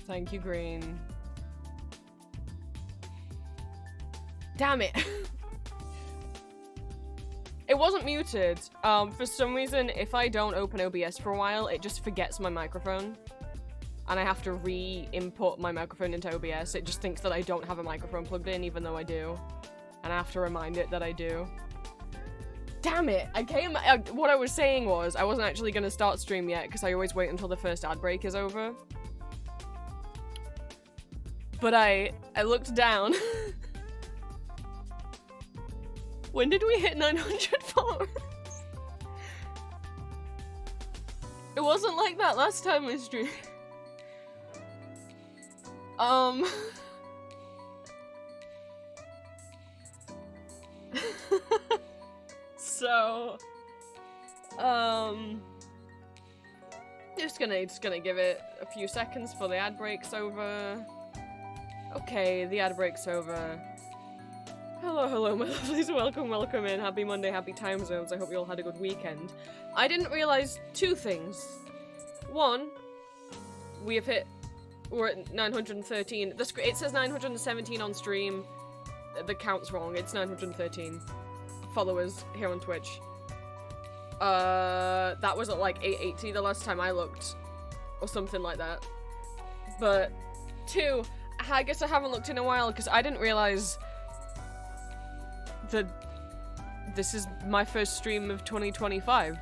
Thank you, Green. Damn it. It wasn't muted. For some reason, if I don't open OBS for a while, it just forgets my microphone. And I have to re-input my microphone into OBS. It just thinks that I don't have a microphone plugged in, even though I do. And I have to remind it that I do. Damn it! What I was saying was, I wasn't actually going to start stream yet, because I always wait until the first ad break is over. But I looked down. When did we hit 900 followers? It wasn't like that last time we streamed. So, just gonna give it a few seconds for the ad break's over. Okay, the ad break's over. Hello, my lovelies. Welcome in. Happy Monday, happy time zones. I hope you all had a good weekend. I didn't realize two things. One, we're at 913. It says 917 on stream. The count's wrong. It's 913 followers here on Twitch. That was at like 880 the last time I looked, or something like that. But two, I guess I haven't looked in a while because I didn't realize that this is my first stream of 2025.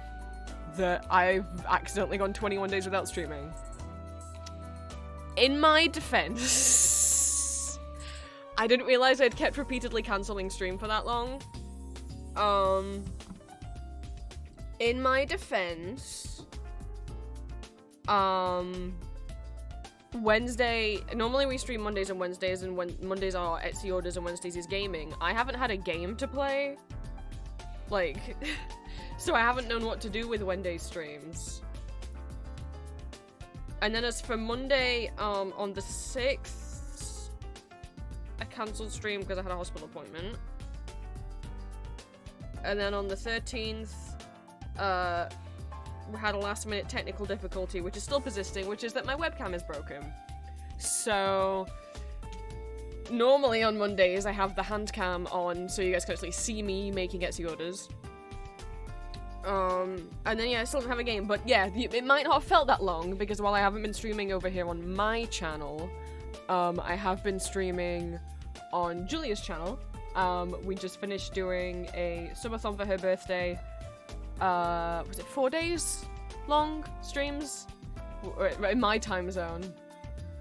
That I've accidentally gone 21 days without streaming. In my defense, I didn't realize I'd kept repeatedly cancelling stream for that long. In my defense, Wednesday, normally we stream Mondays and Wednesdays, and when Mondays are Etsy orders and Wednesdays is gaming. I haven't had a game to play, like, so I haven't known what to do with Wednesday streams. And then as for Monday, on the 6th, I cancelled stream because I had a hospital appointment. And then on the 13th, we had a last minute technical difficulty, which is still persisting, which is that my webcam is broken. So, normally on Mondays I have the hand cam on so you guys can actually see me making Etsy orders. And then yeah, I still don't have a game, but yeah, it might not have felt that long, because while I haven't been streaming over here on my channel, I have been streaming on Julia's channel. We just finished doing a subathon for her birthday. Was it 4 days long streams? In my time zone,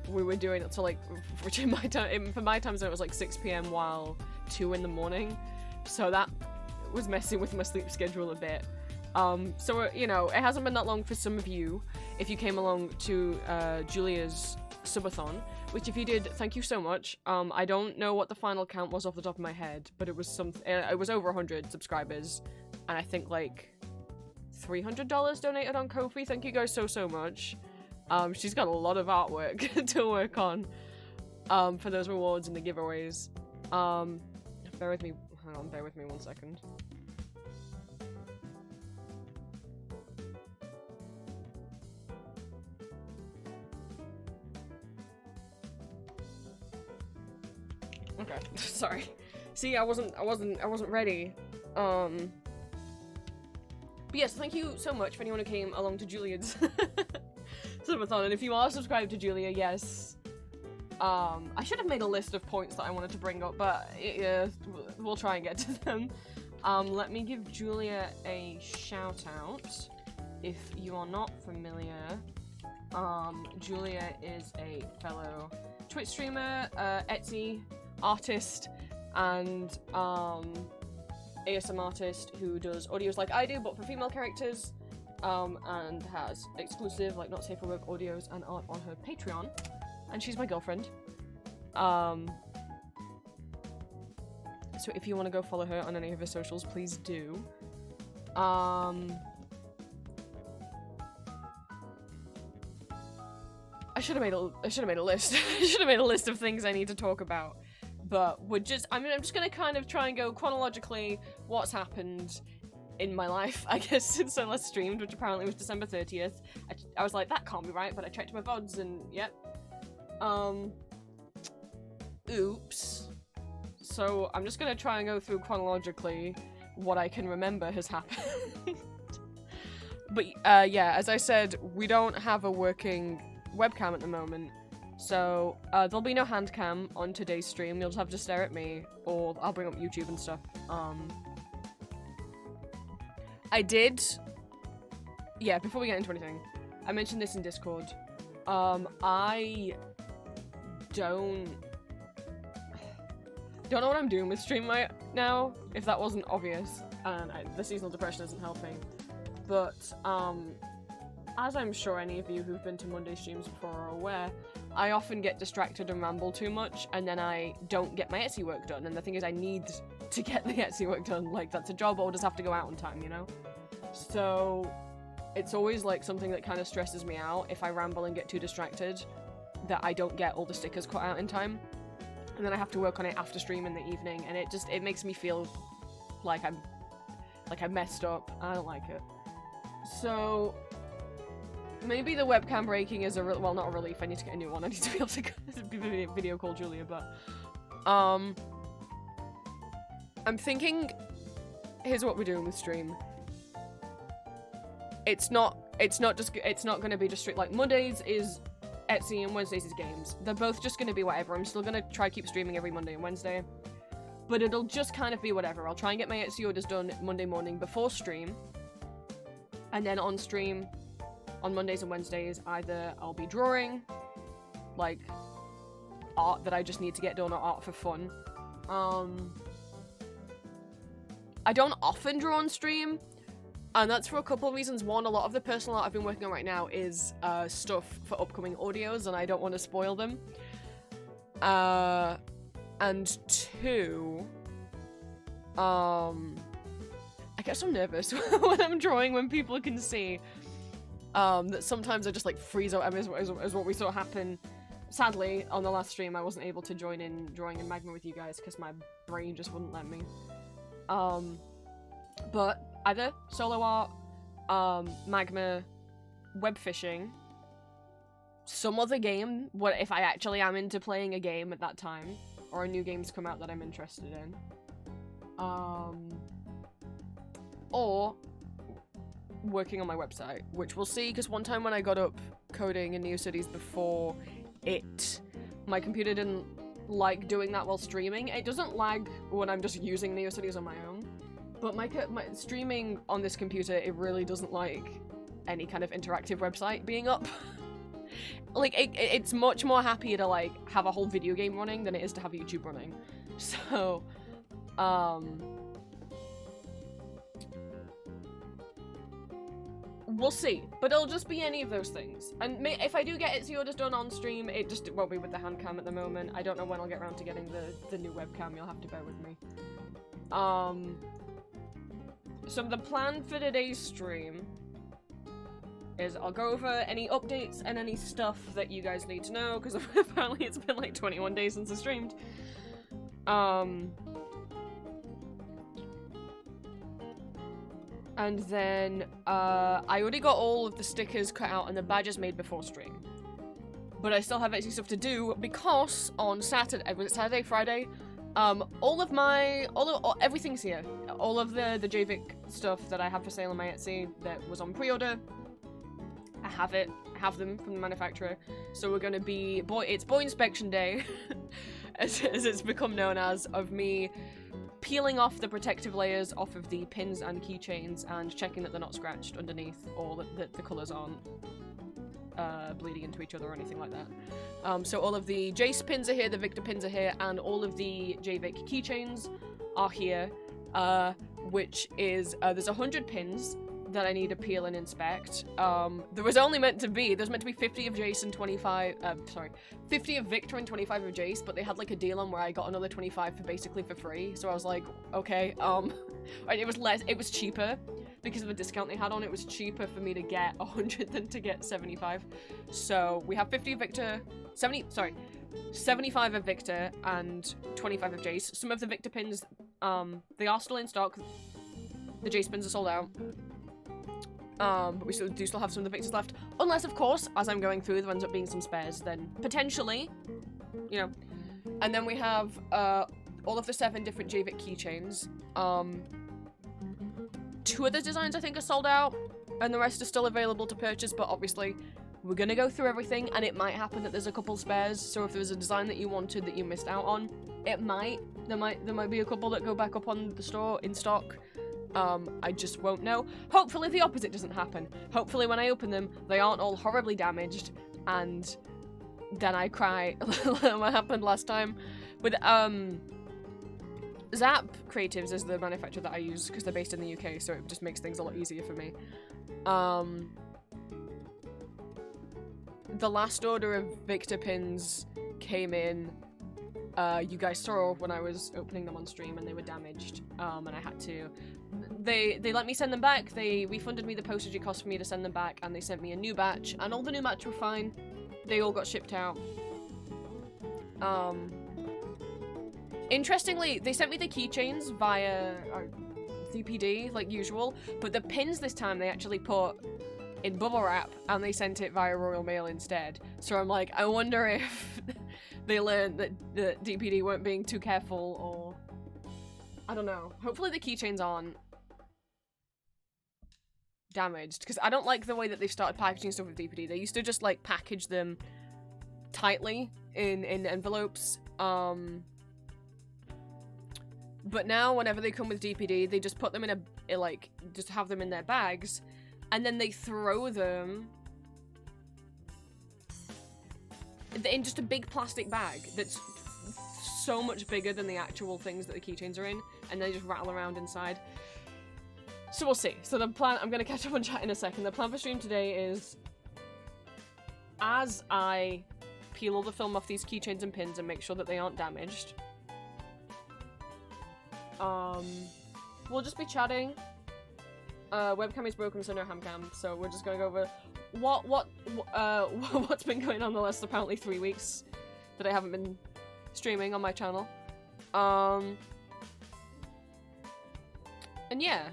we were doing it to like, for my time zone it was like 6 PM while 2 in the morning. So that was messing with my sleep schedule a bit. So, you know, it hasn't been that long for some of you, if you came along to, Julia's subathon, which if you did, thank you so much. I don't know what the final count was off the top of my head, but it was it was over 100 subscribers, and I think like $300 donated on Ko-fi. Thank you guys so much. She's got a lot of artwork to work on, for those rewards and the giveaways. Bear with me, hang on, bear with me 1 second. Okay, sorry. See, I wasn't ready. But yes, thank you so much for anyone who came along to Julia's subathon, and if you are subscribed to Julia, yes. I should have made a list of points that I wanted to bring up, but we'll try and get to them. Let me give Julia a shout out. If you are not familiar, Julia is a fellow Twitch streamer, Etsy artist, and ASM artist who does audios like I do, but for female characters, and has exclusive, like, not safe for work audios and art on her Patreon, and she's my girlfriend. So if you want to go follow her on any of her socials, please do. I should have made a list. I should have made a list of things I need to talk about. But I'm just gonna kind of try and go chronologically what's happened in my life, I guess, since I last streamed, which apparently was December 30th. I was like, that can't be right, but I checked my VODs and yep. Oops. So I'm just gonna try and go through chronologically what I can remember has happened. But yeah, as I said, we don't have a working webcam at the moment. So there'll be no hand cam on today's stream. You'll just have to stare at me, or I'll bring up YouTube and stuff. I did... Yeah, before we get into anything, I mentioned this in Discord. I don't know what I'm doing with stream right now, if that wasn't obvious, and the seasonal depression isn't helping. But, as I'm sure any of you who've been to Monday streams before are aware, I often get distracted and ramble too much, and then I don't get my Etsy work done. And the thing is, I need to get the Etsy work done, like, that's a job, or just have to go out on time, you know? So, it's always, like, something that kind of stresses me out if I ramble and get too distracted, that I don't get all the stickers cut out in time. And then I have to work on it after stream in the evening, and it makes me feel like I messed up. I don't like it. So, maybe the webcam breaking is well, not a relief, I need to get a new one. I need to be able to video call Julia, but, I'm thinking, here's what we're doing with stream. It's not gonna be just like, Mondays is Etsy and Wednesdays is games. They're both just gonna be whatever. I'm still gonna try to keep streaming every Monday and Wednesday, but it'll just kind of be whatever. I'll try and get my Etsy orders done Monday morning before stream, and then on stream, on Mondays and Wednesdays, either I'll be drawing, like, art that I just need to get done or art for fun. I don't often draw on stream, and that's for a couple of reasons. One, a lot of the personal art I've been working on right now is stuff for upcoming audios, and I don't want to spoil them. And two, I get so nervous when I'm drawing when people can see. That sometimes I just like freeze out, as what we saw happen. Sadly, on the last stream, I wasn't able to join in drawing in Magma with you guys because my brain just wouldn't let me. But either solo art, Magma, web fishing, some other game, what if I actually am into playing a game at that time, or a new game's come out that I'm interested in, or working on my website, which we'll see, because one time when I got up coding in NeoCities before my computer didn't like doing that while streaming. It doesn't lag when I'm just using NeoCities on my own, but my streaming on this computer, it really doesn't like any kind of interactive website being up. Like, it's much more happier to, like, have a whole video game running than it is to have YouTube running. So, we'll see, but it'll just be any of those things. And if I do get Etsy orders done on stream, it won't be with the hand cam at the moment. I don't know when I'll get around to getting the new webcam. You'll have to bear with me. So the plan for today's stream is I'll go over any updates and any stuff that you guys need to know, because apparently it's been like 21 days since I streamed. And then, I already got all of the stickers cut out and the badges made before stream. But I still have Etsy stuff to do, because on Saturday, was it Saturday, Friday? Everything's here. All of the jayvik stuff that I have for sale on my Etsy that was on pre-order, I have them from the manufacturer. So we're gonna be, it's boy inspection day, as it's become known as, of me peeling off the protective layers off of the pins and keychains and checking that they're not scratched underneath, or that the colours aren't bleeding into each other or anything like that. So all of the Jace pins are here, the Victor pins are here, and all of the jayvik keychains are here, which is, there's 100 pins that I need to peel and inspect. There's meant to be 50 of Jace and 50 of Victor and 25 of Jace, but they had like a deal on where I got another 25 for basically for free, so I was like, okay, and it was cheaper, because of the discount they had on it. Was cheaper for me to get 100 than to get 75. So we have 50 of Victor, 75 of Victor and 25 of Jace. Some of the Victor pins, they are still in stock. The Jace pins are sold out. But we do still have some of the Victors left. Unless, of course, as I'm going through, there ends up being some spares, then potentially, you know. And then we have all of the 7 different jayvik keychains. 2 of the designs I think are sold out, and the rest are still available to purchase, but obviously we're gonna go through everything, and it might happen that there's a couple spares, so if there's a design that you wanted that you missed out on, there might be a couple that go back up on the store in stock. I just won't know. Hopefully the opposite doesn't happen. Hopefully when I open them, they aren't all horribly damaged, and then I cry what happened last time. With, Zap Creatives is the manufacturer that I use, because they're based in the UK, so it just makes things a lot easier for me. The last order of Victor pins came in, you guys saw when I was opening them on stream, and they were damaged, and I had to... They let me send them back, they refunded me the postage it cost for me to send them back, and they sent me a new batch, and all the new batch were fine. They all got shipped out. Interestingly, they sent me the keychains via DPD, like usual, but the pins this time they actually put in bubble wrap, and they sent it via Royal Mail instead. So I'm like, I wonder if they learned that the DPD weren't being too careful, or... I don't know. Hopefully the keychains aren't damaged, because I don't like the way that they've started packaging stuff with DPD. They used to just, like, package them tightly in envelopes, but now, whenever they come with DPD, they just put them in just have them in their bags, and then they throw them in just a big plastic bag that's so much bigger than the actual things that the keychains are in, and they just rattle around inside. So we'll see. So the plan, I'm gonna catch up on chat in a second. The plan for stream today is, as I peel all the film off these keychains and pins and make sure that they aren't damaged, we'll just be chatting. Webcam is broken, so no hamcam, so we're just going over what's been going on the last apparently 3 weeks that I haven't been streaming on my channel. And yeah,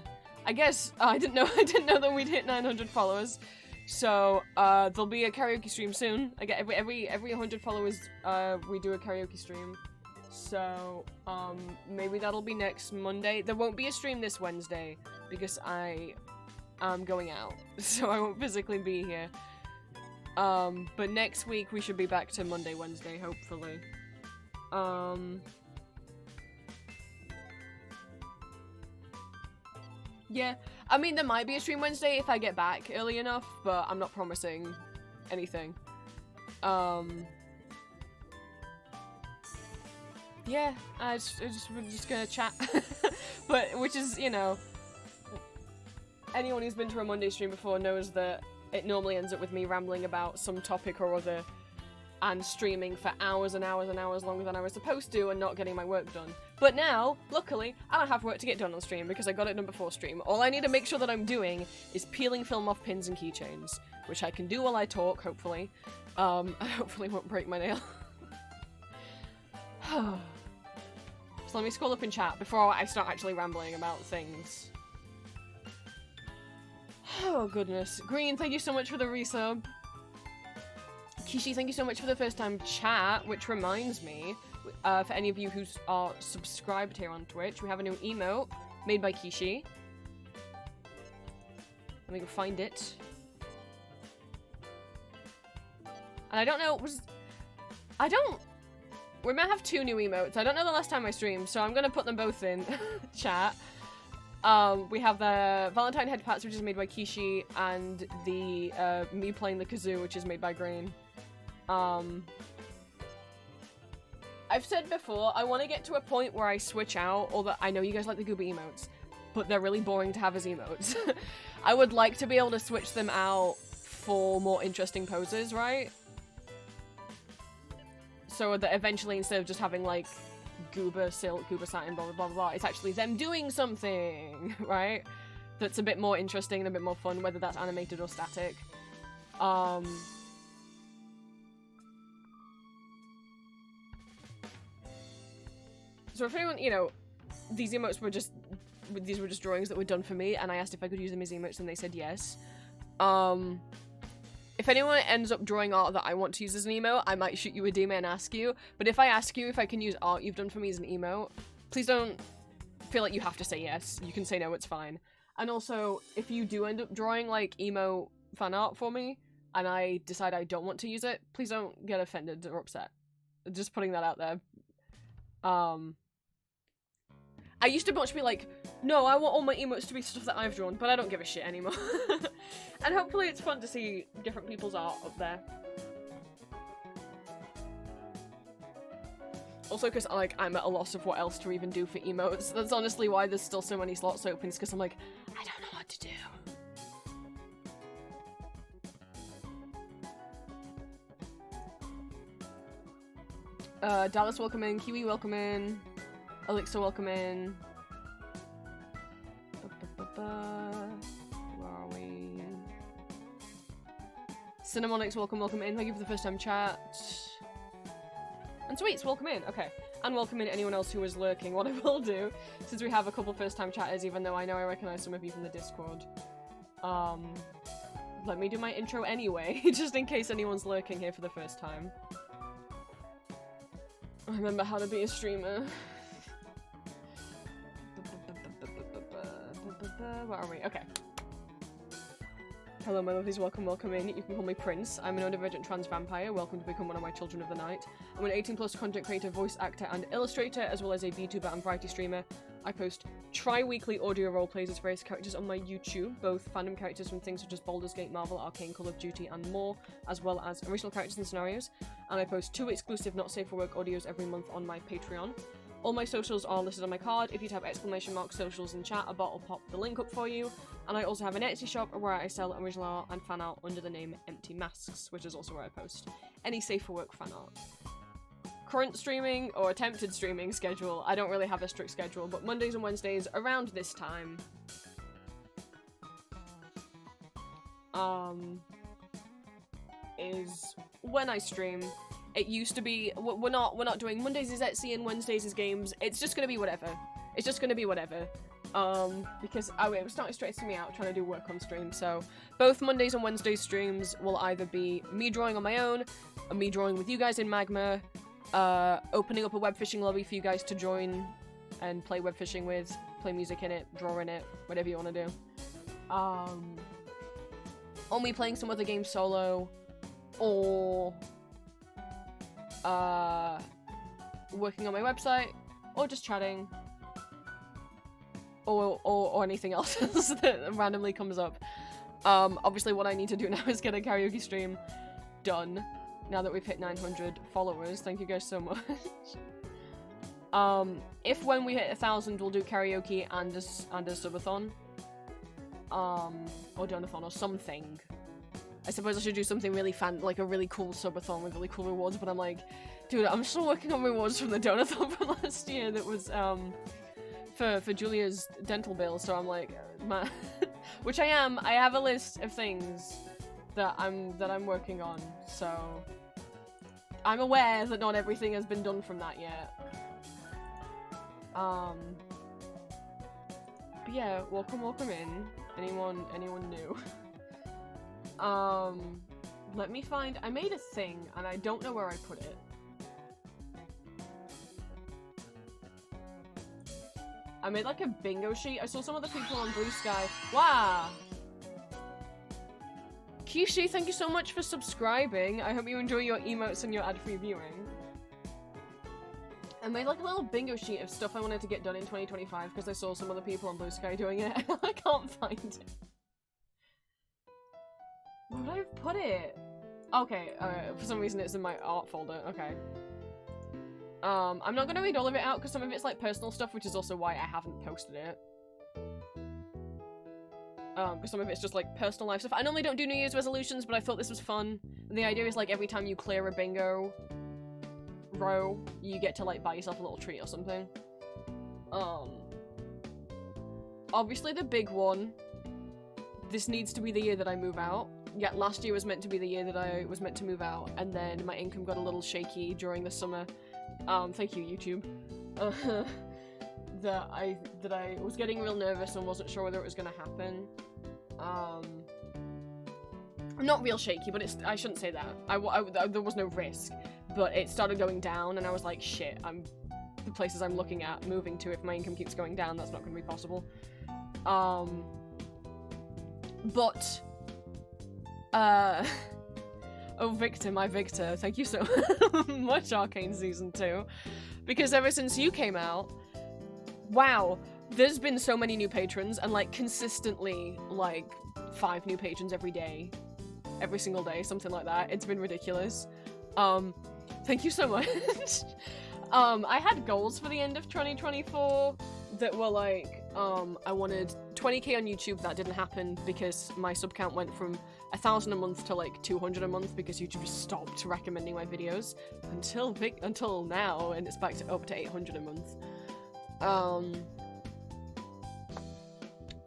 I guess I didn't know that we'd hit 900 followers. So there'll be a karaoke stream soon. I get every 100 followers we do a karaoke stream. So maybe that'll be next Monday. There won't be a stream this Wednesday because I am going out, so I won't physically be here. But next week we should be back to Monday, Wednesday, hopefully. Yeah, I mean there might be a stream Wednesday if I get back early enough, but I'm not promising anything. Yeah, we're just gonna chat. But, which is, you know, anyone who's been to a Monday stream before knows that it normally ends up with me rambling about some topic or other and streaming for hours and hours and hours longer than I was supposed to and not getting my work done. But now, luckily, I don't have work to get done on stream because I got it done before stream. All I need to make sure that I'm doing is peeling film off pins and keychains, which I can do while I talk, hopefully. I hopefully won't break my nail. So let me scroll up in chat before I start actually rambling about things. Oh goodness. Green, thank you so much for the resub. Kishi, thank you so much for the first time chat, which reminds me, for any of you who are subscribed here on Twitch, we have a new emote made by Kishi. Let me go find it. And I don't know, we might have 2 new emotes. I don't know the last time I streamed, so I'm gonna put them both in chat. We have the Valentine head pats, which is made by Kishi, and the me playing the kazoo, which is made by Green. I've said before, I want to get to a point where I switch out, although I know you guys like the Gooba emotes, but they're really boring to have as emotes. I would like to be able to switch them out for more interesting poses, right? So that eventually, instead of just having, like, Gooba silk, Gooba satin, blah, blah, blah, blah, it's actually them doing something, right? That's a bit more interesting and a bit more fun, whether that's animated or static. So if anyone, you know, these emotes were just, these were just drawings that were done for me, and I asked if I could use them as emotes, and they said yes. If anyone ends up drawing art that I want to use as an emote, I might shoot you a DM and ask you. But if I ask you if I can use art you've done for me as an emote, please don't feel like you have to say yes. You can say no, it's fine. And also, if you do end up drawing, like, emo fan art for me, and I decide I don't want to use it, please don't get offended or upset. Just putting that out there. I used to much be like, no, I want all my emotes to be stuff that I've drawn, but I don't give a shit anymore. And hopefully it's fun to see different people's art up there. Also, because like I'm at a loss of what else to even do for emotes. That's honestly why there's still so many slots open, because I'm like, I don't know what to do. Dallas, welcome in. Kiwi, welcome in. Elixir, welcome in. Where are we? Cinnamonics, welcome in. Thank you for the first time chat. And Sweets, welcome in. Okay. And welcome in anyone else who is lurking. What I will do, since we have a couple first time chatters, even though I know I recognize some of you from the Discord, let me do my intro anyway, just in case anyone's lurking here for the first time. Remember how to be a streamer. Where are we? Okay. Hello my lovelies, welcome in. You can call me Prince. I'm an neurodivergent trans vampire. Welcome to become one of my children of the night. I'm an 18+ content creator, voice actor and illustrator, as well as a VTuber and variety streamer. I post tri-weekly audio roleplays as various characters on my YouTube, both fandom characters from things such as Baldur's Gate, Marvel, Arcane, Call of Duty and more, as well as original characters and scenarios. And I post 2 exclusive not safe for work audios every month on my Patreon. All my socials are listed on my card. If you type !socials in chat, a bot will pop the link up for you. And I also have an Etsy shop where I sell original art and fan art under the name Empty Masks, which is also where I post any safe for work fan art. Current streaming, or attempted streaming schedule, I don't really have a strict schedule, but Mondays and Wednesdays around this time is when I stream. It used to be, we're not doing Mondays is Etsy and Wednesdays is games. It's just gonna be whatever. It's just gonna be whatever. Because it was starting stressing me out trying to do work on stream. So both Mondays and Wednesdays streams will either be me drawing on my own, or me drawing with you guys in Magma, opening up a web fishing lobby for you guys to join and play web fishing with, play music in it, draw in it, whatever you want to do. Or me playing some other game solo, or working on my website, or just chatting, or anything else that randomly comes up. Obviously what I need to do now is get a karaoke stream done, now that we've hit 900 followers. Thank you guys so much. If when we hit 1,000 we'll do karaoke and a subathon, or donathon or something. I suppose I should do something really like a really cool subathon with really cool rewards, but I'm like, dude, I'm still working on rewards from the donathon from last year that was, for Julia's dental bill, so I'm like, which I have a list of things that I'm working on, so I'm aware that not everything has been done from that yet. But yeah, welcome in. Anyone new? Let me find, I made a thing, and I don't know where I put it. I made like a bingo sheet. I saw some of the people on Blue Sky. Wow! Kishi, thank you so much for subscribing. I hope you enjoy your emotes and your ad-free viewing. I made like a little bingo sheet of stuff I wanted to get done in 2025 because I saw some other people on Blue Sky doing it. I can't find it. Where did I put it? Okay, for some reason it's in my art folder. Okay. I'm not gonna read all of it out because some of it's like personal stuff, which is also why I haven't posted it. Because some of it's just like personal life stuff. I normally don't do New Year's resolutions, but I thought this was fun. And the idea is like every time you clear a bingo row, you get to like buy yourself a little treat or something. Obviously the big one, this needs to be the year that I move out. Yeah, last year was meant to be the year that I was meant to move out, and then my income got a little shaky during the summer. Thank you, YouTube. That I was getting real nervous and wasn't sure whether it was gonna happen. not real shaky, but I shouldn't say that. There was no risk, but it started going down, and I was like, shit, the places I'm looking at moving to, if my income keeps going down, that's not going to be possible. But, oh, Victor, my Victor, thank you so much, Arcane Season 2, because ever since you came out, wow, there's been so many new patrons, and, like, consistently, like, 5 new patrons every day, every single day, something like that. It's been ridiculous. Thank you so much. I had goals for the end of 2024 that were like, I wanted 20k on YouTube. That didn't happen because my sub count went from 1,000 a month to like 200 a month because YouTube just stopped recommending my videos until now, and it's back to up to 800 a month.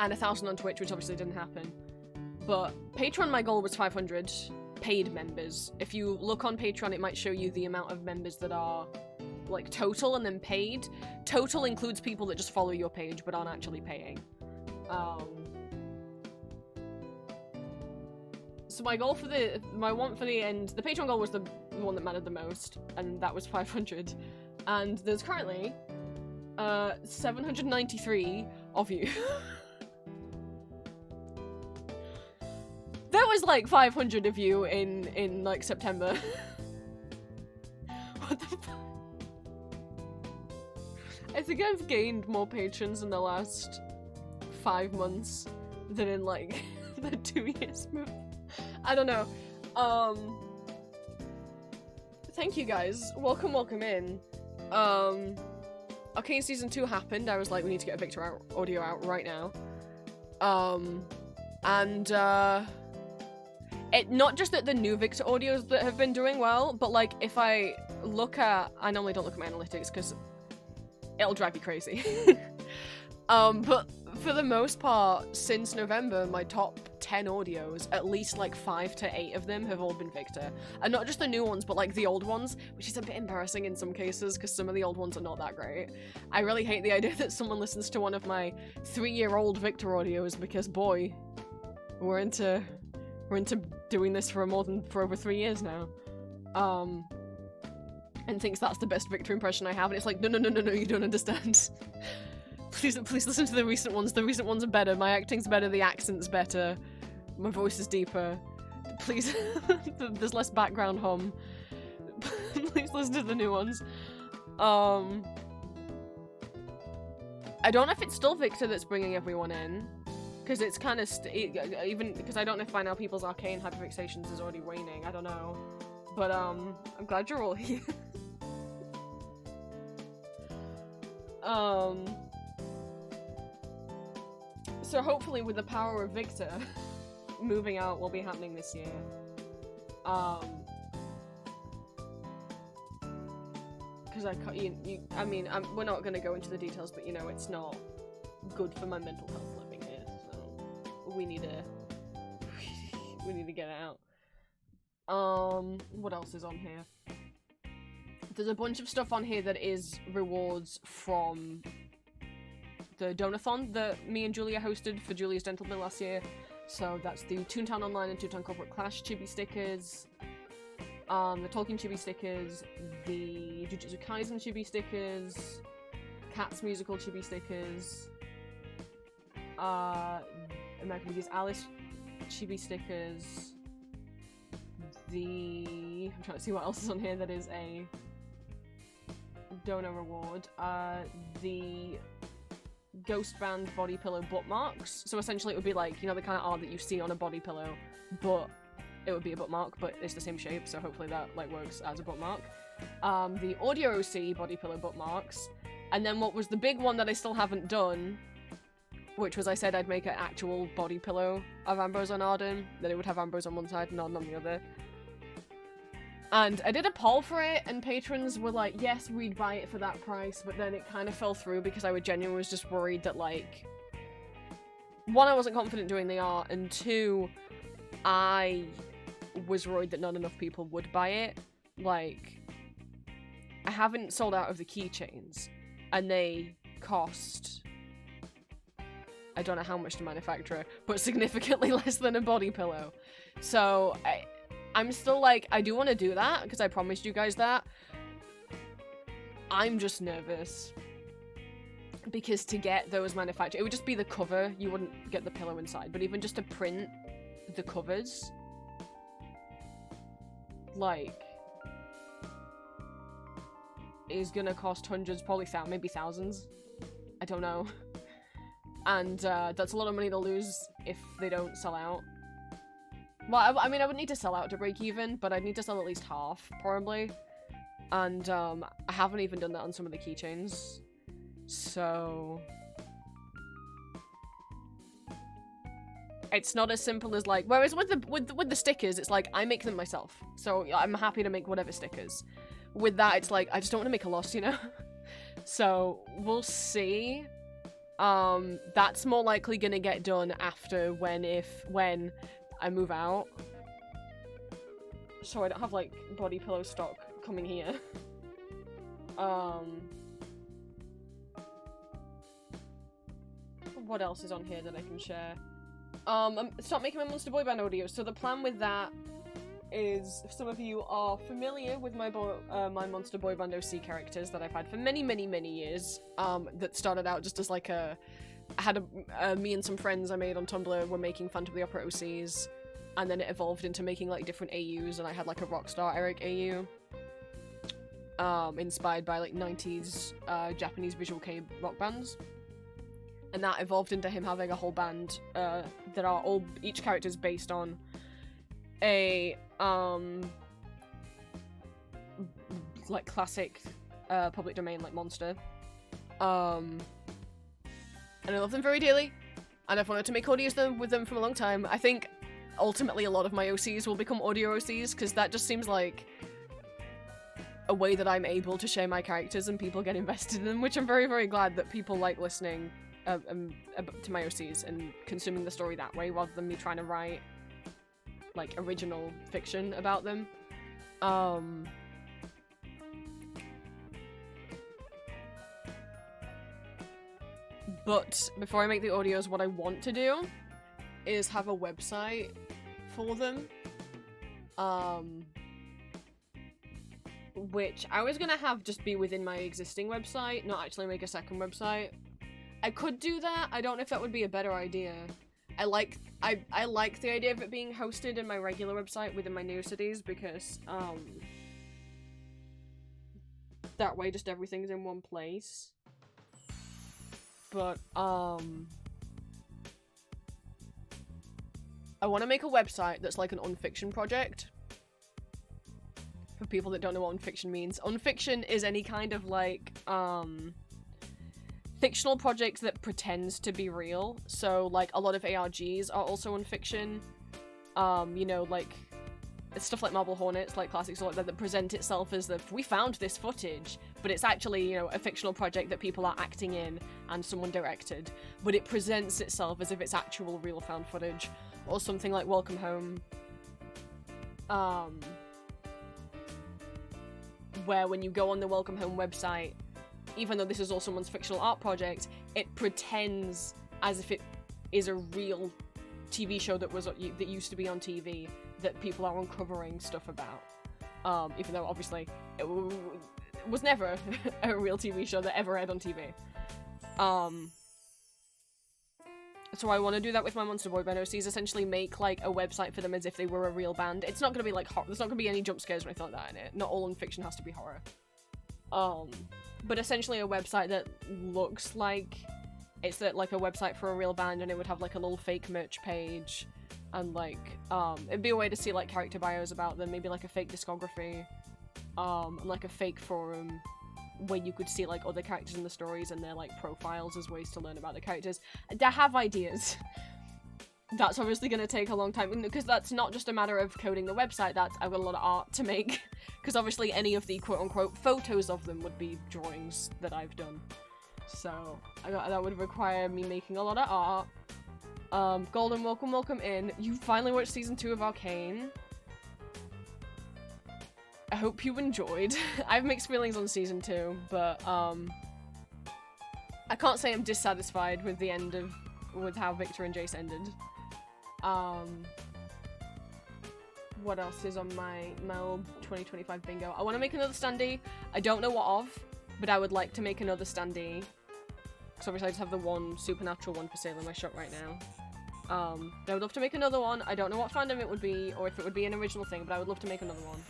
And 1,000 on Twitch, which obviously didn't happen. But Patreon, my goal was 500 paid members. If you look on Patreon, it might show you the amount of members that are like total and then paid. Total includes people that just follow your page but aren't actually paying. So my goal for the end, the Patreon goal was the one that mattered the most, and that was 500. And there's currently 793 of you. There was like 500 of you in like September. What the fuck? I think I've gained more patrons in the last 5 months than in like the 2 years. I don't know. Thank you guys. Welcome in. Arcane Season 2 happened. I was like, we need to get a Victor audio out right now. It not just that the new Victor audios that have been doing well, but like if I look at, I normally don't look at my analytics because it'll drive me crazy. But for the most part, since November, my top 10 audios, at least like 5 to 8 of them have all been Victor. And not just the new ones, but like the old ones, which is a bit embarrassing in some cases because some of the old ones are not that great. I really hate the idea that someone listens to one of my 3-year-old Victor audios because, boy, we're into doing this for over 3 years now. And thinks that's the best Victor impression I have, and it's like, no, you don't understand. Please listen to the recent ones. The recent ones are better. My acting's better, the accent's better, my voice is deeper. Please, there's less background hum. Please listen to the new ones. I don't know if it's still Victor that's bringing everyone in, because it's kind of even because I don't know if by now people's arcane hyperfixations is already waning. I don't know, but I'm glad you're all here. So hopefully with the power of Victor, moving out will be happening this year. Because I mean, we're not gonna go into the details, but you know, it's not good for my mental health living here, so we need to get it out. What else is on here? There's a bunch of stuff on here that is rewards from the Donathon that me and Julia hosted for Julia's dental bill last year. So that's the Toontown Online and Toontown Corporate Clash chibi stickers, the Tolkien chibi stickers, the Jujutsu Kaisen chibi stickers, Cats musical chibi stickers, American Beauty's Alice chibi stickers, I'm trying to see what else is on here that is a donor reward, the Ghost Band body pillow butt marks. So essentially it would be like, you know, the kind of art that you see on a body pillow, but it would be a butt mark, but it's the same shape, so hopefully that like works as a butt mark. The Audio OC body pillow butt marks, and then what was the big one that I still haven't done, which was I said I'd make an actual body pillow of Ambrose on Arden, that it would have Ambrose on one side and Arden on the other. And I did a poll for it, and patrons were like, yes, we'd buy it for that price, but then it kind of fell through because I genuinely was just worried that, like, 1, I wasn't confident doing the art, and 2, I was worried that not enough people would buy it. Like, I haven't sold out of the keychains, and they cost I don't know how much to manufacture, but significantly less than a body pillow. So I'm still like, I do want to do that, because I promised you guys that. I'm just nervous. Because to get those manufactured, it would just be the cover, you wouldn't get the pillow inside, but even just to print the covers, like, is gonna cost hundreds, probably maybe thousands. I don't know. And that's a lot of money to lose if they don't sell out. Well, I mean, I would need to sell out to break even, but I'd need to sell at least half, probably. And I haven't even done that on some of the keychains. So it's not as simple as like, whereas with the stickers, it's like I make them myself. So I'm happy to make whatever stickers. With that, it's like I just don't want to make a loss, you know? So we'll see. That's more likely gonna get done after when I move out. So I don't have like body pillow stock coming here. What else is on here that I can share? Start making my Monster Boy Band audio. So the plan with that is, if some of you are familiar with my my Monster Boy Band OC characters that I've had for many, many, many years, that started out just as like I had me and some friends I made on Tumblr were making Phantom of the Opera OCs, and then it evolved into making like different AUs, and I had like a Rockstar Eric AU, inspired by like 90s Japanese visual kei rock bands. And that evolved into him having a whole band that are all, each character is based on a like classic public domain like monster. And I love them very dearly, and I've wanted to make audios with them for a long time. I think ultimately a lot of my OCs will become audio OCs, because that just seems like a way that I'm able to share my characters and people get invested in them, which I'm very, very glad that people like listening to my OCs and consuming the story that way, rather than me trying to write like original fiction about them. But before I make the audios, what I want to do is have a website for them, which I was gonna have just be within my existing website, not actually make a second website. I could do that. I don't know if that would be a better idea. I like the idea of it being hosted in my regular website within my new cities, because that way just everything's in one place. But I want to make a website that's like an unfiction project. For people that don't know what unfiction means, unfiction is any kind of like fictional project that pretends to be real. So like a lot of ARGs are also unfiction. You know, like stuff like Marble Hornets, like classics like that present itself as we found this footage, but it's actually, you know, a fictional project that people are acting in and someone directed, but it presents itself as if it's actual real found footage. Or something like Welcome Home, where when you go on the Welcome Home website, even though this is all someone's fictional art project, it pretends as if it is a real TV show that used to be on TV, that people are uncovering stuff about. Even though obviously it was never a real TV show that ever aired on TV. So I want to do that with my Monster Boy Band OCs, essentially make like a website for them as if they were a real band. It's not going to be like there's not going to be any jump scares or anything like that in it. Not all unfiction has to be horror. But essentially a website that looks like it's like a website for a real band, and it would have like a little fake merch page, and like it'd be a way to see like character bios about them, maybe like a fake discography, and like a fake forum where you could see like other characters in the stories and their like profiles as ways to learn about the characters. I have ideas. That's obviously going to take a long time, because that's not just a matter of coding the website, I've got a lot of art to make, because obviously any of the quote-unquote photos of them would be drawings that I've done. So that would require me making a lot of art. Golden, welcome in. You finally watched season 2 of Arcane. I hope you enjoyed. I have mixed feelings on season 2, but I can't say I'm dissatisfied with the end of with how Victor and Jace ended. What else is on my Mel 2025 bingo? I want to make another standee. I don't know what of, but I would like to make another standee. So obviously I just have the one supernatural one for sale in my shop right now. But I would love to make another one. I don't know what fandom it would be, or if it would be an original thing, but I would love to make another one.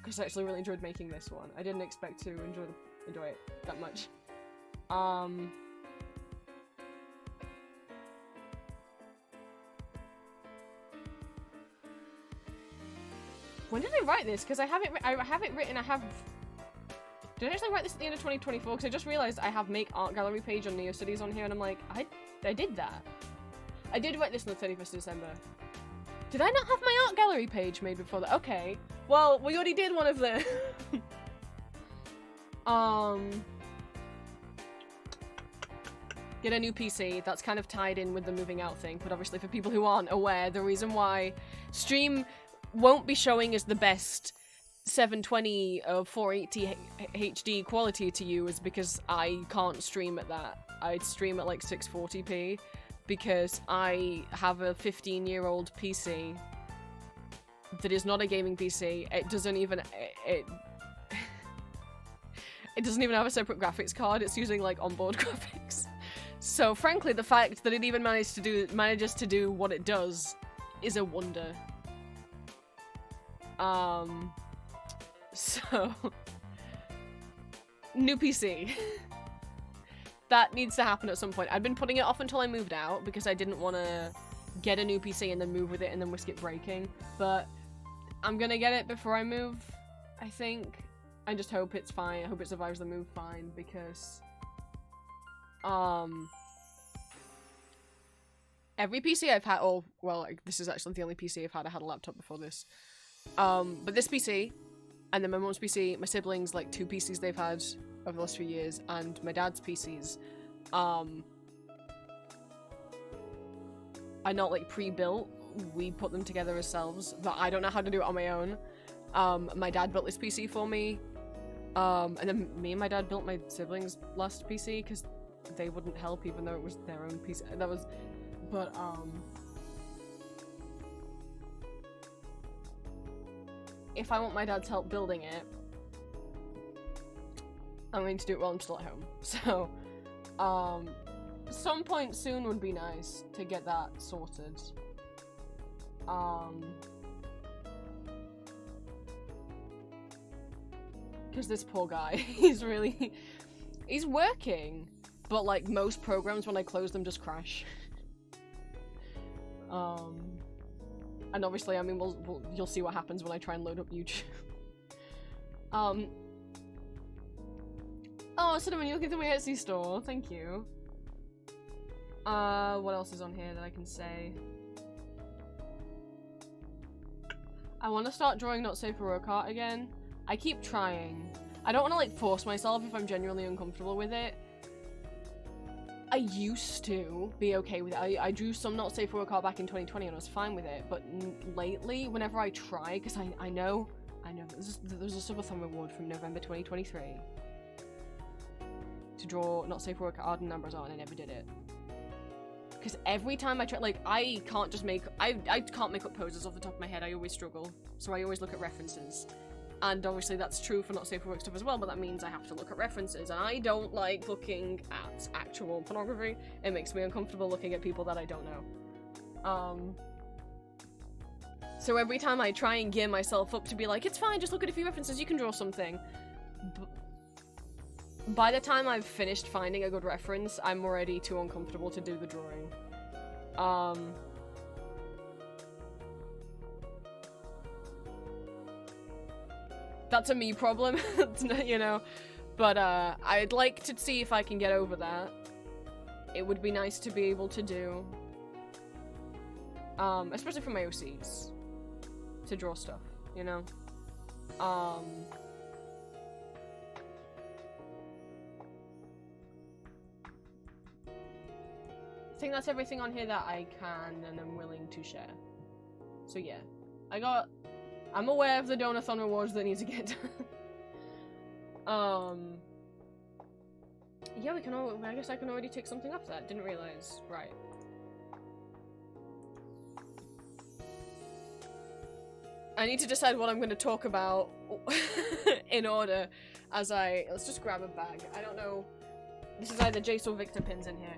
Because I actually really enjoyed making this one. I didn't expect to enjoy it that much. When did I write this? Because I have it written. Did I actually write this at the end of 2024? Because I just realized I have make art gallery page on NeoCities on here, and I'm like, I did that. I did write this on the 31st of December. Did I not have my art gallery page made before that? Okay. Well, we already did one of them. Get a new PC. That's kind of tied in with the moving out thing, but obviously for people who aren't aware, the reason why stream won't be showing as the best 720 or 480 HD quality to you is because I can't stream at that. I'd stream at like 640p because I have a 15-year-old PC that is not a gaming PC. It doesn't even it doesn't even have a separate graphics card. It's using like onboard graphics. So frankly, the fact that it even manages to do what it does is a wonder. So new PC. That needs to happen at some point. I'd been putting it off until I moved out because I didn't want to get a new PC and then move with it and then risk it breaking. But I'm gonna get it before I move, I think. I just hope it's fine. I hope it survives the move fine because every PC I've had, oh, well, like, this is actually the only PC I've had. I had a laptop before this. But this PC, and then my mom's PC, my siblings, like, 2 PCs they've had over the last few years, and my dad's PCs, are not, like, pre-built. We put them together ourselves, but I don't know how to do it on my own. My dad built this PC for me, and then me and my dad built my siblings' last PC, because they wouldn't help even though it was their own PC. That was, but, if I want my dad's help building it, I'm going to do it while I'm still at home. So, some point soon would be nice to get that sorted. Because this poor guy, he's working, but like most programs when I close them just crash. And obviously, I mean, you'll see what happens when I try and load up YouTube. Oh, Cinnamon, you're looking through my Etsy store. Thank you. What else is on here that I can say? I want to start drawing Not Safe for Work art again. I keep trying. I don't want to, like, force myself if I'm genuinely uncomfortable with it. I used to be okay with it. I drew some Not Safe for Work art back in 2020 and I was fine with it, but lately, whenever I try, because I know there's a subathon reward from November 2023 to draw Not Safe for Work art and numbers on, and I never did it. Because every time I try, like, I can't make up poses off the top of my head. I always struggle, so I always look at references. And obviously that's true for Not Safe for Work stuff as well, but that means I have to look at references, and I don't like looking at actual pornography. It makes me uncomfortable looking at people that I don't know. So every time I try and gear myself up to be like, it's fine, just look at a few references, you can draw something. By the time I've finished finding a good reference, I'm already too uncomfortable to do the drawing. That's a me problem, you know, but I'd like to see if I can get over that. It would be nice to be able to do, especially for my OCs, to draw stuff, you know. I think that's everything on here that I can and am willing to share. So yeah, I'm aware of the donathon rewards that need to get done. Yeah, we can all. I guess I can already take something off that. Didn't realize. Right. I need to decide what I'm going to talk about in order as I... Let's just grab a bag. I don't know. This is either Jace or Victor pins in here.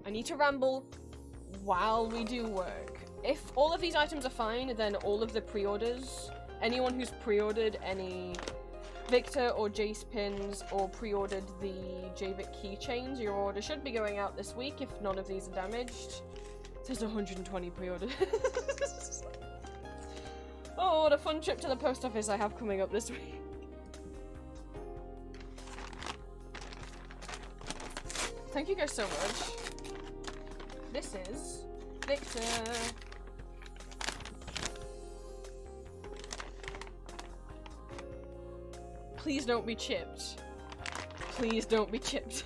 I need to ramble while we do work. If all of these items are fine, then all of the pre-orders, anyone who's pre-ordered any Victor or Jace pins or pre-ordered the jayvik keychains, your order should be going out this week if none of these are damaged. There's 120 pre-orders. Oh, what a fun trip to the post office I have coming up this week. Thank you guys so much. This is Victor. Please don't be chipped. Please don't be chipped.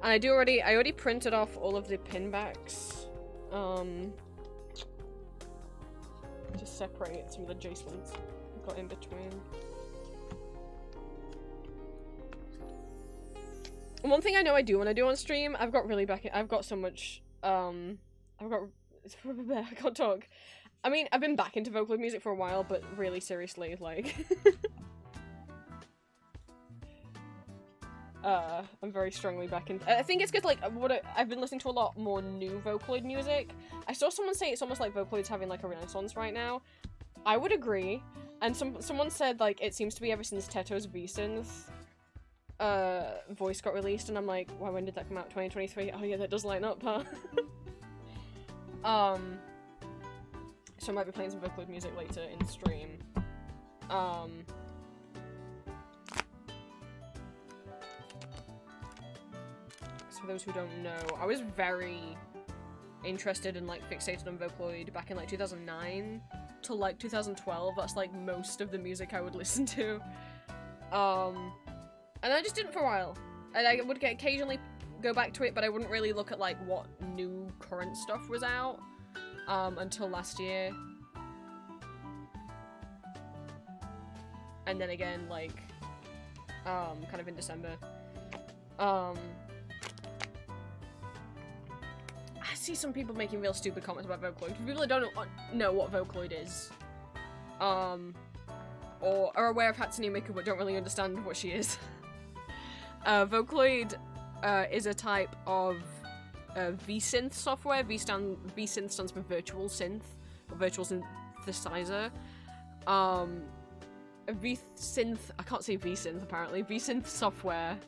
And I already printed off all of the pin backs. To separate some of the Jace ones I've got in between. One thing I know I do when I do on stream, I've got so much, I can't talk. I mean, I've been back into Vocaloid music for a while, but really seriously, like, I'm very strongly back in. I think it's because, like, I've been listening to a lot more new Vocaloid music. I saw someone say it's almost like Vocaloid's having, like, a renaissance right now. I would agree. And someone said, like, it seems to be ever since Teto's V-Synth voice got released, and I'm like, wow, when did that come out? 2023? Oh yeah, that does line up, huh? So I might be playing some Vocaloid music later in stream. So for those who don't know, I was very interested and, like, fixated on Vocaloid back in, like, 2009 to, like, 2012. That's, like, most of the music I would listen to. And I just didn't for a while. And I would occasionally go back to it, but I wouldn't really look at, like, what new current stuff was out until last year. And then again, like, kind of in December. I see some people making real stupid comments about Vocaloid. For people that don't know what Vocaloid is, or are aware of Hatsune Miku but don't really understand what she is. Vocaloid is a type of V-Synth software. V-Synth stands for virtual synth, or virtual synthesizer. V-Synth, I can't say V-Synth apparently. V-Synth software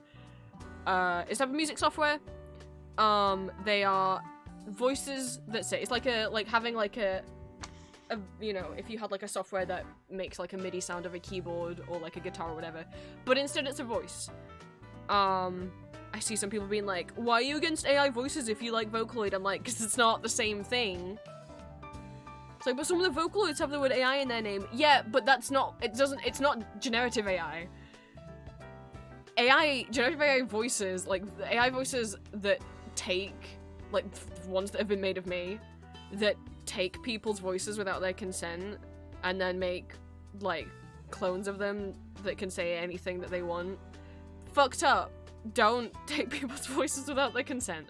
is a type of music software. They are voices that say, it's like having like a you know, if you had like a software that makes like a MIDI sound of a keyboard or like a guitar or whatever, but instead it's a voice. I see some people being like, why are you against AI voices if you like Vocaloid? I'm like, because it's not the same thing. It's like, but some of the Vocaloids have the word AI in their name. Yeah, but that's not, it's not generative AI. Generative AI voices, like, the AI voices that take, like, ones that have been made of me, that take people's voices without their consent, and then make, like, clones of them that can say anything that they want. Fucked up. Don't take people's voices without their consent.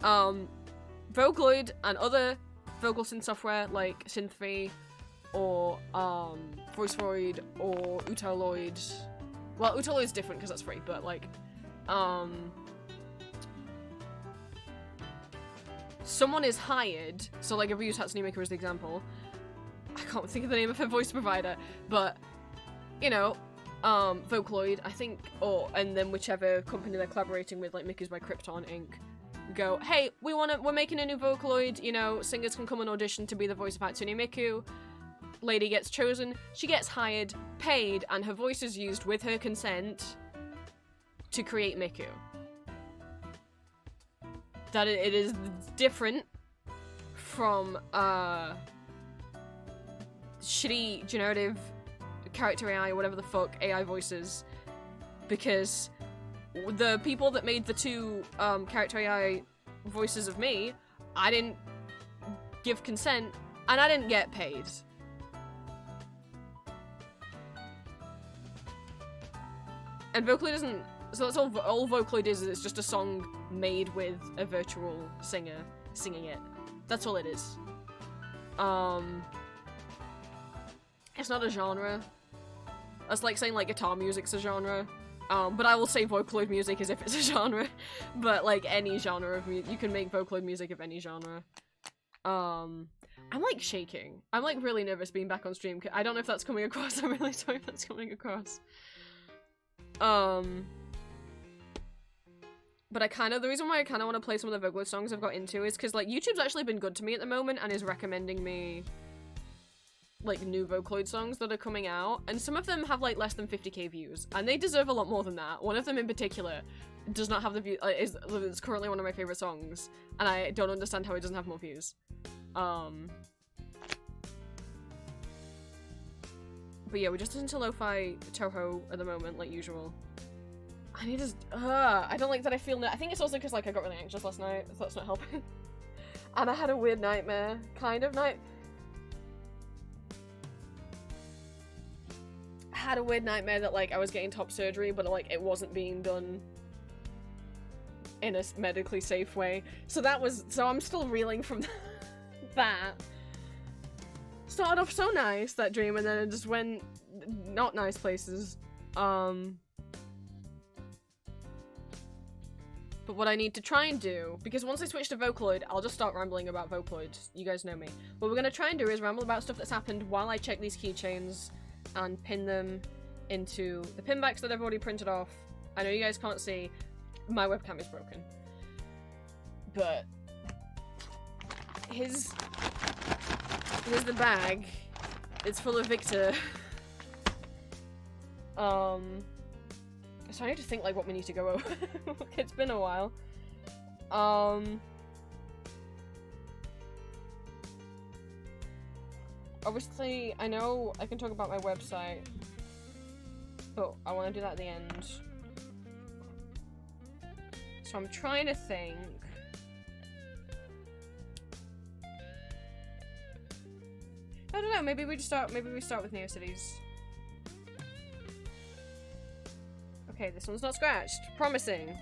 Vocaloid and other vocal synth software like Synthfree or VoiceVoid or Utaloid. Well, Utaloid's different because that's free, but like someone is hired, so like if we use Hatsune Miku as the example, I can't think of the name of her voice provider, but you know, Vocaloid, I think, and then whichever company they're collaborating with, like Miku's by Krypton Inc., go, hey, we're making a new Vocaloid, you know, singers can come and audition to be the voice of Hatsune Miku. Lady gets chosen, she gets hired, paid, and her voice is used with her consent to create Miku. That it is different from shitty generative character AI or whatever the fuck AI voices, because the people that made the two character AI voices of me, I didn't give consent and I didn't get paid. And Vocaloid isn't... So that's all Vocaloid is it's just a song made with a virtual singer singing it. That's all it is. It's not a genre. That's like saying like guitar music's a genre. But I will say Vocaloid music as if it's a genre. But like any genre of music, you can make Vocaloid music of any genre. I'm like shaking. I'm like really nervous being back on stream. I don't know if that's coming across. I'm really sorry if that's coming across. But the reason why I kind of want to play some of the Vocaloid songs I've got into is because like YouTube's actually been good to me at the moment and is recommending me like new Vocaloid songs that are coming out, and some of them have like less than 50k views, and they deserve a lot more than that. One of them in particular does not have the view. It's currently one of my favorite songs, and I don't understand how it doesn't have more views. But yeah, we're just into lo-fi Toho at the moment, like usual. I need to. I don't like that I feel. I think it's also because like I got really anxious last night, so that's not helping. And I had a weird nightmare, kind of night. Had a weird nightmare that like I was getting top surgery, but like it wasn't being done in a medically safe way. So I'm still reeling from that. Started off so nice, that dream, and then it just went not nice places. But what I need to try and do, because once I switch to Vocaloid, I'll just start rambling about Vocaloid. You guys know me. What we're gonna try and do is ramble about stuff that's happened while I check these keychains and pin them into the pin backs that I've already printed off. I know you guys can't see, my webcam is broken. But here's the bag. It's full of Victor. So I need to think like what we need to go over. It's been a while. Obviously, I know I can talk about my website, but I want to do that at the end. So I'm trying to think. I don't know, maybe we start with Neocities. Okay, this one's not scratched. Promising.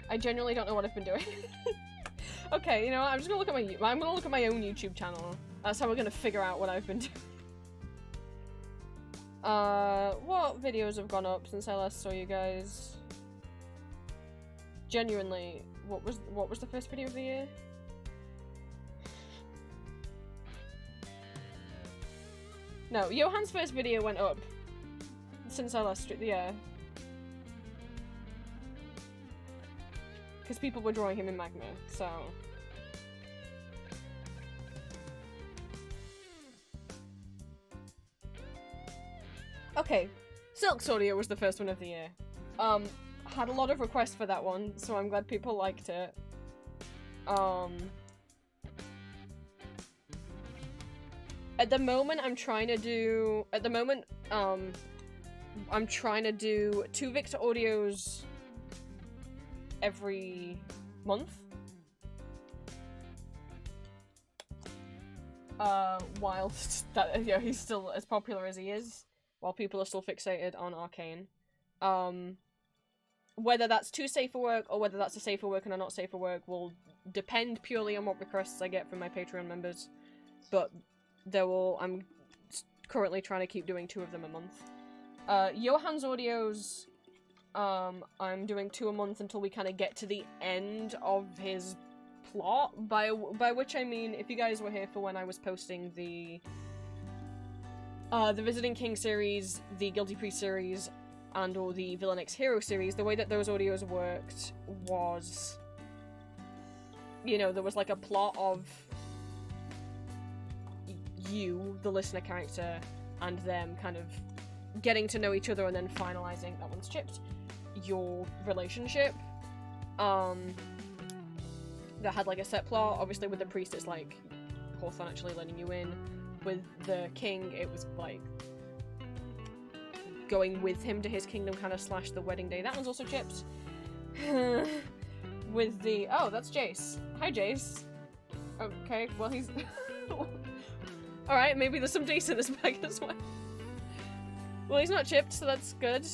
I genuinely don't know what I've been doing. Okay, you know what? I'm gonna look at my own YouTube channel. That's how we're gonna figure out what I've been doing. What videos have gone up since I last saw you guys? Genuinely, what was the first video of the year? No, Johan's first video went up since I last streamed, yeah. Because people were drawing him in Magma, so... Okay, Silk's audio was the first one of the year. Had a lot of requests for that one, so I'm glad people liked it. At the moment, I'm trying to do 2 Victor audios every month. Whilst that, you know, he's still as popular as he is, while people are still fixated on Arcane. Whether that's too safe for work or whether that's a safe for work and a not safe for work will depend purely on what requests I get from my Patreon members. But I'm currently trying to keep doing 2 of them a month. Johan's audios, I'm doing 2 a month until we kind of get to the end of his plot, by which I mean, if you guys were here for when I was posting the Visiting King series, the Guilty Priest series, and or the Villain X Hero series, the way that those audios worked was, you know, there was like a plot of you, the listener character, and them kind of getting to know each other and then finalizing, that one's chipped, your relationship. That had like a set plot. Obviously with the priest it's like Hawthorne actually letting you in. With the king it was like going with him to his kingdom kind of / the wedding day. That one's also chipped. With the... Oh, that's Jace. Hi, Jace. Okay, well he's... Alright, maybe there's some Jace in this bag as well. Well, he's not chipped, so that's good.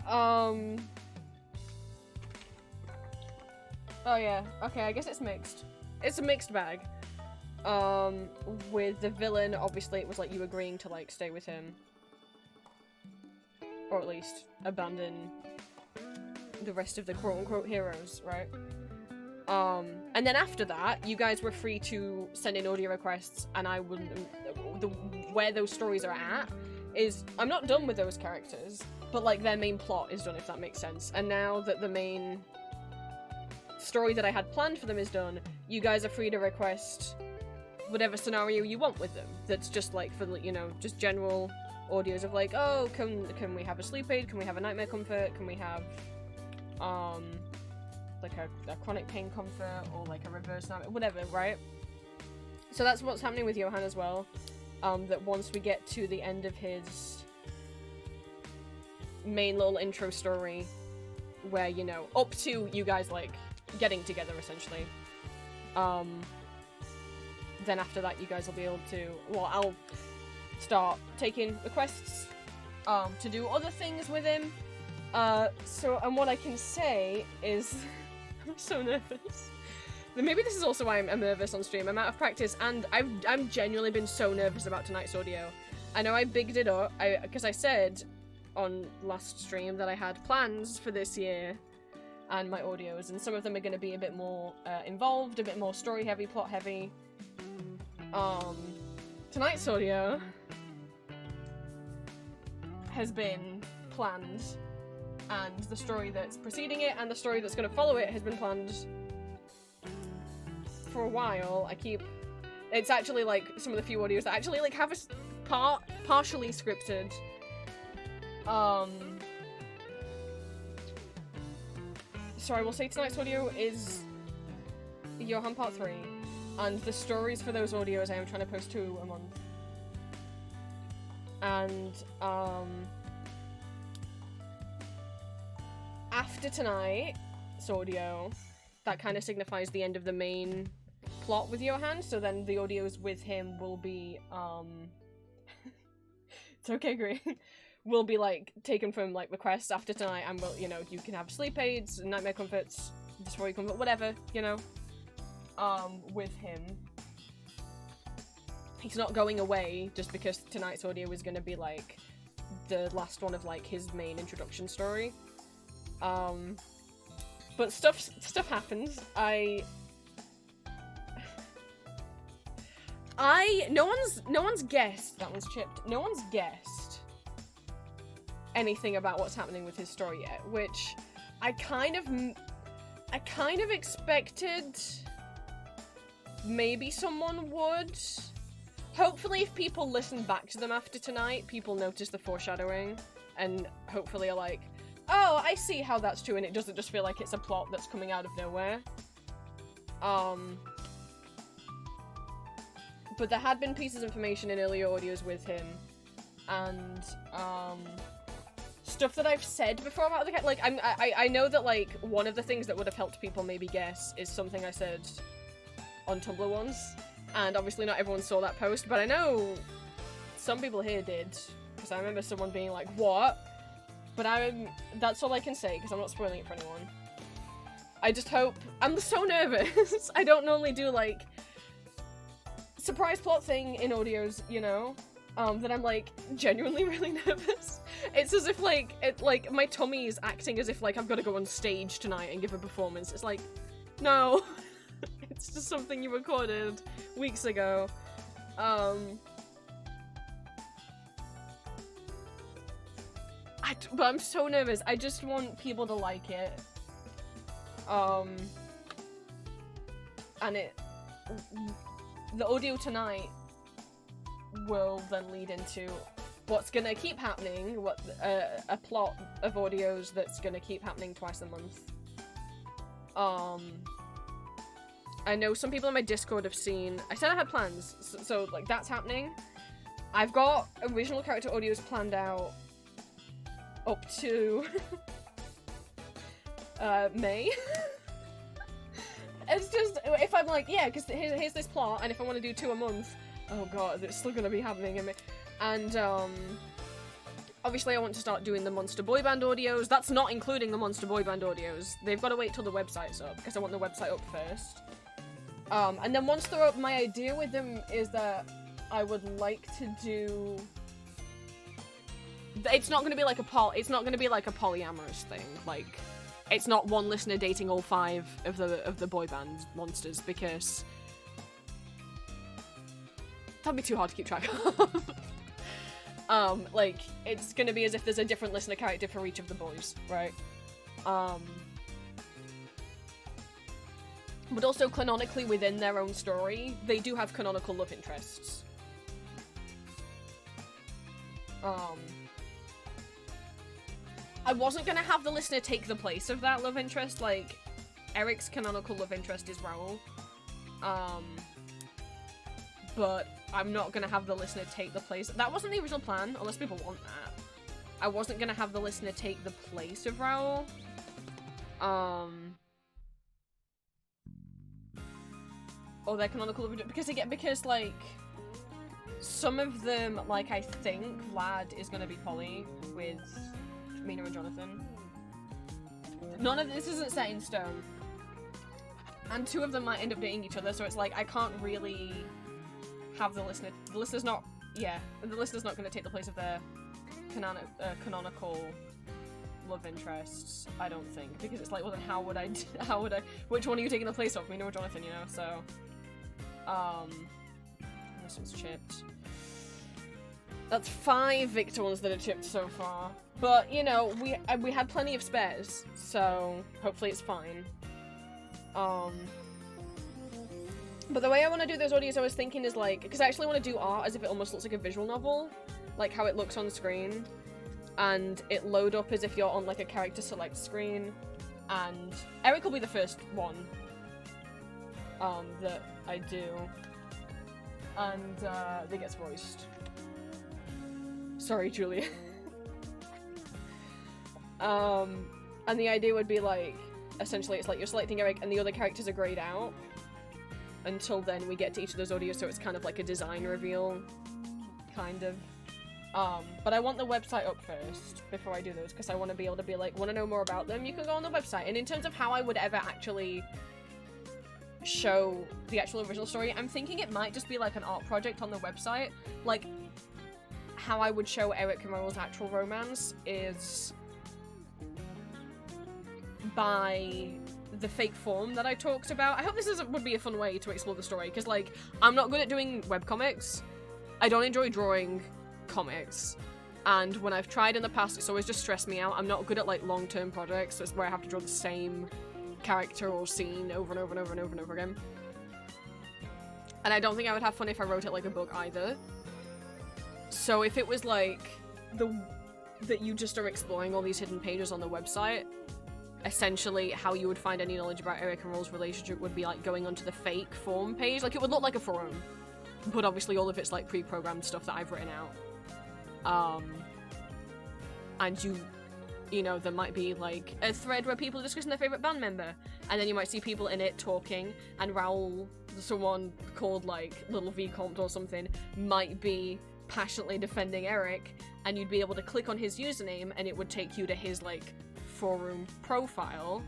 Oh yeah, okay, I guess it's mixed. It's a mixed bag. With the villain, obviously it was like you agreeing to like stay with him. Or at least abandon the rest of the quote-unquote heroes, right? And then after that, you guys were free to send in audio requests, and I wouldn't... where those stories are at is... I'm not done with those characters, but like their main plot is done, if that makes sense. And now that the main story that I had planned for them is done, you guys are free to request whatever scenario you want with them. That's just like for, you know, just general audios of like, oh, can we have a sleep aid? Can we have a nightmare comfort? Can we have, like a chronic pain comfort or like a reverse nightmare, whatever, right? So that's what's happening with Johan as well. That once we get to the end of his main little intro story, where, you know, up to you guys like getting together essentially, then after that you guys will be able to, well, I'll start taking requests to do other things with him. And what I can say is I'm so nervous. Maybe this is also why I'm nervous on stream. I'm out of practice, and I've genuinely been so nervous about tonight's audio. I know I bigged it up, because I said on last stream that I had plans for this year and my audios, and some of them are going to be a bit more involved, a bit more story heavy, plot heavy. Tonight's audio has been planned, and the story that's preceding it and the story that's going to follow it has been planned for a while. It's actually like some of the few audios that actually like have a partially scripted. So I will say tonight's audio is Johan Part 3, and the stories for those audios I am trying to post 2 a month. And after tonight's audio, that kind of signifies the end of the main plot with Johan, so then the audios with him will be, it's okay, Green, will be, like, taken from, like, requests after tonight, and will, you know, you can have sleep aids, nightmare comforts, dysphoria comfort, whatever, you know, with him. He's not going away just because tonight's audio is gonna be, like, the last one of, like, his main introduction story. But stuff happens. No one's guessed, that one's chipped, no one's guessed anything about what's happening with his story yet, which I kind of expected maybe someone would. Hopefully if people listen back to them after tonight, people notice the foreshadowing, and hopefully are like, oh, I see how that's true, and it doesn't just feel like it's a plot that's coming out of nowhere. But there had been pieces of information in earlier audios with him, and, stuff that I've said before about the cat. Like, I know that, like, one of the things that would have helped people maybe guess is something I said on Tumblr once, and obviously not everyone saw that post, but I know some people here did, because I remember someone being like, what? But that's all I can say, because I'm not spoiling it for anyone. I just hope... I'm so nervous! I don't normally do, like, surprise plot thing in audios, you know? That I'm, like, genuinely really nervous. It's as if, like, my tummy is acting as if, like, I've got to go on stage tonight and give a performance. It's like, no. It's just something you recorded weeks ago. But I'm so nervous. I just want people to like it. And the audio tonight will then lead into what's gonna keep happening, a plot of audios that's gonna keep happening twice a month. I know some people in my Discord have seen, I said I had plans, so like that's happening. I've got original character audios planned out up to May. It's just, if I'm like, yeah, because here's this plot, and if I want to do 2 a month, oh god, it's still gonna be happening. And, obviously I want to start doing the Monster Boy Band audios. That's not including the Monster Boy Band audios. They've got to wait till the website's up, because I want the website up first. And then once they're up, my idea with them is that I would like to do... It's not gonna be like a polyamorous thing, like... It's not one listener dating all 5 of the boy band monsters, because that'd be too hard to keep track of. Like, it's gonna be as if there's a different listener character for each of the boys, right? But also canonically within their own story, they do have canonical love interests. I wasn't gonna have the listener take the place of that love interest, like, Eric's canonical love interest is Raoul. But I'm not gonna have the listener take the place- that wasn't the original plan, unless people want that. I wasn't gonna have the listener take the place of Raoul. Or their canonical love interest, because, like, some of them, like, I think Vlad is gonna be poly with Mina and Jonathan. None of this isn't set in stone. And 2 of them might end up dating each other, so it's like, I can't really have the listener- the listener's not- yeah, the listener's not gonna take the place of their canonical love interests, I don't think. Because it's like, well then how would I- which one are you taking the place of, Mina or Jonathan, you know, so... this one's chipped. That's 5 Victor ones that are chipped so far. But, you know, we had plenty of spares, so hopefully it's fine. But the way I want to do those audios, I was thinking is like, because I actually want to do art as if it almost looks like a visual novel, like how it looks on screen, and it load up as if you're on like a character select screen, and Eric will be the first one that I do, and that gets voiced. Sorry, Julia. And the idea would be like, essentially it's like you're selecting Eric and the other characters are grayed out. Until then we get to each of those audios, so it's kind of like a design reveal. Kind of. But I want the website up first before I do those, because I want to be able to be like, want to know more about them? You can go on the website. And in terms of how I would ever actually show the actual original story, I'm thinking it might just be like an art project on the website. Like, how I would show Eric and Raoul's actual romance is by the fake form that I talked about. I hope this would be a fun way to explore the story, because, like, I'm not good at doing webcomics. I don't enjoy drawing comics, and when I've tried in the past, it's always just stressed me out. I'm not good at, like, long-term projects, so it's where I have to draw the same character or scene over and over and over and over and over again. And I don't think I would have fun if I wrote it like a book either. So if it was, like, that you just are exploring all these hidden pages on the website, essentially how you would find any knowledge about Eric and Raoul's relationship would be like going onto the fake form page. Like, it would look like a forum, but obviously all of it's like pre-programmed stuff that I've written out. And you know, there might be like a thread where people are discussing their favorite band member, and then you might see people in it talking, and Raoul, someone called like Little Vicomte or something, might be passionately defending Eric, and you'd be able to click on his username and it would take you to his like forum profile,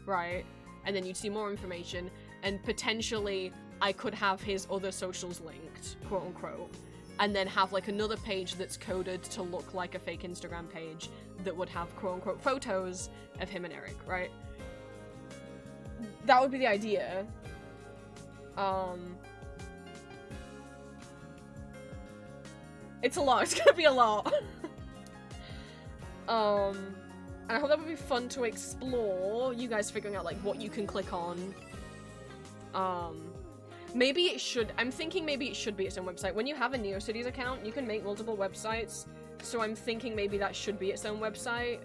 right? And then you'd see more information, and potentially I could have his other socials linked, quote unquote, and then have like another page that's coded to look like a fake Instagram page that would have quote unquote photos of him and Eric, right? That would be the idea. It's a lot. It's gonna be a lot. And I hope that would be fun to explore, you guys figuring out like what you can click on. Maybe it should, I'm thinking maybe it should be its own website. When you have a NeoCities account, you can make multiple websites, so I'm thinking maybe that should be its own website,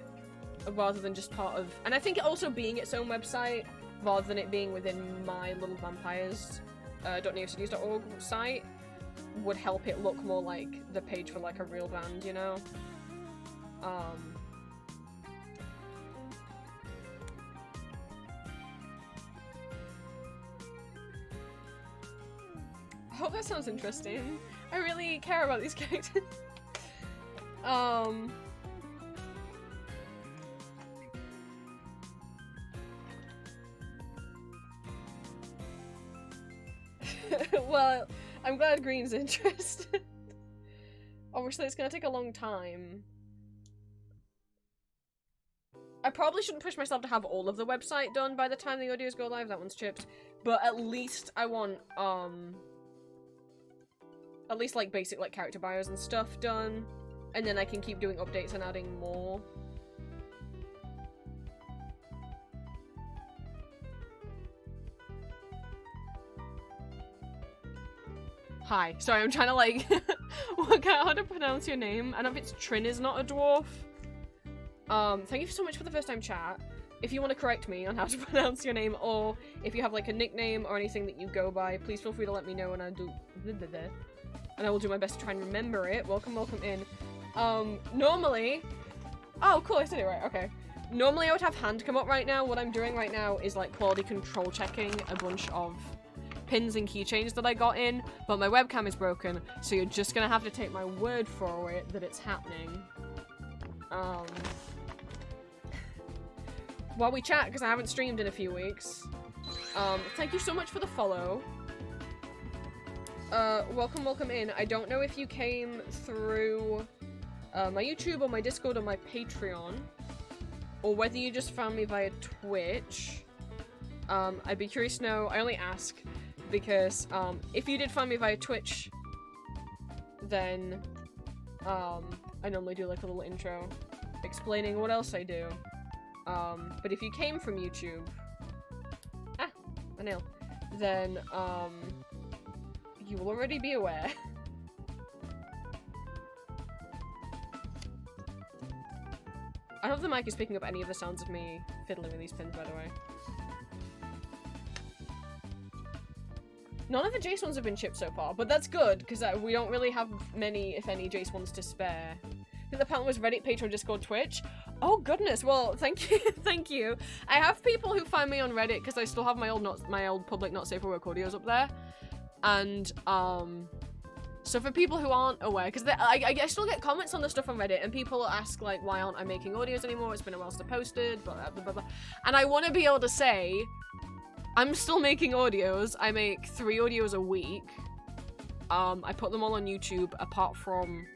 rather than just part of, and I think it also being its own website, rather than it being within my Little Vampires .neocities.org site, would help it look more like the page for like a real band, you know? hope that sounds interesting. I really care about these characters. Well, I'm glad Green's interested. Obviously, it's gonna take a long time. I probably shouldn't push myself to have all of the website done by the time the audios go live. That one's chipped. But at least I want, at least, like, basic, like, character bios and stuff done. And then I can keep doing updates and adding more. Hi. Sorry, I'm trying to, like, work out how to pronounce your name. I don't know if it's Trin is not a dwarf. Thank you so much for the first time chat. If you want to correct me on how to pronounce your name, or if you have, like, a nickname or anything that you go by, please feel free to let me know and I will do my best to try and remember it. Welcome, welcome in. Normally... Oh, cool, I said it right, okay. Normally I would have hand come up right now. What I'm doing right now is, like, quality control checking a bunch of pins and keychains that I got in, but my webcam is broken, so you're just gonna have to take my word for it that it's happening. While we chat, because I haven't streamed in a few weeks. Thank you so much for the follow. Welcome, welcome in. I don't know if you came through my YouTube or my Discord or my Patreon, or whether you just found me via Twitch. I'd be curious to know. I only ask because if you did find me via Twitch, then I normally do like a little intro explaining what else I do. But if you came from YouTube, a nail, then you will already be aware. I don't know if the mic is picking up any of the sounds of me fiddling with these pins, by the way. None of the Jace ones have been chipped so far, but that's good, because we don't really have many, if any, Jace ones to spare. I think the pattern was Reddit, Patreon, Discord, Twitch. Oh goodness, well, thank you, thank you. I have people who find me on Reddit, because I still have my old public not safe for work audios up there. And, so for people who aren't aware, because I still get comments on the stuff on Reddit, and people ask, like, why aren't I making audios anymore? It's been a while since I posted, blah, blah, blah, blah. And I want to be able to say, I'm still making audios. I make 3 audios a week. I put them all on YouTube, apart from,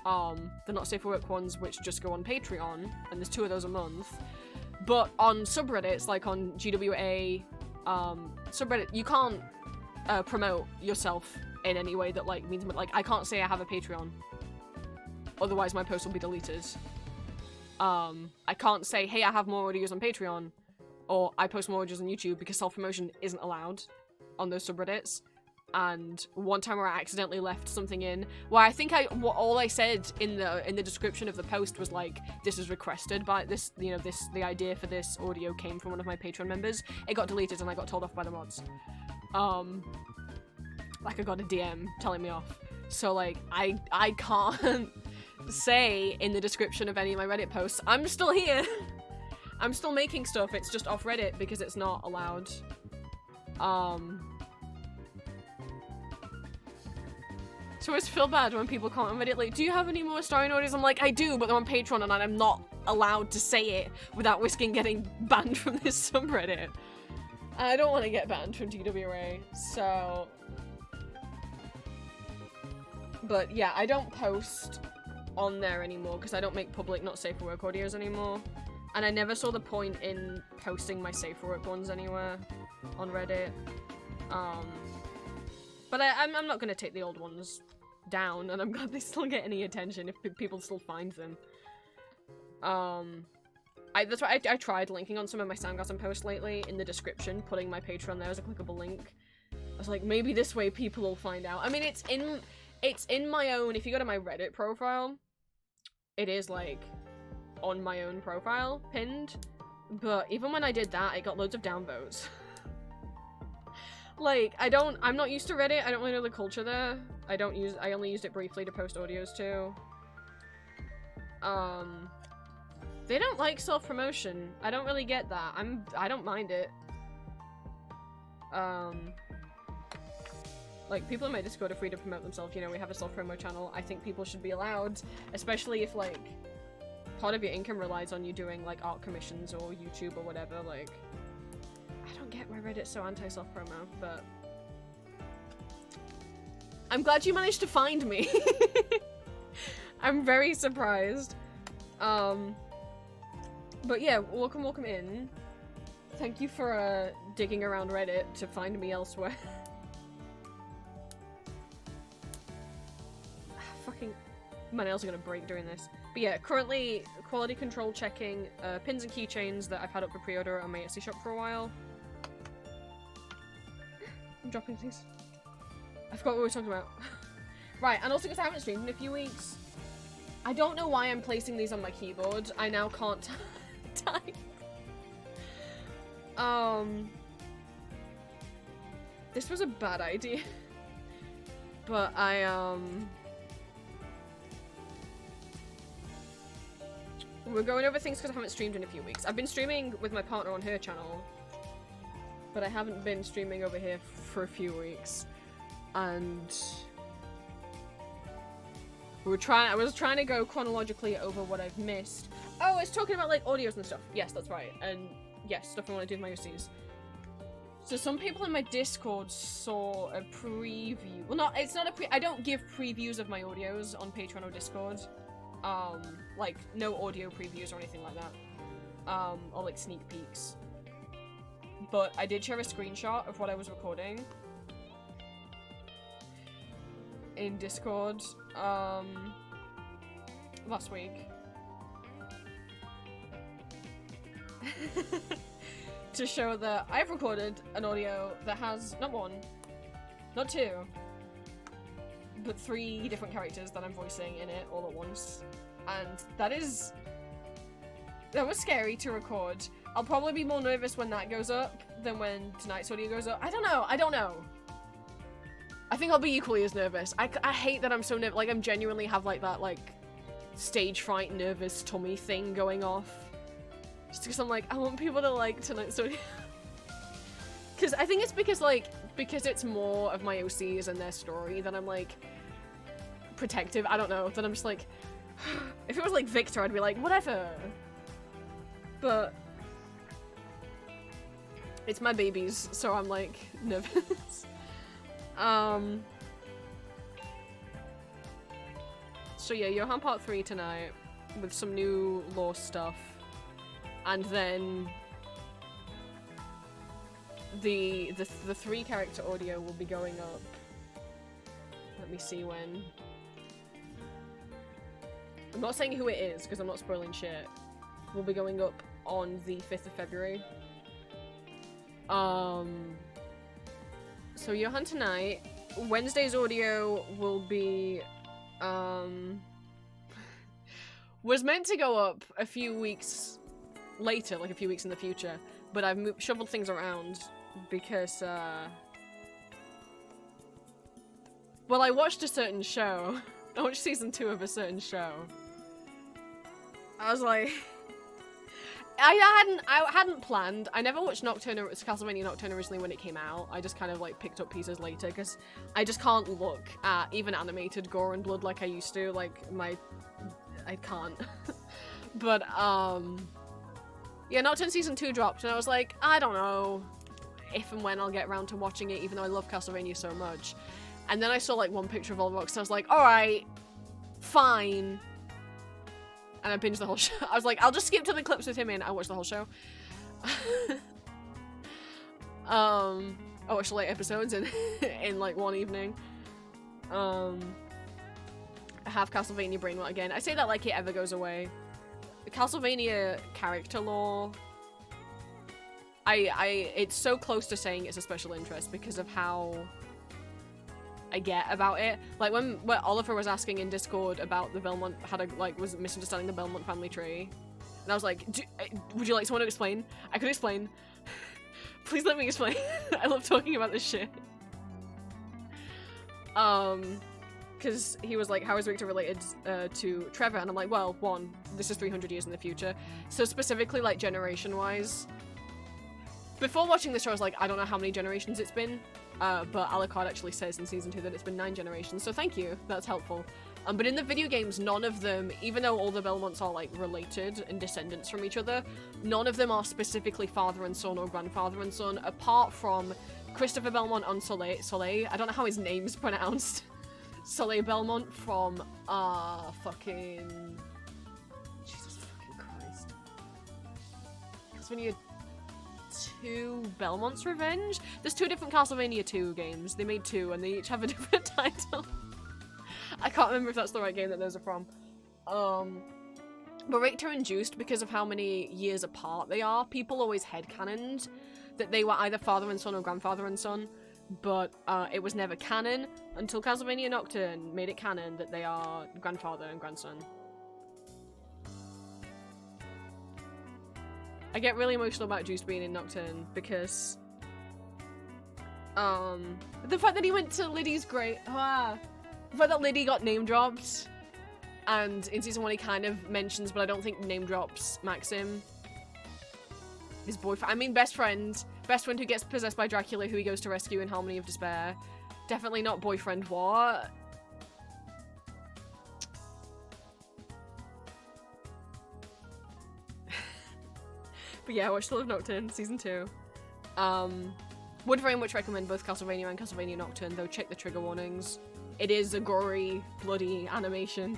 the not safe for work ones, which just go on Patreon, and there's 2 of those a month. But on subreddits, like on GWA, subreddit, you can't, promote yourself in any way that, like, means, like, I can't say I have a Patreon. Otherwise my post will be deleted. I can't say, hey, I have more audios on Patreon, or I post more audios on YouTube, because self-promotion isn't allowed on those subreddits. And one time where I accidentally left something in, where I think all I said in the description of the post was like, this is requested by this, you know, the idea for this audio came from one of my Patreon members. It got deleted and I got told off by the mods. Like I got a DM telling me off. So like, I can't say in the description of any of my Reddit posts, I'm still here. I'm still making stuff, it's just off Reddit because it's not allowed. So I always feel bad when people comment on Reddit like, do you have any more starring audios? I'm like, I do, but they're on Patreon and I'm not allowed to say it without risking getting banned from this subreddit. I don't want to get banned from TWA, so... But yeah, I don't post on there anymore because I don't make public not safe for work audios anymore. And I never saw the point in posting my safe for work ones anywhere on Reddit. But I'm not going to take the old ones down, and I'm glad they still get any attention if people still find them. That's why I tried linking on some of my Soundgarden posts lately in the description, putting my Patreon there as a clickable link. I was like, maybe this way people will find out. I mean, it's in my own, if you go to my Reddit profile, it is like on my own profile, pinned. But even when I did that, I got loads of downvotes. Like, I'm not used to Reddit, I don't really know the culture there. I only used it briefly to post audios too. They don't like self-promotion. I don't really get that. I don't mind it. Like, people in my Discord are free to promote themselves, you know, we have a self-promo channel. I think people should be allowed, especially if, like, part of your income relies on you doing, like, art commissions or YouTube or whatever, like... I don't get why Reddit's so anti-self-promo, but... I'm glad you managed to find me! I'm very surprised. But yeah, welcome in. Thank you for, digging around Reddit to find me elsewhere. Fucking... My nails are gonna break during this. But yeah, currently quality control checking pins and keychains that I've had up for pre-order on my Etsy shop for a while. I'm dropping things. I forgot what we were talking about. Right, and also because I haven't streamed in a few weeks, I don't know why I'm placing these on my keyboard. I now can't type. This was a bad idea. But we're going over things because I haven't streamed in a few weeks. I've been streaming with my partner on her channel, but I haven't been streaming over here for a few weeks. And I was trying to go chronologically over what I've missed. Oh, it's talking about like audios and stuff. Yes, that's right. And yes, stuff I want to do with my OCs. So some people in my Discord saw a preview. Well, it's not a I don't give previews of my audios on Patreon or Discord. Like no audio previews or anything like that. Or like sneak peeks. But I did share a screenshot of what I was recording in Discord last week. To show that I've recorded an audio that has not one, not two, but 3 different characters that I'm voicing in it all at once. And that was scary to record. I'll probably be more nervous when that goes up than when tonight's audio goes up. I don't know. I think I'll be equally as nervous. I hate that I'm so nervous. Like, I'm genuinely have, like, that, like, stage fright, nervous tummy thing going off. Just because I'm like, I want people to like tonight's audio. Because I think it's because it's more of my OCs and their story that I'm, like, protective. I don't know. That I'm just like, if it was, like, Victor, I'd be like, whatever. But it's my babies, so I'm, like, nervous. So yeah, Johan Part 3 tonight with some new lore stuff, and then the 3 character audio will be going up. Let me see when. I'm not saying who it is because I'm not spoiling shit. Will be going up on the 5th of February. So Johan tonight. Wednesday's audio will be, was meant to go up a few weeks later, like a few weeks in the future, but I've shuffled things around because, well, I watched a certain show. I watched season 2 of a certain show. I was like... I hadn't planned. I never watched Castlevania Nocturne originally when it came out. I just kind of like picked up pieces later because I just can't look at even animated gore and blood like I used to. Like I can't. But yeah, Nocturne season 2 dropped and I was like, I don't know if and when I'll get around to watching it, even though I love Castlevania so much. And then I saw like one picture of Olrox and I was like, all right, fine. And I binged the whole show. I was like, I'll just skip to the clips with him in. I watched the whole show. I watched the late episodes in like one evening. I have Castlevania brain rot again. I say that like it ever goes away. The Castlevania character lore, it's so close to saying it's a special interest because of how I get about it. Like when Oliver was asking in Discord about the Belmont, was misunderstanding the Belmont family tree, and I was like, would you like someone to explain? I could explain. Please let me explain. I love talking about this shit. Because he was like, how is Victor related to Trevor? And I'm like, well, 1, this is 300 years in the future. So specifically, like, generation-wise, before watching the show, I was like, I don't know how many generations it's been, but Alucard actually says in season 2 that it's been 9 generations, so thank you, that's helpful. But in the video games, none of them, even though all the Belmonts are like related and descendants from each other, none of them are specifically father and son or grandfather and son, apart from Christopher Belmont and Soleil, I don't know how his name's pronounced, Soleil Belmont from, fucking... Jesus fucking Christ. Castlevania 2 Belmont's Revenge? There's 2 different Castlevania 2 games. They made 2 and they each have a different title. I can't remember if that's the right game that those are from. But Richter and Juiced, because of how many years apart they are, people always headcanoned that they were either father and son or grandfather and son, but it was never canon until Castlevania Nocturne made it canon that they are grandfather and grandson. I get really emotional about Juiced being in Nocturne because the fact that he went to Liddy's grave, the fact that Liddy got name dropped, and in season 1 he kind of mentions, but I don't think name drops Maxim. His boyfriend, I mean best friend who gets possessed by Dracula, who he goes to rescue in Harmony of Despair. Definitely not boyfriend, what? But yeah, watch Still of Nocturne, season 2. Would very much recommend both Castlevania and Castlevania Nocturne, though check the trigger warnings. It is a gory, bloody animation.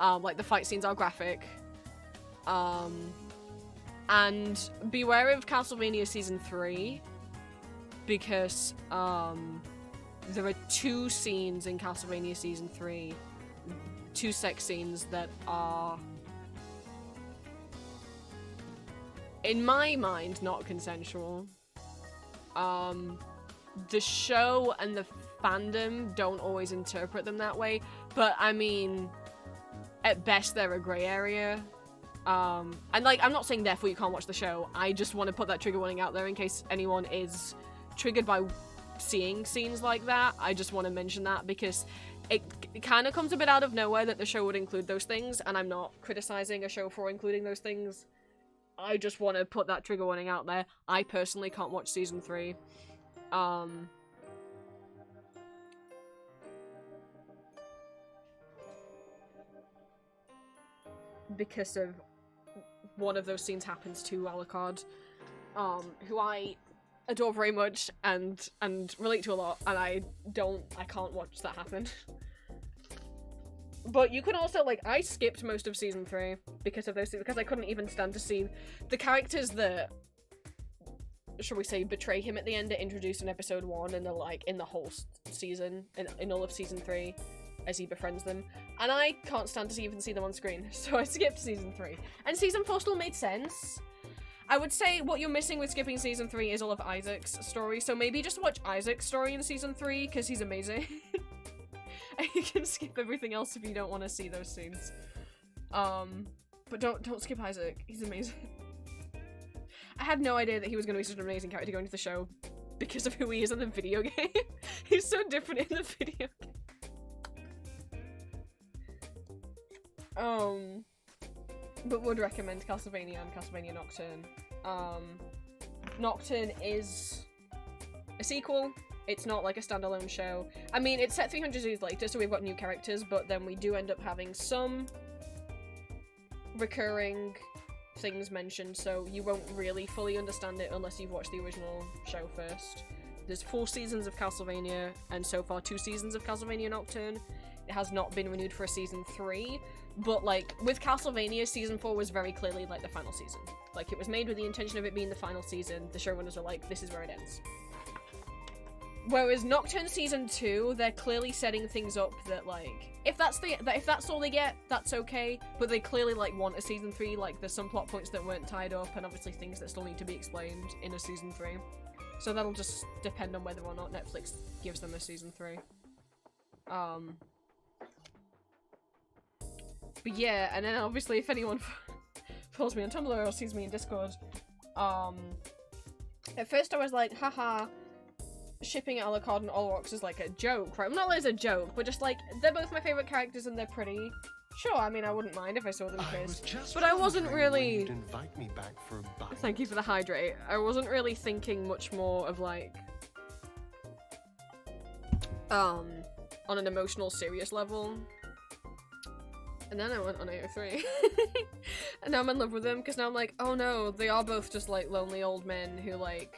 Like, the fight scenes are graphic. And beware of Castlevania Season 3, because, there are 2 scenes in Castlevania Season 3, 2 sex scenes that are, in my mind, not consensual. The show and the fandom don't always interpret them that way, but I mean, at best they're a grey area. And like, I'm not saying therefore you can't watch the show, I just want to put that trigger warning out there in case anyone is triggered by seeing scenes like that. I just want to mention that because it kind of comes a bit out of nowhere that the show would include those things, and I'm not criticizing a show for including those things. I just want to put that trigger warning out there. I personally can't watch season 3. Because of one of those scenes happens to Alucard, who I adore very much and relate to a lot, and I can't watch that happen. But you can also, like, I skipped most of season 3 because of those things, because I couldn't even stand to see the characters that, shall we say, betray him at the end are introduced in episode 1 and they're like in the whole season, in all of season 3, as he befriends them. And I can't stand to even see them on screen, so I skipped season 3. And season 4 still made sense. I would say what you're missing with skipping season 3 is all of Isaac's story, so maybe just watch Isaac's story in season 3, because he's amazing. And you can skip everything else if you don't want to see those scenes. But don't skip Isaac, he's amazing. I had no idea that he was going to be such an amazing character going into the show because of who he is in the video game. He's so different in the video game. But would recommend Castlevania and Castlevania Nocturne. Nocturne is a sequel. It's not like a standalone show. I mean, it's set 300 years later, so we've got new characters, but then we do end up having some recurring things mentioned, so you won't really fully understand it unless you've watched the original show first. There's 4 seasons of Castlevania, and so far 2 seasons of Castlevania Nocturne. It has not been renewed for a season 3, but like, with Castlevania, season 4 was very clearly like the final season. Like, it was made with the intention of it being the final season. The showrunners were like, this is where it ends. Whereas Nocturne season 2, they're clearly setting things up that, like, if that's all they get, that's okay. But they clearly, like, want a season 3. Like, there's some plot points that weren't tied up, and obviously things that still need to be explained in a season 3. So that'll just depend on whether or not Netflix gives them a season 3. But yeah, and then obviously if anyone follows me on Tumblr or sees me in Discord, at first I was like, haha, shipping Alucard and Olrox is like a joke, right? Well, not as a joke, but just like, they're both my favourite characters and they're pretty. Sure, I mean, I wouldn't mind if I saw them kiss. But I wasn't really... You'd invite me back for a bite. Thank you for the hydrate. I wasn't really thinking much more of, like... on an emotional, serious level. And then I went on AO3. And now I'm in love with them, because now I'm like, oh no, they are both just, like, lonely old men who, like,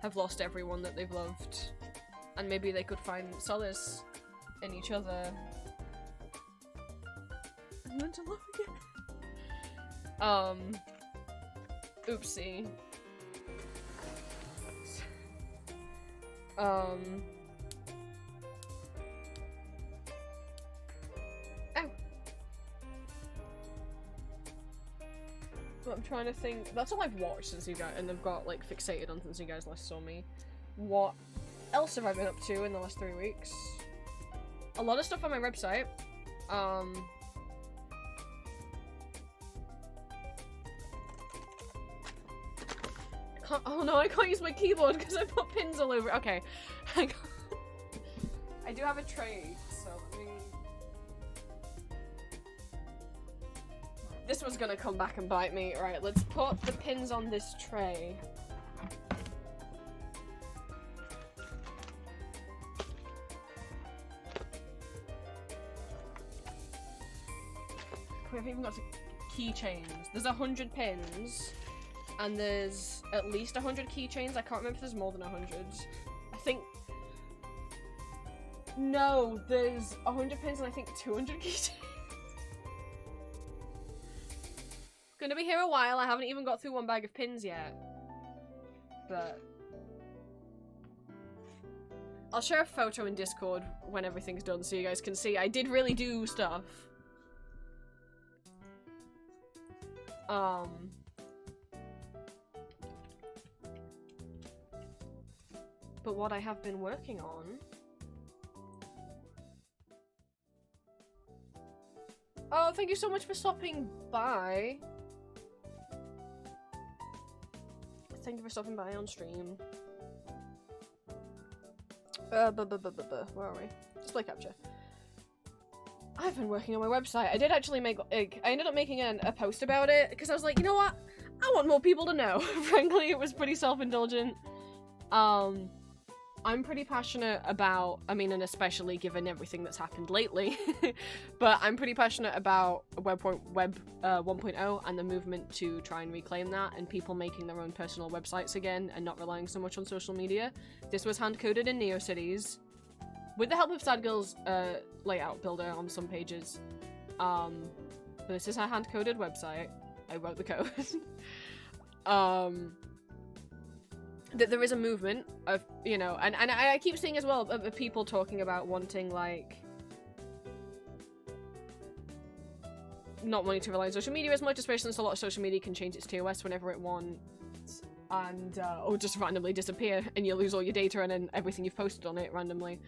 have lost everyone that they've loved. And maybe they could find solace in each other. I'm meant to love again. Oopsie. Ow. But I'm trying to think. That's all I've watched since you guys, and I've got like fixated on since you guys last saw me. What else have I been up to in the last 3 weeks? A lot of stuff on my website. Oh no, I can't use my keyboard because I put pins all over it. Okay. I do have a tray, so let me... This was gonna come back and bite me. Right, let's put the pins on this tray. We haven't even got to keychains. There's 100 pins. And there's at least 100 keychains. I can't remember if there's more than 100. I think... No, there's 100 pins and I think 200 keychains. Gonna be here a while. I haven't even got through one bag of pins yet. But... I'll share a photo in Discord when everything's done so you guys can see. I did really do stuff. But what I have been working on... Oh, thank you so much for stopping by. Thank you for stopping by on stream. Where are we? Display capture. I've been working on my website. I did actually make, like, I ended up making a post about it because I was like, you know what? I want more people to know. Frankly, it was pretty self-indulgent. I'm pretty passionate about, I mean, and especially given everything that's happened lately, but I'm pretty passionate about Web 1.0 and the movement to try and reclaim that and people making their own personal websites again and not relying so much on social media. This was hand-coded in NeoCities with the help of Sadgirl's layout builder on some pages. But this is a hand-coded website. I wrote the code. That there is a movement of, you know, and I keep seeing as well of people talking about wanting, like, not wanting to rely on social media as much, especially since a lot of social media can change its TOS whenever it wants, and, or just randomly disappear, and you lose all your data and then everything you've posted on it randomly.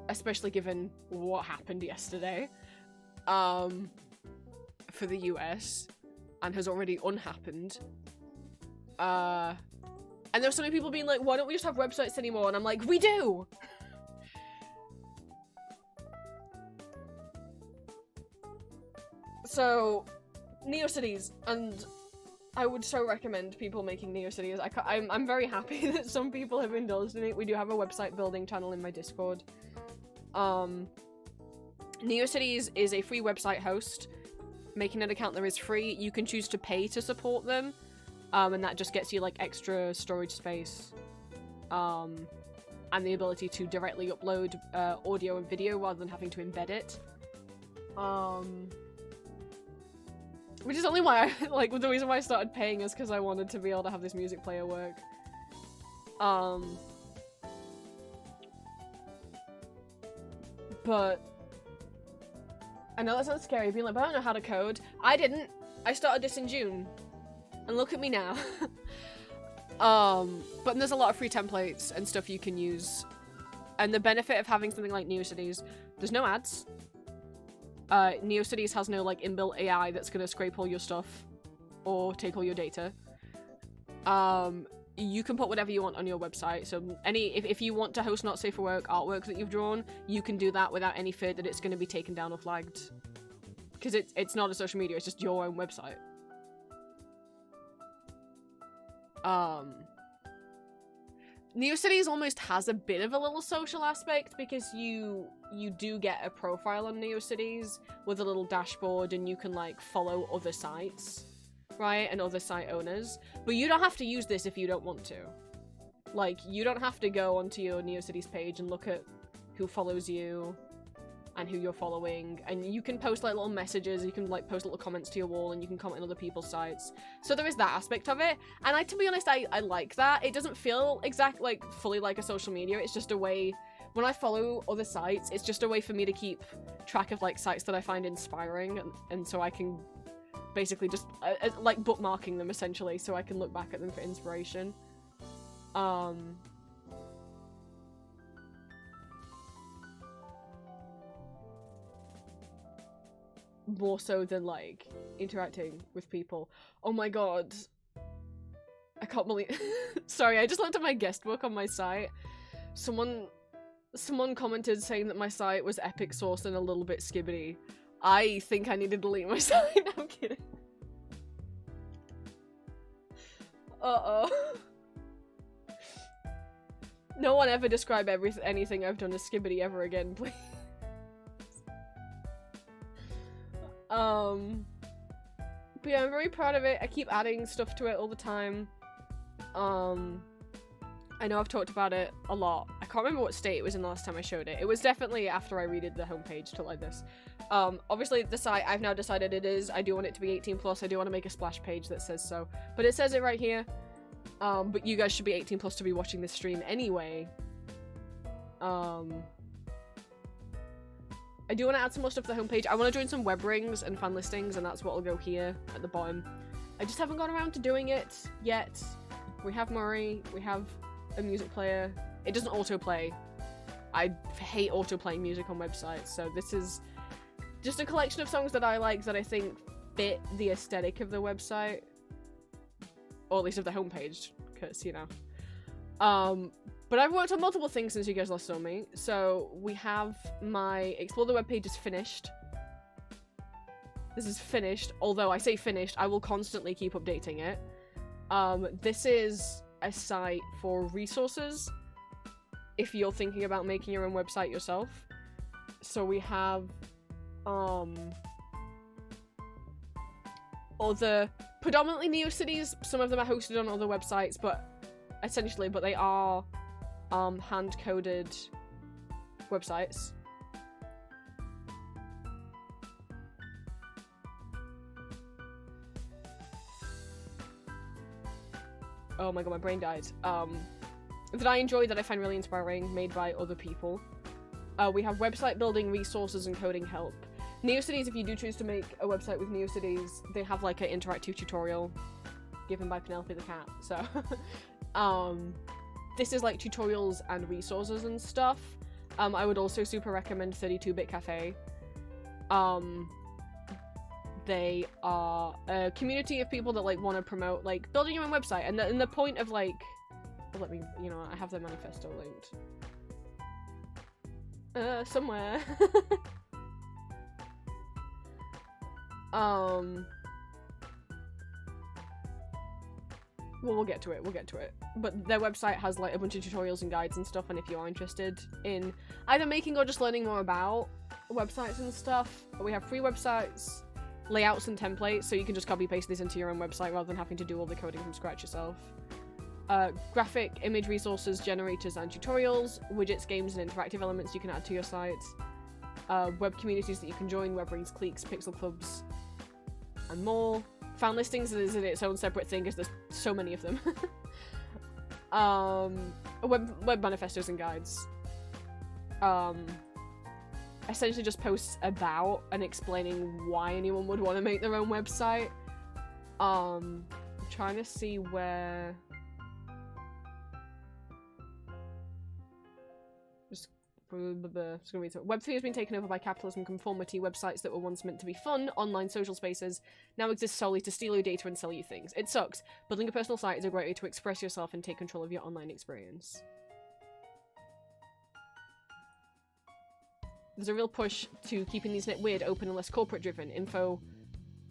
Especially given what happened yesterday, for the US, and has already unhappened. And there's so many people being like, why don't we just have websites anymore? And I'm like, we do! So, NeoCities, and I would so recommend people making NeoCities. I'm very happy that some people have indulged in it. We do have a website building channel in my Discord. NeoCities is a free website host. Making an account there is free. You can choose to pay to support them. And that just gets you, like, extra storage space. And the ability to directly upload audio and video rather than having to embed it. Which is only why I, like, the reason why I started paying is because I wanted to be able to have this music player work. But I know that sounds scary, being like, but I don't know how to code. I didn't. I started this in June. And look at me now. But there's a lot of free templates and stuff you can use. And the benefit of having something like NeoCities, there's no ads. NeoCities has no, like, inbuilt AI that's gonna scrape all your stuff or take all your data. you can put whatever you want on your website. So if you want to host not safe for work artwork that you've drawn, you can do that without any fear that it's going to be taken down or flagged. Because it's not a social media, it's just your own website. NeoCities almost has a bit of a little social aspect because you do get a profile on NeoCities with a little dashboard and you can like follow other sites, right? And other site owners. But you don't have to use this if you don't want to. Like, you don't have to go onto your NeoCities page and look at who follows you and who you're following, and you can post like little messages, you can like post little comments to your wall, and you can comment on other people's sites. So there is that aspect of it, and to be honest, I like that. It doesn't feel fully like a social media. It's just a way, when I follow other sites, it's just a way for me to keep track of like sites that I find inspiring, and so I can basically just like bookmarking them essentially, so I can look back at them for inspiration. More so than like interacting with people. Oh my god, I can't believe sorry, I just looked at my guest book on my site. Someone commented saying that my site was epic sauce and a little bit skibbity. I think I need to delete my site. No, I'm kidding. No one ever describe anything I've done as skibbity ever again, please. But yeah, I'm very proud of it. I keep adding stuff to it all the time. I know I've talked about it a lot. I can't remember what state it was in the last time I showed it. It was definitely after I redid the homepage to like this. Obviously the site, I've now decided it is. I do want it to be 18+. I do want to make a splash page that says so. But it says it right here. But you guys should be 18+ to be watching this stream anyway. I do want to add some more stuff to the homepage. I want to join some web rings and fan listings, and that's what will go here at the bottom. I just haven't got around to doing it yet. We have Murray, we have a music player. It doesn't autoplay. I hate autoplaying music on websites, so this is just a collection of songs that I like that I think fit the aesthetic of the website. Or at least of the homepage, because, you know. But I've worked on multiple things since you guys last saw me. So we have my Explore the Web page is finished. This is finished, although I say finished, I will constantly keep updating it. This is a site for resources if you're thinking about making your own website yourself. So we have other predominantly NeoCities. Some of them are hosted on other websites, but they are hand-coded websites. Oh my god, my brain died. That I enjoy, that I find really inspiring, made by other people. We have website building, resources, and coding help. NeoCities, if you do choose to make a website with NeoCities, they have like an interactive tutorial given by Penelope the cat, so this is like tutorials and resources and stuff. I would also super recommend 32-Bit Cafe. They are a community of people that like want to promote like building your own website, and the point of like, let me, you know, I have their manifesto linked somewhere. Well, we'll get to it. But their website has like a bunch of tutorials and guides and stuff, and if you are interested in either making or just learning more about websites and stuff, we have free websites, layouts and templates, so you can just copy paste these into your own website rather than having to do all the coding from scratch yourself. Graphic, image resources, generators and tutorials, widgets, games and interactive elements you can add to your site. Web communities that you can join, web rings, cliques, pixel clubs, and more. Fan listings is in its own separate thing because there's so many of them. Web manifestos and guides. Essentially just posts about and explaining why anyone would want to make their own website. I'm trying to see where... Web3 has been taken over by capitalism conformity. Websites that were once meant to be fun, online social spaces, now exist solely to steal your data and sell you things. It sucks. Building a personal site is a great way to express yourself and take control of your online experience. There's a real push to keeping the internet weird, open, and less corporate-driven. Info,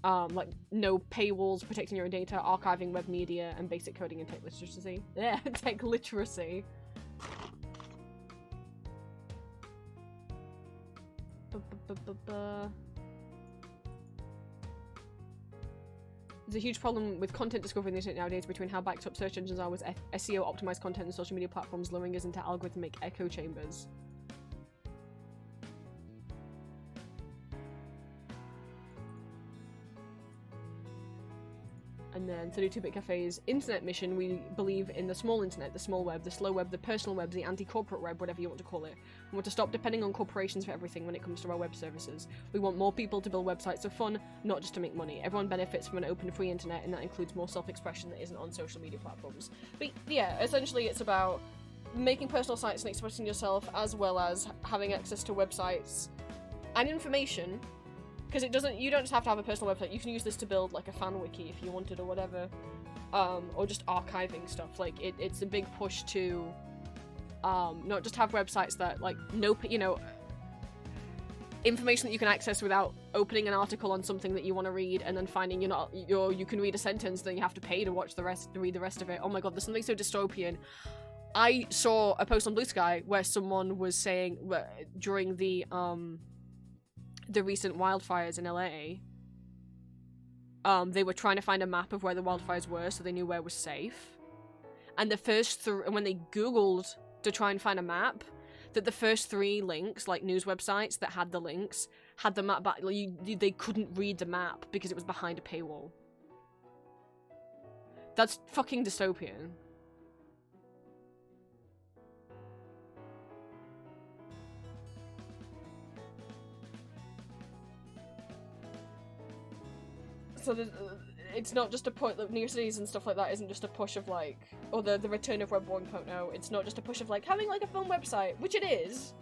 like no paywalls, protecting your own data, archiving web media, and basic coding and tech literacy. Yeah, tech literacy. There's a huge problem with content discovery on the internet nowadays between how backed up search engines are with SEO optimized content and social media platforms luring us into algorithmic echo chambers. And then 32-Bit Cafe's internet mission, we believe in the small internet, the small web, the slow web, the personal web, the anti-corporate web, whatever you want to call it. We want to stop depending on corporations for everything when it comes to our web services. We want more people to build websites for fun, not just to make money. Everyone benefits from an open, free internet, and that includes more self-expression that isn't on social media platforms. But yeah, essentially it's about making personal sites and expressing yourself, as well as having access to websites and information. Because you don't just have to have a personal website, you can use this to build like a fan wiki if you wanted or whatever. Or just archiving stuff. Like, it's a big push to not just have websites that, like, information that you can access without opening an article on something that you want to read and then finding you can read a sentence, then you have to pay to read the rest of it. Oh my god, there's something so dystopian. I saw a post on Blue Sky where someone was saying, during the recent wildfires in LA, they were trying to find a map of where the wildfires were so they knew where was safe. And when they Googled to try and find a map, that the first 3 links, like news websites that had the links, had the map back. They couldn't read the map because it was behind a paywall. That's fucking dystopian. So it's not just a push, like, New Cities and stuff like that isn't just a push of, like, or the return of Web 1.0, it's not just a push of, like, having, like, a fun website, which it is,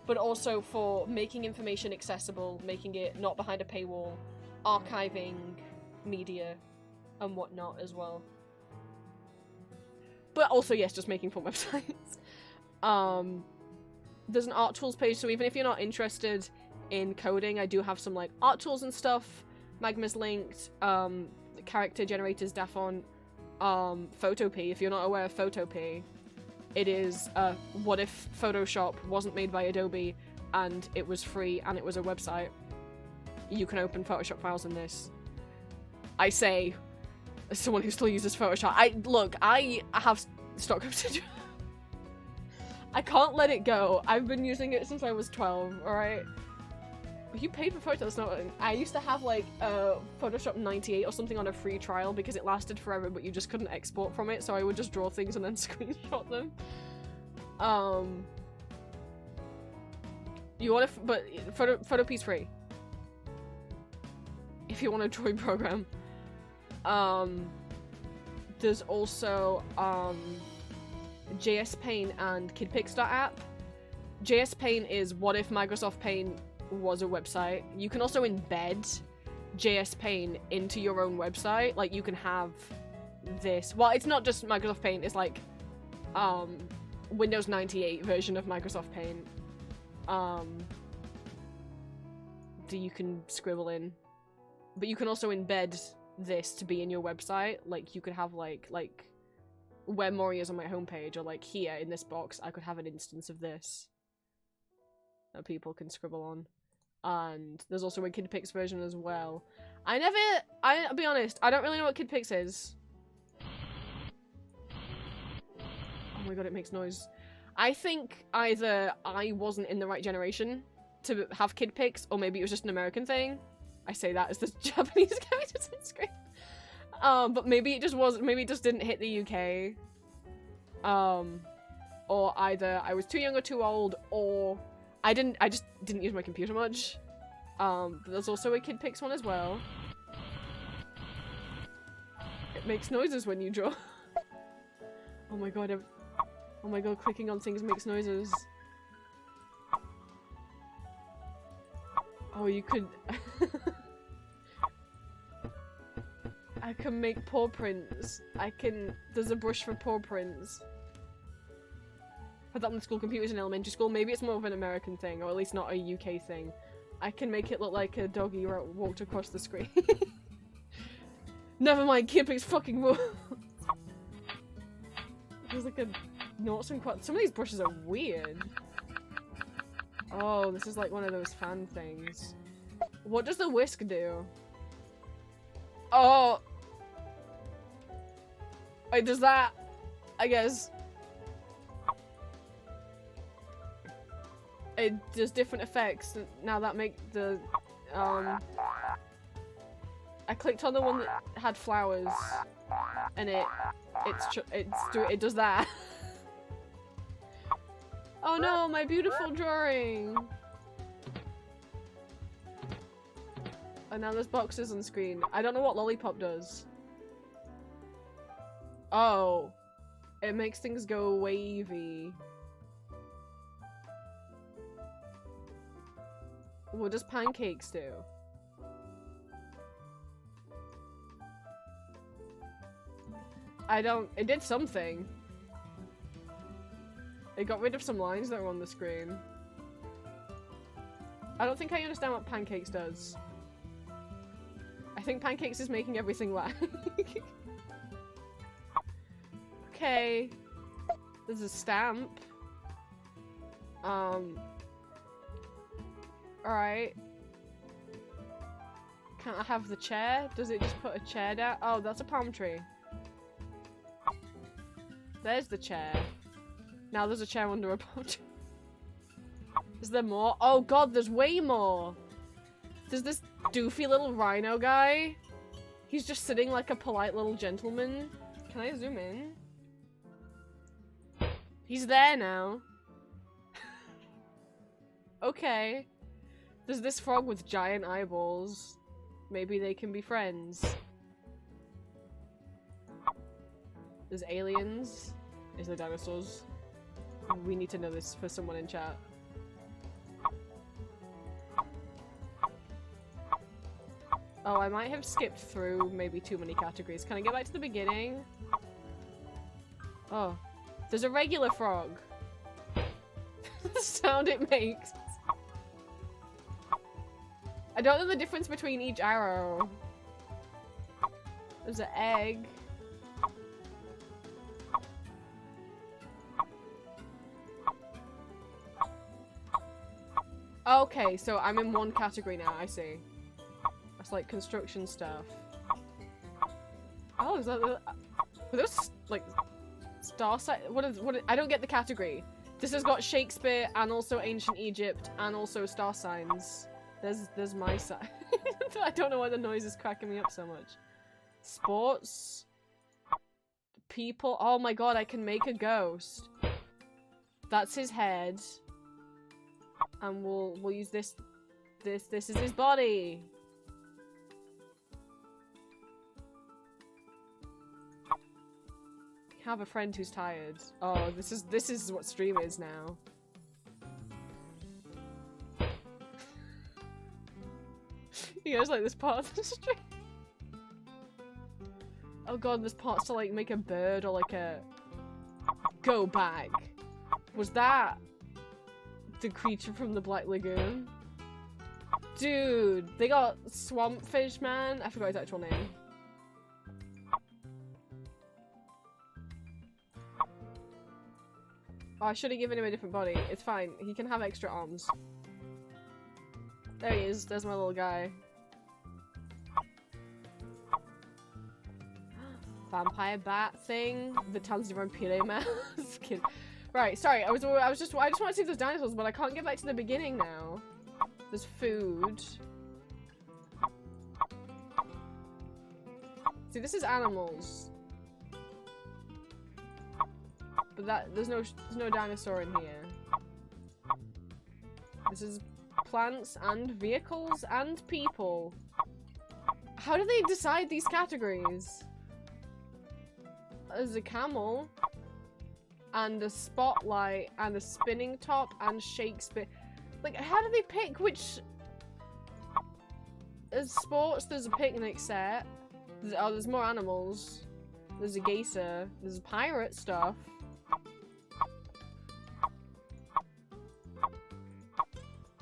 but also for making information accessible, making it not behind a paywall, archiving media and whatnot as well. But also, yes, just making fun websites. There's an art tools page, so even if you're not interested in coding, I do have some, like, art tools and stuff. Magma's linked, character generators, Dafont, Photopea. If you're not aware of Photopea, it is, what if Photoshop wasn't made by Adobe and it was free and it was a website? You can open Photoshop files in this. I say, as someone who still uses Photoshop, I have stock footage. I can't let it go. I've been using it since I was 12, alright? You paid for photos, no? I used to have, like, Photoshop 98 or something on a free trial because it lasted forever, but you just couldn't export from it, so I would just draw things and then screenshot them. You want to, but Photopea's free. If you want a drawing program. There's also, JS Paint and KidPix.app. JS Paint is what if Microsoft Paint was a website. You can also embed JS Paint into your own website. Like, you can have this. Well, it's not just Microsoft Paint, it's like Windows 98 version of Microsoft Paint that you can scribble in. But you can also embed this to be in your website. Like, you could have like where Mori is on my homepage, or like here in this box, I could have an instance of this that people can scribble on. And there's also a KidPix version as well. I'll be honest, I don't really know what KidPix is. Oh my god, it makes noise. I think either I wasn't in the right generation to have KidPix, or maybe it was just an American thing. I say that as the Japanese characters on screen. But maybe it just wasn't, maybe it just didn't hit the UK. Or either I was too young or too old, or I just didn't use my computer much. But there's also a KidPix one as well. It makes noises when you draw. Oh my god, clicking on things makes noises. Oh, you could... I can make paw prints. There's a brush for paw prints. Had that on the school computers in elementary school. Maybe it's more of an American thing, or at least not a UK thing. I can make it look like a doggy walked across the screen. Never mind, Kippick's fucking rules. There's like a notes and quotes. Some of these brushes are weird. Oh, this is like one of those fan things. What does the whisk do? Oh! Wait, does that... I guess... It does different effects. Now that make the... I clicked on the one that had flowers. And it does that. Oh no, my beautiful drawing! And now there's boxes on screen. I don't know what Lollipop does. Oh. It makes things go wavy. What does Pancakes do? It did something. It got rid of some lines that were on the screen. I don't think I understand what Pancakes does. I think Pancakes is making everything lag. Okay. There's a stamp. Alright. Can't I have the chair? Does it just put a chair down? Oh, that's a palm tree. There's the chair. Now there's a chair under a palm tree. Is there more? Oh god, there's way more! There's this doofy little rhino guy. He's just sitting like a polite little gentleman. Can I zoom in? He's there now. Okay. There's this frog with giant eyeballs. Maybe they can be friends. There's aliens. Is there dinosaurs? We need to know this for someone in chat. Oh, I might have skipped through maybe too many categories. Can I get back to the beginning? Oh. There's a regular frog. The sound it makes. I don't know the difference between each arrow. There's an egg. Okay, so I'm in one category now, I see. That's like construction stuff. Oh, is that... Were those, like, star sign? I don't get the category. This has got Shakespeare and also ancient Egypt and also star signs. There's my side. I don't know why the noise is cracking me up so much. Sports. People. Oh my god, I can make a ghost. That's his head. And we'll use this. This is his body. Have a friend who's tired. Oh, this is what stream is now. You guys like this part of the stream? Oh god, there's parts to like make a bird or like a go bag. Was that the creature from the Black Lagoon? Dude, they got Swamp Fish Man. I forgot his actual name. Oh, I should have given him a different body. It's fine. He can have extra arms. There he is. There's my little guy. Vampire bat thing. The Tanzania Pire mask. Right, sorry. I just want to see those dinosaurs, but I can't get back to the beginning now. There's food. See, this is animals. But there's no dinosaur in here. This is plants and vehicles and people. How do they decide these categories? There's a camel and a spotlight and a spinning top and Shakespeare. Like, how do they pick which There's sports, there's a picnic set. There's more animals. There's a geisha. There's pirate stuff.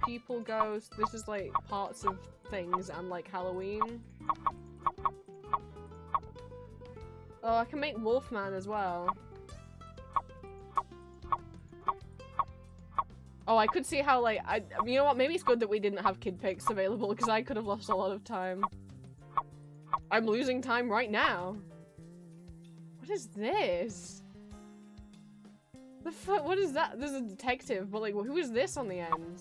People ghost. This is like parts of things and like Halloween. Oh, I can make Wolfman as well. Oh, I could see how like you know what? Maybe it's good that we didn't have kid pics available because I could have lost a lot of time. I'm losing time right now. What is this? The fuck? What is that? There's a detective, but like, who is this on the end?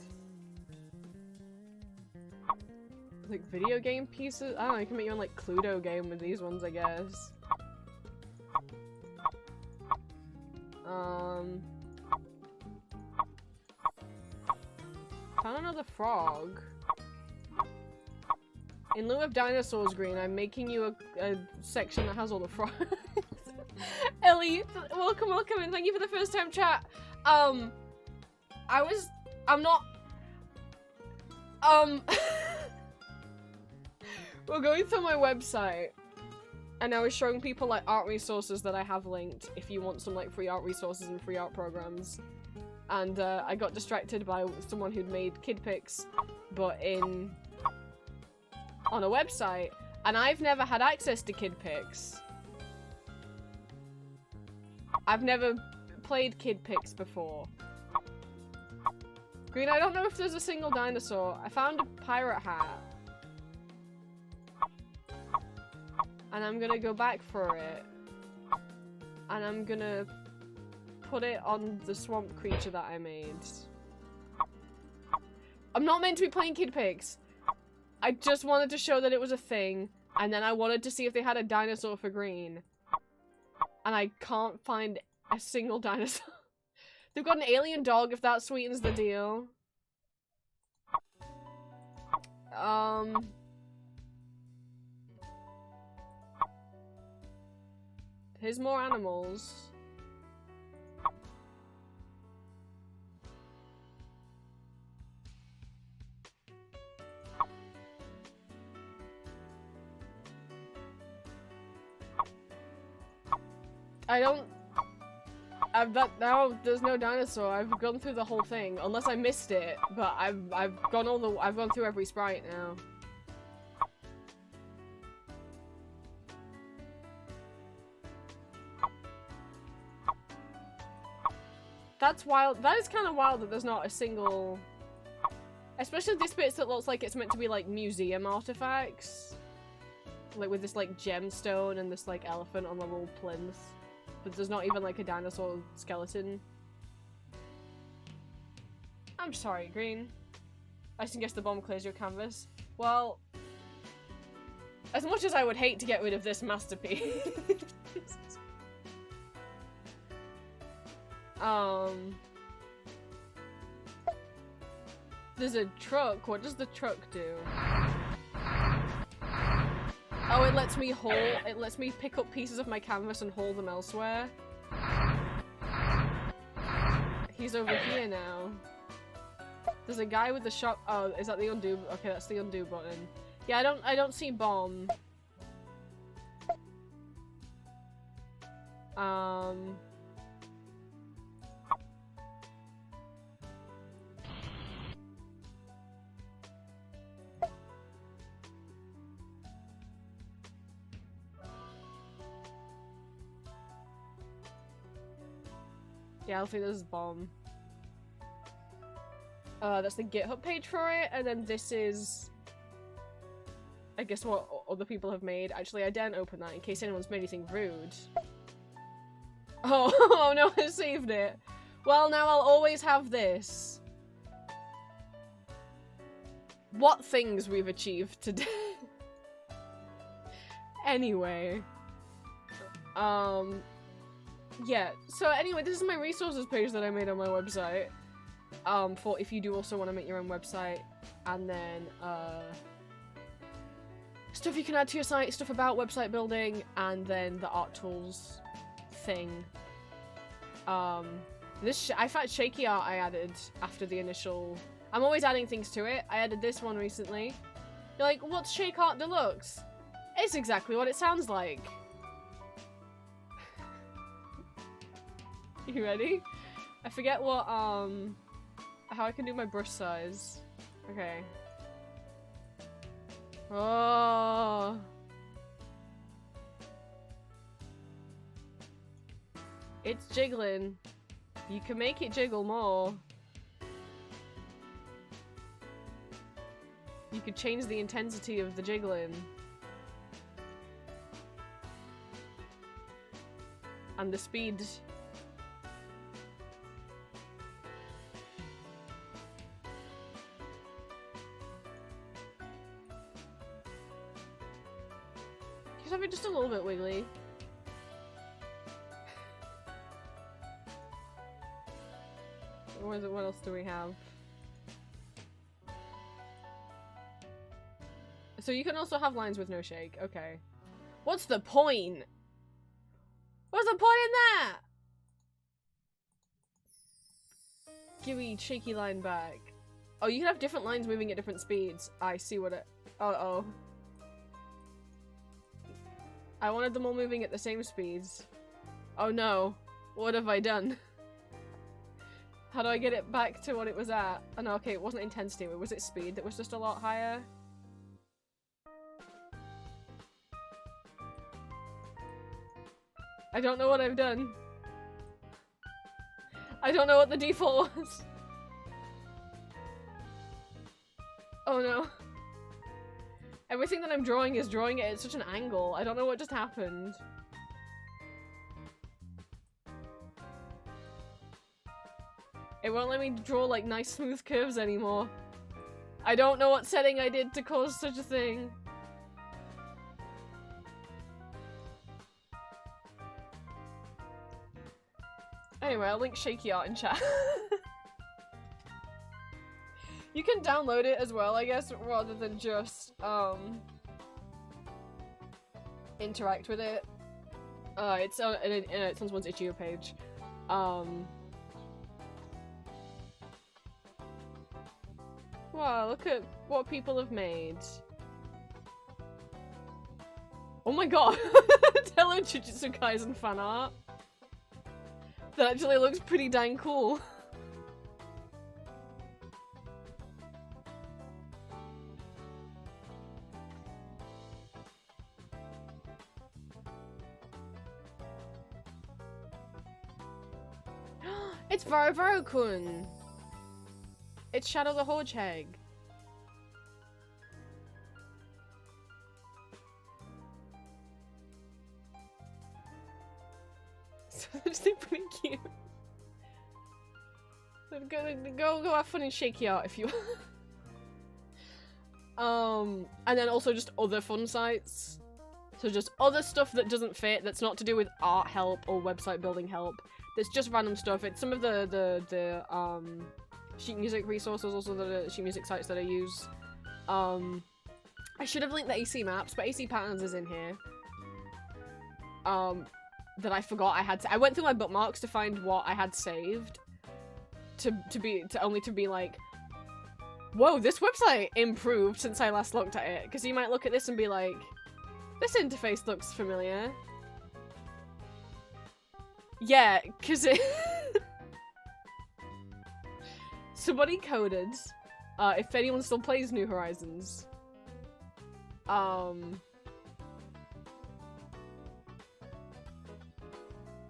Like video game pieces? I don't know. You can make your own like Cluedo game with these ones, I guess. Found another frog. In lieu of dinosaurs, Green, I'm making you a section that has all the frogs. Ellie, welcome, and thank you for the first time chat. I'm not, we're going through my website, and I was showing people, like, art resources that I have linked, if you want some, like, free art resources and free art programs. And, I got distracted by someone who'd made kid pics, but on a website, and I've never had access to kid pics. I've never played kid pics before. Green, I don't know if there's a single dinosaur. I found a pirate hat. And I'm gonna go back for it. And I'm gonna put it on the swamp creature that I made. I'm not meant to be playing kid pics. I just wanted to show that it was a thing, and then I wanted to see if they had a dinosaur for Green. And I can't find a single dinosaur. They've got an alien dog, if that sweetens the deal. Here's more animals. Now there's no dinosaur. I've gone through the whole thing, unless I missed it. But I've gone through every sprite now. That's wild. That is kind of wild that there's not a single, especially this bit that looks like it's meant to be like museum artifacts, like with this like gemstone and this like elephant on the little plinth. But there's not even like a dinosaur skeleton. I'm sorry, Green. I can guess the bomb clears your canvas. Well, as much as I would hate to get rid of this masterpiece. There's a truck. What does the truck do? Oh, it lets me pick up pieces of my canvas and haul them elsewhere. He's over here now. There's a guy with the shop. Oh, is that the undo? Okay, that's the undo button. Yeah, I don't see bomb. Yeah, I don't think this is bomb. That's the GitHub page for it, and then this is, I guess, what other people have made. Actually, I daren't open that in case anyone's made anything rude. Oh, oh no, I saved it. Well, now I'll always have this. What things we've achieved today. Anyway. Yeah, so anyway, this is my resources page that I made on my website. For if you do also want to make your own website. And then, stuff you can add to your site, stuff about website building, and then the art tools thing. I found shaky art I added after the initial. I'm always adding things to it. I added this one recently. You're like, what's Shake Art Deluxe? It's exactly what it sounds like. You ready? I forget what, how I can do my brush size. Okay. Oh. It's jiggling. You can make it jiggle more. You could change the intensity of the jiggling. And the speed. Just have it just a little bit wiggly. What else do we have? So you can also have lines with no shake. Okay. What's the point? What's the point in that? Give me shaky line back. Oh, you can have different lines moving at different speeds. I see what it... Uh-oh. I wanted them all moving at the same speeds. Oh no. What have I done? How do I get it back to what it was at? Oh no, okay, it wasn't intensity, was it speed that was just a lot higher? I don't know what I've done. I don't know what the default was. Oh no. Everything that I'm drawing is drawing it at such an angle. I don't know what just happened. It won't let me draw like nice smooth curves anymore. I don't know what setting I did to cause such a thing. Anyway, I'll link Shaky Art in chat. You can download it as well, I guess, rather than just, interact with it. It's on someone's itch.io page. Wow, look at what people have made. Oh my god! Hello, Jujutsu Kaisen fan art. That actually looks pretty dang cool. It's Varo-Varo-kun! It's Shadow the Hedgehog. So that's pretty cute. Go have fun and Shaky Art if you want. And then also just other fun sites. So just other stuff that doesn't fit, that's not to do with art help or website building help. That's just random stuff. It's some of the sheet music resources, also the sheet music sites that I use. I should have linked the AC maps, but AC patterns is in here. That I forgot I had to- I went through my bookmarks to find what I had saved. To be like, whoa, this website improved since I last looked at it. Because you might look at this and be like, this interface looks familiar. Yeah, because it... Somebody coded, if anyone still plays New Horizons,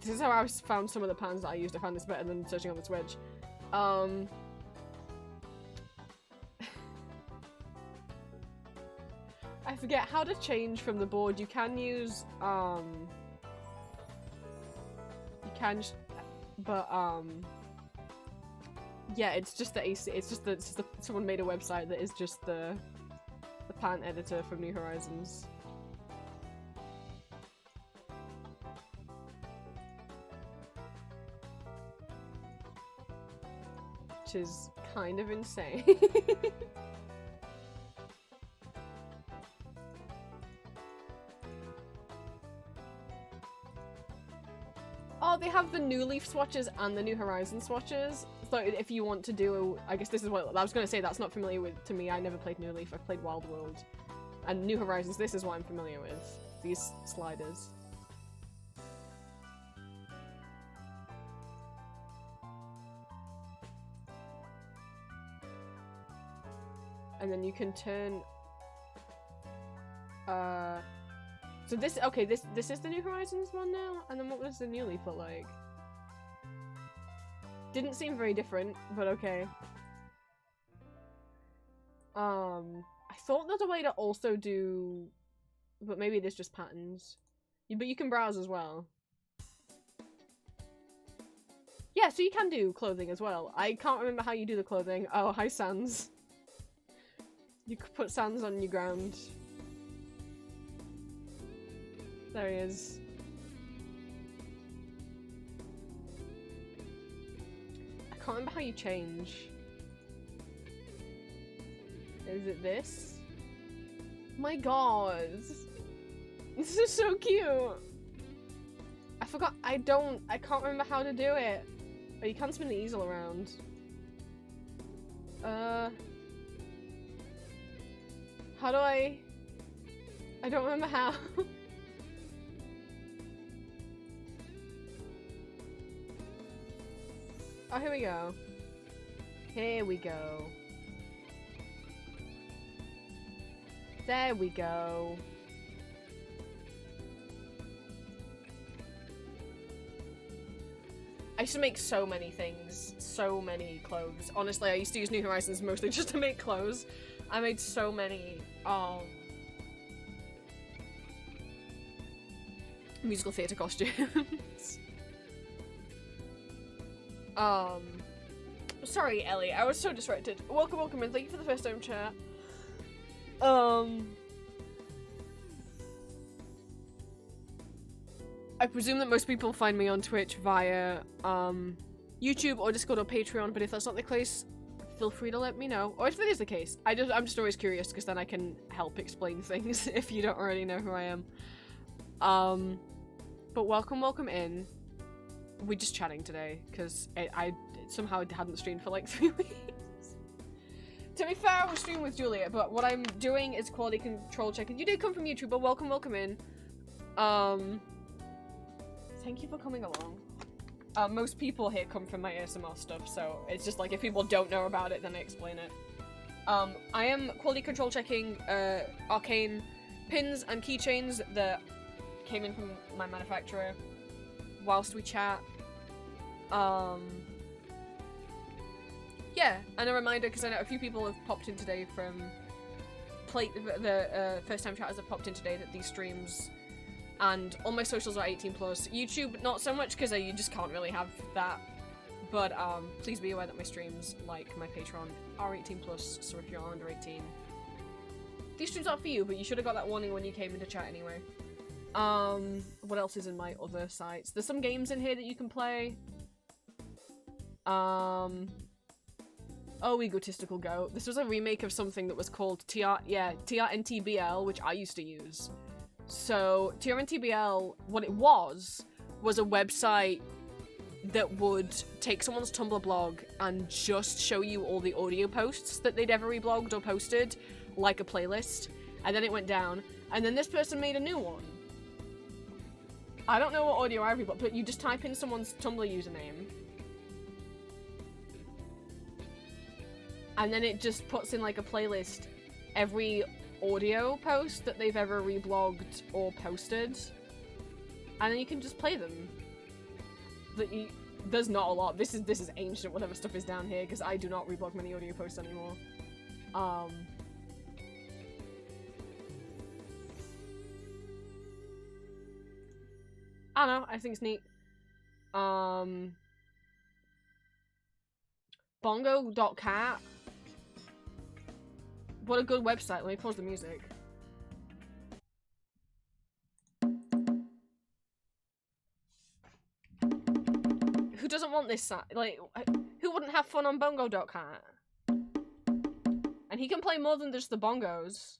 this is how I found some of the pans that I used. I found this better than searching on the Twitch. I forget how to change from the board. You can use, yeah, it's just the AC, it's just someone made a website that is just the pan editor from New Horizons. Which is kind of insane. Oh, they have the New Leaf swatches and the New Horizon swatches. So if you want to do, I guess this is what I was gonna say. That's not familiar to me. I never played New Leaf. I've played Wild World, and New Horizons. This is what I'm familiar with. These sliders. And then you can turn. So this this is the New Horizons one now. And then what does the New Leaf look like? Didn't seem very different, but okay. I thought there's a way to also do, but maybe it is just patterns. But you can browse as well. Yeah, so you can do clothing as well. I can't remember how you do the clothing. Oh, hi Sans. You could put Sans on your ground. There he is. I can't remember how you change. Is it this? My god. This is so cute. I forgot. I can't remember how to do it. Oh, you can spin the easel around. How do I don't remember how. Oh, here we go. Here we go. There we go. I used to make so many things, so many clothes. Honestly, I used to use New Horizons mostly just to make clothes. I made so many, musical theatre costumes. Sorry, Ellie, I was so distracted. Welcome, welcome, and thank you for the first time chat. I presume that most people find me on Twitch via, YouTube or Discord or Patreon, but if that's not the case, feel free to let me know. Or if it is the case, I'm just always curious, because then I can help explain things if you don't already know who I am. But welcome, welcome in. We're just chatting today, because I somehow hadn't streamed for like 3 weeks. To be fair, I was streaming with Julia, but what I'm doing is quality control checking. You did come from YouTube, but welcome, welcome in. Thank you for coming along. Most people here come from my ASMR stuff, so it's just like if people don't know about it, then I explain it. I am quality control checking arcane pins and keychains that came in from my manufacturer whilst we chat. Yeah, and a reminder, because I know a few people have popped in today from the first time chatters have popped in today, that these streams and all my socials are 18+. YouTube, not so much, because you just can't really have that. But please be aware that my streams, like my Patreon, are 18+, so if you're under 18, these streams aren't for you, but you should have got that warning when you came into chat anyway. What else is in my other sites? There's some games in here that you can play. Oh, Egotistical Go. This was a remake of something that was called TRNTBL, which I used to use. So, TRNTBL, what it was a website that would take someone's Tumblr blog and just show you all the audio posts that they'd ever reblogged or posted, like a playlist, and then it went down, and then this person made a new one. I don't know what audio I reblogged, but you just type in someone's Tumblr username, and then it just puts in like a playlist every audio post that they've ever reblogged or posted, and then you can just play them. There's not a lot. This is ancient, whatever stuff is down here, because I do not reblog many audio posts anymore. I don't know, I think it's neat. Bongo.cat. What a good website. Let me pause the music. Who doesn't want this site? Like, who wouldn't have fun on Bongo.cat? And he can play more than just the bongos.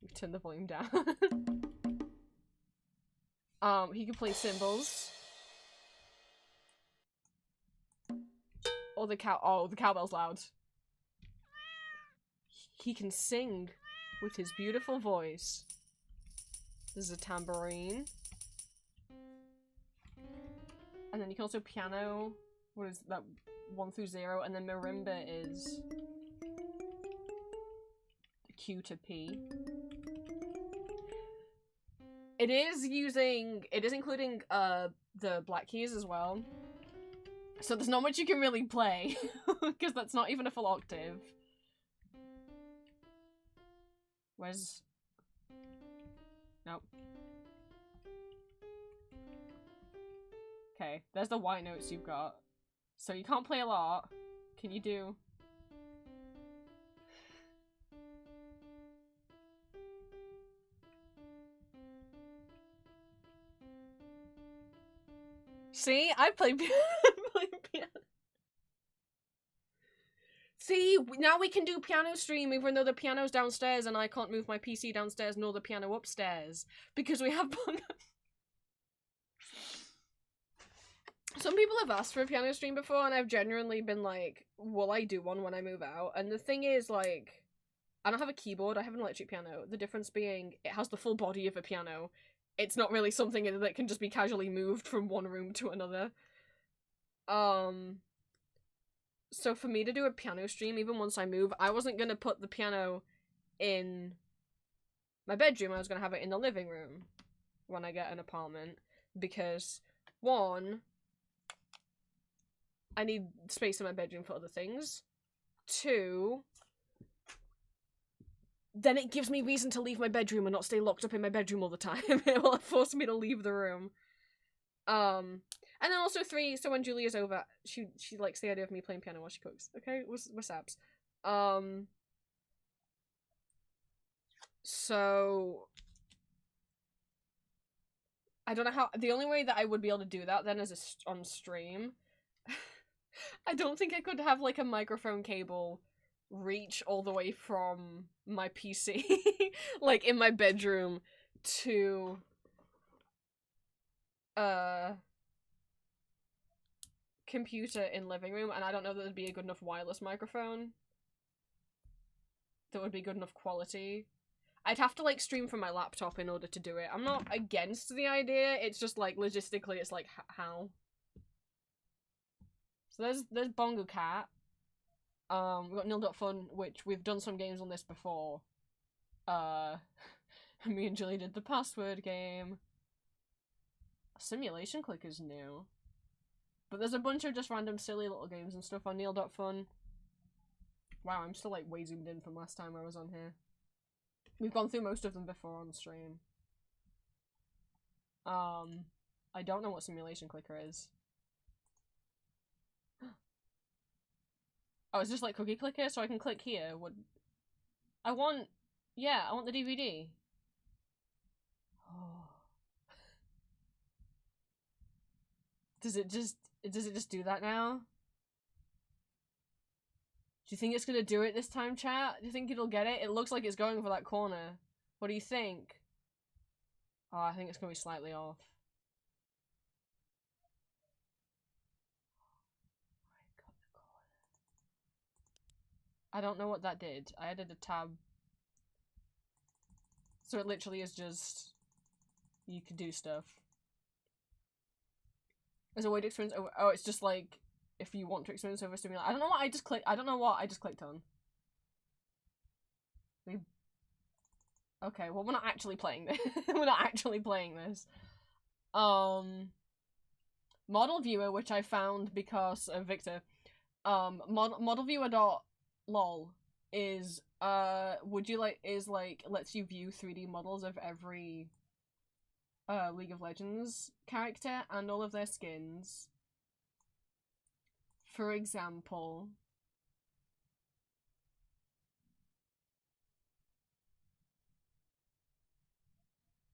We've turned the volume down. He can play cymbals. or the cow? Oh, the cowbell's loud. He can sing with his beautiful voice. There's a tambourine. And then you can also piano. What is that? 1 through 0. And then marimba is Q to P. It is including the black keys as well. So there's not much you can really play, because that's not even a full octave. Where's... Nope. Okay, there's the white notes you've got. So you can't play a lot. Can you do... See? I play piano. See? Now we can do piano stream even though the piano's downstairs and I can't move my PC downstairs nor the piano upstairs. Because we have bongo. Some people have asked for a piano stream before and I've genuinely been like, will I do one when I move out? And the thing is, like, I don't have a keyboard, I have an electric piano. The difference being, it has the full body of a piano. It's not really something that can just be casually moved from one room to another. So for me to do a piano stream, even once I move, I wasn't gonna put the piano in my bedroom, I was gonna have it in the living room when I get an apartment. Because, one, I need space in my bedroom for other things. 2, then it gives me reason to leave my bedroom and not stay locked up in my bedroom all the time. It will force me to leave the room. And then also 3, so when Julia's over, she likes the idea of me playing piano while she cooks. Okay, what's abs? So I don't know how. The only way that I would be able to do that then is on stream. I don't think I could have like a microphone cable reach all the way from my PC, like in my bedroom, to computer in living room, and I don't know that there'd be a good enough wireless microphone that would be good enough quality. I'd have to like stream from my laptop in order to do it. I'm not against the idea, it's just like logistically it's like how. So there's Bongo Cat. We've got Nil.Fun, which we've done some games on this before. Me and Julie did the password game. Simulation Clicker's new. But there's a bunch of just random silly little games and stuff on Nil.Fun. Wow, I'm still like way zoomed in from last time I was on here. We've gone through most of them before on stream. I don't know what Simulation Clicker is. Oh, it's just like Cookie Clicker, so I can click here. I want the DVD. Oh. Does it just do that now? Do you think it's gonna do it this time, chat? Do you think it'll get it? It looks like it's going for that corner. What do you think? Oh, I think it's gonna be slightly off. I don't know what that did. I added a tab. So it literally is just... you can do stuff. There's a way to experience over... oh, it's just like... if you want to experience overstimulation. I don't know what I just clicked... I don't know what I just clicked on. Okay, well we're not actually playing this. We're not actually playing this. Model viewer, which I found because of Victor. Modelviewer.lol is lets you view 3D models of every League of Legends character and all of their skins. For example,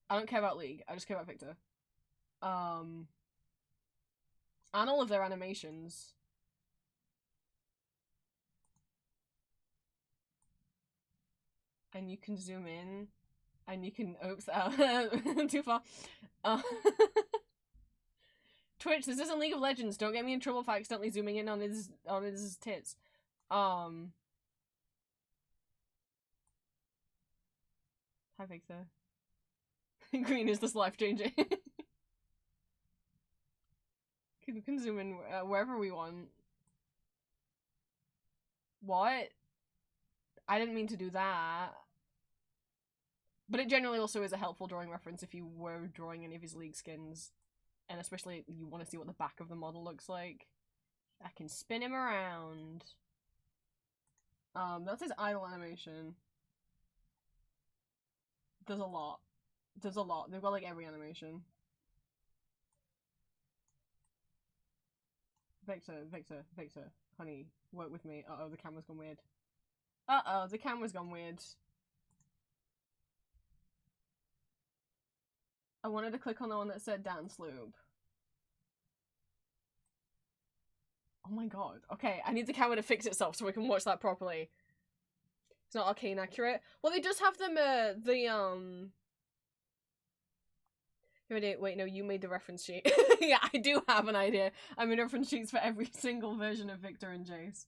I don't care about League, I just care about Victor. And all of their animations. And you can zoom in, and you can, oops, too far. Twitch, this isn't League of Legends. Don't get me in trouble for accidentally zooming in on his tits. Hi, Victor. Green is this life-changing. We can zoom in wherever we want. What? I didn't mean to do that. But it generally also is a helpful drawing reference if you were drawing any of his League skins. And especially you want to see what the back of the model looks like. I can spin him around. That's his idle animation. There's a lot. There's a lot. They've got like every animation. Victor, Victor, Victor. Honey, work with me. Uh-oh, the camera's gone weird. Uh-oh, the camera's gone weird. I wanted to click on the one that said dance loop. Oh my god. Okay, I need the camera to fix itself so we can watch that properly. It's not arcane accurate. Well, they just have them, Wait, no, you made the reference sheet. Yeah, I do have an idea. I made reference sheets for every single version of Victor and Jace.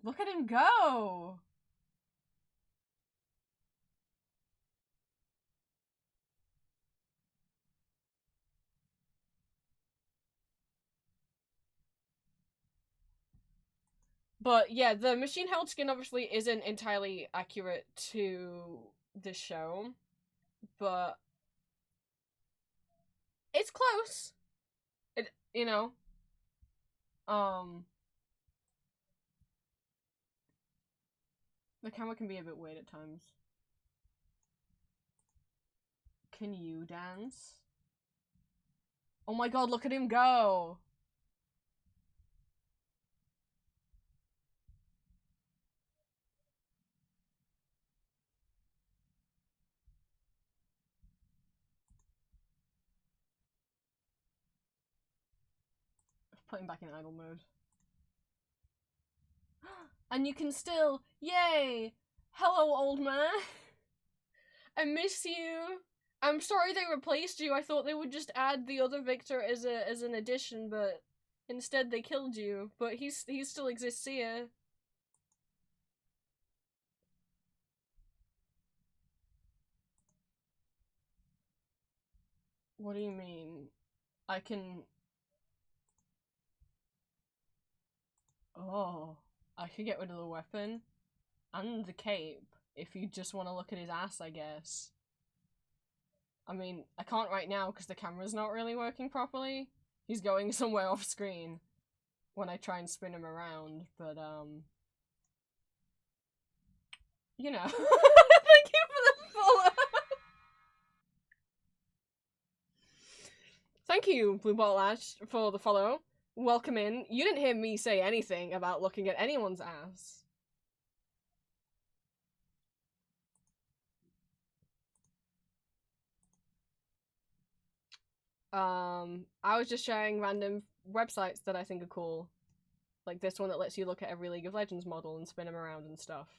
Look at him go! But yeah, the machine held skin obviously isn't entirely accurate to the show, but it's close. It, you know, the camera can be a bit weird at times. Can you dance? Oh my god, look at him go! Put him back in idle mode. And you can still, yay! Hello, old man! I miss you! I'm sorry they replaced you. I thought they would just add the other Victor as an addition, but instead they killed you. But he still exists here. What do you mean? I can... Oh, I could get rid of the weapon and the cape if you just want to look at his ass, I guess. I mean, I can't right now because the camera's not really working properly. He's going somewhere off screen when I try and spin him around, but you know. Thank you for the follow. Thank you, Blue Ball Ash, for the follow. Welcome in. You didn't hear me say anything about looking at anyone's ass. I was just sharing random websites that I think are cool. Like this one that lets you look at every League of Legends model and spin him around and stuff.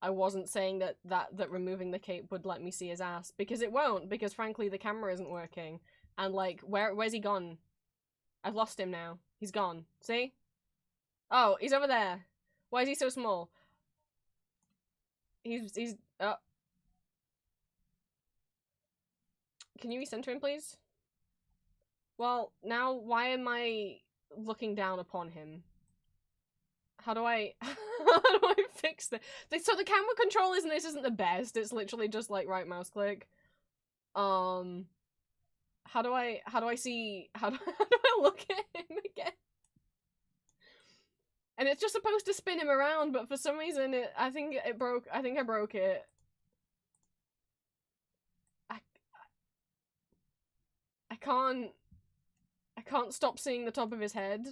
I wasn't saying that removing the cape would let me see his ass, because it won't, because frankly the camera isn't working. And like, where's he gone? I've lost him now. He's gone. See? Oh, he's over there. Why is he so small? He's oh. Can you recenter him, please? Well, now why am I looking down upon him? How do I fix this? So the camera control in this isn't the best. It's literally just like right mouse click. How do I see, how do I look at him again? And it's just supposed to spin him around, but for some reason I think I broke it. I can't stop seeing the top of his head.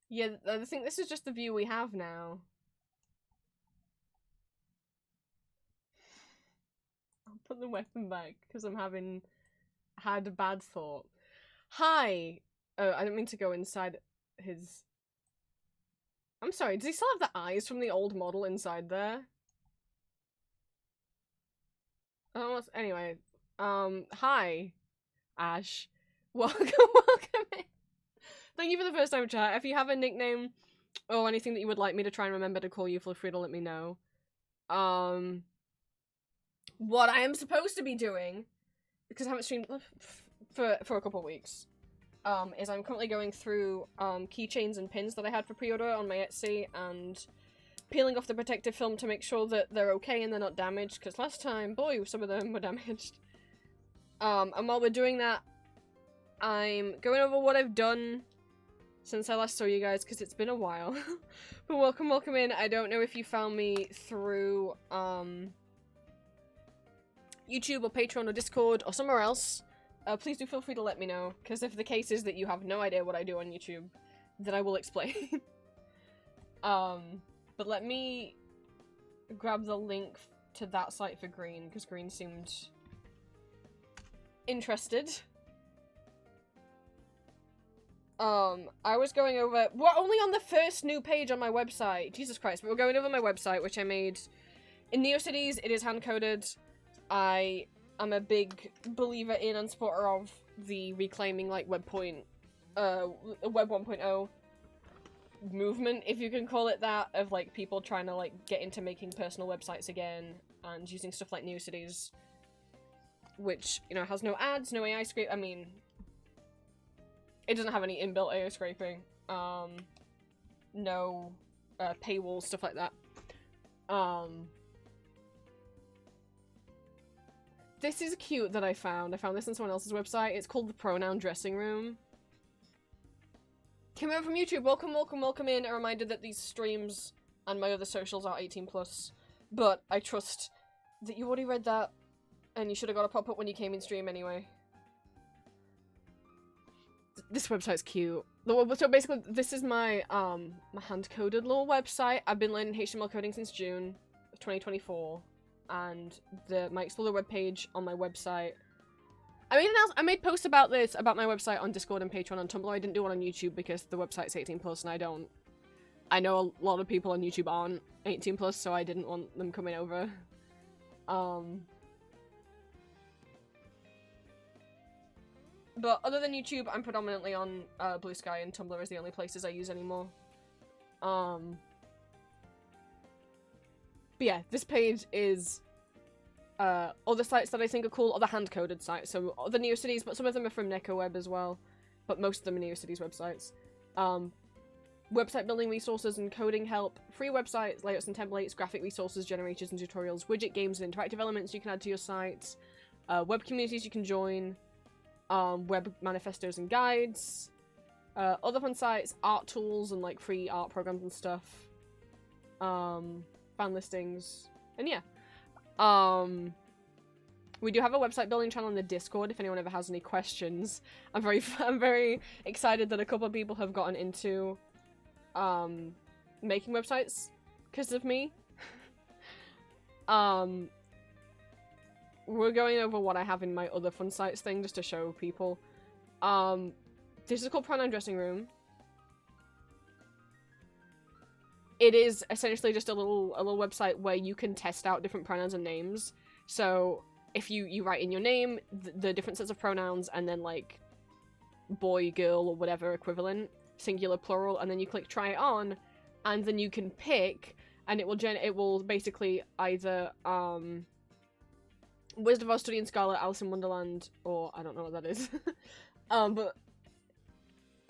Yeah, I think this is just the view we have now. I'll put the weapon back, because I'm had a bad thought. Hi! Oh, I didn't mean to go inside his... I'm sorry, does he still have the eyes from the old model inside there? Anyway, hi, Ash. Welcome, welcome in. Thank you for the first time chat. If you have a nickname or anything that you would like me to try and remember to call you, feel free to let me know. What I am supposed to be doing, because I haven't streamed for a couple of weeks, is I'm currently going through keychains and pins that I had for pre-order on my Etsy and peeling off the protective film to make sure that they're okay and they're not damaged, because last time, boy, some of them were damaged. And while we're doing that, I'm going over what I've done since I last saw you guys, because it's been a while. But welcome in. I don't know if you found me through YouTube or Patreon or Discord or somewhere else. Please do feel free to let me know, because if the case is that you have no idea what I do on YouTube, then I will explain. But let me grab the link to that site for Green, because Green seemed interested. I was going over- we're only on the first new page on my website, Jesus Christ, but we're going over my website, which I made in NeoCities. It is hand-coded. I am a big believer in and supporter of the reclaiming, like, Web 1.0 movement, if you can call it that, of, like, people trying to, like, get into making personal websites again, and using stuff like NeoCities, which, you know, has no ads, no AI scrape. I mean, it doesn't have any inbuilt AI scraping, no paywalls, stuff like that. This is cute that I found this on someone else's website. It's called the Pronoun Dressing Room. Came over from YouTube. Welcome in. A reminder that these streams and my other socials are 18+, but I trust that you already read that, and you should have got a pop-up when you came in stream anyway. This website's cute. So basically, this is my my hand-coded little website. I've been learning HTML coding since June of 2024, and my Explorer webpage on my website. I made posts about this, about my website on Discord and Patreon and Tumblr. I didn't do it on YouTube because the website's 18+, and I know a lot of people on YouTube aren't 18+, so I didn't want them coming over. But other than YouTube, I'm predominantly on Blue Sky, and Tumblr is the only places I use anymore. But yeah, this page is other sites that I think are cool, other hand-coded sites. So other NeoCities, but some of them are from NecoWeb as well. But most of them are NeoCities websites. Website building resources and coding help, free websites, layouts and templates, graphic resources, generators and tutorials, widget games and interactive elements you can add to your site, web communities you can join, web manifestos and guides, other fun sites, art tools and like free art programs and stuff, fan listings, and yeah. We do have a website building channel in the Discord if anyone ever has any questions. I'm very excited that a couple of people have gotten into making websites because of me. We're going over what I have in my other fun sites thing just to show people. This is called Pronoun Dressing Room. It is essentially just a little website where you can test out different pronouns and names. So if you write in your name the different sets of pronouns and then like boy, girl, or whatever equivalent, singular, plural, and then you click try it on, and then you can pick, and it will basically either Wizard of Oz, Study in Scarlet, Alice in Wonderland, or I don't know what that is. But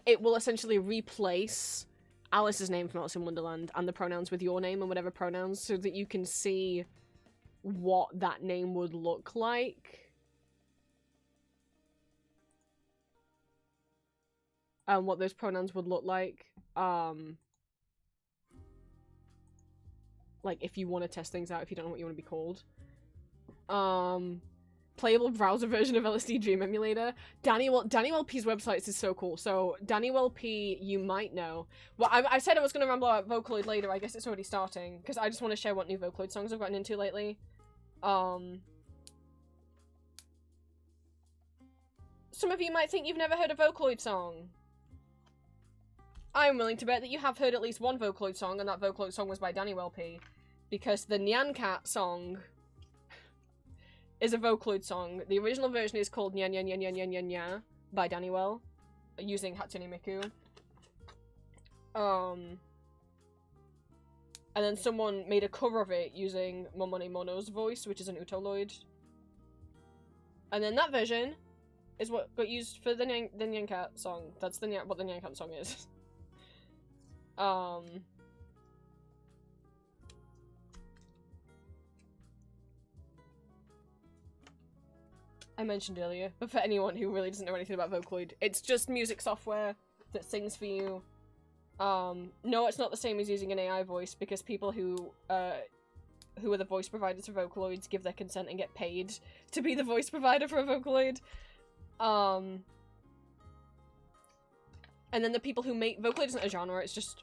it will essentially replace Alice's name from Alice in Wonderland and the pronouns with your name and whatever pronouns, so that you can see what that name would look like. And what those pronouns would look like. Like, if you want to test things out, if you don't know what you want to be called. Playable browser version of LSD Dream Emulator. Danny P.'s websites is so cool. So, Danny P, you might know. Well, I said I was going to ramble about Vocaloid later. I guess it's already starting, because I just want to share what new Vocaloid songs I've gotten into lately. Some of you might think you've never heard a Vocaloid song. I'm willing to bet that you have heard at least one Vocaloid song, and that Vocaloid song was by Danny P. Because the Nyan Cat song is a Vocaloid song. The original version is called Nya Nya Nya Nya Nya Nya Nya by Daniel, using Hatsune Miku. And then someone made a cover of it using Momone Mono's voice, which is an Utoloid. And then that version is what got used for the Nyan Cat song. That's what the Nyan Cat song is. I mentioned earlier, but for anyone who really doesn't know anything about Vocaloid, it's just music software that sings for you. No, it's not the same as using an AI voice, because people who are the voice providers for Vocaloids give their consent and get paid to be the voice provider for a Vocaloid. And then the people who make Vocaloid isn't a genre, it's just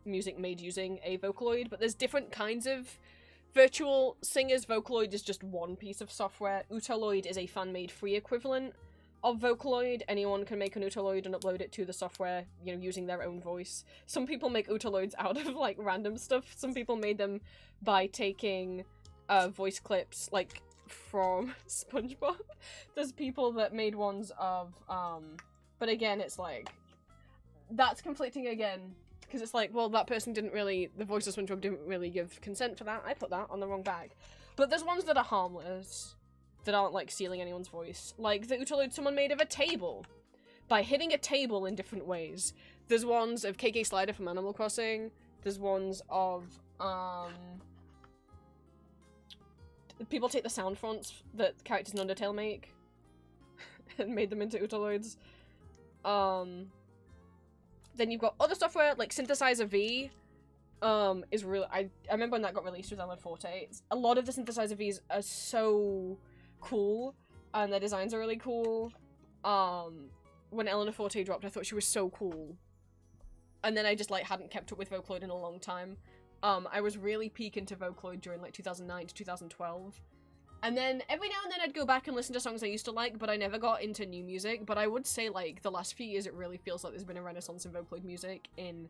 music made using a Vocaloid, but there's different kinds of virtual singers. Vocaloid is just one piece of software. Utoloid is a fan-made free equivalent of Vocaloid. Anyone can make an Utoloid and upload it to the software, you know, using their own voice. Some people make Utoloids out of, like, random stuff. Some people made them by taking voice clips, like, from SpongeBob. There's people that made ones of, but again, it's like, that's conflicting again. Because it's like, well, that person didn't really, the voice of SpongeBob didn't really give consent for that. I put that on the wrong bag. But there's ones that are harmless, that aren't, like, stealing anyone's voice. Like the Utoloid someone made of a table, by hitting a table in different ways. There's ones of KK Slider from Animal Crossing. There's ones of, people take the sound fonts that characters in Undertale make, and made them into Utoloids. Then you've got other software, like Synthesizer V, is really, I remember when that got released with ENVtuber. A lot of the Synthesizer Vs are so cool, and their designs are really cool. When ENVtuber dropped, I thought she was so cool. And then I just, like, hadn't kept up with Vocaloid in a long time. I was really peeking to Vocaloid during, like, 2009 to 2012. And then every now and then I'd go back and listen to songs I used to like, but I never got into new music. But I would say, like, the last few years it really feels like there's been a renaissance in Vocaloid music, in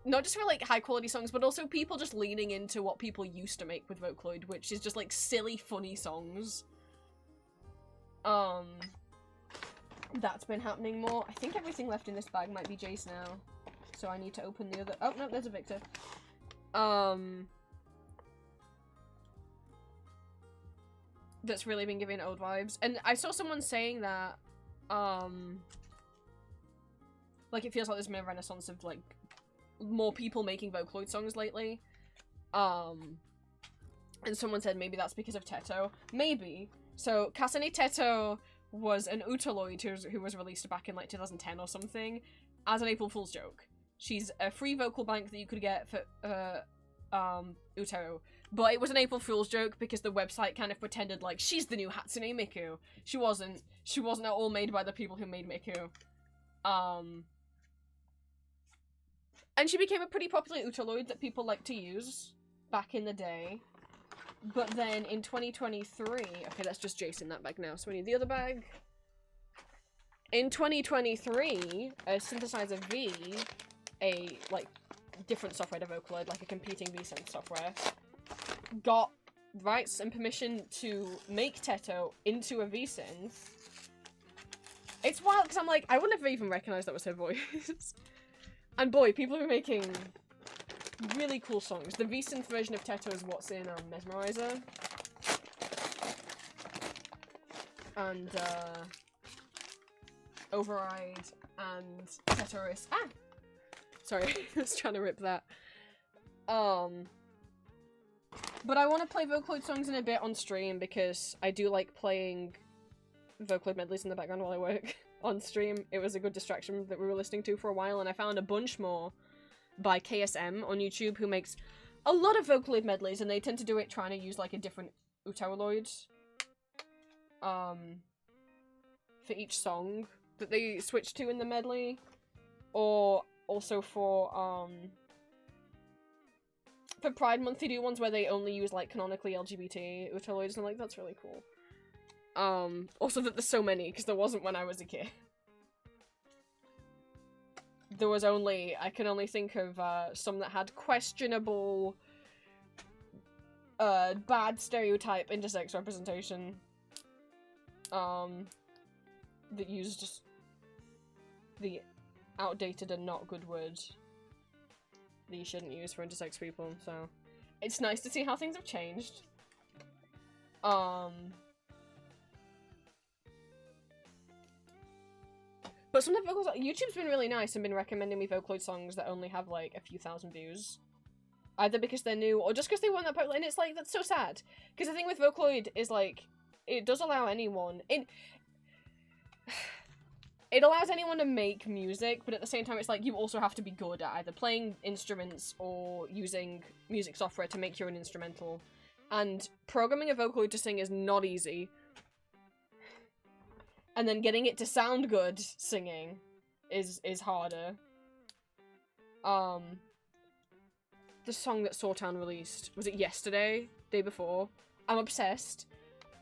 not just for, like, high-quality songs, but also people just leaning into what people used to make with Vocaloid, which is just, like, silly, funny songs. That's been happening more. I think everything left in this bag might be Jace now. So I need to open the other- oh, no, there's a Victor. That's really been giving old vibes. And I saw someone saying that, like, it feels like there's been a renaissance of, like, more people making Vocaloid songs lately. And someone said maybe that's because of Teto. Maybe. So, Kasane Teto was an Utoloid who was released back in, like, 2010 or something, as an April Fool's joke. She's a free vocal bank that you could get for, Uto. But it was an April Fool's joke because the website kind of pretended like she's the new Hatsune Miku. She wasn't. She wasn't at all made by the people who made Miku. And she became a pretty popular Utoloid that people liked to use back in the day. But then in 2023... Okay, that's just Jason in that bag now, so we need the other bag. In 2023, a Synthesizer V, a, like, different software to Vocaloid, like a competing vSynth software, got rights and permission to make Teto into a vSynth. It's wild, because I'm like, I would never even recognize that was her voice. And boy, people are making really cool songs. The vSynth version of Teto is what's in Mesmerizer. And, Override and Tetoris. Ah! Sorry, I was trying to rip that. But I want to play Vocaloid songs in a bit on stream because I do like playing Vocaloid medleys in the background while I work on stream. It was a good distraction that we were listening to for a while, and I found a bunch more by KSM on YouTube, who makes a lot of Vocaloid medleys, and they tend to do it trying to use, like, a different Utoloid for each song that they switch to in the medley, or also for Pride Month they do ones where they only use, like, canonically LGBT Utoloids, and I'm like, that's really cool. Also that there's so many, because there wasn't when I was a kid. There was only, I can only think of some that had questionable bad stereotype intersex representation that used the outdated and not good word that you shouldn't use for intersex people, so it's nice to see how things have changed. But some of the vocals, YouTube's been really nice and been recommending me Vocaloid songs that only have like a few thousand views. Either because they're new or just because they weren't that popular, and it's like, that's so sad. Because the thing with Vocaloid is like, it does allow anyone, it allows anyone to make music, but at the same time it's like, you also have to be good at either playing instruments or using music software to make your own instrumental. And programming a Vocaloid to sing is not easy. And then getting it to sound good singing is harder. The song that Sawtown released, was it yesterday? Day before? I'm obsessed.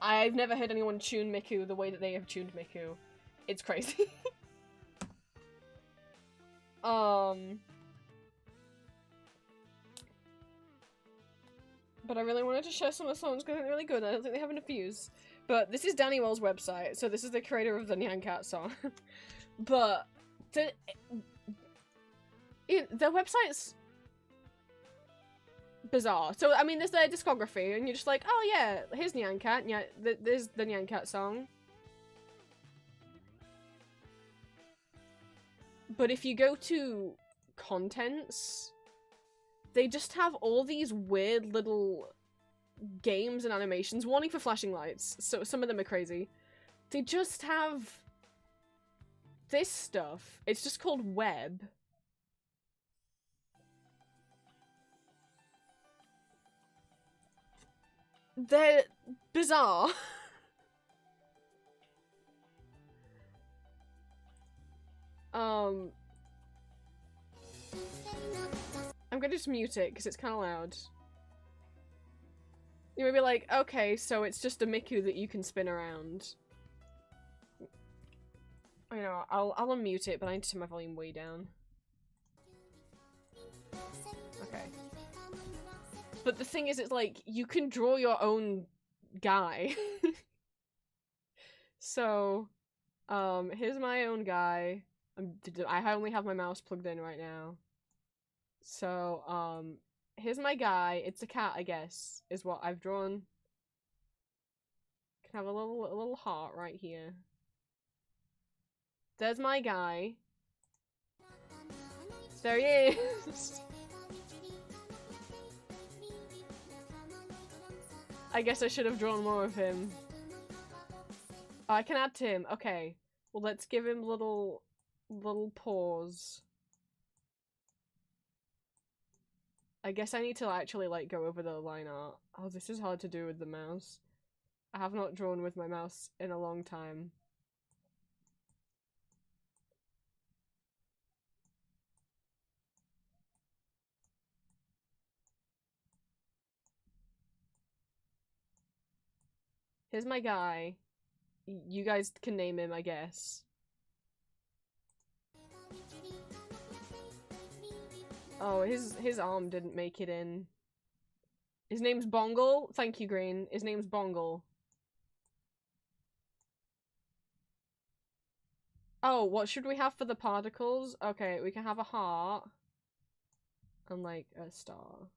I've never heard anyone tune Miku the way that they have tuned Miku. It's crazy. But I really wanted to share some of the songs because they're really good. I don't think they have enough views. But this is Danny Wells' website, so this is the creator of the Nyan Cat song. But their website's bizarre. So, I mean, there's their discography, and you're just like, oh yeah, here's Nyan Cat, yeah, there's the Nyan Cat song. But if you go to contents, they just have all these weird little games and animations, warning for flashing lights, so some of them are crazy. They just have this stuff. It's just called web. They're bizarre. I'm gonna just mute it because it's kind of loud. You may be like, okay, so it's just a Miku that you can spin around. I know, I'll unmute it, but I need to turn my volume way down. Okay. But the thing is, it's like, you can draw your own guy. So, here's my own guy. I only have my mouse plugged in right now. So, here's my guy. It's a cat, I guess, is what I've drawn. Can have a little heart right here. There's my guy. There he is. I guess I should have drawn more of him. Oh, I can add to him. Okay. Well, let's give him little paws. I guess I need to actually, like, go over the line art. Oh, this is hard to do with the mouse. I have not drawn with my mouse in a long time. Here's my guy. You guys can name him, I guess. Oh, his arm didn't make it in. His name's Bongle. Thank you, Green. His name's Bongle. Oh, what should we have for the particles? Okay, we can have a heart. And, like, a star.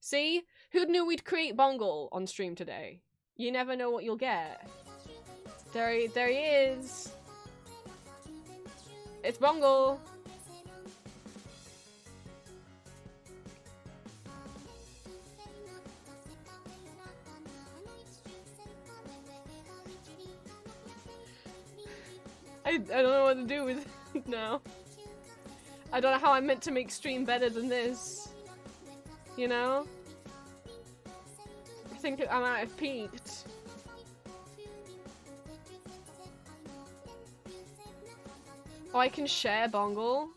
See? Who knew we'd create Bongle on stream today? You never know what you'll get. There he is. It's Bongle. I don't know what to do with it now. I don't know how I'm meant to make stream better than this. You know? I think I might have peaked. Oh, I can share Bongle?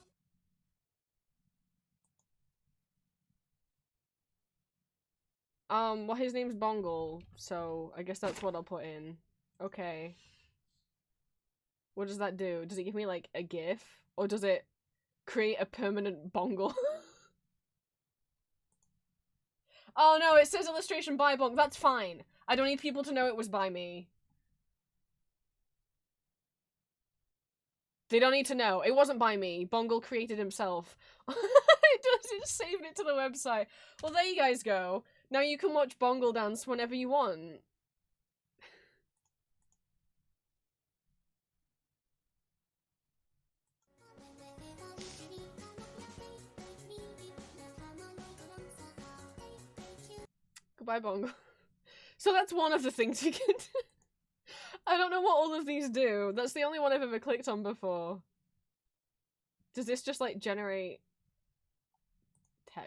Well, his name's Bongle, so I guess that's what I'll put in. Okay. What does that do? Does it give me, like, a GIF? Or does it create a permanent Bongle? Oh no, it says illustration by Bonk. That's fine. I don't need people to know it was by me. They don't need to know. It wasn't by me. Bongle created himself. It just saved it to the website. Well, there you guys go. Now you can watch Bongle dance whenever you want. Goodbye, Bongle. So that's one of the things you can do. I don't know what all of these do. That's the only one I've ever clicked on before. Does this just, like, generate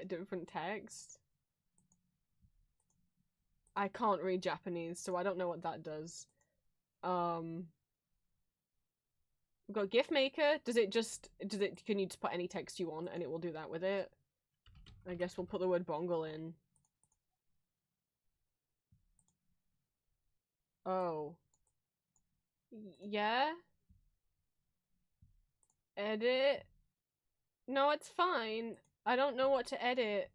different text? I can't read Japanese, so I don't know what that does. We've got GIF Maker. Can you just put any text you want and it will do that with it? I guess we'll put the word bongle in. Oh. Yeah? Edit? No, it's fine. I don't know what to edit.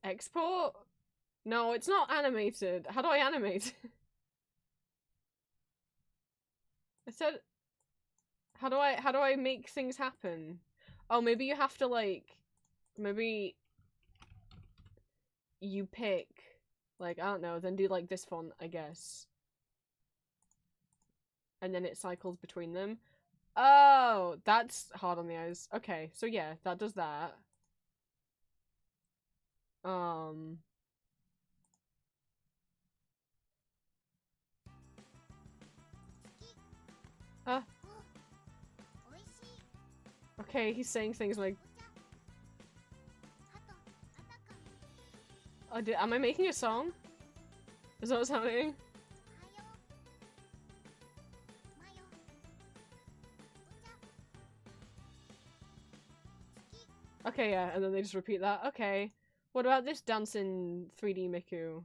Export? No, it's not animated. How do I animate? I said, how do I make things happen? Oh, maybe you have to, like, maybe you pick, like, I don't know, then do, like, this font, I guess. And then it cycles between them. Oh, that's hard on the eyes. Okay, so yeah, that does that. Okay, he's saying things like... Oh, am I making a song? Is that what's happening? Okay, yeah, and then they just repeat that. Okay. What about this dancing 3D Miku?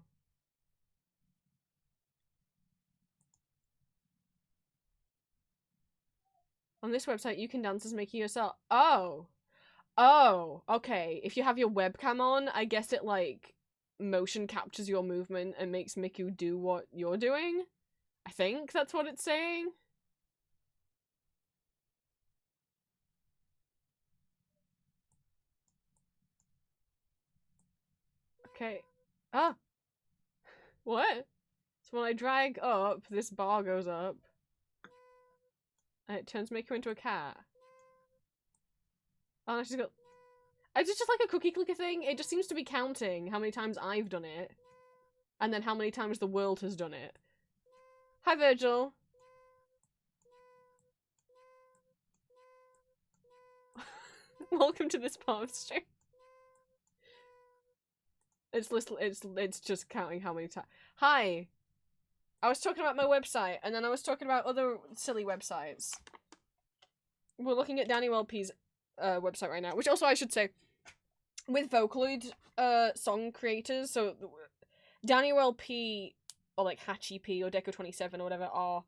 On this website, you can dance as Mickey yourself. Oh! Oh, okay. If you have your webcam on, I guess it, like, motion captures your movement and makes Miku do what you're doing? I think that's what it's saying. Okay. Ah! What? So when I drag up, this bar goes up. And it turns Miku into a cat. Oh, no, she's got... Is it just like a cookie clicker thing? It just seems to be counting how many times I've done it. And then how many times the world has done it. Hi, Virgil. Welcome to this part of the stream. It's just counting how many times. Hi. I was talking about my website, and then I was talking about other silly websites. We're looking at Danny LP's website right now, which also I should say, with Vocaloid song creators, so Danny LP or like Hachi P or Deco27 or whatever are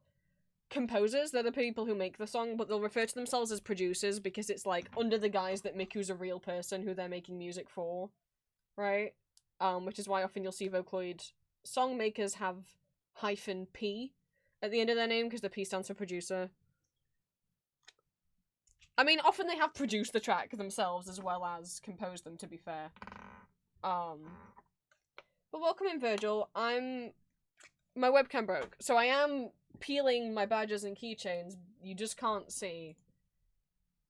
composers. They're the people who make the song, but they'll refer to themselves as producers because it's like under the guise that Miku's a real person who they're making music for, right? Which is why often you'll see Vocaloid song makers have -P at the end of their name because the P stands for producer. I mean, often they have produced the track themselves as well as composed them, to be fair. But welcome in, Virgil. My webcam broke, so I am peeling my badges and keychains. You just can't see.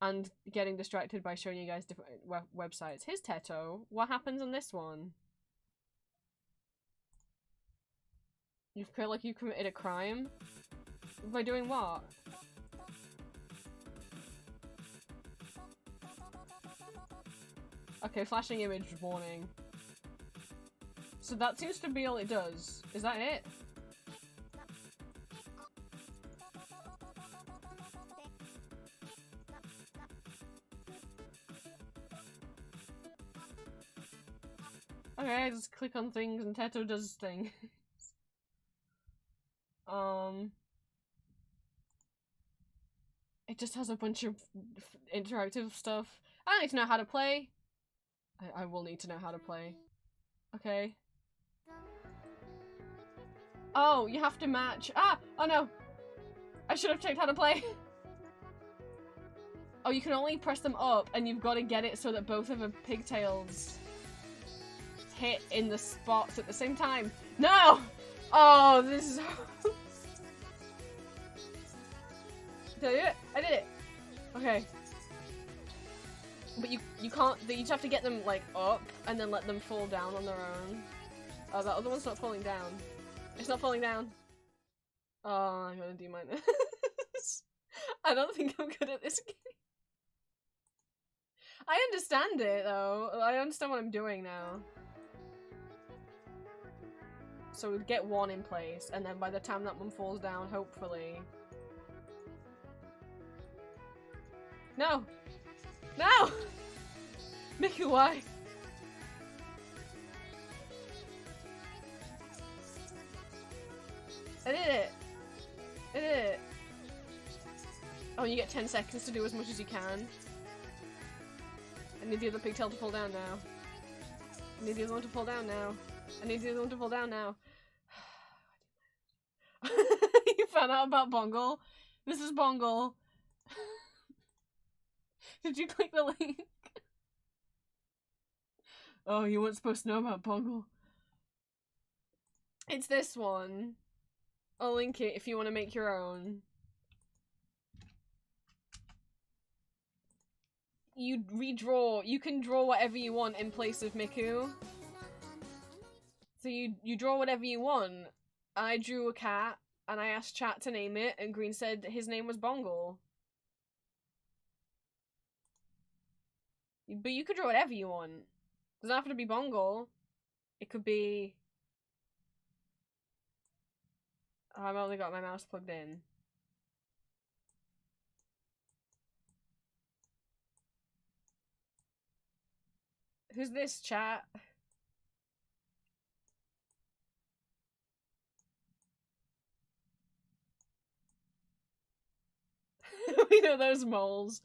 And getting distracted by showing you guys different websites. Here's Teto. What happens on this one? You feel like you committed a crime? By doing what? Okay, flashing image warning. So that seems to be all it does. Is that it? Okay, I just click on things and Teto does things. It just has a bunch of interactive stuff. I need to know how to play. I will need to know how to play. Okay. Oh, you have to match. Ah! Oh no! I should have checked how to play. Oh, you can only press them up, and you've got to get it so that both of the pigtails hit in the spots at the same time. No! Oh, this is... Did I do it? I did it! Okay. But you can't, you just have to get them, like, up, and then let them fall down on their own. Oh, that other one's not falling down. It's not falling down. Oh, I'm gonna do mine. I don't think I'm good at this game. I understand it, though. I understand what I'm doing now. So we'd get one in place, and then by the time that one falls down, hopefully... No! No! Miku, why? I did it! I did it! Oh, you get 10 seconds to do as much as you can. I need the other pigtail to fall down now. I need the other one to fall down now. I need the other one to fall down now. You found out about Bongle? This is Bongle. Did you click the link? Oh, you weren't supposed to know about Bongle. It's this one. I'll link it if you want to make your own. You redraw. You can draw whatever you want in place of Miku. So you draw whatever you want. I drew a cat, and I asked chat to name it, and Green said his name was Bongle. But you could draw whatever you want. It doesn't have to be Bongle. It could be... Oh, I've only got my mouse plugged in. Who's this, chat? We know those moles.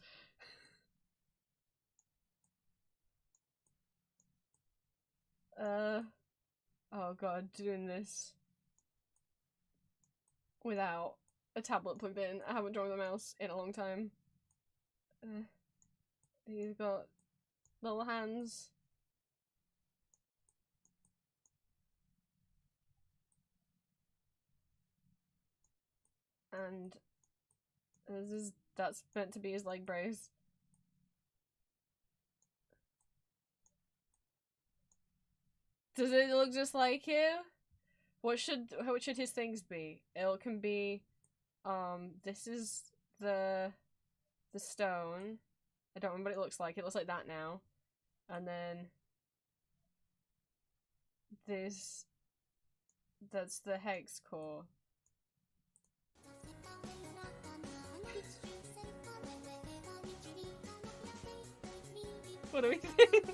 Oh god, doing this without a tablet plugged in. I haven't drawn the mouse in a long time. He's got little hands. And that's meant to be his leg brace. Does it look just like him? What should his things be? It can be, this is the stone. I don't remember what it looks like. It looks like that now. And then that's the hex core. What do we think?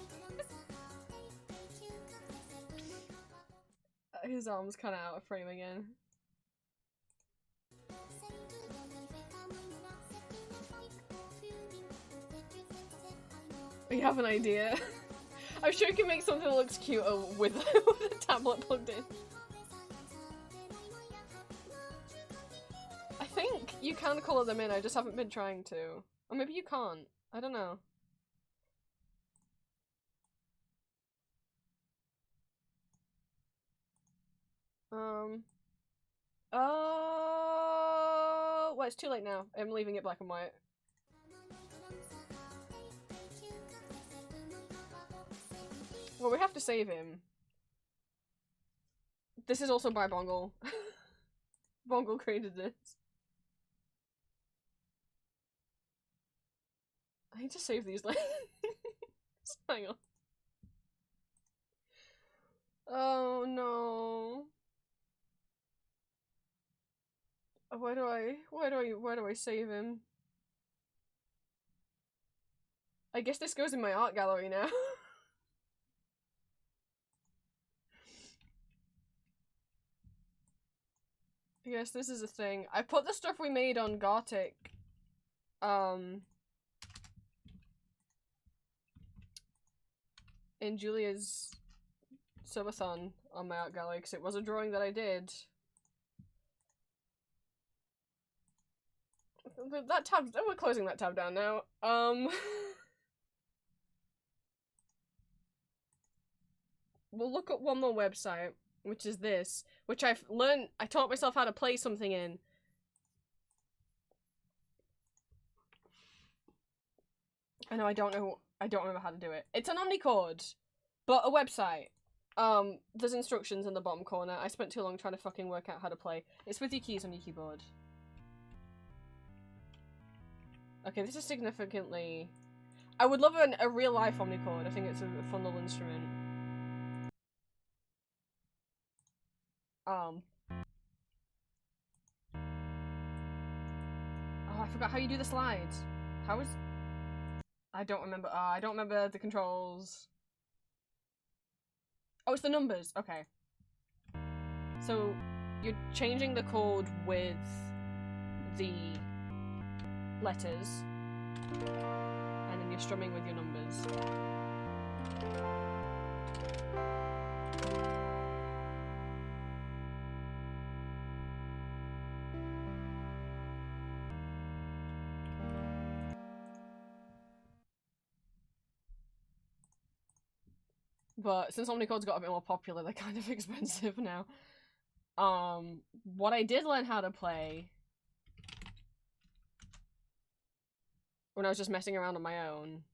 His arm's kind of out of frame again. We have an idea. I'm sure you can make something that looks cuter with a tablet plugged in. I think you can colour them in, I just haven't been trying to. Or maybe you can't. I don't know. Oh, well, it's too late now. I'm leaving it black and white. Well, we have to save him. This is also by Bongle. Bongle created this. I need to save these lanes. Hang on. Oh no. Why do I save him? I guess this goes in my art gallery now. I guess this is a thing. I put the stuff we made on Gartic in Julia's subathon on my art gallery, because it was a drawing that I did. That tab, we're closing that tab down now. We'll look at one more website, which is this, which I taught myself how to play something in. I know I don't remember how to do it. It's an Omnichord, but a website. There's instructions in the bottom corner. I spent too long trying to fucking work out how to play. It's with your keys on your keyboard. Okay, this is significantly... I would love a real-life Omnichord. I think it's a fun little instrument. Oh, I forgot how you do the slides. How is... I don't remember. I don't remember the controls. Oh, it's the numbers. Okay. So, you're changing the chord with the letters, and then you're strumming with your numbers. But since Omnichord's got a bit more popular, they're kind of expensive now. What I did learn how to play when I was just messing around on my own.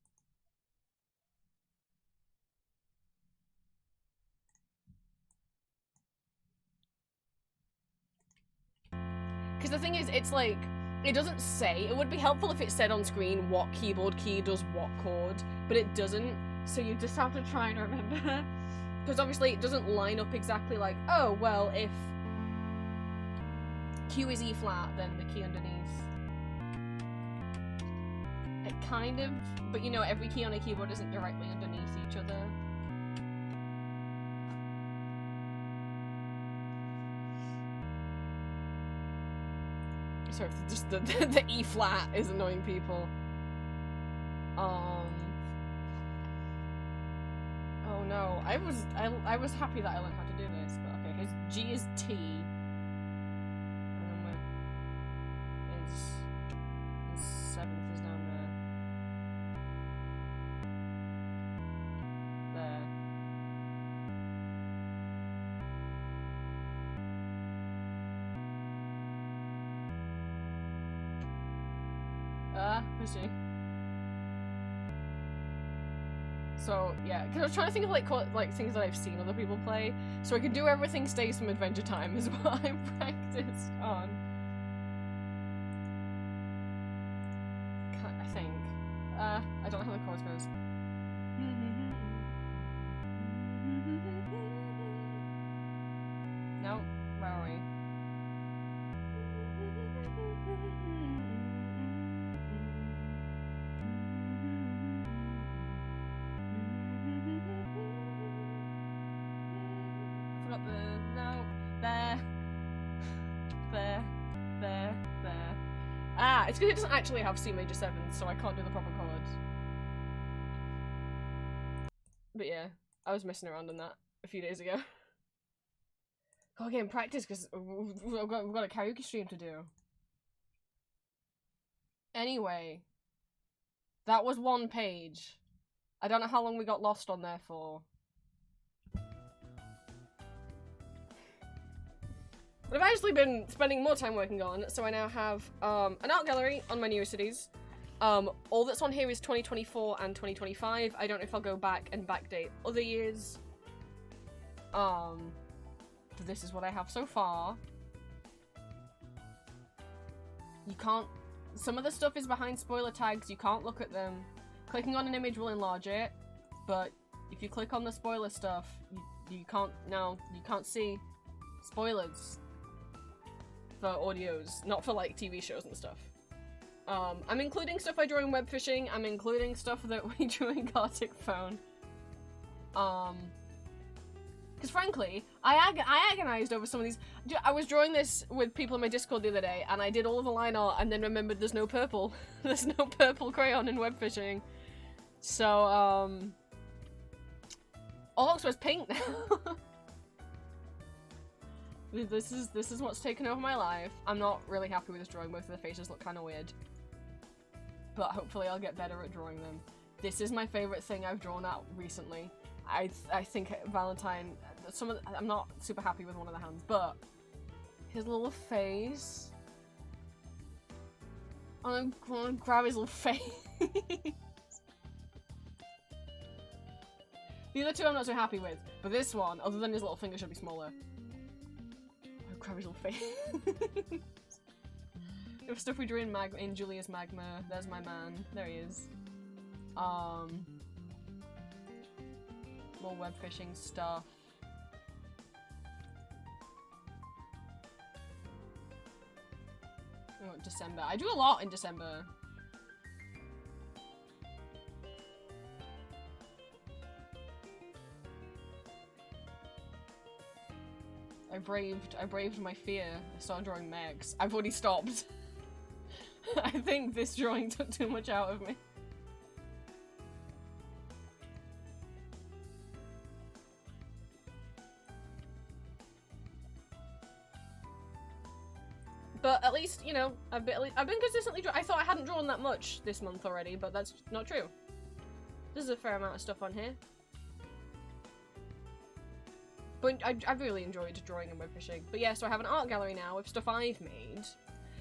Because the thing is, it's like, it doesn't say, it would be helpful if it said on screen what keyboard key does what chord, but it doesn't, so you just have to try and remember. Because obviously it doesn't line up exactly like, oh, well, if Q is E flat, then the key underneath. It kind of, but you know, every key on a keyboard isn't directly underneath each other. Sorry, just the E flat is annoying people. Oh no, I was happy that I learned how to do this, but okay, his G is T. And then his seventh is down there. There. Let's see. So yeah, because I was trying to think of like things that I've seen other people play, so I can do everything stays from Adventure Time is what I'm practiced on. I think. I don't know how the chords goes. No, where are we? It's because it doesn't actually have C major 7, so I can't do the proper chords. But yeah, I was messing around on that a few days ago. Gotta get in practice because we've got a karaoke stream to do. Anyway, that was one page. I don't know how long we got lost on there for. But I've actually been spending more time working on, so I now have an art gallery on my Neocities. All that's on here is 2024 and 2025. I don't know if I'll go back and backdate other years. But this is what I have so far. You can't... Some of the stuff is behind spoiler tags, you can't look at them. Clicking on an image will enlarge it, but if you click on the spoiler stuff, you can't see spoilers. For audios, not for like TV shows and stuff. I'm including stuff I drew in web fishing. I'm including stuff that we drew in Gartic Phone. Because frankly, I agonized over some of these. I was drawing this with people in my Discord the other day, and I did all of the line art, and then remembered there's no purple. There's no purple crayon in web fishing. So, Oxford's pink now. This is what's taken over my life. I'm not really happy with this drawing. Both of the faces look kind of weird. But hopefully I'll get better at drawing them. This is my favorite thing I've drawn out recently. I think Valentine, I'm not super happy with one of the hands, but his little face. I'm gonna grab his little face. The other two I'm not so happy with, but this one, other than his little finger, should be smaller. I'll grab his little face. There was stuff we drew in Julia's Magma. There's my man. There he is. More web fishing stuff. Oh, December. I do a lot in December. I braved my fear. I started drawing mechs. I've already stopped. I think this drawing took too much out of me. But at least, you know, I've been consistently I thought I hadn't drawn that much this month already, but that's not true. There's a fair amount of stuff on here. But I've really enjoyed drawing and web fishing. But yeah, so I have an art gallery now with stuff I've made,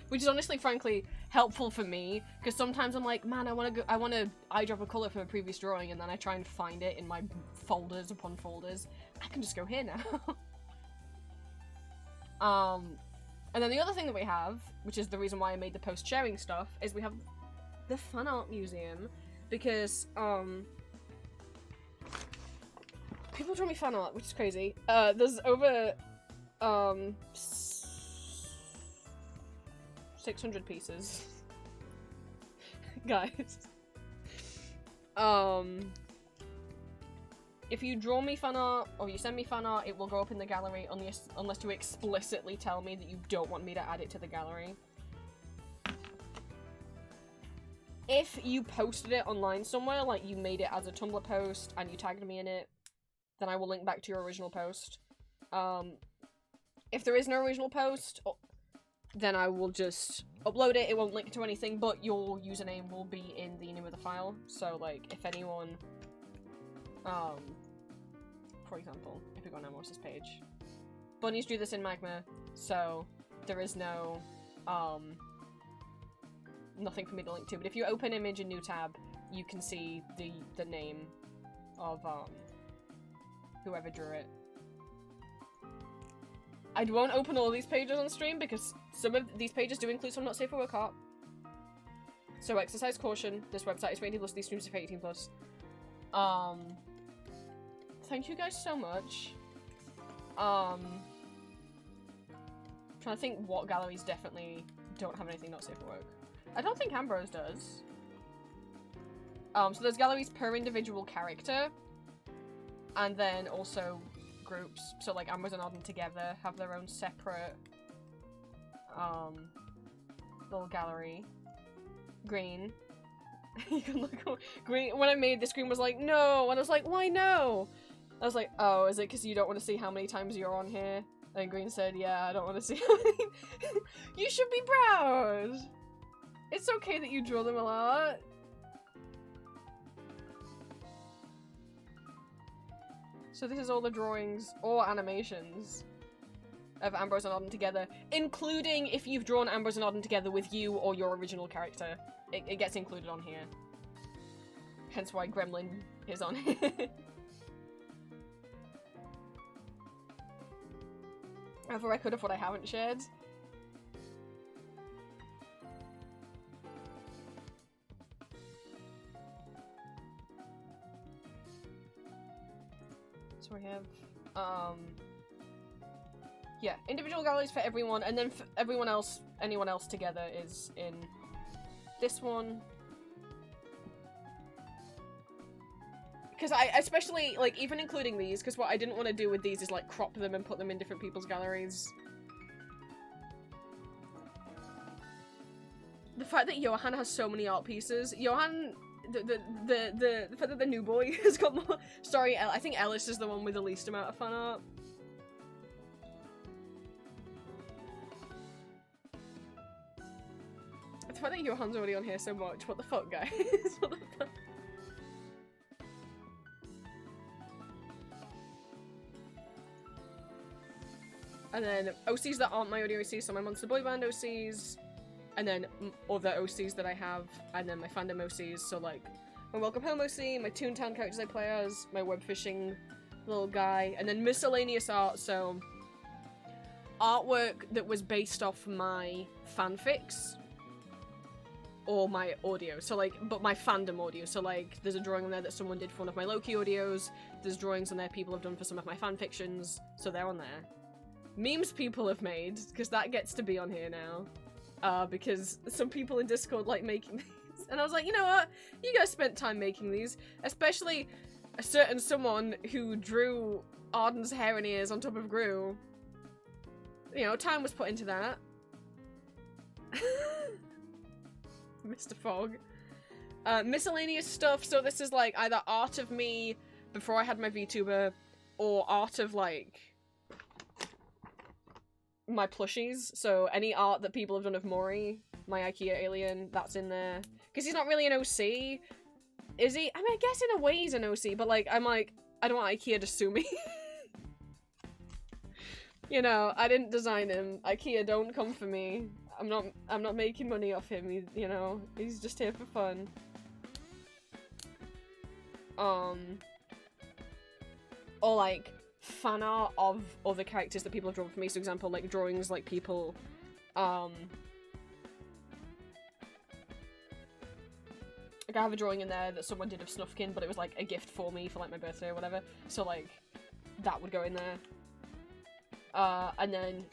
which is honestly, frankly, helpful for me, because sometimes I'm like, man, I want to eyedrop a color from a previous drawing, and then I try and find it in my folders upon folders. I can just go here now. And then the other thing that we have, which is the reason why I made the post sharing stuff, is we have the Fan Art Museum, because, people draw me fan art, which is crazy. There's over, 600 pieces. Guys. If you draw me fan art, or you send me fan art, it will go up in the gallery unless you explicitly tell me that you don't want me to add it to the gallery. If you posted it online somewhere, like you made it as a Tumblr post and you tagged me in it, then I will link back to your original post. If there is no original post, then I will just upload it. It won't link to anything, but your username will be in the name of the file. So, like, if anyone, for example, if we go on Amos's page, bunnies drew this in Magma, so there is no, nothing for me to link to. But if you open image in new tab, you can see the name of, whoever drew it. I won't open all these pages on stream because some of these pages do include some not safe for work art. So exercise caution. This website is for 18+, these streams are for 18+. Thank you guys so much. Trying to think what galleries definitely don't have anything not safe for work. I don't think Ambrose does. So there's galleries per individual character. And then also groups, so like Ambrose and Auden together have their own separate little gallery. Green. You can look Green. When I made this, Green was like, no, and I was like, why no? I was like, oh, is it because you don't want to see how many times you're on here? And Green said, yeah, I don't want to see how many. You should be proud. It's okay that you draw them a lot. So this is all the drawings or animations of Ambrose and Auden together, including if you've drawn Ambrose and Auden together with you or your original character. It gets included on here. Hence why Gremlin is on here. I have a record of what I haven't shared. So we have, yeah, individual galleries for everyone, and then for everyone else, anyone else together is in this one. because I especially, like, even including these, because what I didn't want to do with these is, like, crop them and put them in different people's galleries. The fact that Johan has so many art pieces, Johan, the fact that the new boy has got more, sorry, I think Ellis is the one with the least amount of fan art. The fact that Johan's already on here so much, what the fuck, guys? What the fuck? And then OCs that aren't my audio OCs, so my Monster Boy Band OCs, and then other OCs that I have, and then my fandom OCs, so like my Welcome Home OC, my Toontown characters I play as, my web fishing little guy, and then miscellaneous art, so artwork that was based off my fanfics or my audio, so like, but my fandom audio, so like there's a drawing on there that someone did for one of my Loki audios, there's drawings on there people have done for some of my fanfictions, so they're on there. Memes people have made, because that gets to be on here now. Because some people in Discord like making these. And I was like, you know what? You guys spent time making these. Especially a certain someone who drew Arden's hair and ears on top of Gru. You know, time was put into that. Mr. Fogg. Miscellaneous stuff. So this is like either art of me before I had my VTuber, or art of like my plushies, so any art that people have done of Maury, my IKEA alien, that's in there. Because he's not really an OC, is he? I mean, I guess in a way he's an OC, but like, I'm like, I don't want IKEA to sue me. You know, I didn't design him. IKEA, don't come for me. I'm not making money off him, you know, he's just here for fun. Or like, fan art of other characters that people have drawn for me, so for example, like drawings like people, like I have a drawing in there that someone did of Snufkin, but it was like a gift for me for like my birthday or whatever, so like, that would go in there. And then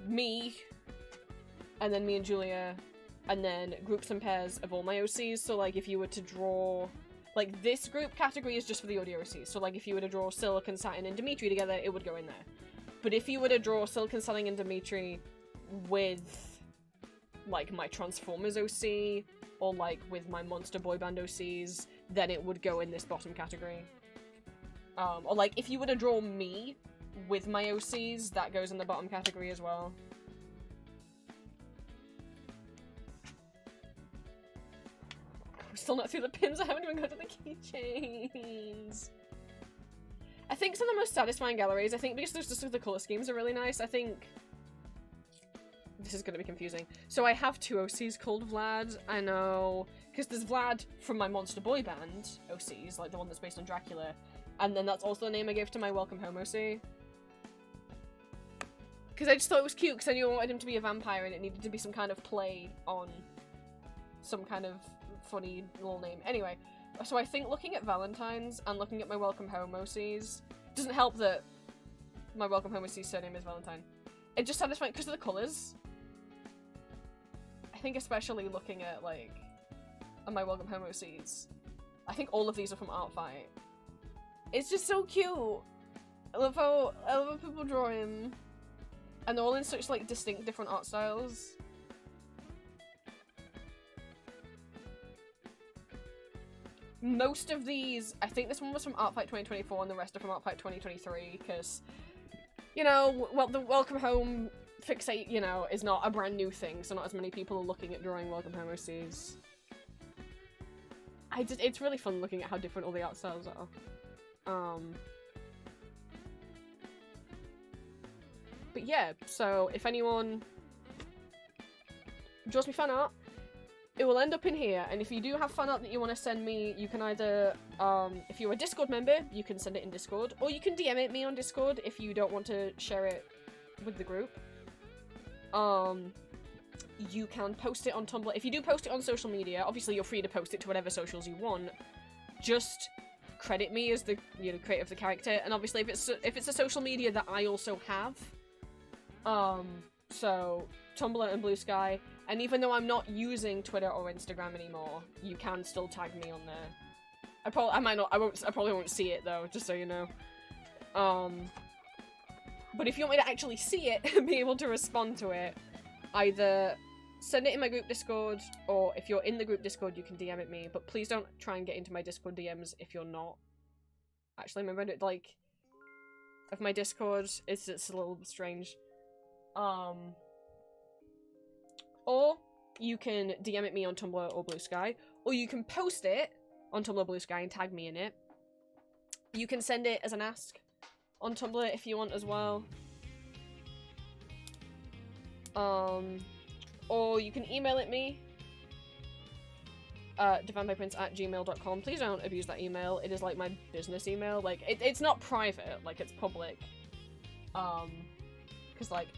me and Julia, and then groups and pairs of all my OCs, so like if you were to draw, like, this group category is just for the audio OCs, so like if you were to draw Silicon, Satin, and Dimitri together, it would go in there. But if you were to draw Silicon, Satin, and Dimitri with, like, my Transformers OC, or like with my Monster Boy Band OCs, then it would go in this bottom category. Or like, if you were to draw me with my OCs, that goes in the bottom category as well. We're still not through the pins, I haven't even got to the keychains. I think some of the most satisfying galleries, I think because there's just the colour schemes are really nice, I think... This is going to be confusing. So I have two OCs called Vlad, I know, because there's Vlad from my Monster Boy Band OCs, like the one that's based on Dracula, and then that's also the name I gave to my Welcome Home OC. Because I just thought it was cute, because I knew I wanted him to be a vampire and it needed to be some kind of play on some kind of funny little name. Anyway, so I think looking at Valentine's and looking at my Welcome Home OCs doesn't help that my Welcome Home OC's surname is Valentine. It just satisfying because of the colours. I think especially looking at, like, my Welcome Home OCs. I think all of these are from Artfight. It's just so cute! I love how people draw him. And they're all in such, like, distinct different art styles. Most of these, I think this one was from Artfight 2024 and the rest are from Artfight 2023, because, you know, well, the Welcome Home fixate, you know, is not a brand new thing, so not as many people are looking at drawing Welcome Home OCs. It's really fun looking at how different all the art styles are. But yeah, so if anyone draws me fan art, it will end up in here, and if you do have fan art that you want to send me, you can either, if you're a Discord member, you can send it in Discord, or you can DM it me on Discord if you don't want to share it with the group. You can post it on Tumblr. If you do post it on social media, obviously you're free to post it to whatever socials you want, just credit me as the, you know, creator of the character, and obviously if it's a social media that I also have, so Tumblr and Blue Sky, and even though I'm not using Twitter or Instagram anymore, you can still tag me on there. I probably won't see it though, just so you know. But if you want me to actually see it and be able to respond to it, either send it in my group Discord, or if you're in the group Discord, you can DM it me. But please don't try and get into my Discord DMs if you're not. Actually, my Reddit, like, of my Discord, it's a little strange. Or you can DM it me on Tumblr or Blue Sky, or you can post it on Tumblr, Blue Sky, and tag me in it. You can send it as an ask on Tumblr if you want as well. Or you can email it me, divinebyprince@gmail.com. Please don't abuse that email. It is like my business email. Like, it's not private, like, it's public. Because, like,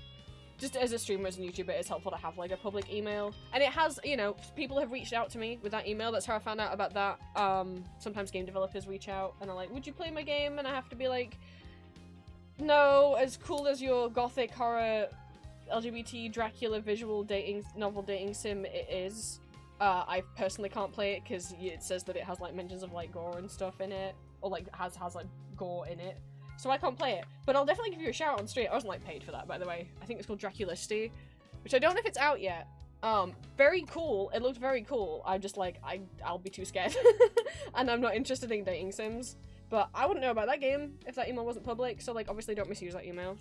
just as a streamer, as a YouTuber, it's helpful to have, like, a public email. And it has, you know, people have reached out to me with that email. That's how I found out about that. Sometimes game developers reach out and are like, would you play my game? And I have to be like, no, as cool as your gothic horror LGBT Dracula visual novel dating sim it is, I personally can't play it because it says that it has, like, mentions of, like, gore and stuff in it. Or, like, has like, gore in it. So I can't play it. But I'll definitely give you a shout out on stream. I wasn't, like, paid for that, by the way. I think it's called Draculisty, which I don't know if it's out yet. Very cool. It looked very cool. I'm just like, I'll be too scared. And I'm not interested in dating sims. But I wouldn't know about that game if that email wasn't public, so, like, obviously don't misuse that email.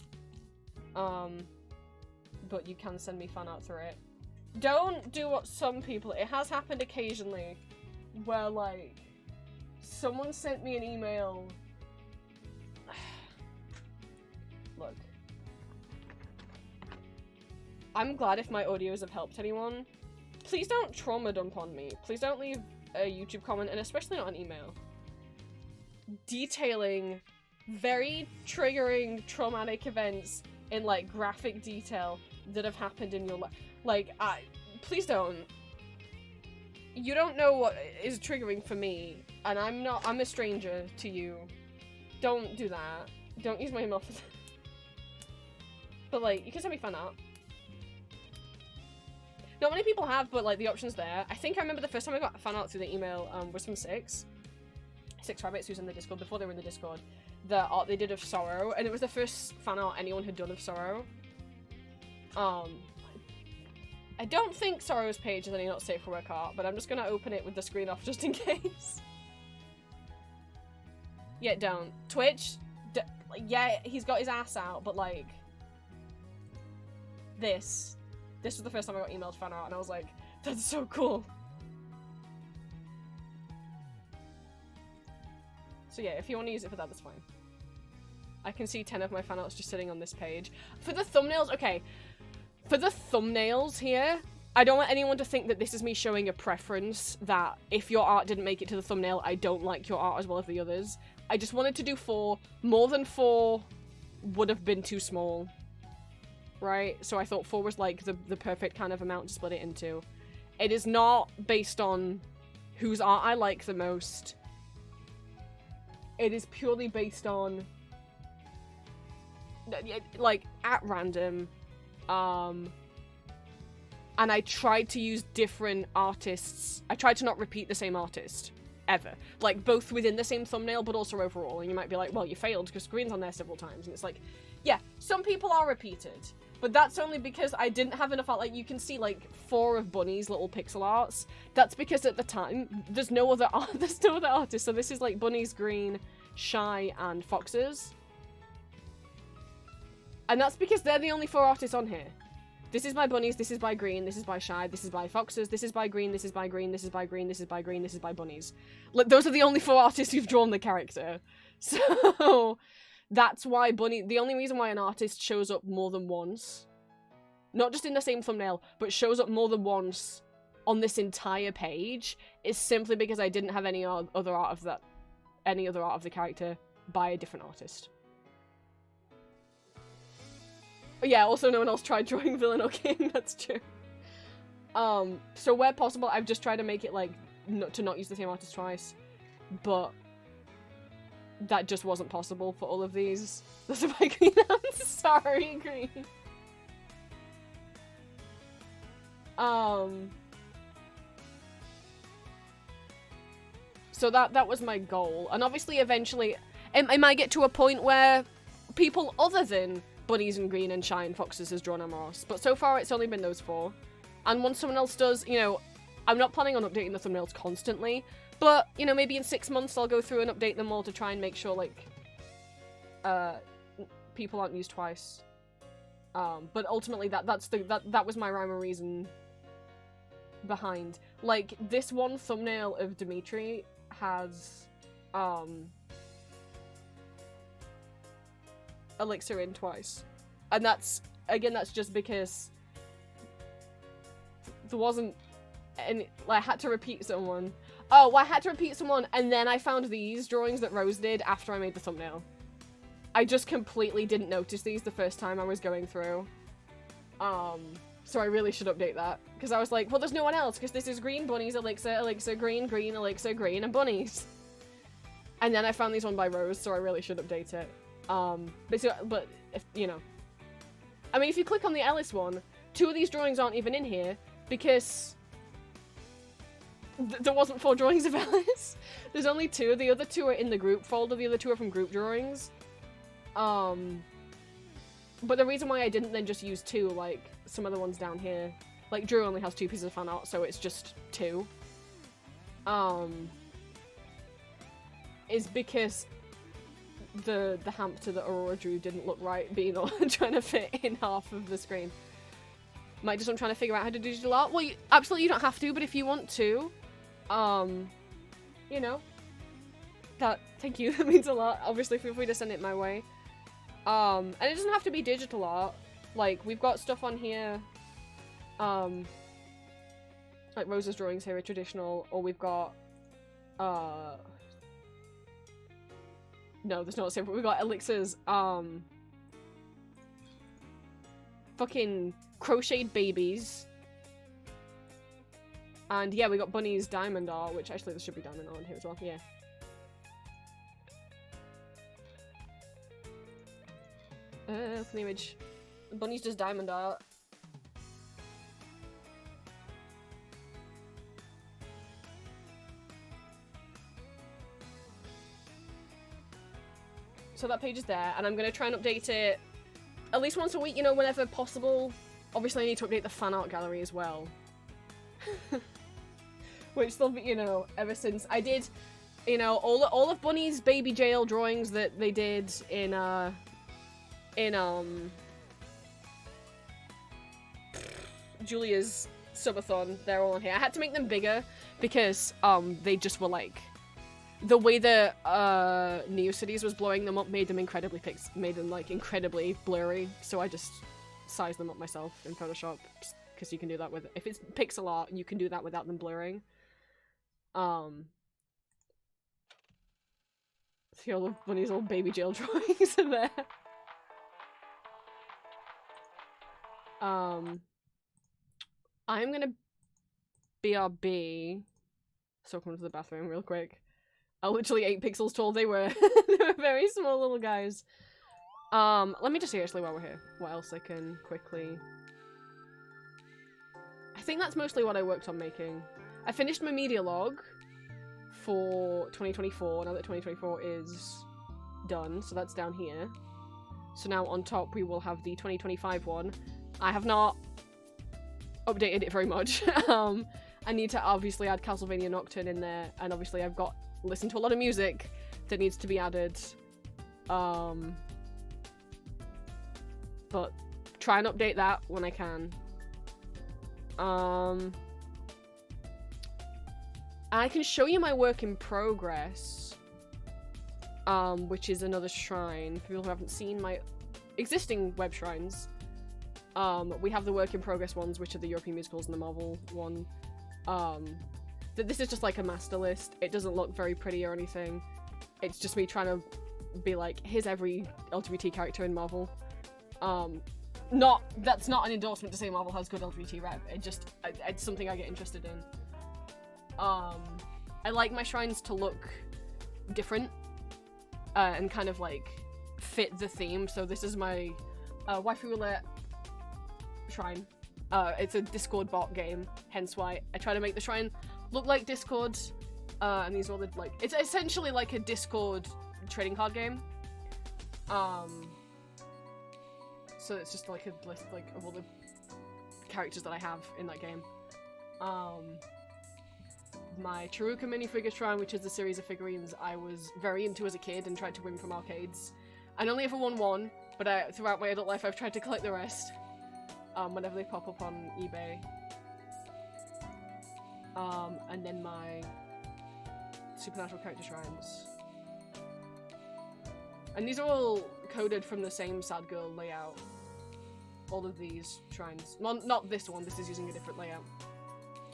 But you can send me fan art through it. Don't do what some people— it has happened occasionally where, like, someone sent me an email. Look. I'm glad if my audios have helped anyone. Please don't trauma dump on me. Please don't leave a YouTube comment, and especially not an email, detailing very triggering traumatic events in, like, graphic detail that have happened in your life. Like, please don't. You don't know what is triggering for me, and I'm a stranger to you. Don't do that. Don't use my email for that. But, like, you can send me fan art. Not many people have, but, like, the option's there. I think I remember the first time I got fan art through the email was from Six Rabbits, who's in the Discord, before they were in the Discord. The art they did of Sorrow, and it was the first fan art anyone had done of Sorrow. I don't think Sorrow's page is any not safe for work art, but I'm just gonna open it with the screen off just in case. Yeah, don't. Twitch? Yeah, he's got his ass out, but, like, this was the first time I got emailed fan art, and I was like, that's so cool. So yeah, if you want to use it for that, that's fine. I can see 10 of my fan arts just sitting on this page. For the thumbnails, okay. For the thumbnails here, I don't want anyone to think that this is me showing a preference, that if your art didn't make it to the thumbnail, I don't like your art as well as the others. I just wanted to do 4. More than 4 would have been too small. Right? So I thought 4 was, like, the perfect kind of amount to split it into. It is not based on whose art I like the most. It is purely based on, like, at random. And I tried to use different artists. I tried to not repeat the same artist, ever. Like, both within the same thumbnail, but also overall. And you might be like, well, you failed because Green's on there several times. And it's like, yeah, some people are repeated. But that's only because I didn't have enough art. Like, you can see, like, 4 of Bunny's little pixel arts. That's because at the time, there's no other artists. So this is, like, Bunny's, Green, Shy, and Fox's. And that's because they're the only 4 artists on here. This is by Bunnies, this is by Green, this is by Shy, this is by Foxes, this is by Green, this is by Green, this is by Green, this is by Green, this is by Bunnies. Like, those are the only 4 artists who've drawn the character. So that's why the only reason why an artist shows up more than once, not just in the same thumbnail, but shows up more than once on this entire page, is simply because I didn't have any other art of the character by a different artist. Yeah, also no one else tried drawing villain or king, that's true. So where possible, I've just tried to make it, like, to not use the same artist twice, but that just wasn't possible for all of these. Those are my Green. I'm sorry, Green. So that was my goal. And obviously, eventually, it might get to a point where people other than Bunnies and Green and Shy and Foxes has drawn Amoros. But so far, it's only been those 4. And once someone else does, you know, I'm not planning on updating the thumbnails constantly. But, you know, maybe in 6 months I'll go through and update them all to try and make sure, like, people aren't used twice. But ultimately, that was my rhyme or reason behind. Like, this one thumbnail of Dimitri has, Elixir in twice. And that's just because there wasn't any, I had to repeat someone. Oh, well, I had to repeat someone, and then I found these drawings that Rose did after I made the thumbnail. I just completely didn't notice these the first time I was going through. So I really should update that. Because I was like, well, there's no one else, because this is Green, Bunnies, Elixir, Elixir, Green, Green, Elixir, Green, and Bunnies. And then I found these one by Rose, so I really should update it. But if, you know. I mean, if you click on the Ellis one, 2 of these drawings aren't even in here, because there wasn't 4 drawings of Ellis. There's only 2. The other 2 are in the group folder. The other 2 are from group drawings. But the reason why I didn't then just use 2, like some of the ones down here, like Drew only has 2 pieces of fan art, so it's just 2. Is because the hamster that Aurora drew didn't look right, being trying to fit in half of the screen. Might just I'm trying to figure out how to do digital art. Well, absolutely you don't have to, but if you want to, you know, thank you, that means a lot. Obviously, feel free to send it my way. And it doesn't have to be digital art. Like, we've got stuff on here, like Rose's drawings here are traditional, or we've got, no, there's not the same, but we've got Elixir's, fucking crocheted babies. And yeah, we got Bunny's diamond art, which actually there should be diamond art on here as well, yeah. From the image. Bunny's does diamond art. So that page is there, and I'm gonna try and update it at least once a week, you know, whenever possible. Obviously I need to update the fan art gallery as well. Which, you know, ever since I did, you know, all of Bunny's baby jail drawings that they did in Julia's subathon, they're all on here. I had to make them bigger because they just were like, the way the Neocities was blowing them up made them incredibly blurry, so I just sized them up myself in Photoshop, because you can do that with, if it's pixel art, you can do that without them blurring. See all of Bunny's old baby jail drawings in there. I'm gonna BRB. So come to the bathroom real quick. Literally 8 pixels tall they were. They were very small little guys. Let me just see actually while we're here, what else I can quickly... I think that's mostly what I worked on making. I finished my media log for 2024, now that 2024 is done, so that's down here. So now on top we will have the 2025 one. I have not updated it very much. I need to obviously add Castlevania Nocturne in there, and obviously I've got listened to a lot of music that needs to be added. But try and update that when I can. I can show you my work in progress, which is another shrine. For people who haven't seen my existing web shrines, we have the work in progress ones, which are the European musicals and the Marvel one. This is just like a master list. It doesn't look very pretty or anything. It's just me trying to be like, here's every LGBT character in Marvel. That's not an endorsement to say Marvel has good LGBT rep. It's something I get interested in. I like my shrines to look different, and kind of like fit the theme. So this is my waifu roulette shrine. It's a Discord bot game, hence why I try to make the shrine look like Discord, And these are all the, like, it's essentially like a Discord trading card game. So it's just like a list, like, of all the characters that I have in that game. My Chiruka minifigure shrine, which is the series of figurines I was very into as a kid and tried to win from arcades. I only ever won one, but throughout my adult life I've tried to collect the rest. Whenever they pop up on eBay. And then my supernatural character shrines. And these are all coded from the same Sad Girl layout. All of these shrines. Well, not this one, this is using a different layout.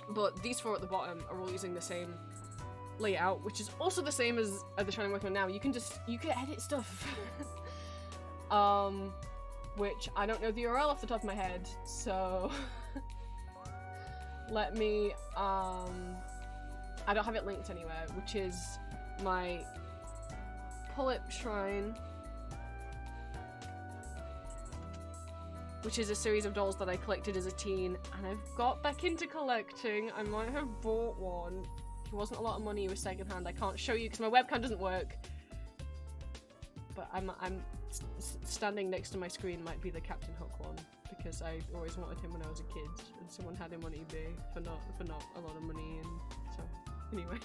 But these four at the bottom are all using the same layout, which is also the same as the shrine I'm working on now. You can edit stuff. Which I don't know the URL off the top of my head, so let me, I don't have it linked anywhere, which is my pull-up shrine, which is a series of dolls that I collected as a teen, and I've got back into collecting. I might have bought one. It wasn't a lot of money, it was secondhand. I can't show you because my webcam doesn't work, but I'm standing next to my screen might be the Captain Hook one, because I always wanted him when I was a kid, and someone had him on eBay for not a lot of money, and so anyway.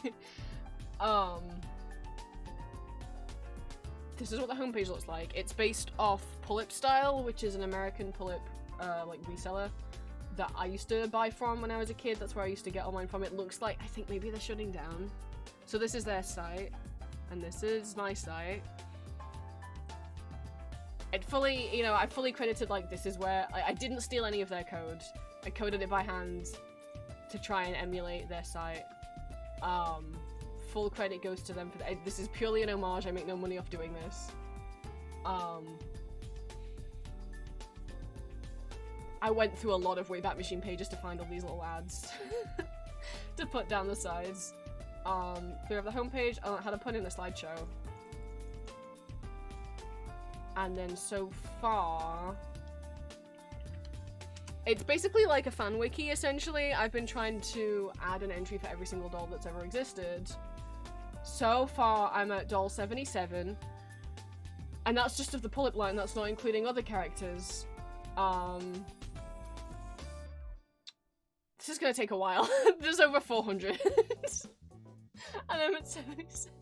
This is what the homepage looks like. It's based off Pull-Up Style, which is an American pull-up like reseller that I used to buy from when I was a kid. That's where I used to get all mine from. It looks like, I think maybe they're shutting down. So this is their site, and this is my site. It fully, you know, I fully credited, like, this is where, I didn't steal any of their code. I coded it by hand to try and emulate their site. Full credit goes to them for that. This is purely an homage, I make no money off doing this. I went through a lot of Wayback Machine pages to find all these little ads to put down the sides. Clear up the homepage, I had to put in a slideshow. And then so far, it's basically like a fan wiki, essentially. I've been trying to add an entry for every single doll that's ever existed. So far, I'm at doll 77. And that's just of the pull-up line, that's not including other characters. This is gonna take a while. There's over 400. And I'm at 77.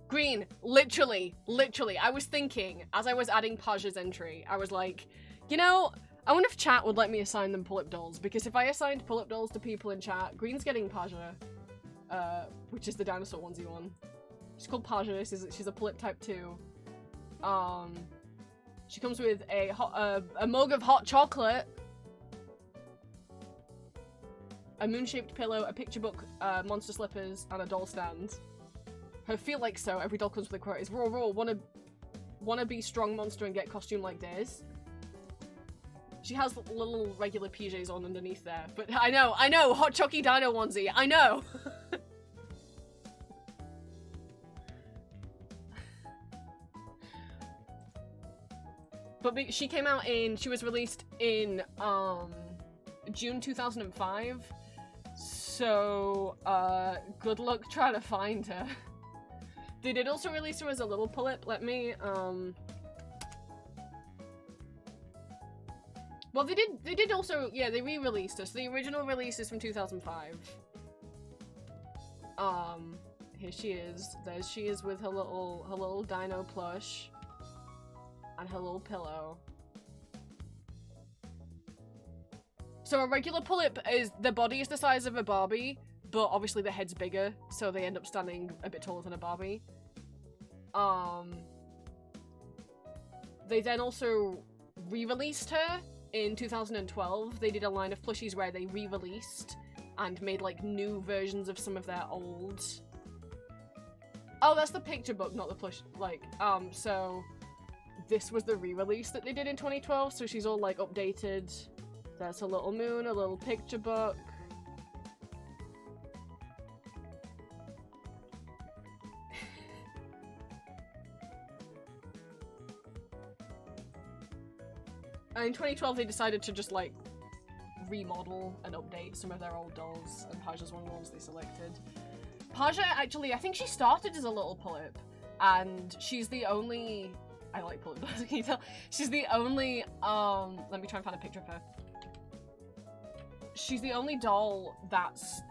Green, literally, I was thinking, as I was adding Paja's entry, I was like, you know, I wonder if chat would let me assign them pull-up dolls, because if I assigned pull-up dolls to people in chat, Green's getting Paja, which is the dinosaur onesie one. She's called Paja, she's a pull-up type 2. She comes with a mug of hot chocolate, a moon-shaped pillow, a picture book, monster slippers, and a doll stand. Her feel like so, every doll comes with a quote. Is raw, wanna be strong monster and get costume like this. She has little regular PJs on underneath there, but I know, hot chocky dino onesie, I know! But she came out she was released in, June 2005, so, good luck trying to find her. They did also release her as a little pull-up. Let me, well, they did also, yeah, they re-released her. So the original release is from 2005. Here she is. There she is with her little dino plush. And her little pillow. So a regular pull-up is, the body is the size of a Barbie, but obviously the head's bigger, so they end up standing a bit taller than a Barbie. They then also re-released her in 2012. They did a line of plushies where they re-released and made, like, new versions of some of their old... Oh, that's the picture book, not the plush, like, so... This was the re-release that they did in 2012, so she's all, like, updated. That's a little moon, a little picture book. And in 2012, they decided to just, like, remodel and update some of their old dolls, and Paja's one of the ones they selected. Paja, actually, I think she started as a little Pulip, and she's the only... I like Pulip, can you tell? She's the only, let me try and find a picture of her. She's the only doll that's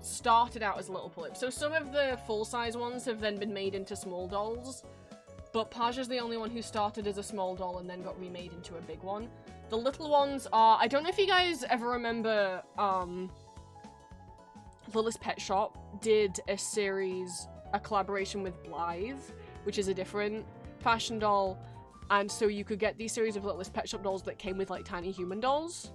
started out as a little Pulip. So some of the full-size ones have then been made into small dolls, but Paja's the only one who started as a small doll and then got remade into a big one. The little ones are... I don't know if you guys ever remember, Lily's Pet Shop did a series, a collaboration with Blythe, which is a different fashion doll, and so you could get these series of Lily's Pet Shop dolls that came with like tiny human dolls.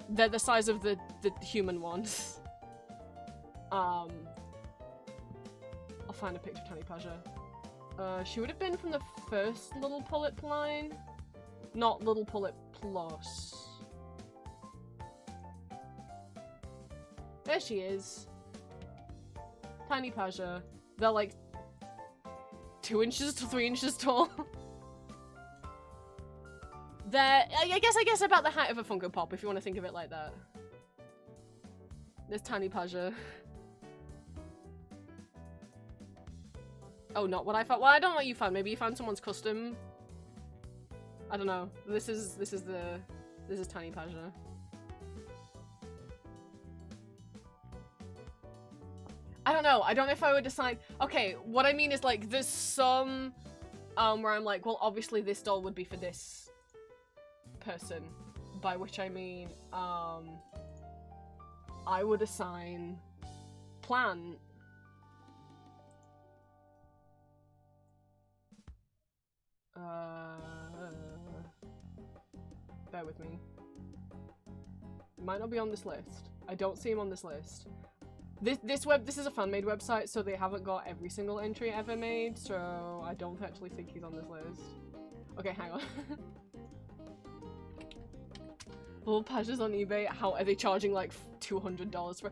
They're the size of the human ones. I'll find a picture of Tiny Paja. She would have been from the first Little Pulip line, not Little Pulip Plus. There she is. Tiny Paja. They're like 2 inches to 3 inches tall. They're, I guess about the height of a Funko Pop, if you want to think of it like that. There's Tiny Paja. Oh, not what I found. Well, I don't know what you found. Maybe you found someone's custom. I don't know. This is Tiny Paja. I don't know. I don't know if I would decide. Okay, what I mean is like there's some where I'm like, well, obviously this doll would be for this person, by which I mean I would assign Plant. Bear with me. He might not be on this list. I don't see him on this list. This is a fan-made website, so they haven't got every single entry ever made, so I don't actually think he's on this list. Okay, hang on. Little Paja's on eBay. How are they charging like $200 for?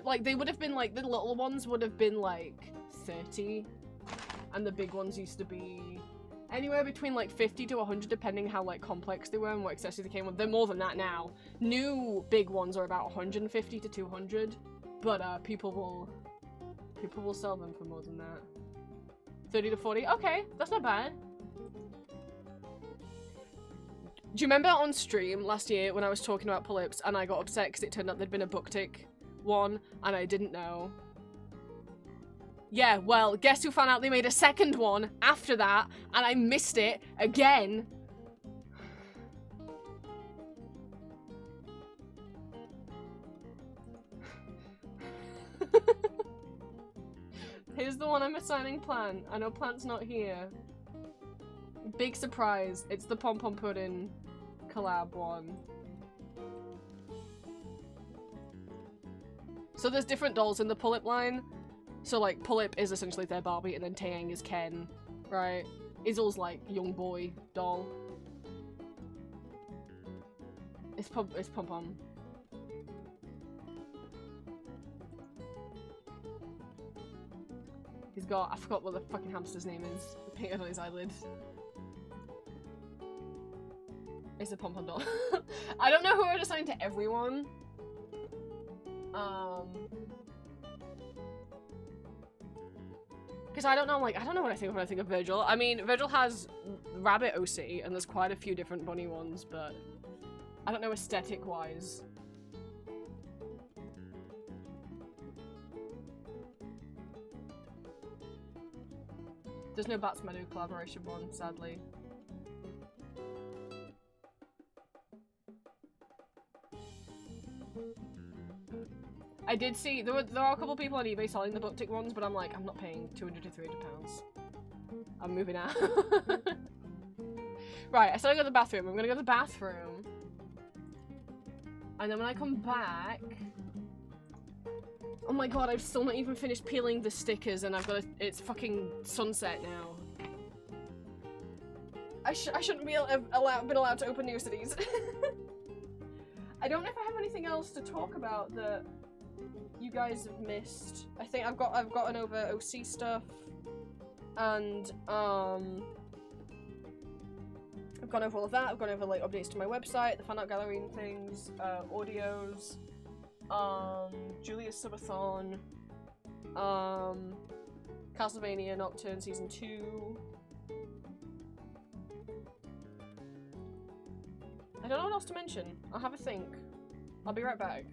Like they would have been like the little ones would have been like 30, and the big ones used to be anywhere between like 50 to 100, depending how like complex they were and what accessories they came with. They're more than that now. New big ones are about 150 to 200. But people will sell them for more than that. 30 to 40? Okay, that's not bad. Do you remember on stream last year when I was talking about Pulips and I got upset because it turned out there'd been a Booktick one and I didn't know? Yeah, well, guess who found out they made a second one after that and I missed it again? Here's the one I'm assigning Plant. I know Plant's not here. Big surprise. It's the Pom Pom Pudding collab one. So there's different dolls in the Pulip line. So like Pulip is essentially their Barbie and then Taeyang is Ken, right? Izel's like young boy doll. It's Pom Pom. He's got, I forgot what the fucking hamster's name is. Painted on his eyelid. It's a Pom Pom doll. I don't know who I'd assign to everyone. Because I don't know what I think when I think of Virgil. I mean, Virgil has Rabbit OC, and there's quite a few different bunny ones, but I don't know aesthetic-wise. There's no Bats Meadow collaboration one, sadly. I did see, there are a couple people on eBay selling the Booktick ones, but I'm like, I'm not paying 200 to 300 pounds. I'm moving out. Right, I said I go to the bathroom. I'm gonna go to the bathroom. And then when I come back... Oh my god, I've still not even finished peeling the stickers and I've got it's fucking sunset now. I shouldn't be been allowed to open new cities. I don't know if I have anything else to talk about that you guys have missed. I think I've gotten over OC stuff and I've I've gone over all of that. I've gone over like updates to my website, the fan art gallery and things, audios, Julia's Subathon, Castlevania Nocturne Season 2. I don't know what else to mention. I'll have a think. I'll be right back.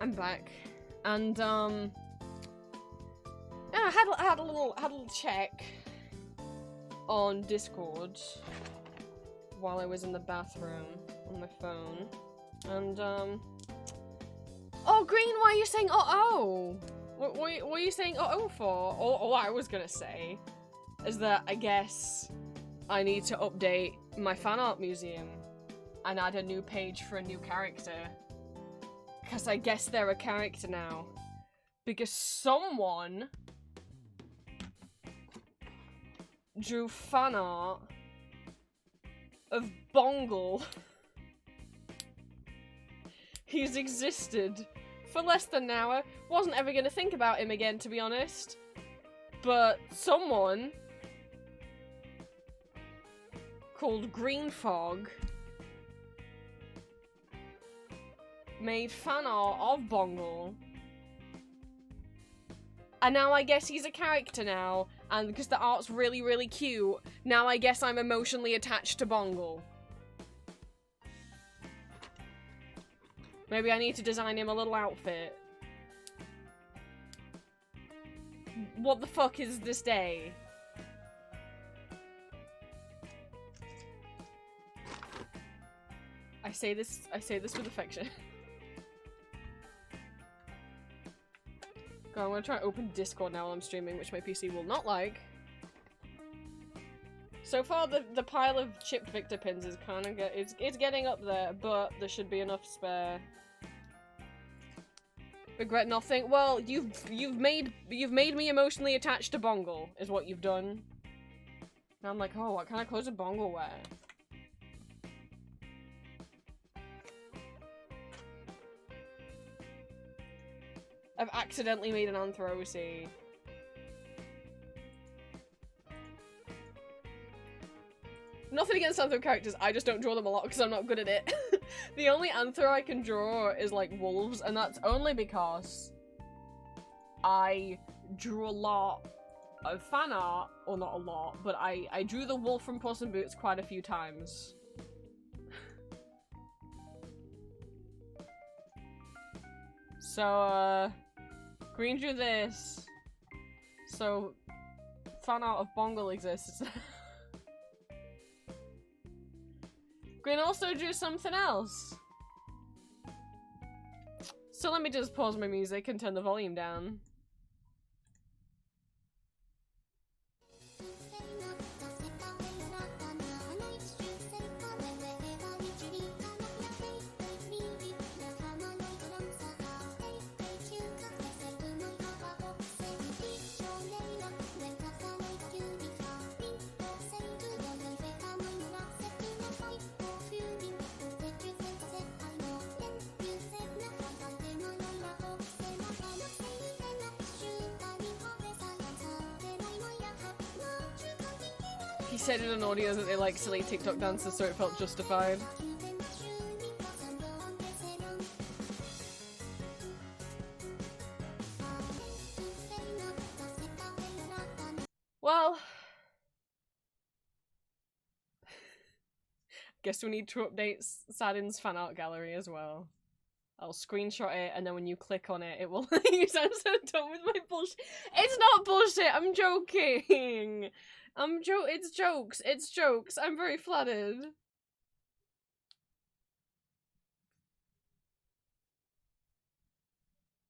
I'm back, and yeah, I had a little check on Discord while I was in the bathroom on my phone, and oh, Green, why are you saying oh? What are you saying oh for? All I was gonna say is that I guess I need to update my fan art museum and add a new page for a new character. Because I guess they're a character now. Because someone drew fan art of Bongle. He's existed for less than an hour. Wasn't ever gonna think about him again, to be honest. But someone called Green Fog made fan art of Bongle. And now I guess he's a character now, and because the art's really, really cute, now I guess I'm emotionally attached to Bongle. Maybe I need to design him a little outfit. What the fuck is this day? I say this with affection. God, I'm gonna try and open Discord now while I'm streaming, which my PC will not like. So far, the pile of chipped Victor pins is kind of it's getting up there, but there should be enough spare. Regret nothing. Well, you've made me emotionally attached to Bongle, is what you've done. Now I'm like, oh, what kind of clothes would Bongle wear? I've accidentally made an Anthrosy. Nothing against Anthro characters, I just don't draw them a lot because I'm not good at it. The only Anthro I can draw is like wolves, and that's only because I drew a lot of fan art, or not a lot, but I drew the wolf from Puss in Boots quite a few times. So, Green drew this. So, fan art of Bongle exists. Green also drew something else. So let me just pause my music and turn the volume down. He said in an audio that they like silly TikTok dances, so it felt justified. Well, guess we need to update Sadin's fan art gallery as well. I'll screenshot it, and then when you click on it, it will. You sound so dumb with my bullshit. It's not bullshit. I'm joking. It's jokes. It's jokes. I'm very flattered.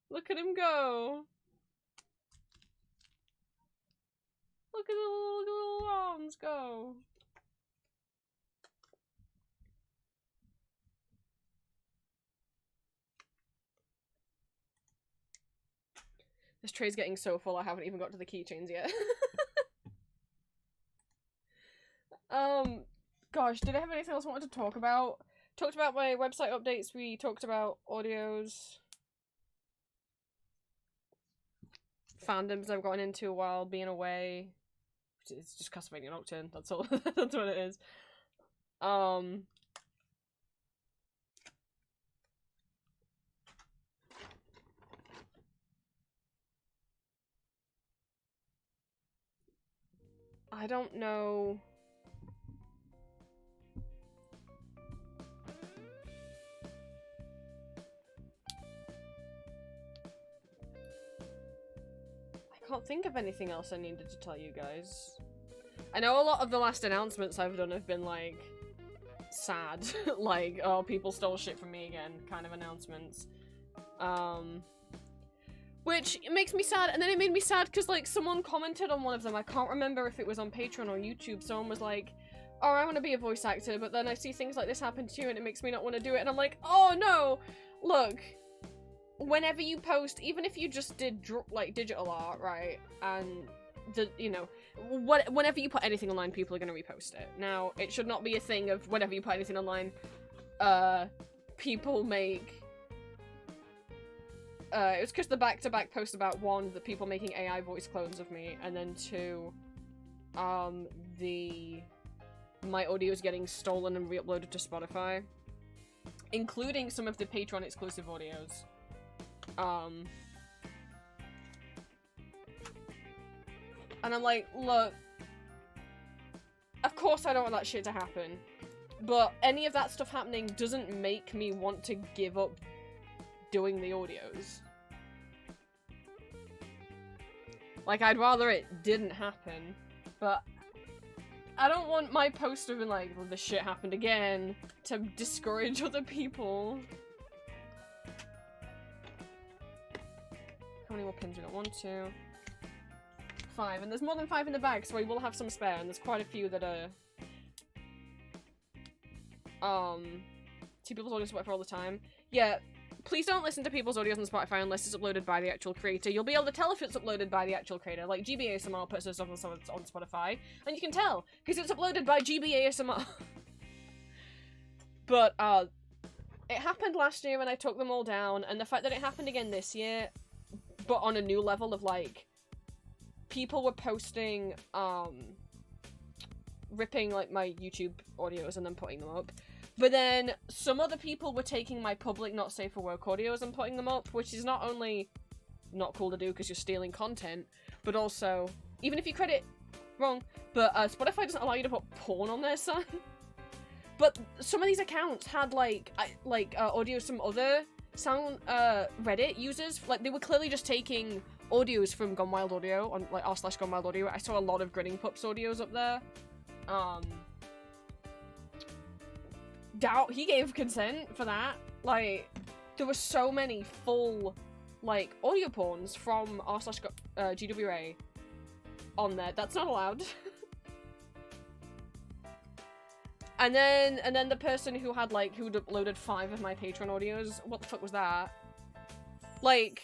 Look at him go. Look at the little arms go. This tray's getting so full I haven't even got to the keychains yet. Gosh, did I have anything else I wanted to talk about? Talked about my website updates, we talked about audios. Fandoms I've gotten into while being away. It's just Castlevania Nocturne, that's all. That's what it is. I don't know. can't think of anything else I needed to tell you guys. I know a lot of the last announcements I've done have been, like, sad. Like, oh, people stole shit from me again, kind of announcements. Which makes me sad, and then it made me sad because, like, someone commented on one of them. I can't remember if it was on Patreon or YouTube. Someone was like, oh, I want to be a voice actor, but then I see things like this happen to you and it makes me not want to do it. And I'm like, oh, no! Look, whenever you post, even if you just did, like, digital art, right, and, you know, whenever you put anything online, people are going to repost it. Now, it should not be a thing of whenever you put anything online, people make... it was because the back-to-back post about, one, the people making AI voice clones of me, and then two, my audio is getting stolen and re-uploaded to Spotify, including some of the Patreon exclusive audios. And I'm like, look, of course I don't want that shit to happen, but any of that stuff happening doesn't make me want to give up doing the audios. Like, I'd rather it didn't happen, but I don't want my post to have been like, well, this shit happened again, to discourage other people. How many more pins we got? 1, 2, 5. And there's more than 5 in the bag, so we will have some spare, and there's quite a few that are... See people's audios on Spotify all the time. Yeah, please don't listen to people's audios on Spotify unless it's uploaded by the actual creator. You'll be able to tell if it's uploaded by the actual creator. Like, GBASMR puts their stuff on Spotify, and you can tell, because it's uploaded by GBASMR. But, it happened last year when I took them all down, and the fact that it happened again this year, but on a new level of, like, people were posting, ripping, like, my YouTube audios and then putting them up. But then some other people were taking my public not safe for work audios and putting them up, which is not only not cool to do because you're stealing content, but also, even if you credit wrong, but Spotify doesn't allow you to put porn on their site. But some of these accounts had audios from other sound Reddit users. Like, they were clearly just taking audios from Gone Wild Audio on like r/Gone Wild Audio. I saw a lot of Grinning Pups audios up there. Doubt he gave consent for that. Like, there were so many full, like, audio porns from r/GWA on there. That's not allowed. and then the person who had, like, who'd uploaded 5 of my Patreon audios, what the fuck was that? Like,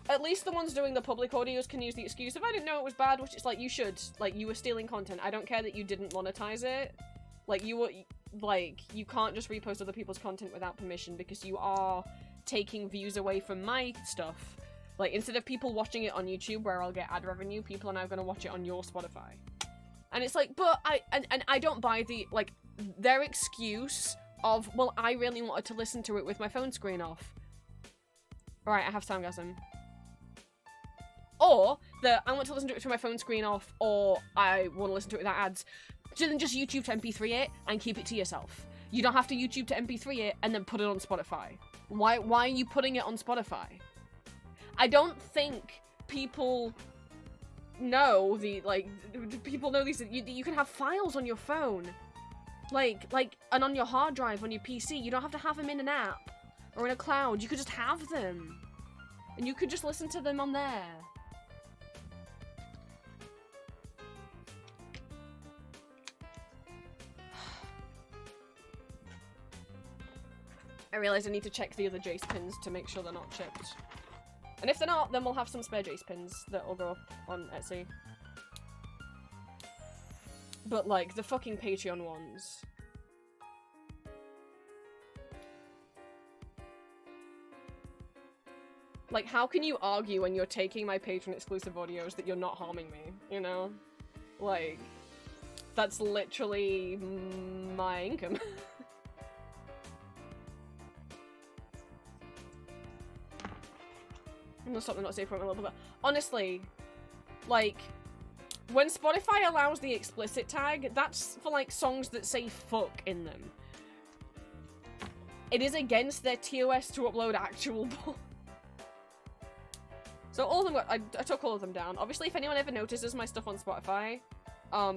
at least the ones doing the public audios can use the excuse if I didn't know it was bad, which is like, you should. Like, you were stealing content. I don't care that you didn't monetize it. Like, you were, like, you can't just repost other people's content without permission because you are taking views away from my stuff. Like, instead of people watching it on YouTube where I'll get ad revenue, people are now going to watch it on your Spotify. And it's like, but I don't buy the, like, their excuse of, well, I really wanted to listen to it with my phone screen off. Alright, I have Soundgasm. Or that I want to listen to it with my phone screen off, or I want to listen to it without ads. Then just YouTube to MP3 it and keep it to yourself. You don't have to YouTube to MP3 it and then put it on Spotify. Why are you putting it on Spotify? I don't think people know people know these. You can have files on your phone, and on your hard drive on your PC. You don't have to have them in an app or in a cloud. You could just have them, and you could just listen to them on there. I realize I need to check the other Jace pins to make sure they're not chipped. And if they're not, then we'll have some spare Jace pins that will go up on Etsy. But, like, the fucking Patreon ones. Like, how can you argue when you're taking my Patreon exclusive audios that you're not harming me, you know? Like, that's literally my income. I'm gonna stop the not safe point a little bit. Honestly, like, when Spotify allows the explicit tag, that's for, like, songs that say fuck in them. It is against their TOS to upload actual porn. So all of them got, I took all of them down. Obviously, if anyone ever notices my stuff on Spotify,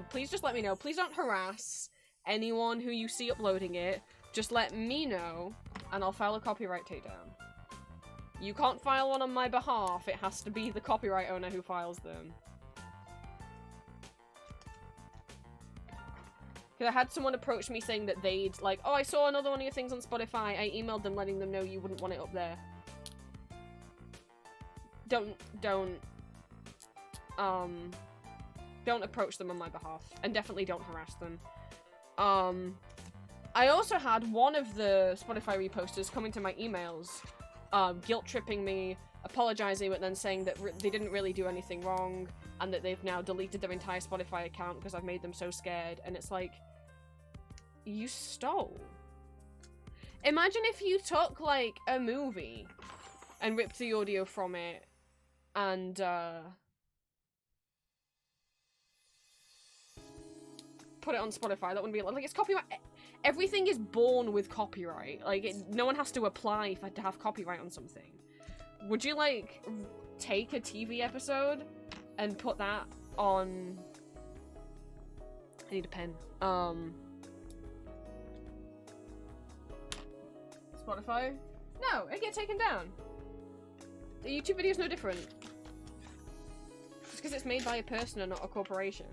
please just let me know. Please don't harass anyone who you see uploading it. Just let me know, and I'll file a copyright takedown. You can't file one on my behalf. It has to be the copyright owner who files them. Because I had someone approach me saying that they'd, like, oh, I saw another one of your things on Spotify. I emailed them letting them know you wouldn't want it up there. Don't approach them on my behalf. And definitely don't harass them. I also had one of the Spotify reposters come into my emails, guilt-tripping me, apologizing, but then saying that they didn't really do anything wrong, and that they've now deleted their entire Spotify account because I've made them so scared. And it's like, you stole. Imagine if you took, like, a movie and ripped the audio from it and, put it on Spotify. That wouldn't be, like, it's copyright. Everything is born with copyright. Like, no one has to apply to have copyright on something. Would you, like, take a TV episode and put that on... I need a pen. Spotify? No, it get taken down. The YouTube video is no different. It's because it's made by a person and not a corporation.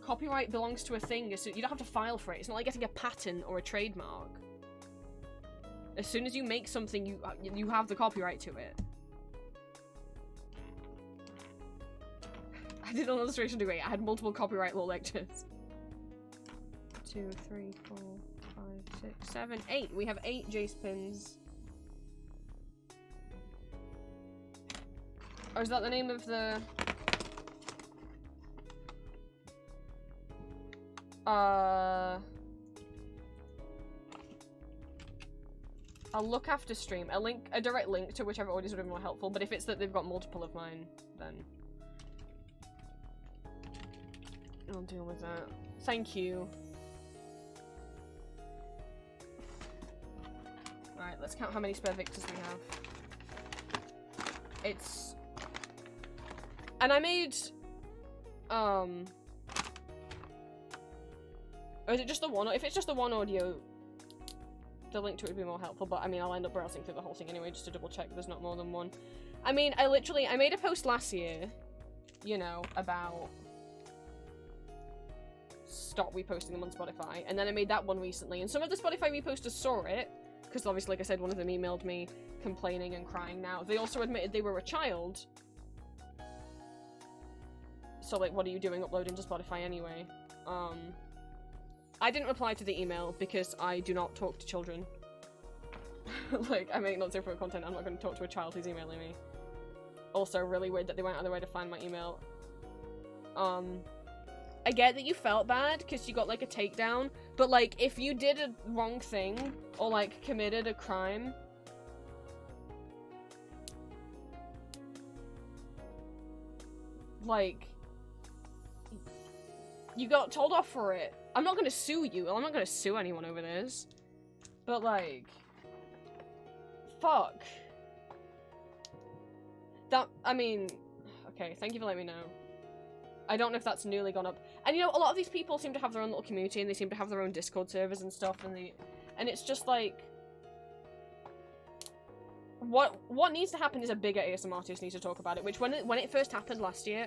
Copyright belongs to a thing, so you don't have to file for it. It's not like getting a patent or a trademark. As soon as you make something, you have the copyright to it. I did an illustration degree. I had multiple copyright law lectures. 2, 3, 4, 5, 6, 7, 8. We have 8 Jace pins. Or is that the name of the... I'll look after stream. A direct link to whichever audios would be more helpful, but if it's that they've got multiple of mine, then I'll deal with that. Thank you. Alright, let's count how many spare victors we have. It's... And I made... Or is it just the one? If it's just the one audio, the link to it would be more helpful, but I mean, I'll end up browsing through the whole thing anyway, just to double check there's not more than one. I mean, I made a post last year, you know, about stop reposting them on Spotify, and then I made that one recently, and some of the Spotify reposters saw it, because obviously, like I said, one of them emailed me complaining and crying now. They also admitted they were a child. So, like, what are you doing uploading to Spotify anyway? I didn't reply to the email because I do not talk to children. Like, I make not-so-for content, I'm not going to talk to a child who's emailing me. Also, really weird that they went out of their way to find my email. I get that you felt bad because you got, like, a takedown, but, like, if you did a wrong thing, or, like, committed a crime... Like... You got told off for it. I'm not gonna sue you. I'm not gonna sue anyone over this. But, like... Fuck. That, I mean... Okay, thank you for letting me know. I don't know if that's newly gone up. And, you know, a lot of these people seem to have their own little community, and they seem to have their own Discord servers and stuff, and it's just, like... What needs to happen is a bigger ASMR artist needs to talk about it, which when it first happened last year,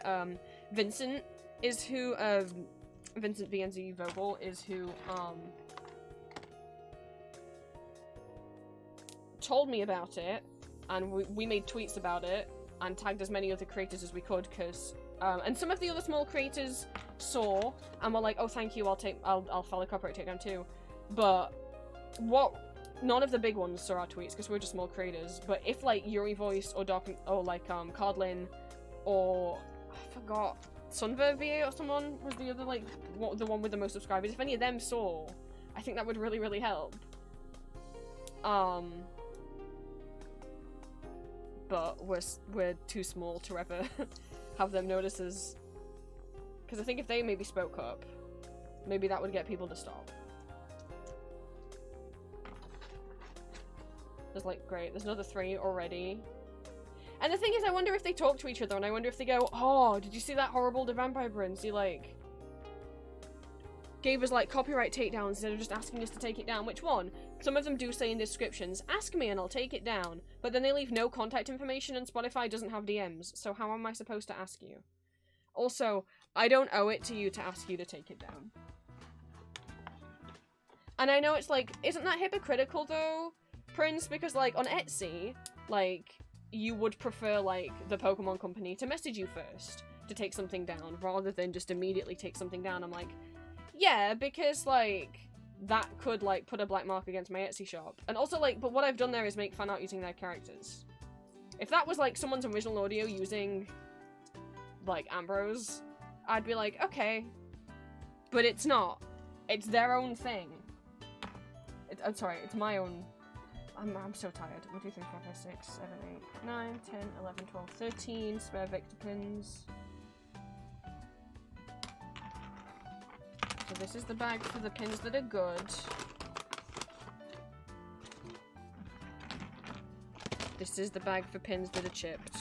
Vincent is who, Vincent VNZ Vogel is who, told me about it, and we made tweets about it, and tagged as many other creators as we could, because, and some of the other small creators saw, and were like, oh, thank you, I'll follow copyright takedown too, but, none of the big ones saw our tweets, because we're just small creators, but if, like, Yuri Voice, or like, Cardlin, or, I forgot, Sunver VA or someone was the other, like, the one with the most subscribers. If any of them saw, I think that would really, really help. But we're too small to ever have them notice us. Because I think if they maybe spoke up, maybe that would get people to stop. There's like, great, there's another 3 already. And the thing is, I wonder if they talk to each other, and I wonder if they go, oh, did you see that horrible The Vampire Prince? He, like, gave us, like, copyright takedowns instead of just asking us to take it down. Which one? Some of them do say in descriptions, ask me and I'll take it down. But then they leave no contact information, and Spotify doesn't have DMs, so how am I supposed to ask you? Also, I don't owe it to you to ask you to take it down. And I know it's like, isn't that hypocritical, though, Prince? Because, like, on Etsy, like, you would prefer, like, the Pokemon company to message you first to take something down, rather than just immediately take something down. I'm like, yeah, because, like, that could, like, put a black mark against my Etsy shop. And also, like, but what I've done there is make fan art using their characters. If that was, like, someone's original audio using, like, Ambrose, I'd be like, okay. But it's not. It's their own thing. I'm sorry, it's my own. I'm so tired. 1, 2, 3, 4, 5, 6, 7, 8, 9, 10, 11, 12, 13 spare Victor pins. So this is the bag for the pins that are good. This is the bag for pins that are chipped.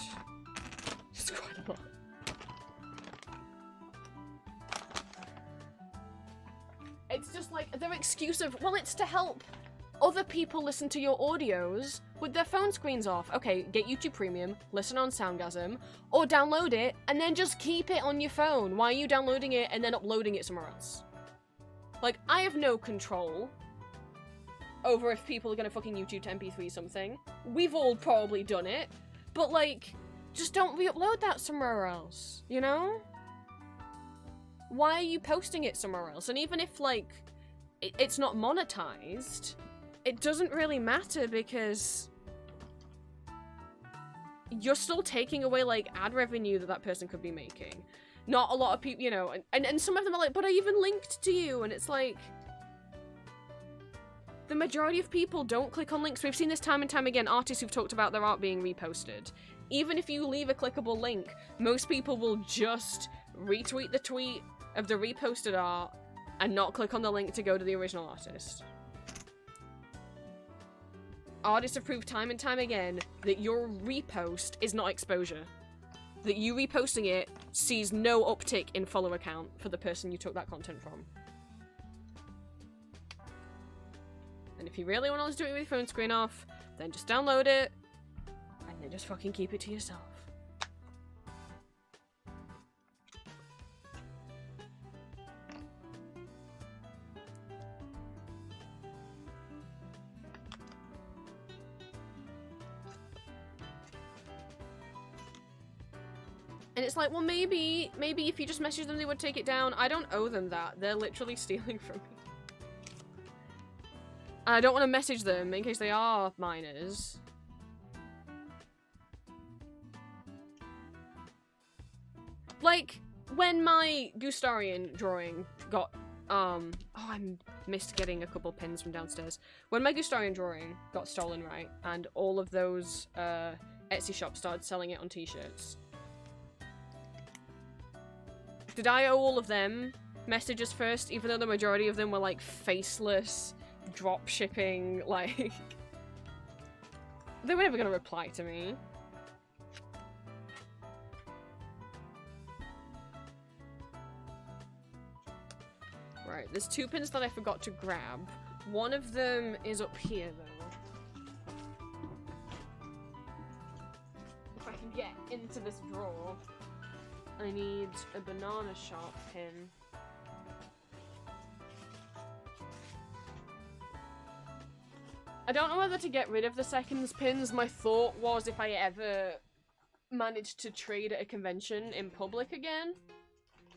It's quite a lot. It's just like their excuse of, well, it's to help other people listen to your audios with their phone screens off. Okay, get YouTube Premium, listen on Soundgasm, or download it, and then just keep it on your phone. Why are you downloading it and then uploading it somewhere else? Like, I have no control over if people are gonna fucking YouTube to MP3 something. We've all probably done it. But, like, just don't re-upload that somewhere else, you know? Why are you posting it somewhere else? And even if, like, it's not monetized, it doesn't really matter because you're still taking away, like, ad revenue that person could be making. Not a lot of people, you know, and some of them are like, but I even linked to you, and it's like, the majority of people don't click on links. We've seen this time and time again, artists who've talked about their art being reposted. Even if you leave a clickable link, most people will just retweet the tweet of the reposted art and not click on the link to go to the original artist. Artists have proved time and time again that your repost is not exposure. That you reposting it sees no uptick in follower count for the person you took that content from. And if you really want to listen to it with your phone screen off, then just download it, and then just fucking keep it to yourself. And it's like, well, maybe if you just message them, they would take it down. I don't owe them that. They're literally stealing from me. And I don't want to message them in case they are minors. Like, when my Gustarian drawing got, oh, I missed getting a couple pins from downstairs. When my Gustarian drawing got stolen, right, and all of those, Etsy shops started selling it on t-shirts. Did I owe all of them messages first, even though the majority of them were, like, faceless, drop shipping, like... They were never gonna reply to me. Right, there's 2 pins that I forgot to grab. One of them is up here, though. If I can get into this drawer. I need a banana sharp pin. I don't know whether to get rid of the seconds pins. My thought was if I ever managed to trade at a convention in public again,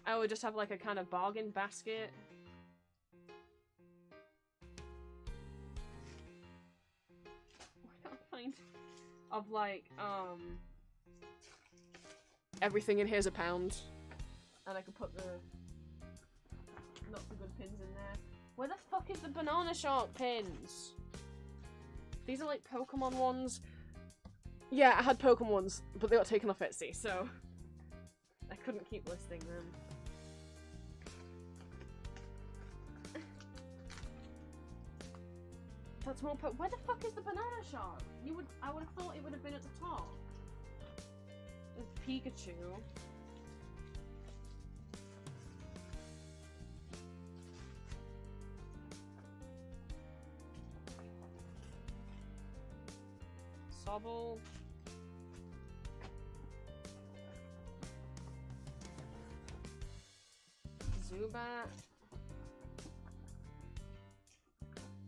I would just have like a kind of bargain basket. I can't find of like, everything in here's £1. And I could put the not so good pins in there. Where the fuck is the banana shark pins? These are like Pokemon ones. Yeah, I had Pokemon ones, but they got taken off Etsy, so I couldn't keep listing them. That's more where the fuck is the banana shop? I would have thought it would have been at the top. With Pikachu. Sobble. Zubat.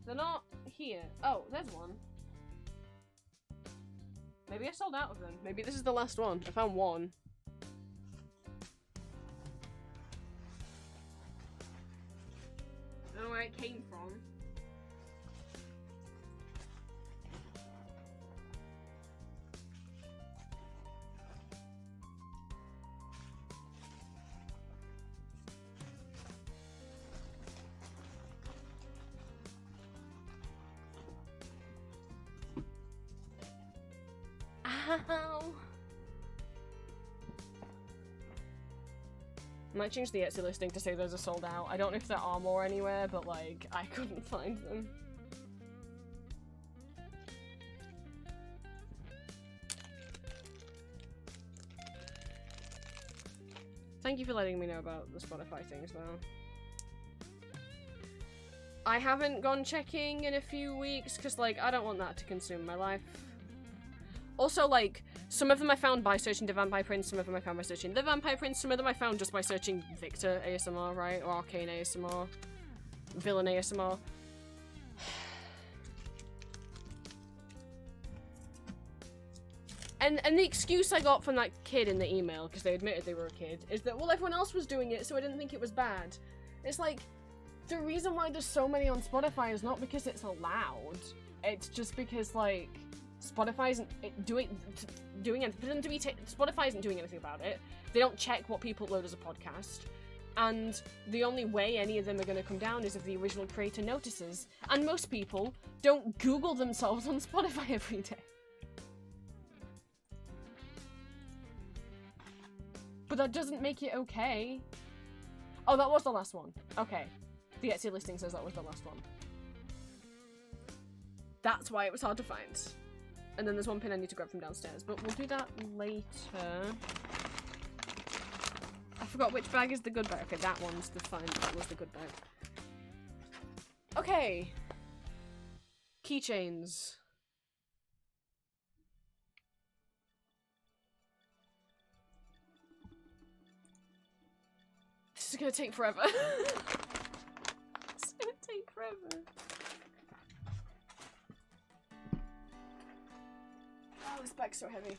They're not here. Oh, there's one. Maybe I sold out of them. Maybe this is the last one. I found one. I don't know where it came from. Ow. I might change the Etsy listing to say those are sold out. I don't know if there are more anywhere, but like, I couldn't find them. Thank you for letting me know about the Spotify things though. I haven't gone checking in a few weeks because like, I don't want that to consume my life. Also, like, some of them I found by searching the Vampire Prince, some of them I found by searching the Vampire Prince, some of them I found just by searching Victor ASMR, right? Or Arcane ASMR. Villain ASMR. And the excuse I got from that kid in the email, because they admitted they were a kid, is that, well, everyone else was doing it, so I didn't think it was bad. It's like, the reason why there's so many on Spotify is not because it's allowed. It's just because, like, Spotify isn't doing anything. For them to be Spotify isn't doing anything about it. They don't check what people upload as a podcast. And the only way any of them are going to come down is if the original creator notices. And most people don't Google themselves on Spotify every day. But that doesn't make it okay. Oh, that was the last one. Okay. The Etsy listing says that was the last one. That's why it was hard to find. And then there's one pin I need to grab from downstairs, but we'll do that later. I forgot which bag is the good bag. Okay, that one's the fine. That was the good bag. Okay. Keychains. This is gonna take forever. It's gonna take forever. Oh, this bag's so heavy.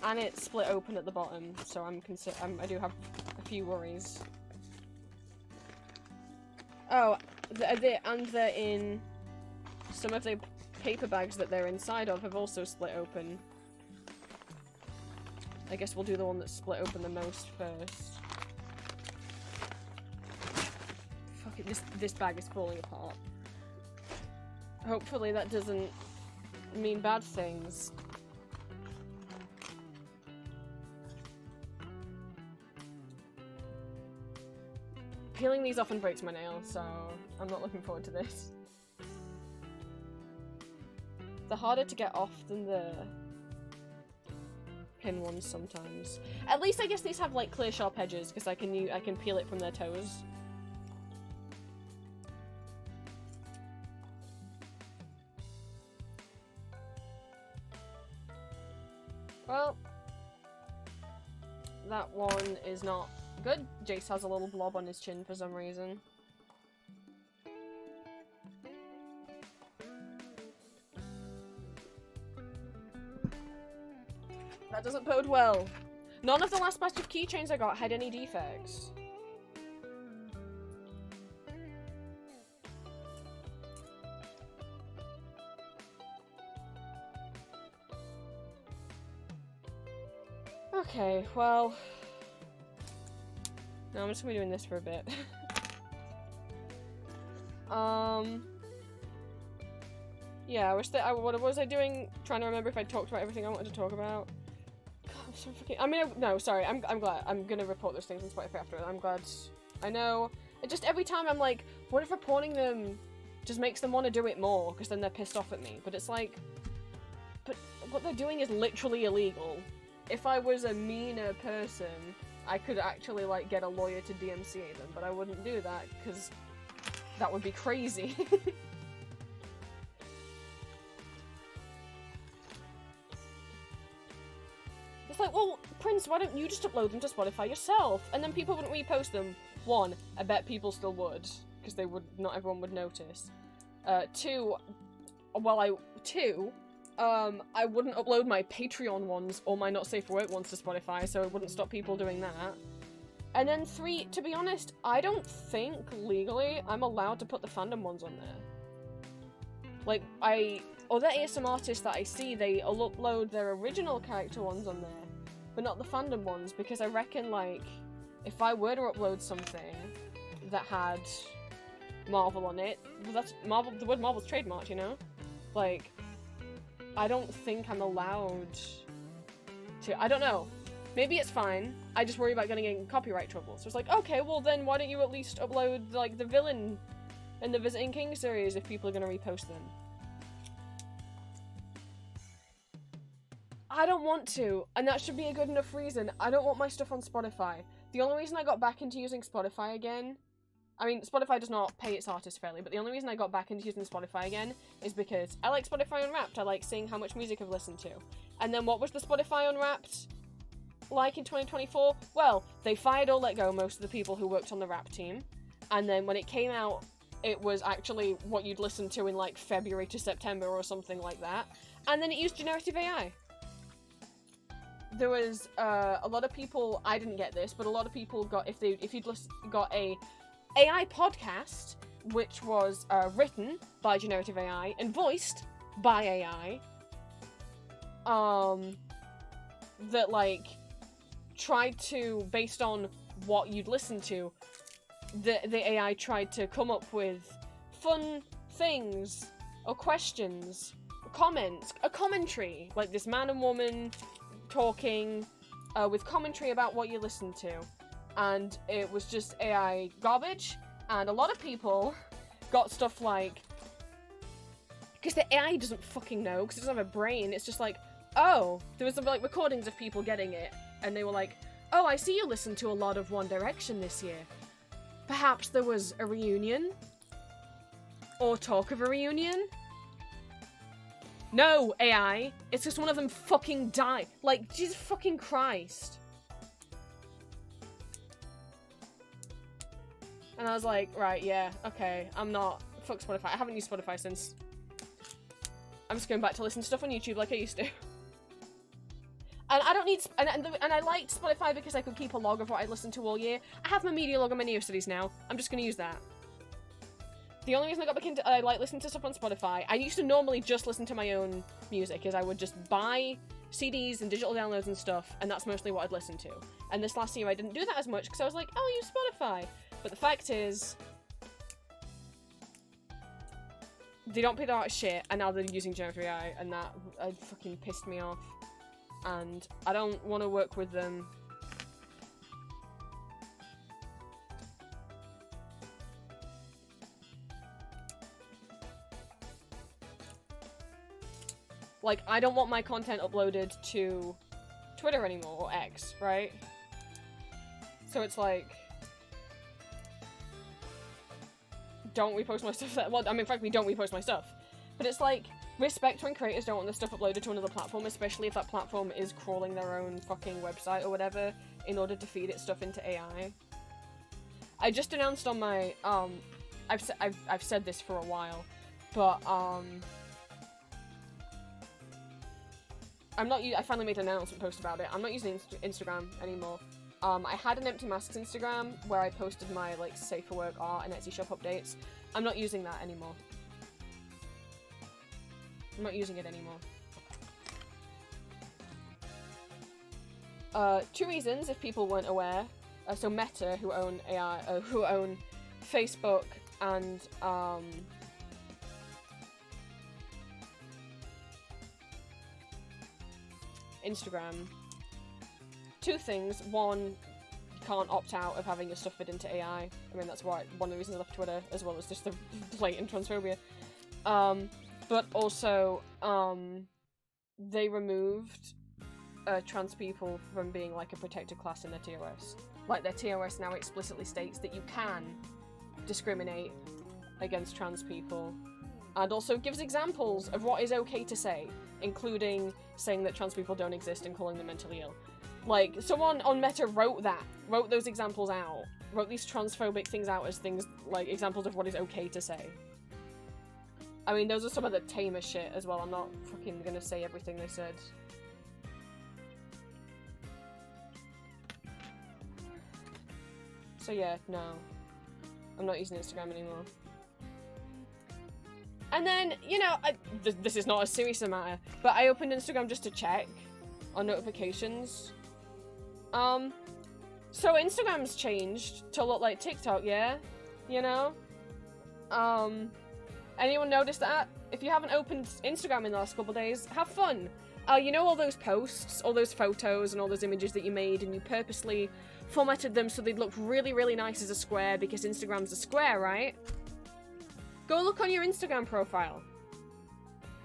And it's split open at the bottom, so I do have a few worries. Oh, and they're in some of the paper bags that they're inside of have also split open. I guess we'll do the one that's split open the most first. Fuck it, this bag is falling apart. Hopefully that doesn't mean bad things. Peeling these often breaks my nail, so I'm not looking forward to this. They're harder to get off than the pin ones sometimes. At least I guess these have like clear sharp edges because I can peel it from their toes. Well, that one is not good. Jace has a little blob on his chin for some reason. That doesn't bode well. None of the last batch of keychains I got had any defects. Okay, well... No, I'm just gonna be doing this for a bit. Yeah, what was I doing? Trying to remember if I talked about everything I wanted to talk about. God, so fucking. I mean, no, sorry. I'm glad. I'm gonna report those things on Spotify after. I'm glad. I know. It just every time I'm like, what if reporting them just makes them want to do it more? Because then they're pissed off at me. But it's like, but what they're doing is literally illegal. If I was a meaner person, I could actually like get a lawyer to DMCA them, but I wouldn't do that because that would be crazy. It's like, well, Prince, why don't you just upload them to Spotify yourself? And then people wouldn't repost them. One, I bet people still would, because they would, not everyone would notice. Two, I wouldn't upload my Patreon ones or my Not Safe for Work ones to Spotify, so it wouldn't stop people doing that. And then three, to be honest, I don't think legally I'm allowed to put the fandom ones on there. Like, other ASM artists that I see, they'll upload their original character ones on there, but not the fandom ones, because I reckon, like, if I were to upload something that had Marvel on it, well, that's Marvel, the word Marvel's trademarked, you know? Like, I don't think I'm allowed to, I don't know. Maybe it's fine, I just worry about getting in copyright trouble. So it's like, okay, well then why don't you at least upload, like, the villain in the Visiting King series if people are gonna repost them? I don't want to, and that should be a good enough reason. I don't want my stuff on Spotify. The only reason I got back into using Spotify again, I mean, Spotify does not pay its artists fairly, but the only reason I got back into using Spotify again is because I like Spotify Unwrapped. I like seeing how much music I've listened to. And then what was the Spotify Unwrapped like in 2024? Well, they fired or let go most of the people who worked on the rap team. And then when it came out, it was actually what you'd listen to in like February to September or something like that. And then it used generative AI. There was a lot of people, I didn't get this, but a lot of people got, if you'd got a AI podcast, which was written by generative AI and voiced by AI, that like tried to, based on what you'd listen to, the AI tried to come up with fun things or questions, comments, a commentary, like this man and woman talking with commentary about what you listen to, and it was just AI garbage. And a lot of people got stuff like, because the AI doesn't fucking know, because it doesn't have a brain, it's just like, oh, there was some like recordings of people getting it, and they were like, oh, I see you listened to a lot of One Direction this year. Perhaps there was a reunion? Or talk of a reunion? No, AI. It's just one of them fucking died. Like, Jesus fucking Christ. And I was like, right, yeah, okay, I'm not. Fuck Spotify. I haven't used Spotify since. I'm just going back to listen to stuff on YouTube like I used to. And I don't need. And I liked Spotify because I could keep a log of what I listened to all year. I have my media log on my Neo Studies now. I'm just going to use that. The only reason I got back into I like listening to stuff on Spotify, I used to normally just listen to my own music, is I would just buy CDs and digital downloads and stuff, and that's mostly what I'd listen to. And this last year I didn't do that as much because I was like, oh, I'll use Spotify. But the fact is, they don't pay that much shit, and now they're using generative AI, and that fucking pissed me off. And I don't want to work with them. Like, I don't want my content uploaded to Twitter anymore, or X, right? So it's like, don't repost my stuff there. Well, I mean, frankly, don't repost my stuff. But it's like, respect when creators don't want their stuff uploaded to another platform, especially if that platform is crawling their own fucking website or whatever in order to feed its stuff into AI. I just announced on my, I've said this for a while, but, I finally made an announcement post about it. I'm not using Instagram anymore. I had an Empty Masks Instagram where I posted my, like, Safe for Work art and Etsy shop updates. I'm not using that anymore. I'm not using it anymore. Two reasons, if people weren't aware. So Meta, who own AI, who own Facebook and, Instagram, two things. One, you can't opt out of having your stuff fit into AI. I mean, that's why one of the reasons I left Twitter, as well as just the blatant transphobia. But also, they removed trans people from being like a protected class in their TOS. Like, their TOS now explicitly states that you can discriminate against trans people, and also gives examples of what is okay to say, including saying that trans people don't exist and calling them mentally ill. Like, someone on Meta wrote those examples out, wrote these transphobic things out as things, like, examples of what is okay to say. I mean, those are some of the tamer shit as well. I'm not fucking gonna say everything they said. So yeah, no. I'm not using Instagram anymore. And then, you know, this is not a serious matter, but I opened Instagram just to check on notifications. So Instagram's changed to look like TikTok, yeah? You know? Anyone notice that? If you haven't opened Instagram in the last couple days, have fun. You know all those posts, all those photos, and all those images that you made, and you purposely formatted them so they'd look really, really nice as a square because Instagram's a square, right? Go look on your Instagram profile.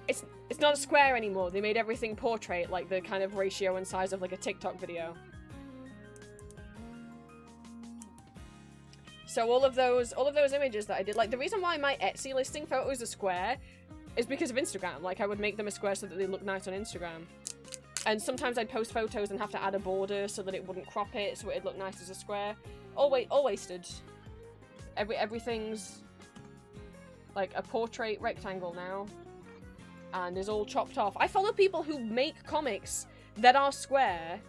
It's not a square anymore. They made everything portrait, like the kind of ratio and size of like a TikTok video. So all of those images that I did, like the reason why my Etsy listing photos are square is because of Instagram. Like, I would make them a square so that they look nice on Instagram. And sometimes I'd post photos and have to add a border so that it wouldn't crop it, so it'd look nice as a square. All wasted. Everything's like a portrait rectangle now. And is all chopped off. I follow people who make comics that are square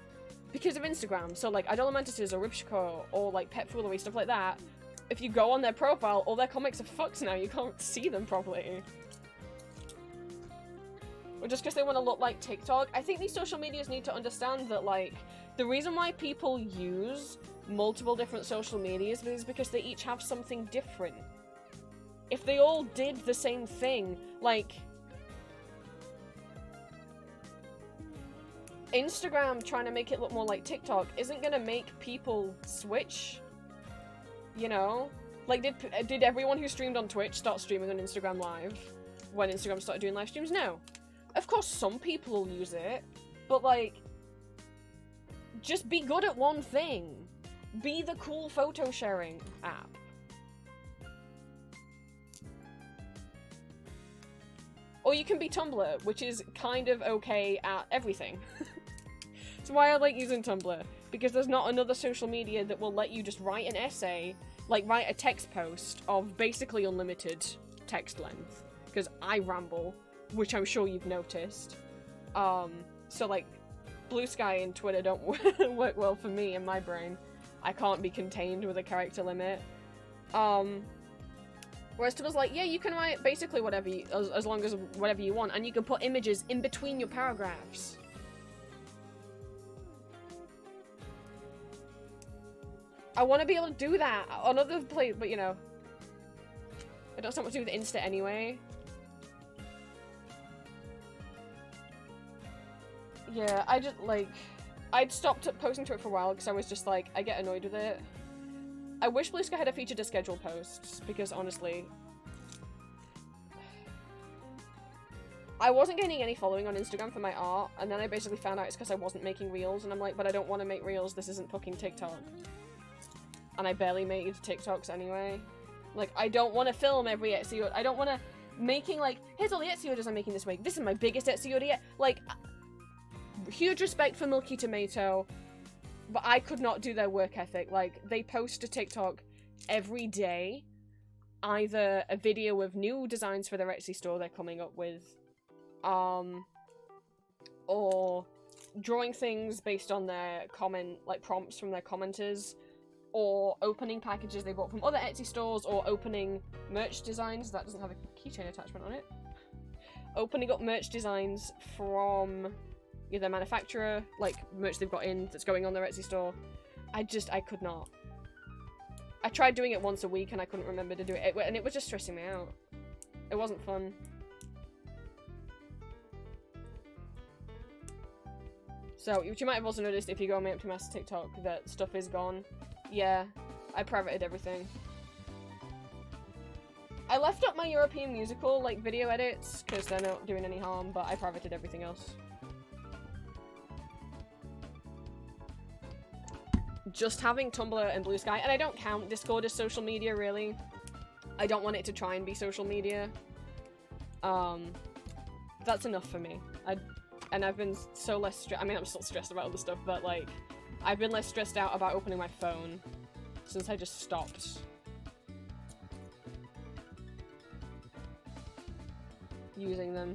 because of Instagram. So like Idolamantises or Ripshiko or like Pet Foolery, stuff like that. If you go on their profile, all their comics are fucked now. You can't see them properly. Or just because they want to look like TikTok. I think these social medias need to understand that, like, the reason why people use multiple different social medias is because they each have something different. If they all did the same thing, like, Instagram trying to make it look more like TikTok isn't gonna make people switch, you know? Like, did everyone who streamed on Twitch start streaming on Instagram Live when Instagram started doing live streams? No. Of course, some people will use it, but, like, just be good at one thing. Be the cool photo sharing app. Or you can be Tumblr, which is kind of okay at everything. That's why I like using Tumblr, because there's not another social media that will let you just write an essay, like write a text post of basically unlimited text length, because I ramble, which I'm sure you've noticed. So like, Blue Sky and Twitter don't work well for me in my brain. I can't be contained with a character limit. Whereas Twitter's like, yeah, you can write basically whatever you, as long as whatever you want, and you can put images in between your paragraphs. I want to be able to do that on other places, but you know, it doesn't have much to do with Insta anyway. Yeah, I just, like, I'd stopped posting to it for a while because I was just like, I get annoyed with it. I wish Blue Sky had a feature to schedule posts, because honestly, I wasn't gaining any following on Instagram for my art, and then I basically found out it's because I wasn't making reels, and I'm like, but I don't want to make reels, this isn't fucking TikTok. And I barely made TikToks anyway. Like, I don't want to film every Etsy order. I don't want to making, like, here's all the Etsy orders I'm making this week. This is my biggest Etsy order yet. Like, huge respect for Milky Tomato, but I could not do their work ethic. Like, they post to TikTok every day, either a video of new designs for their Etsy store they're coming up with, or drawing things based on their comment, like prompts from their commenters, or opening packages they bought from other Etsy stores, or opening merch designs that doesn't have a keychain attachment on it. Opening up merch designs from either manufacturer, like merch they've got in that's going on their Etsy store. I could not. I tried doing it once a week and I couldn't remember to do it, and it was just stressing me out. It wasn't fun. So, which you might have also noticed if you go on my Empty Master TikTok that stuff is gone. Yeah, I privated everything. I left up my European musical, like, video edits, because they're not doing any harm, but I privated everything else. Just having Tumblr and Blue Sky, and I don't count Discord as social media, really. I don't want it to try and be social media. That's enough for me. And I've been so less stressed. I mean, I'm still stressed about other stuff, but, like, I've been less stressed out about opening my phone since I just stopped using them.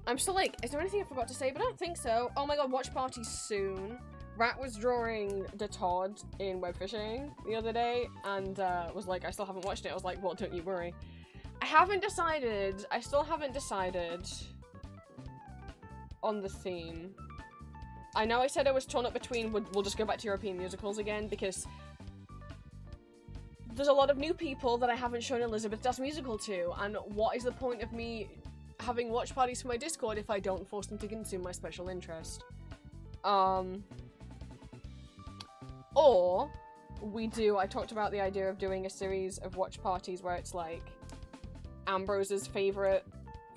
I'm still like, is there anything I forgot to say? But I don't think so. Oh my god, watch parties soon. Rat was drawing the Todd in web fishing the other day and was like, I still haven't watched it. I was like, well, don't you worry. I haven't decided. I still haven't decided on the theme. I know I said I was torn up between we'll just go back to European musicals again because there's a lot of new people that I haven't shown Elizabeth Das musical to, and what is the point of me having watch parties for my Discord if I don't force them to consume my special interest? Or I talked about the idea of doing a series of watch parties where it's like Ambrose's favourite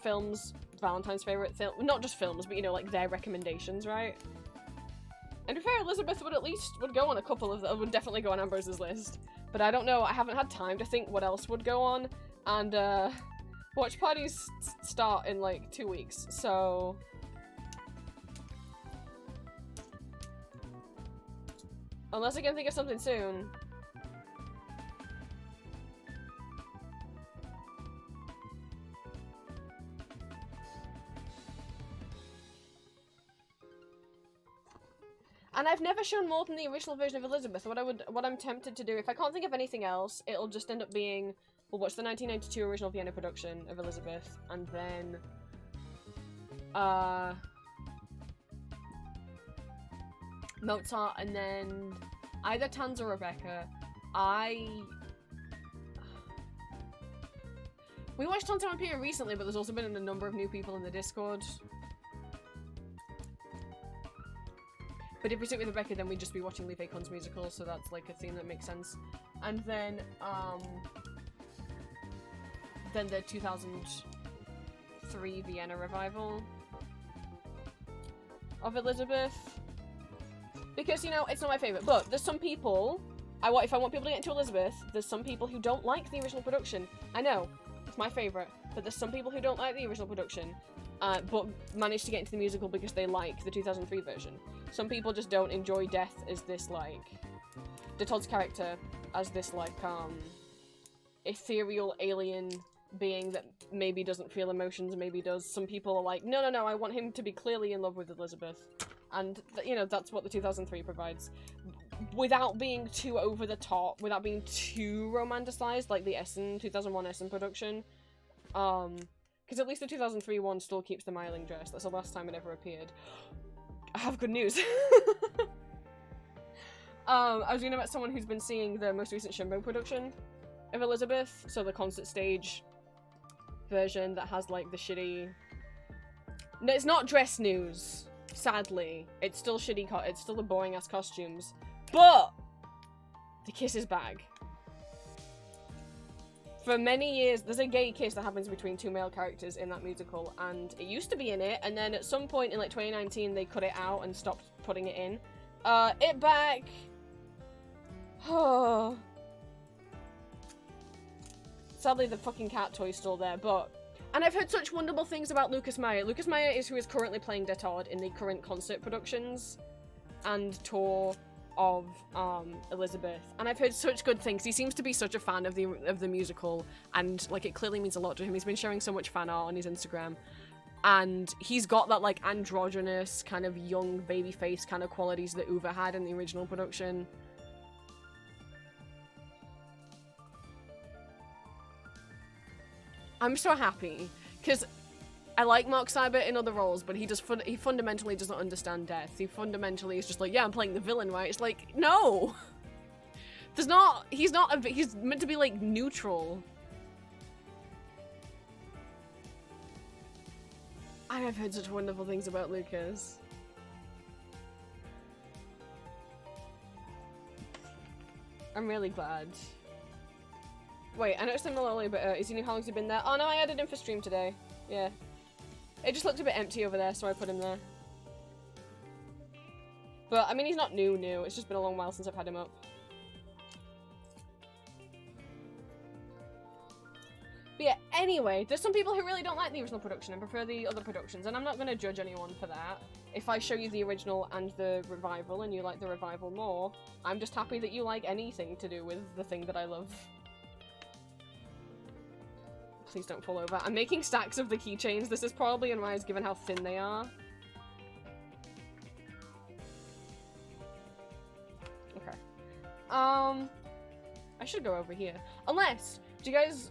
films, Valentine's favourite film, not just films, but you know, like their recommendations, right? And to be fair, Elizabeth would go on a couple of them, would definitely go on Ambrose's list. But I don't know, I haven't had time to think what else would go on, and watch parties start in like 2 weeks, so unless I can think of something soon. And I've never shown more than the original version of Elizabeth. What I'm tempted to do, if I can't think of anything else, it'll just end up being, we'll watch the 1992 original Vienna production of Elizabeth, and then Mozart, and then either Tanz or Rebecca. We watched Tanz and Imperium recently, but there's also been a number of new people in the Discord. But if we stick with Rebecca, then we'd just be watching Lee Facon's musical, so that's like a theme that makes sense. And then the 2003 Vienna revival of Elizabeth. Because, you know, it's not my favourite, but there's some people, if I want people to get into Elizabeth, there's some people who don't like the original production. I know, it's my favourite, but there's some people who don't like the original production, but manage to get into the musical because they like the 2003 version. Some people just don't enjoy Death as this, like, de Todd's character as this, like, ethereal alien being that maybe doesn't feel emotions, maybe does. Some people are like, no, I want him to be clearly in love with Elizabeth. And, you know, that's what the 2003 provides. Without being too over the top, without being too romanticized, like the 2001 Essen production. Because at least the 2003 one still keeps the Myling dress. That's the last time it ever appeared. I have good news. I was reading about someone who's been seeing the most recent Shimbo production of Elizabeth, so the concert stage version that has, like, the shitty... No, it's not dress news. Sadly, it's still shitty. It's still the boring ass costumes, but the kiss is back. For many years, there's a gay kiss that happens between two male characters in that musical, and it used to be in it, and then at some point in like 2019, they cut it out and stopped putting it in. It back. Sadly, the fucking cat toy's still there, but. And I've heard such wonderful things about Lucas Meyer. Lucas Meyer is who is currently playing de Todd in the current concert productions and tour of Elizabeth. And I've heard such good things. He seems to be such a fan of the musical, and like it clearly means a lot to him. He's been sharing so much fan art on his Instagram. And he's got that like androgynous kind of young baby face kind of qualities that Uwe had in the original production. I'm so happy, because I like Mark Seibert in other roles, but he fundamentally doesn't understand death. He fundamentally is just like, yeah, I'm playing the villain, right? It's like, no! he's meant to be, like, neutral. I have heard such wonderful things about Lucas. I'm really glad. Wait, I noticed him a little bit. Is he new? How long's he been there? Oh no, I added him for stream today. Yeah. It just looked a bit empty over there, so I put him there. But, I mean, he's not new. It's just been a long while since I've had him up. But yeah, anyway, there's some people who really don't like the original production and prefer the other productions, and I'm not going to judge anyone for that. If I show you the original and the revival, and you like the revival more, I'm just happy that you like anything to do with the thing that I love. Please don't fall over. I'm making stacks of the keychains. This is probably unwise given how thin they are. Okay. I should go over here. Unless, do you guys,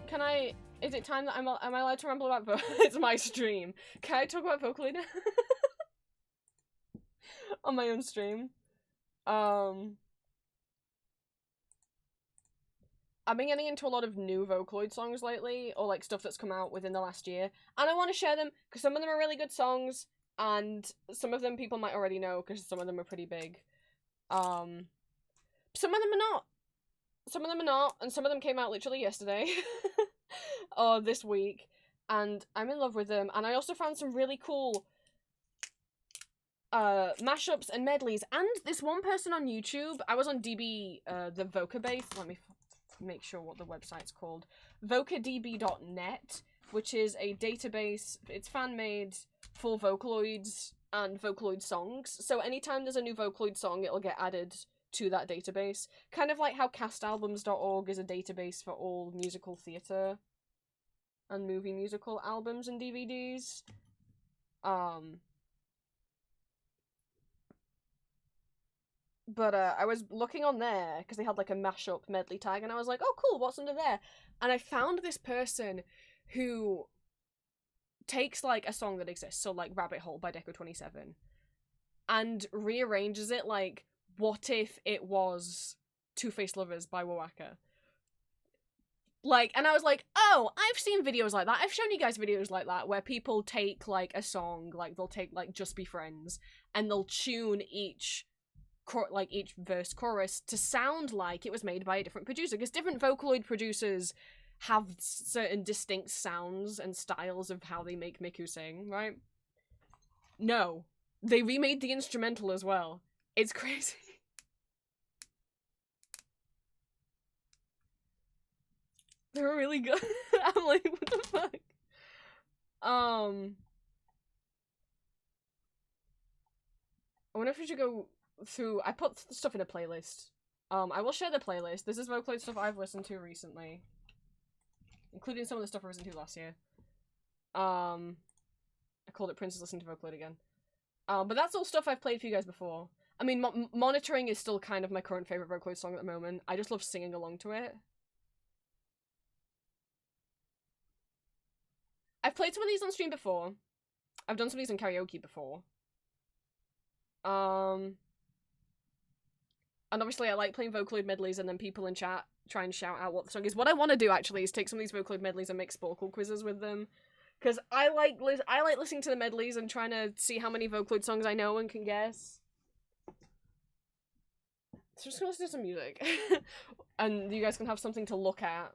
is it time that am I allowed to ramble about it's my stream. Can I talk about Vocaloid on my own stream? I've been getting into a lot of new Vocaloid songs lately, or like stuff that's come out within the last year, and I want to share them because some of them are really good songs, and some of them people might already know because some of them are pretty big. Some of them are not. Some of them are not, and some of them came out literally yesterday, or this week, and I'm in love with them. And I also found some really cool mashups and medleys, and this one person on YouTube. I was on DB, the Vocabase. Let me make sure what the website's called. vocadb.net, which is a database. It's fan-made for Vocaloids and Vocaloid songs. So anytime there's a new Vocaloid song, it'll get added to that database. Kind of like how castalbums.org is a database for all musical theatre and movie musical albums and DVDs. But I was looking on there because they had like a mashup medley tag, and I was like, oh cool, what's under there? And I found this person who takes like a song that exists, so like Rabbit Hole by Deco27, and rearranges it like, what if it was Two-Faced Lovers by Wowaka? Like, and I was like, oh, I've seen videos like that. I've shown you guys videos like that where people take like a song, like they'll take like Just Be Friends, and they'll tune each verse chorus to sound like it was made by a different producer, because different Vocaloid producers have certain distinct sounds and styles of how they make Miku sing, right? No. They remade the instrumental as well. It's crazy. They're really good. I'm like, what the fuck? I wonder if we should go through. I put stuff in a playlist. I will share the playlist. This is Vocaloid stuff I've listened to recently, including some of the stuff I listened to last year. I called it Princess Listen to Vocaloid again. But that's all stuff I've played for you guys before. I mean, Monitoring is still kind of my current favorite Vocaloid song at the moment. I just love singing along to it. I've played some of these on stream before. I've done some of these in karaoke before. And obviously I like playing Vocaloid medleys and then people in chat try and shout out what the song is. What I want to do actually is take some of these Vocaloid medleys and make Sporkle quizzes with them. Because I like listening to the medleys and trying to see how many Vocaloid songs I know and can guess. So I'm just gonna listen to some music. And you guys can have something to look at.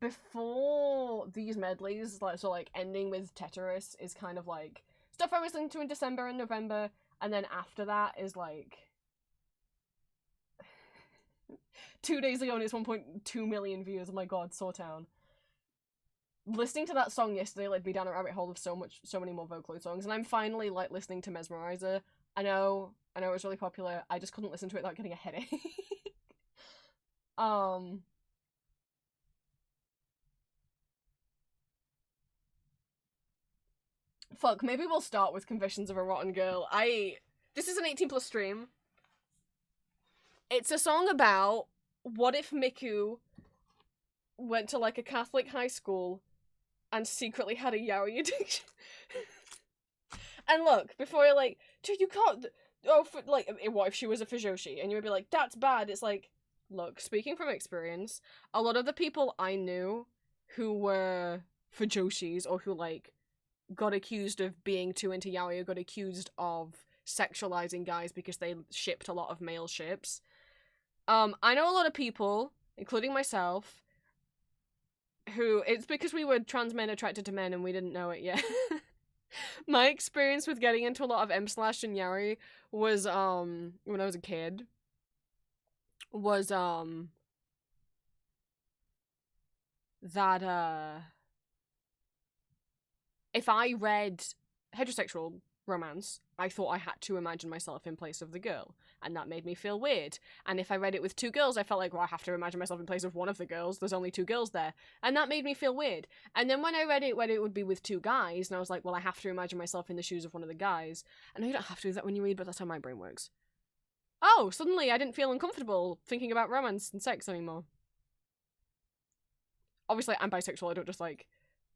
Before these medleys, like ending with Tetris is kind of like stuff I was listening to in December and November, and then after that is like 2 days ago and it's 1.2 million views. Oh my god, Sawtown. Listening to that song yesterday led me down a rabbit hole of so many more Vocaloid songs, and I'm finally like listening to Mesmerizer. I know it was really popular. I just couldn't listen to it without getting a headache. Fuck, maybe we'll start with Confessions of a Rotten Girl. This is an 18+ stream. It's a song about what if Miku went to like a Catholic high school and secretly had a yaoi addiction. And look, before you're like, dude, you can't. Oh, for, like, what if she was a fujoshi? And you would be like, that's bad. It's like, look, speaking from experience, a lot of the people I knew who were fujoshis or who like got accused of being too into yaoi or got accused of sexualizing guys because they shipped a lot of male ships. I know a lot of people, including myself, who it's because we were trans men attracted to men and we didn't know it yet. My experience with getting into a lot of M slash and yaoi was when I was a kid was that if I read heterosexual romance, I thought I had to imagine myself in place of the girl, and that made me feel weird. And if I read it with two girls, I felt like, well, I have to imagine myself in place of one of the girls. There's only two girls there, and that made me feel weird. And then when I read it, when it would be with two guys, and I was like, well, I have to imagine myself in the shoes of one of the guys. And you don't have to do that when you read, but that's how my brain works. Oh, suddenly I didn't feel uncomfortable thinking about romance and sex anymore. Obviously, I'm bisexual. I don't just like,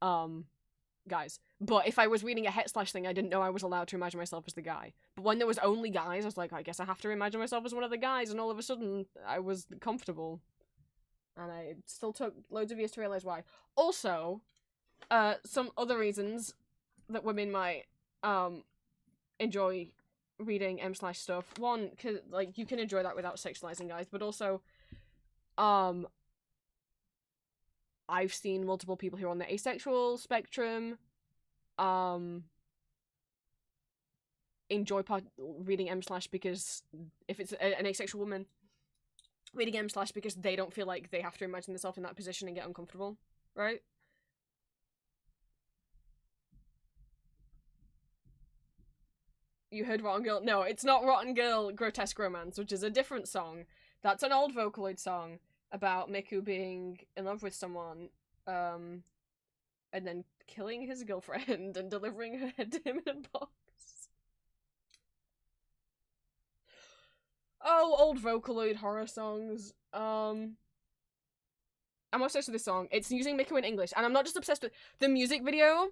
guys. But if I was reading a het slash thing, I didn't know I was allowed to imagine myself as the guy. But when there was only guys, I was like, I guess I have to imagine myself as one of the guys, and all of a sudden, I was comfortable. And I still took loads of years to realize why. Also, some other reasons that women might, enjoy reading M slash stuff. One, cause, like, you can enjoy that without sexualizing guys, but also, I've seen multiple people who are on the asexual spectrum, enjoy reading M slash because if it's an asexual woman reading M slash because they don't feel like they have to imagine themselves in that position and get uncomfortable, right? You heard Rotten Girl? No, it's not Rotten Girl Grotesque Romance, which is a different song. That's an old Vocaloid song about Miku being in love with someone, and then killing his girlfriend and delivering her head to him in a box. Oh, old Vocaloid horror songs. I'm obsessed with this song. It's using Miku in English, and I'm not just obsessed with the music video.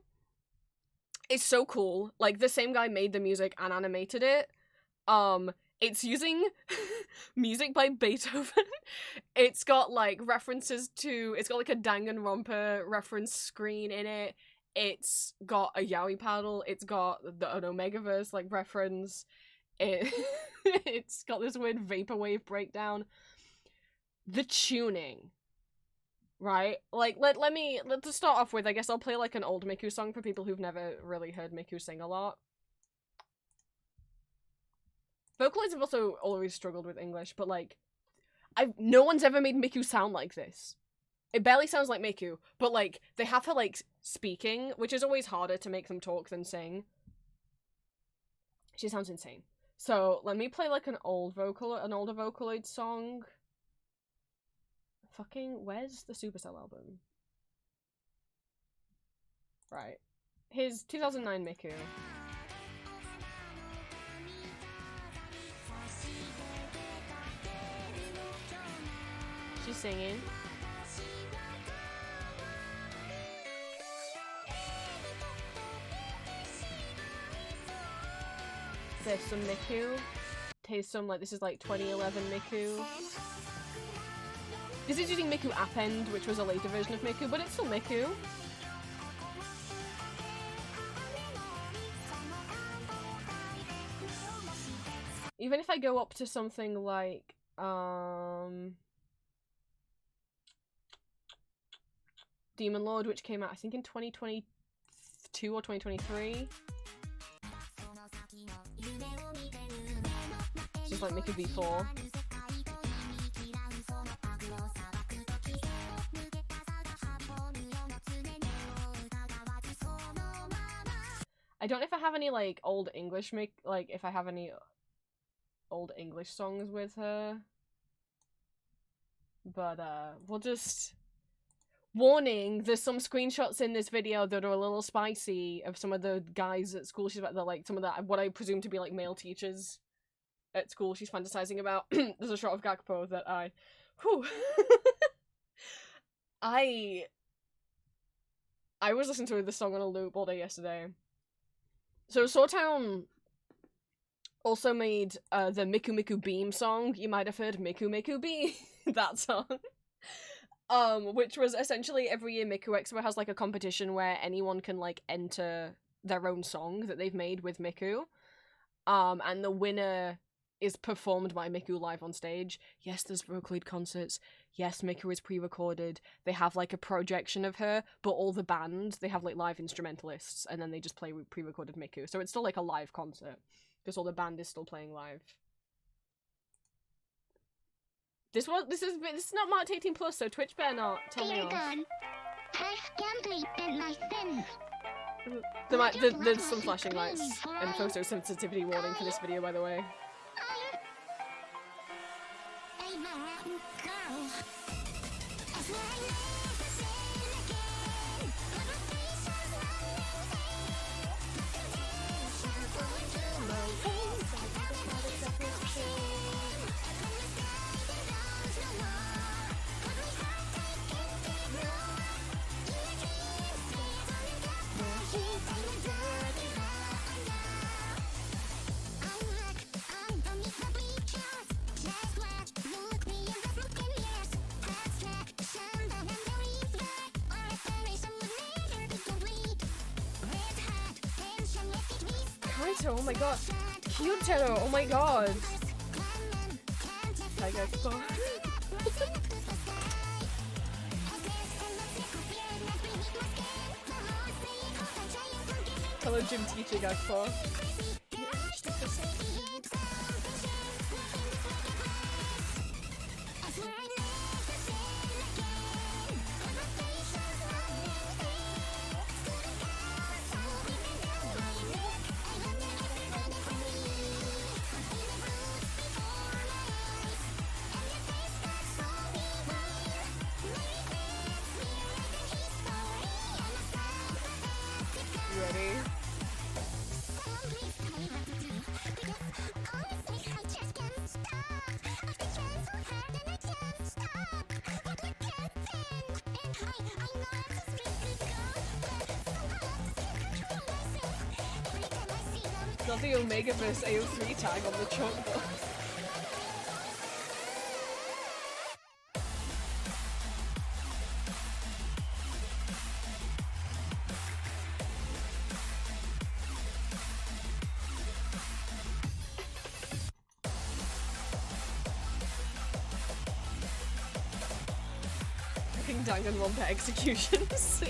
It's so cool. Like, the same guy made the music and animated it. It's using music by Beethoven. It's got, like, references to... It's got, like, a Danganronpa reference screen in it. It's got a yaoi paddle. It's got an Omegaverse, like, reference. It's got this weird vaporwave breakdown. The tuning... Right? Like, let's start off with, I guess I'll play, like, an old Miku song for people who've never really heard Miku sing a lot. Vocaloids have also always struggled with English, but, like, no one's ever made Miku sound like this. It barely sounds like Miku, but, like, they have her, like, speaking, which is always harder to make them talk than sing. She sounds insane. So, let me play, like, an older Vocaloid song. Fucking, where's the Supercell album? Right. His 2009 Miku. She's singing. There's some Miku. Here's some, like, this is like 2011 Miku. This is using Miku Append, which was a later version of Miku, but it's still Miku. Even if I go up to something like, Demon Lord, which came out, I think, in 2022 or 2023. It's just like Miku V4. I don't know if I have any, like, old English if I have any old English songs with her. But, we'll just... Warning, there's some screenshots in this video that are a little spicy of some of the guys at school she's about, like, some of that, what I presume to be, like, male teachers at school she's fantasizing about. There's a shot of Gakpo that I... Whew. I was listening to this song on a loop all day yesterday. So Sawtown also made the Miku Miku Beam song. You might have heard Miku Miku Beam, that song. Which was essentially every year Miku Expo has like a competition where anyone can like enter their own song that they've made with Miku. And the winner is performed by Miku live on stage. Yes, there's Vocaloid concerts. Yes, Miku is pre-recorded. They have like a projection of her, but all the band, they have like live instrumentalists, and then they just play pre-recorded Miku. So it's still like a live concert, because all the band is still playing live. This is not marked 18 plus, so Twitch better not tell me off. There's some flashing lights and photosensitivity warning for this video, by the way. Oh my god. Kyutero, oh my god. Hello gym teacher Gakpo. Got the Omegaverse AO3 tag on the chalkboard. Fucking Danganronpa executions.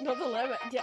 Not the limit, yeah.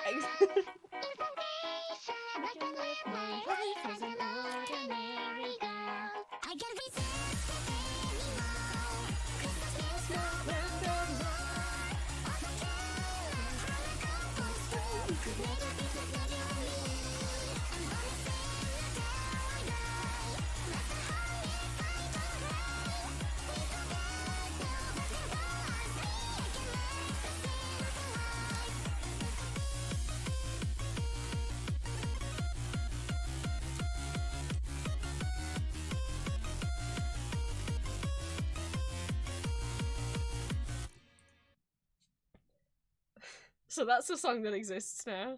So that's a song that exists now.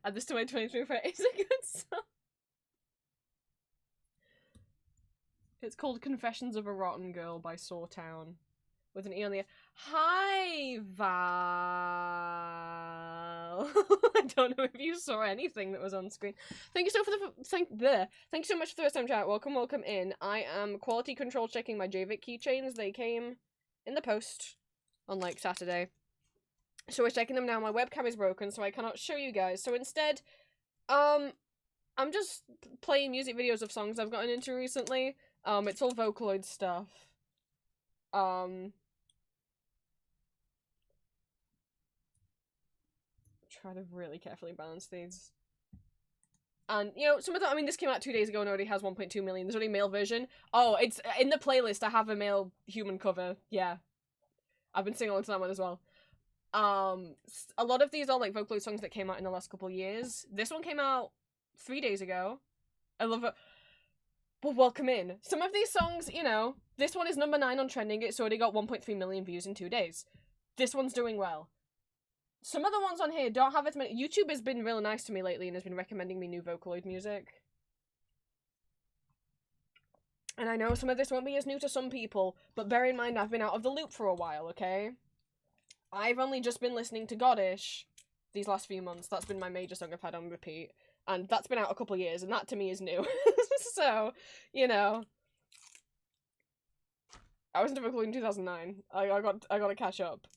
Add this to my 2025 is a good song. It's called Confessions of a Rotten Girl by Sawtown. With an E on the end. Hi, Val. I don't know if you saw anything that was on screen. Thank you so for the thank you so much for the first time chat. Welcome in. I am quality control checking my jayvik keychains. They came in the post on like Saturday. So we're checking them now. My webcam is broken, so I cannot show you guys. So instead, I'm just playing music videos of songs I've gotten into recently. It's all Vocaloid stuff. Try to really carefully balance these. And, you know, some of the, I mean, this came out 2 days ago and already has 1.2 million. There's only a male version. Oh, it's, in the playlist, I have a male human cover. Yeah. I've been singing along to that one as well. A lot of these are, like, Vocaloid songs that came out in the last couple of years. This one came out 3 days ago. I love it. Well, welcome in. Some of these songs, you know, this one is number 9 on trending. It's already got 1.3 million views in 2 days. This one's doing well. Some of the ones on here don't have as many. YouTube has been real nice to me lately and has been recommending me new Vocaloid music. And I know some of this won't be as new to some people, but bear in mind I've been out of the loop for a while, okay? I've only just been listening to Goddish these last few months. That's been my major song I've had on repeat. And that's been out a couple of years, and that to me is new. So, you know. I was into Vocaloid in 2009. I got to catch up.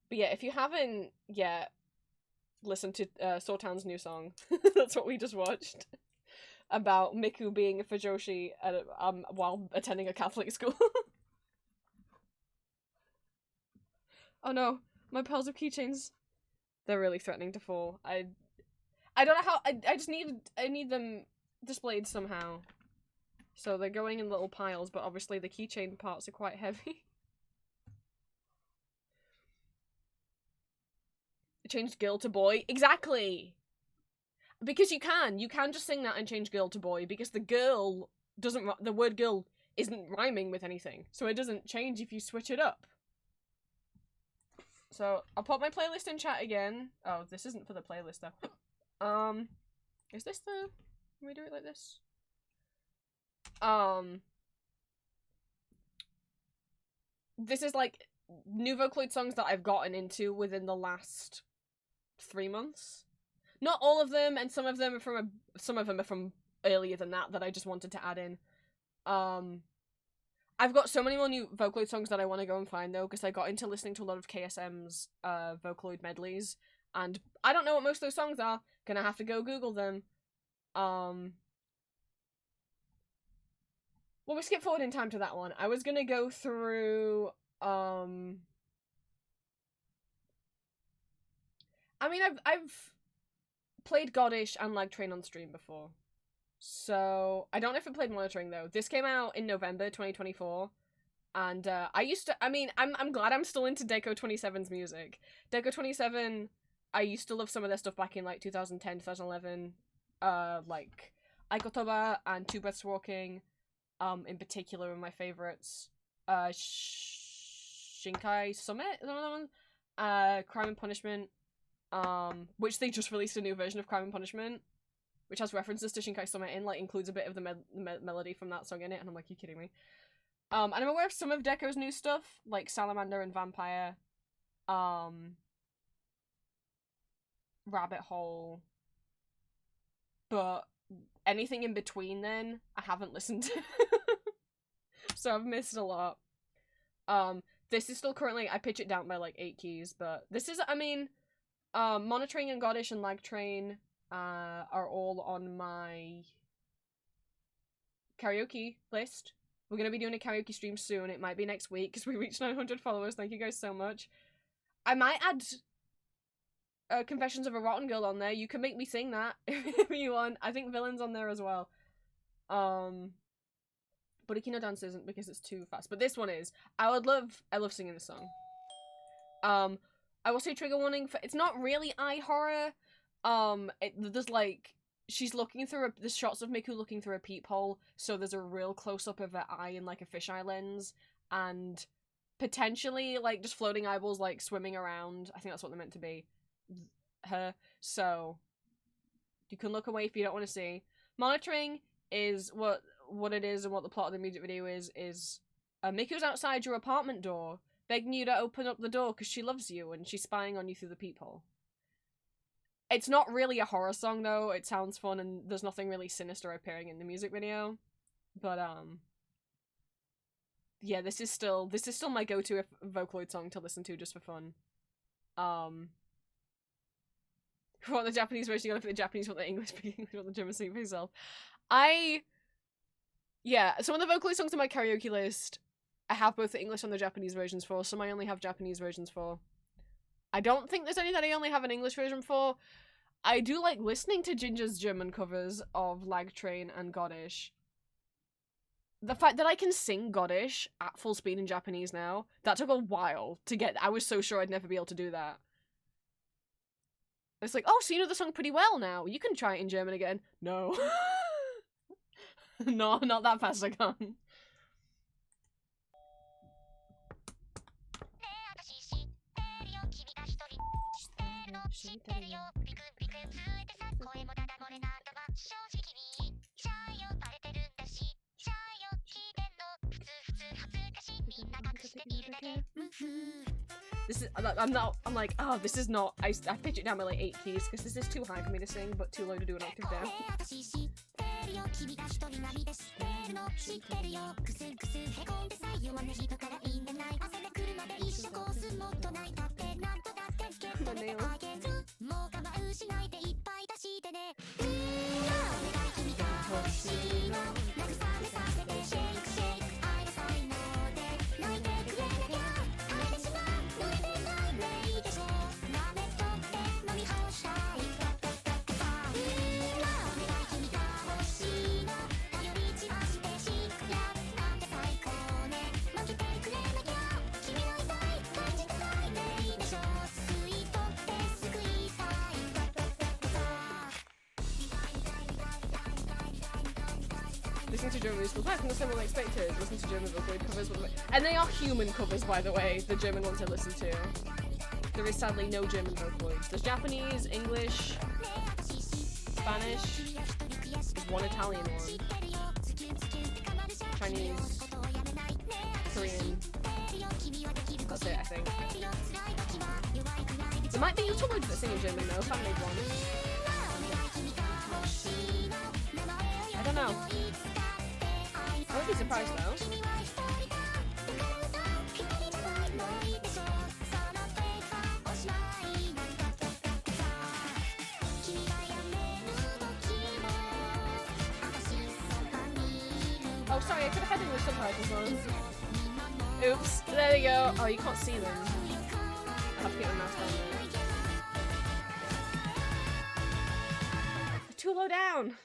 But yeah, if you haven't yet listened to Sawtown's new song, that's what we just watched, about Miku being a Fujoshi while attending a Catholic school. Oh no, my piles of keychains. They're really threatening to fall. I don't know how, I need them displayed somehow. So they're going in little piles, but obviously the keychain parts are quite heavy. Change girl to boy. Exactly! Because you can just sing that and change girl to boy, because the girl doesn't, the word girl isn't rhyming with anything, so it doesn't change if you switch it up. So, I'll put my playlist in chat again. Oh, this isn't for the playlist though. Is this the, can we do it like this? This is like new Vocaloid songs that I've gotten into within the last 3 months. Not all of them, and some of them are from earlier than that I just wanted to add in. I've got so many more new Vocaloid songs that I want to go and find though, because I got into listening to a lot of KSM's Vocaloid medleys, and I don't know what most of those songs are. Gonna have to go Google them. Well, we skip forward in time to that one. I was gonna go through, I mean, I've played Goddish and Lag Train on stream before. So, I don't know if I played Monitoring though. This came out in November 2024. And, I'm glad I'm still into Deco 27's music. Deco 27, I used to love some of their stuff back in, like, 2010, 2011. Like, Aikotoba and Two Breaths Walking, in particular, are my favorites. Shinkai Summit, is that one? Crime and Punishment, which they just released a new version of Crime and Punishment, which has references to Shinkai Summit in, like, includes a bit of the melody from that song in it, and I'm like, you kidding me? And I'm aware of some of Deco's new stuff, like Salamander and Vampire, Rabbit Hole, but anything in between then, I haven't listened to. So I've missed a lot. This is still currently, I pitch it down by like 8 keys, but this is, I mean, Monitoring and Goddish and Lag Train are all on my karaoke list. We're going to be doing a karaoke stream soon. It might be next week because we reached 900 followers. Thank you guys so much. I might add Confessions of a Rotten Girl on there. You can make me sing that if you want. I think Villain's on there as well. But Ikino Dance isn't because it's too fast. But this one is. I love singing this song. I will say trigger warning for, it's not really eye horror. There's like, she's looking through there's shots of Miku looking through a peephole, so there's a real close-up of her eye in like a fisheye lens, and potentially like just floating eyeballs like swimming around. I think that's what they're meant to be. Her. So you can look away if you don't want to see. Monitoring is what it is, and what the plot of the music video is Miku's outside your apartment door, begging you to open up the door because she loves you and she's spying on you through the peephole. It's not really a horror song though, it sounds fun and there's nothing really sinister appearing in the music video. But yeah, this is still my go-to Vocaloid song to listen to just for fun. If you want the Japanese version, you gotta put the Japanese, you want the English, you want the German sing for yourself. Yeah, some of the Vocaloid songs on my karaoke list, I have both the English and the Japanese versions for, some I only have Japanese versions for. I don't think there's any that I only have an English version for. I do like listening to Ginger's German covers of Lag Train and Goddish. The fact that I can sing Goddish at full speed in Japanese now, that took a while to get. I was so sure I'd never be able to do that. It's like, oh, so you know the song pretty well now. You can try it in German again. No. No, not that fast I can't. This is, I'm like, oh, this is not, I pitch it down by like 8 keys, because this is too high for me to sing, but too low to do an octave down. The nail. Listening to German musicals, I think what I expected. Listening to German Vocaloid covers, and they are human covers, by the way, the German ones I listen to. There is sadly no German Vocaloids. There's Japanese, English, Spanish, there's one Italian one, Chinese, Korean, that's it, I think. There might be YouTubers that sing in German though, fan made one. I don't know. I would be surprised though. Oh, sorry, I could have had English subtitles on. Oops, there we go. Oh, you can't see them. I have to get my mouse down there. They're too low down.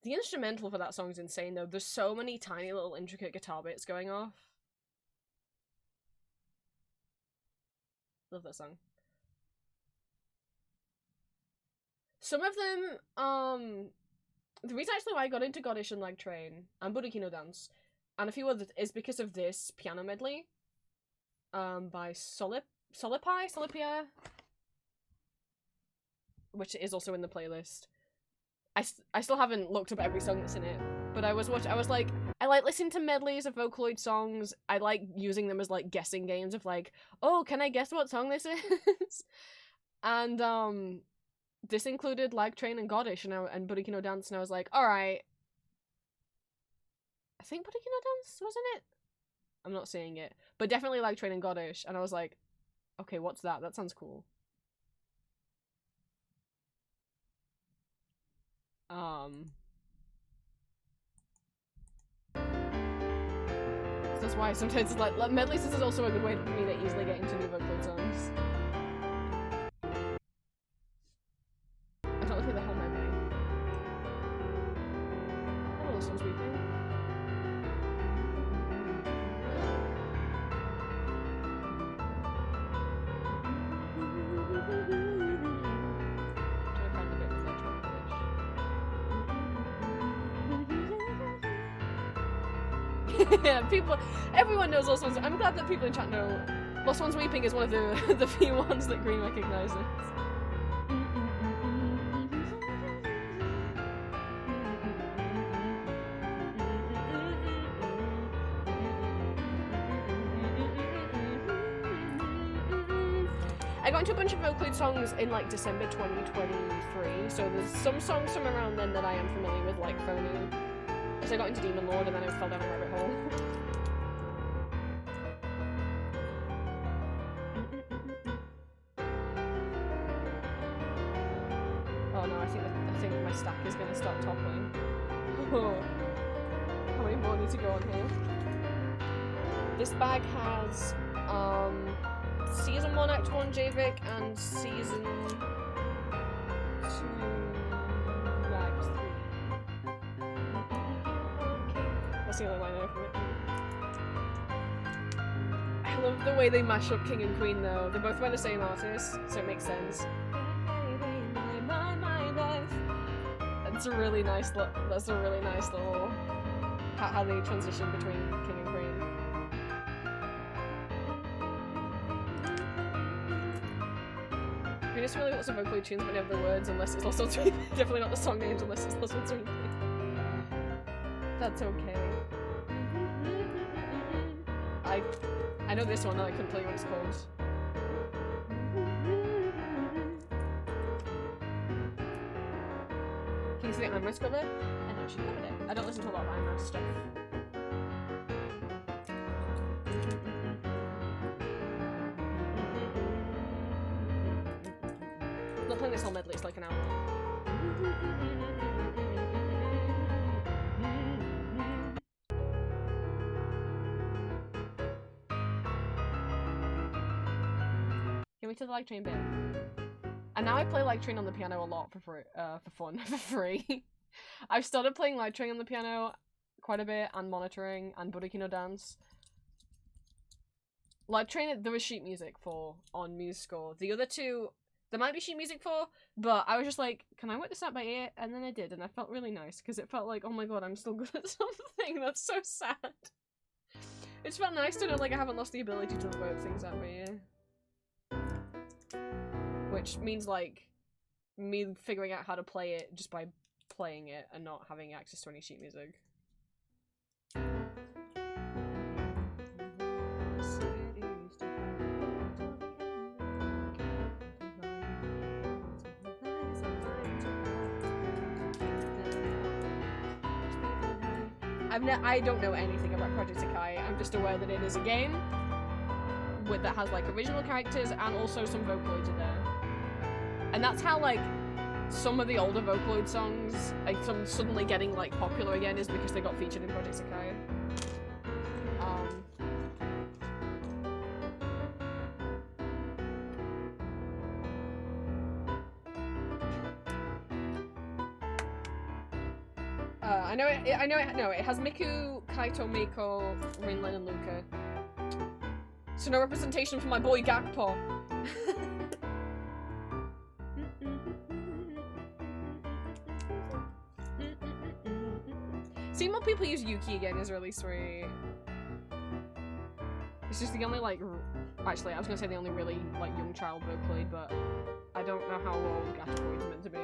The instrumental for that song is insane though. There's so many tiny little intricate guitar bits going off. Love that song. Some of them, the reason actually why I got into Goddish and Lag Train and Buriki no Dance and a few others is because of this piano medley by Solipia, which is also in the playlist. I still haven't looked up every song that's in it, but I was like, I like listening to medleys of Vocaloid songs. I like using them as like guessing games of like, oh, can I guess what song this is? And this included Lag Train and Goddish and Buriki no Dance, and I was like, alright. I think Buriki no Dance was in it? I'm not seeing it. But definitely Lag Train and Goddish, and I was like, okay, what's that? That sounds cool. So that's why sometimes like medleys is also a good way for me to easily get into new Vocaloid songs. I don't think the whole medley. Hello, songs weeping. Yeah, everyone knows those songs. I'm glad that people in chat know Lost One's Weeping is one of the the few ones that Green recognizes. I got into a bunch of Vocaloid songs in like December 2023, so there's some songs from around then that I am familiar with, like Phony. So I got into Demon Lord and then I fell down a rabbit hole. Oh no, I think my stack is gonna start toppling. Oh. How many more need to go on here? This bag has Season 1 Act 1 jayvik and Season 2 Act 3. That's the only line I know from it. I love the way they mash up King and Queen though. They're both by the same artist, so it makes sense. That's a really nice little how they transition between King and Queen. I just really lots of Vocaloid tunes but never the words unless it's Lost One's Weeping. Definitely not the song names unless it's Lost One's Weeping. That's okay. I know this one and I couldn't tell you what it's called. Can you see the Ironmouse cover? I know she covered it. I don't listen to a lot of Ironmouse stuff. I'm not playing this whole medley, it's like an hour. Get me to the Light Train bit. And now I play Light Train on the piano a lot for fun, for free. I've started playing Light Train on the piano quite a bit, and monitoring, and Budoki no Dance. Light Train, there was sheet music for on MuseScore. The other two, there might be sheet music for, but I was just like, can I work this out by ear? And then I did, and I felt really nice, because it felt like, oh my god, I'm still good at something. That's so sad. It's felt nice to know like I haven't lost the ability to work things out by ear. Which means like me figuring out how to play it just by playing it and not having access to any sheet music. I don't know anything about Project Sakai. I'm just aware that it is a game that has like original characters and also some Vocaloids in there. And that's how like some of the older Vocaloid songs, like some suddenly getting like popular again, is because they got featured in Project Sakai. It has Miku, Kaito, Miko, Rinlin, and Luca. So no representation for my boy Gakpo. Seeing more people use Yuki again is really sweet. It's just the only like, actually I was gonna say the only really like young child Vocaloid, but I don't know how old Gakpo is meant to be.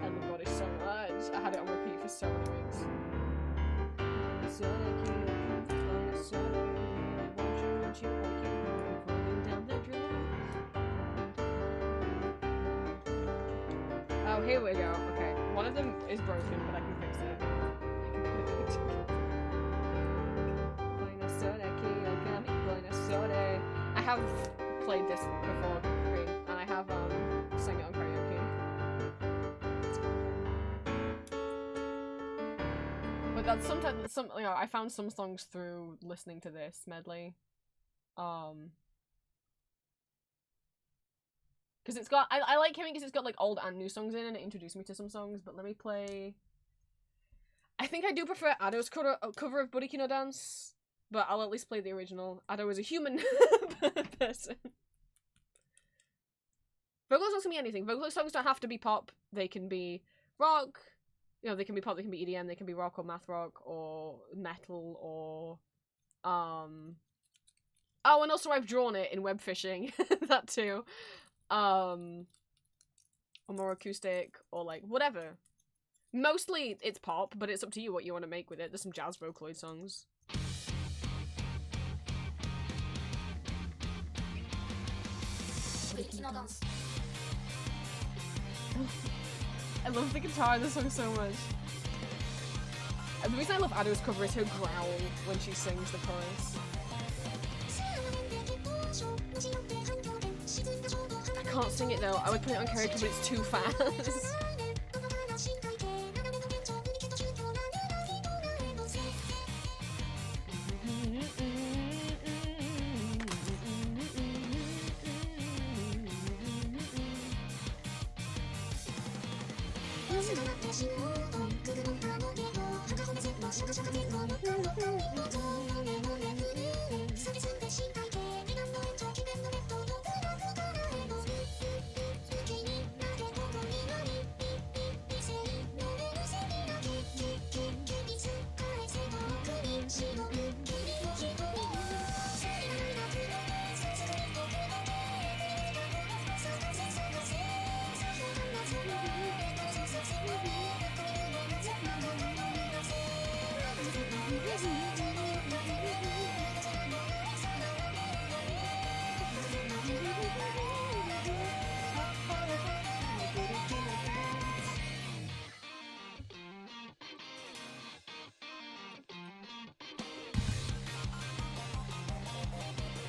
I love Body so much. I had it on repeat for so many weeks. Oh, here we go. Okay, one of them is broken, but I can fix it. I have played this before, and I have sang it on karaoke. But that's sometimes I found some songs through listening to this medley. Because it's got, I like hearing because it's got like old and new songs in, and it introduced me to some songs. But let me play. I think I do prefer Ado's cover of Budoki no Dance, but I'll at least play the original. Ado is a human person. Vocaloid songs can be anything. Vocaloid songs don't have to be pop. They can be rock, You know, they can be pop, they can be EDM, they can be rock or math rock or metal or oh, and also I've drawn it in web fishing. That too. Or more acoustic or like whatever. Mostly it's pop, but it's up to you what you want to make with it. There's some jazz Vocaloid songs. I love the guitar in this song so much. And the reason I love Ado's cover is her growl when she sings the chorus. I can't sing it though. I would put it on karaoke, but it's too fast.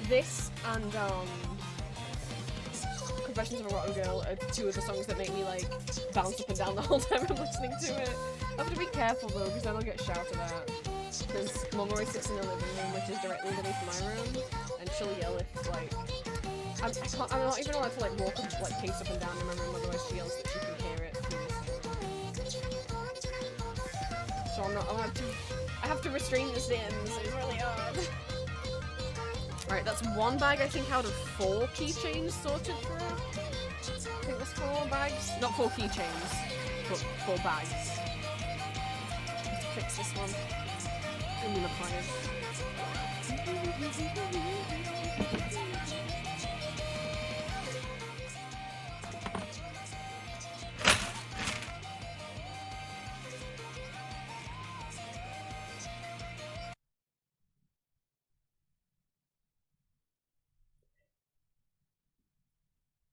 This and Confessions of a Rotten Girl are two of the songs that make me like bounce up and down the whole time I'm listening to it. I have to be careful though, because then I'll get shouted at. Because Mum always sits in the living room, which is directly underneath my room, and she'll yell if like I'm not even allowed to like walk up, like pace up and down in my room, otherwise she yells that she can hear it. So I have to restrain the Sims. It's really hard. Alright, that's one bag, I think, out of 4 keychains sorted through. I think there's 4 bags. Not 4 keychains, but 4 bags. Let's fix this one. Immunifiers.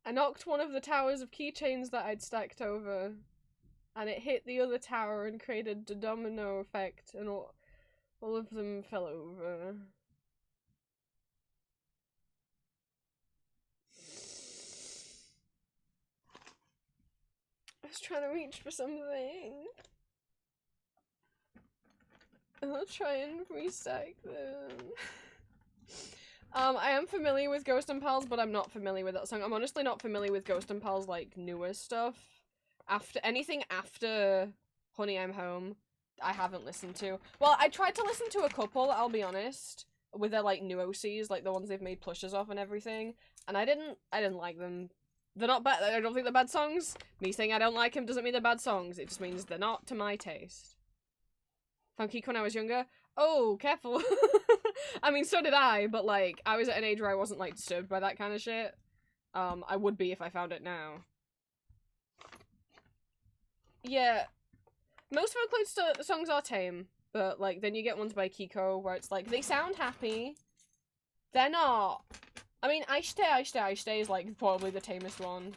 I knocked one of the towers of keychains that I'd stacked over, and it hit the other tower and created a domino effect, and all of them fell over. I was trying to reach for something. I'll try and restack them. I am familiar with Ghost and Pals, but I'm not familiar with that song. I'm honestly not familiar with Ghost and Pals, like, newer stuff. Anything after Honey, I'm Home, I haven't listened to. Well, I tried to listen to a couple, I'll be honest, with their, like, new OCs, like, the ones they've made plushes of and everything, and I didn't like them. They're not bad. I don't think they're bad songs. Me saying I don't like them doesn't mean they're bad songs. It just means they're not to my taste. Found Geek when I was younger. Oh, careful. I mean, so did I, but, like, I was at an age where I wasn't, like, disturbed by that kind of shit. I would be if I found it now. Yeah. Most Vocaloid songs are tame, but, like, then you get ones by Kiko where it's, like, they sound happy. They're not. I mean, Aishite is, like, probably the tamest one.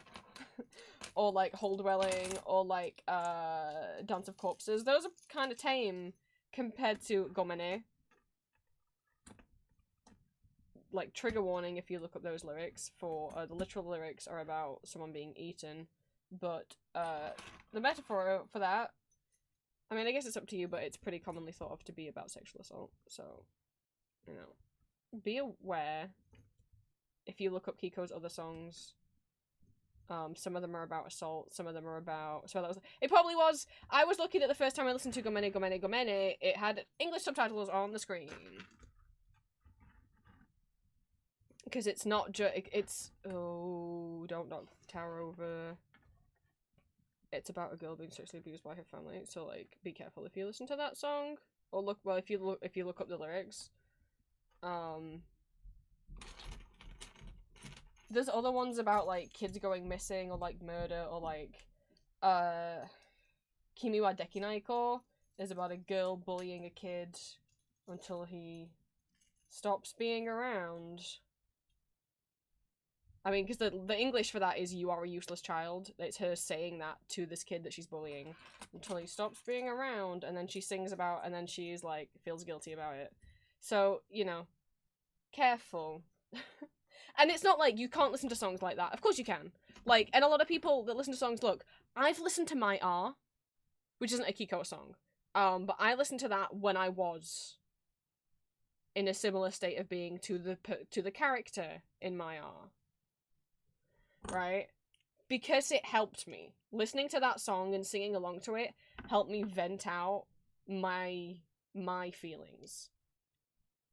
Or, like, Hole Dwelling, or, like, Dance of Corpses. Those are kind of tame compared to Gomene. Like, trigger warning if you look up those lyrics for, the literal lyrics are about someone being eaten, but, the metaphor for that, I mean, I guess it's up to you, but it's pretty commonly thought of to be about sexual assault, so, you know, be aware if you look up Kiko's other songs. Some of them are about assault, some of them are about... So that was... It probably was... I was lucky that the first time I listened to Gomene, it had English subtitles on the screen. Because it's not just... It's... Oh, don't knock the tower over. it's about a girl being sexually abused by her family. So like, be careful if you listen to that song, or if you look up the lyrics. There's other ones about like kids going missing or like murder or like, Kimi wa Dekinaiko is about a girl bullying a kid until he stops being around. I mean, because the English for that is "you are a useless child." It's her saying that to this kid that she's bullying until he stops being around, and then she sings about, and then she's like, feels guilty about it. So, you know, careful. And it's not like you can't listen to songs like that. Of course you can. Like, and a lot of people that listen to songs, look, I've listened to My R, which isn't a Kiko song. But I listened to that when I was in a similar state of being to the character in My R. Right? Because it helped me. Listening to that song and singing along to it helped me vent out my feelings.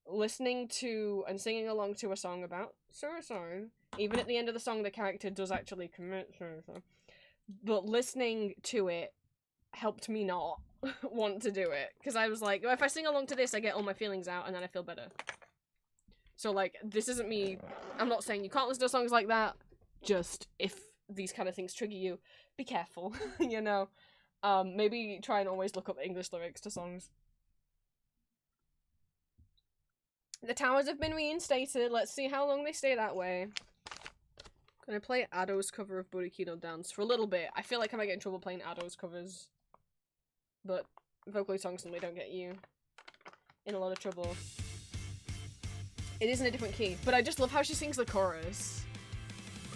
Listening to and singing along to a song about suicide, even at the end of the song the character does actually commit suicide, but listening to it helped me not want to do it, because I was like, if I sing along to this I get all my feelings out and then I feel better. So like, this isn't me, I'm not saying you can't listen to songs like that, just if these kind of things trigger you, be careful. You know, maybe try and always look up English lyrics to songs. The towers have been reinstated. Let's see how long they stay that way. Gonna play Ado's cover of Burikino Dance for a little bit. I feel like I might get in trouble playing Ado's covers. But Vocaloid songs normally don't get you in a lot of trouble. It is in a different key, but I just love how she sings the chorus.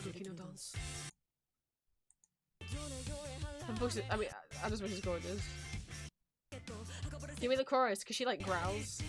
Burikino Dance. I mean, Ado's voice is gorgeous. Give me the chorus, because she like growls.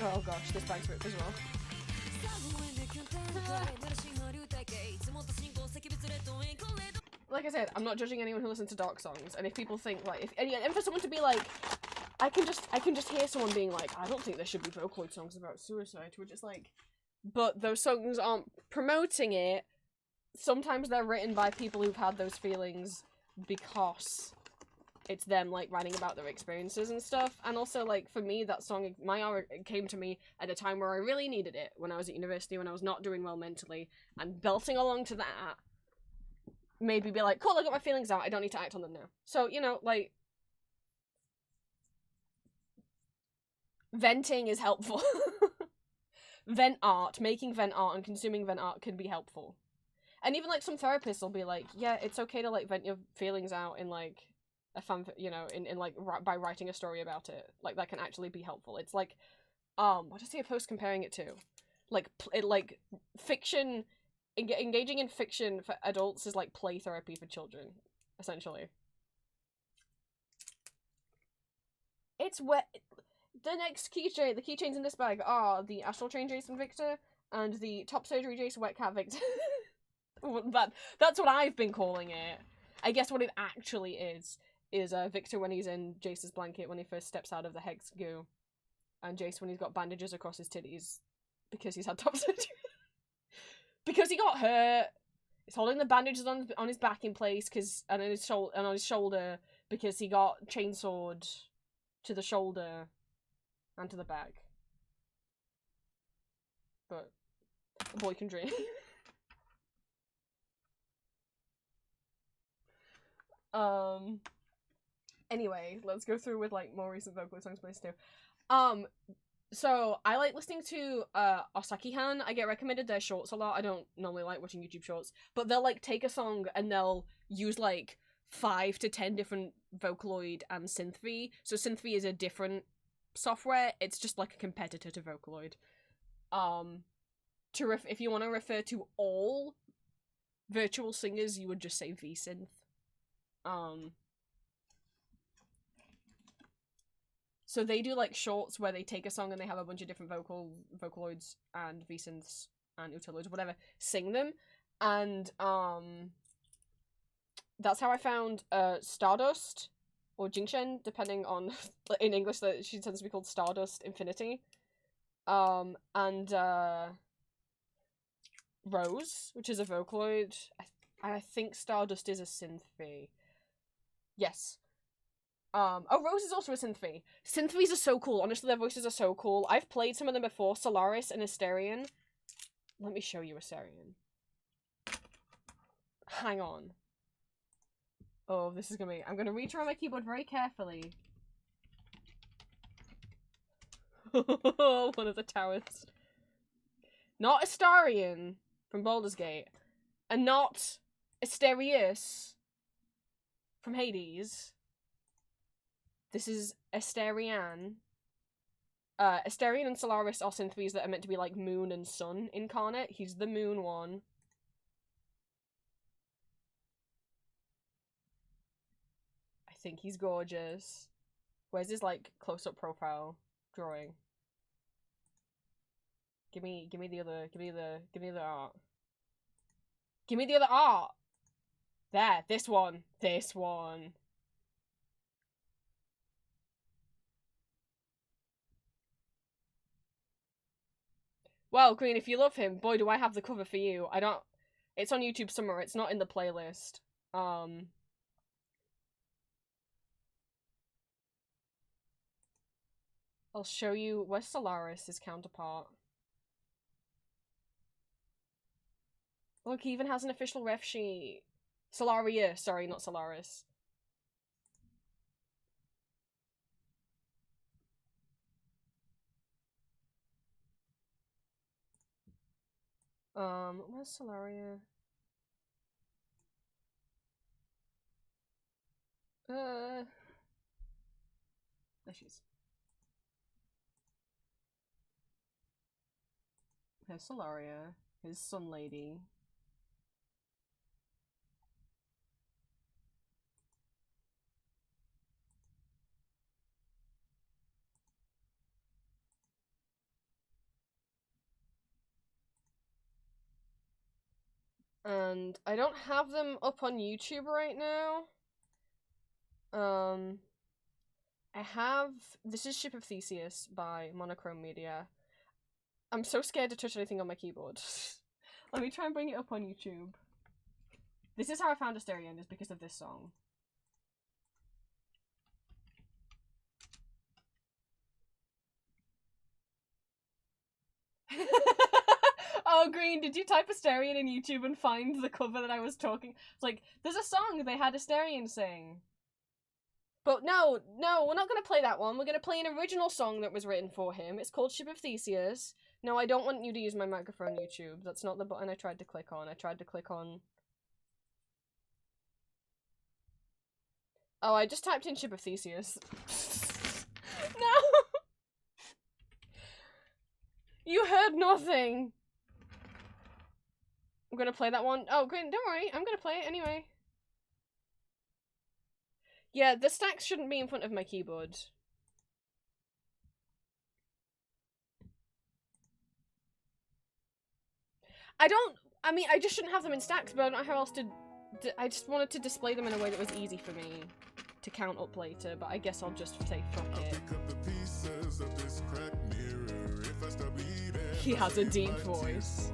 Oh gosh, this bag's ripped as well. Like I said, I'm not judging anyone who listens to dark songs, and if people think like, and for someone to be like, I can just hear someone being like, I don't think there should be Vocaloid songs about suicide, which is like, but those songs aren't promoting it. Sometimes they're written by people who've had those feelings because it's them like writing about their experiences and stuff. And also, like, for me, that song, My Hour, came to me at a time where I really needed it, when I was at university, when I was not doing well mentally, and belting along to that made me be like, cool, I got my feelings out, I don't need to act on them now. So, you know, like, venting is helpful. Vent art, making vent art and consuming vent art can be helpful. And even, like, some therapists will be like, yeah, it's okay to, like, vent your feelings out in, like, a fan, you know, in like, by writing a story about it. Like, that can actually be helpful. It's like, what did I see a post comparing it to? Like, fiction, engaging in fiction for adults is like play therapy for children, essentially. It's where the next keychain, the keychains in this bag are the Astral Chain Jason Victor and the Top Surgery Jason Wet Cat Victor. That's what I've been calling it. I guess what it actually is Victor when he's in Jace's blanket when he first steps out of the hex goo, and Jace when he's got bandages across his titties because he's had top surgery. Because he got hurt. He's holding the bandages on his back in place and on his shoulder because he got chainsawed to the shoulder and to the back. But the boy can dream. Anyway, let's go through with like more recent Vocaloid songs placed too. So I like listening to Osaki-han. I get recommended their shorts a lot. I don't normally like watching YouTube shorts, but they'll like take a song and they'll use like 5 to 10 different Vocaloid and synth-V. So synth-V is a different software, it's just like a competitor to Vocaloid. If you want to refer to all virtual singers, you would just say vsynth. So they do like shorts where they take a song and they have a bunch of different Vocaloids and vsynths and utiloids, whatever, sing them, and that's how I found Stardust or Jingshen, depending on in English that she tends to be called Stardust Infinity, and Rose, which is a Vocaloid. I think Stardust is a synthphy. Yes. Oh, Rose is also a synthphy. Synthphies are so cool. Honestly, their voices are so cool. I've played some of them before. Solaris and Asterion. Let me show you Asterion. Hang on. Oh, this is gonna be... I'm gonna reach around my keyboard very carefully. One of the towers. Not Astarion from Baldur's Gate. And not Asterius from Hades. This is Asterion. Asterion and Solaris are synthpies that are meant to be like moon and sun incarnate. He's the moon one. I think he's gorgeous. Where's his like close-up profile drawing? Give me the other art. Give me the other art. There, this one. This one. Well, Green, if you love him, boy, do I have the cover for you. I don't... It's on YouTube somewhere. It's not in the playlist. I'll show you... Where's Solaris, his counterpart? Look, he even has an official ref sheet. Solaria, sorry, not Solaris. Where's Solaria? There she is. Here's Solaria, his sun lady. And I don't have them up on YouTube right now. I have... This is Ship of Theseus by Monochrome Media. I'm so scared to touch anything on my keyboard. Let me try and bring it up on YouTube. This is how I found Asterion, is because of this song. Oh, Green, did you type Asterion in YouTube and find the cover that I was talking? It's like, there's a song they had Asterion sing. But no, we're not going to play that one. We're going to play an original song that was written for him. It's called Ship of Theseus. No, I don't want you to use my microphone, YouTube. That's not the button I tried to click on. I tried to click on... Oh, I just typed in Ship of Theseus. No! You heard nothing! I'm gonna play that one. Oh, Green, don't worry. I'm gonna play it anyway. Yeah, the stacks shouldn't be in front of my keyboard. I mean, I just shouldn't have them in stacks, but I don't know how else to... I just wanted to display them in a way that was easy for me to count up later, but I guess I'll just say fuck it. He has a deep voice.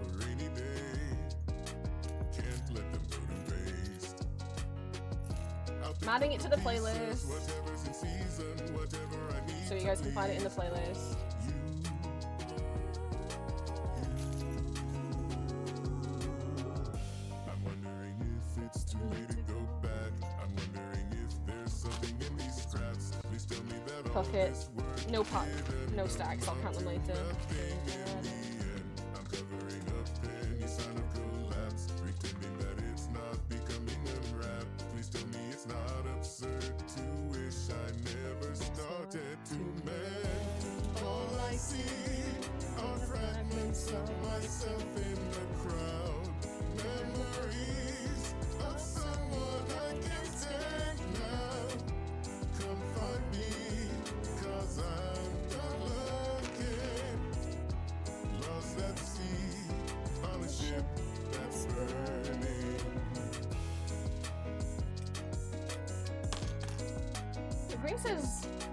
I'm adding it to the playlist, so you guys can find it in the playlist. I'm wondering if it's too late to go back. I'm wondering if there's something in these scraps. Please tell me that Fuck it. No pot. No stacks. I'll count them later. I'm covering up any sign of collapse, pretending that it's not becoming a rap. Please tell me it's not absurd to wish I never started to mend.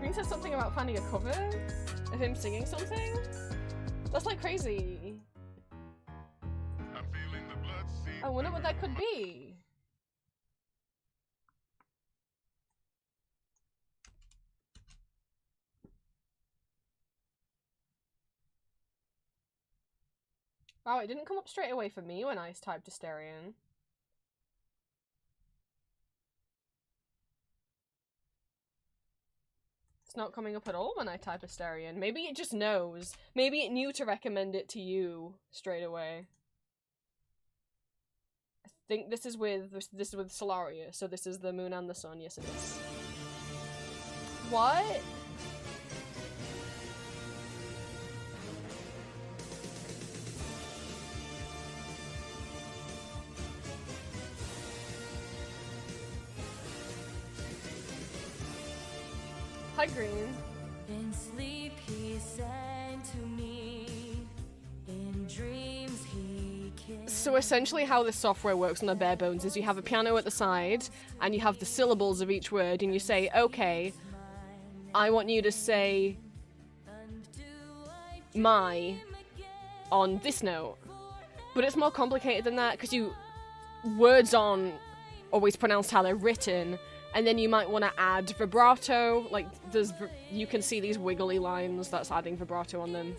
Green says something about finding a cover of him singing something. That's like crazy. I'm feeling the blood seep. I wonder what that could be. Wow, it didn't come up straight away for me when I typed Asterion. It's not coming up at all when I type Asterion. Maybe it just knows. Maybe it knew to recommend it to you straight away. I think this is with Solaria, so this is the moon and the sun. Yes, it is. What? Hi, Green. In sleep he sang to me, in dreams he kissed. So essentially how this software works on the bare bones is you have a piano at the side, and you have the syllables of each word, and you say, okay, I want you to say my on this note. But it's more complicated than that, because words aren't always pronounced how they're written, and then you might want to add vibrato, like you can see these wiggly lines, that's adding vibrato on them.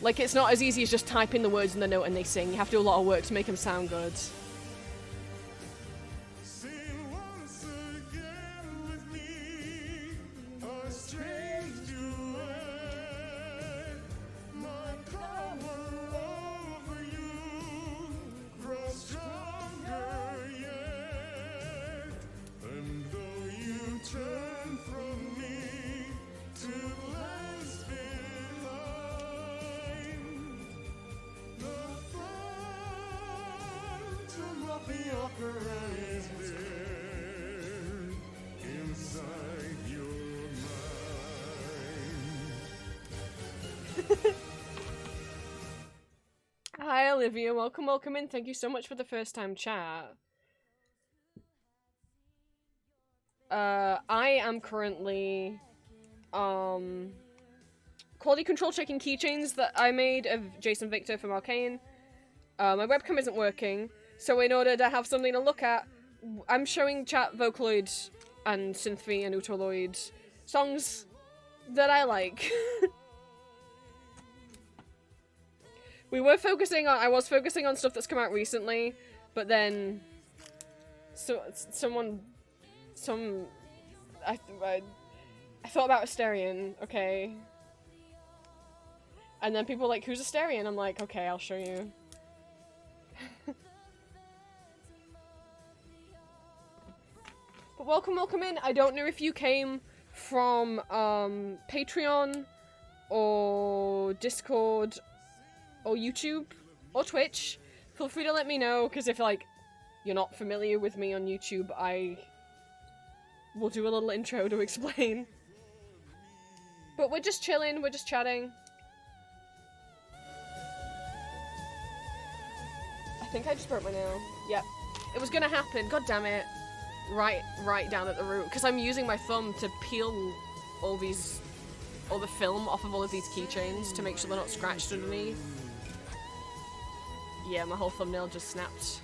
Like, it's not as easy as just typing the words in the note and they sing, you have to do a lot of work to make them sound good. Sing once again with me, a strange duet. My power over you grows stronger yet. And though you turn from me to last behind, the phantom of the opera is there inside your mind. Hi Olivia, welcome in, thank you so much for the first time chat. I am currently, quality control checking keychains that I made of Jason Victor from Arcane. My webcam isn't working, so in order to have something to look at, I'm showing chat Vocaloid and Synthvi and Utoloid songs that I like. I was focusing on stuff that's come out recently, but then I thought about Asterion, okay? And then people were like, who's Asterion? I'm like, okay, I'll show you. But welcome in. I don't know if you came from Patreon or Discord or YouTube or Twitch. Feel free to let me know, because if like you're not familiar with me on YouTube, I will do a little intro to explain. But we're just chilling, we're just chatting. I think I just broke my nail. Yep. It was gonna happen, god damn it. Right down at the root, because I'm using my thumb to peel all the film off of all of these keychains to make sure they're not scratched underneath. Yeah, my whole thumbnail just snapped.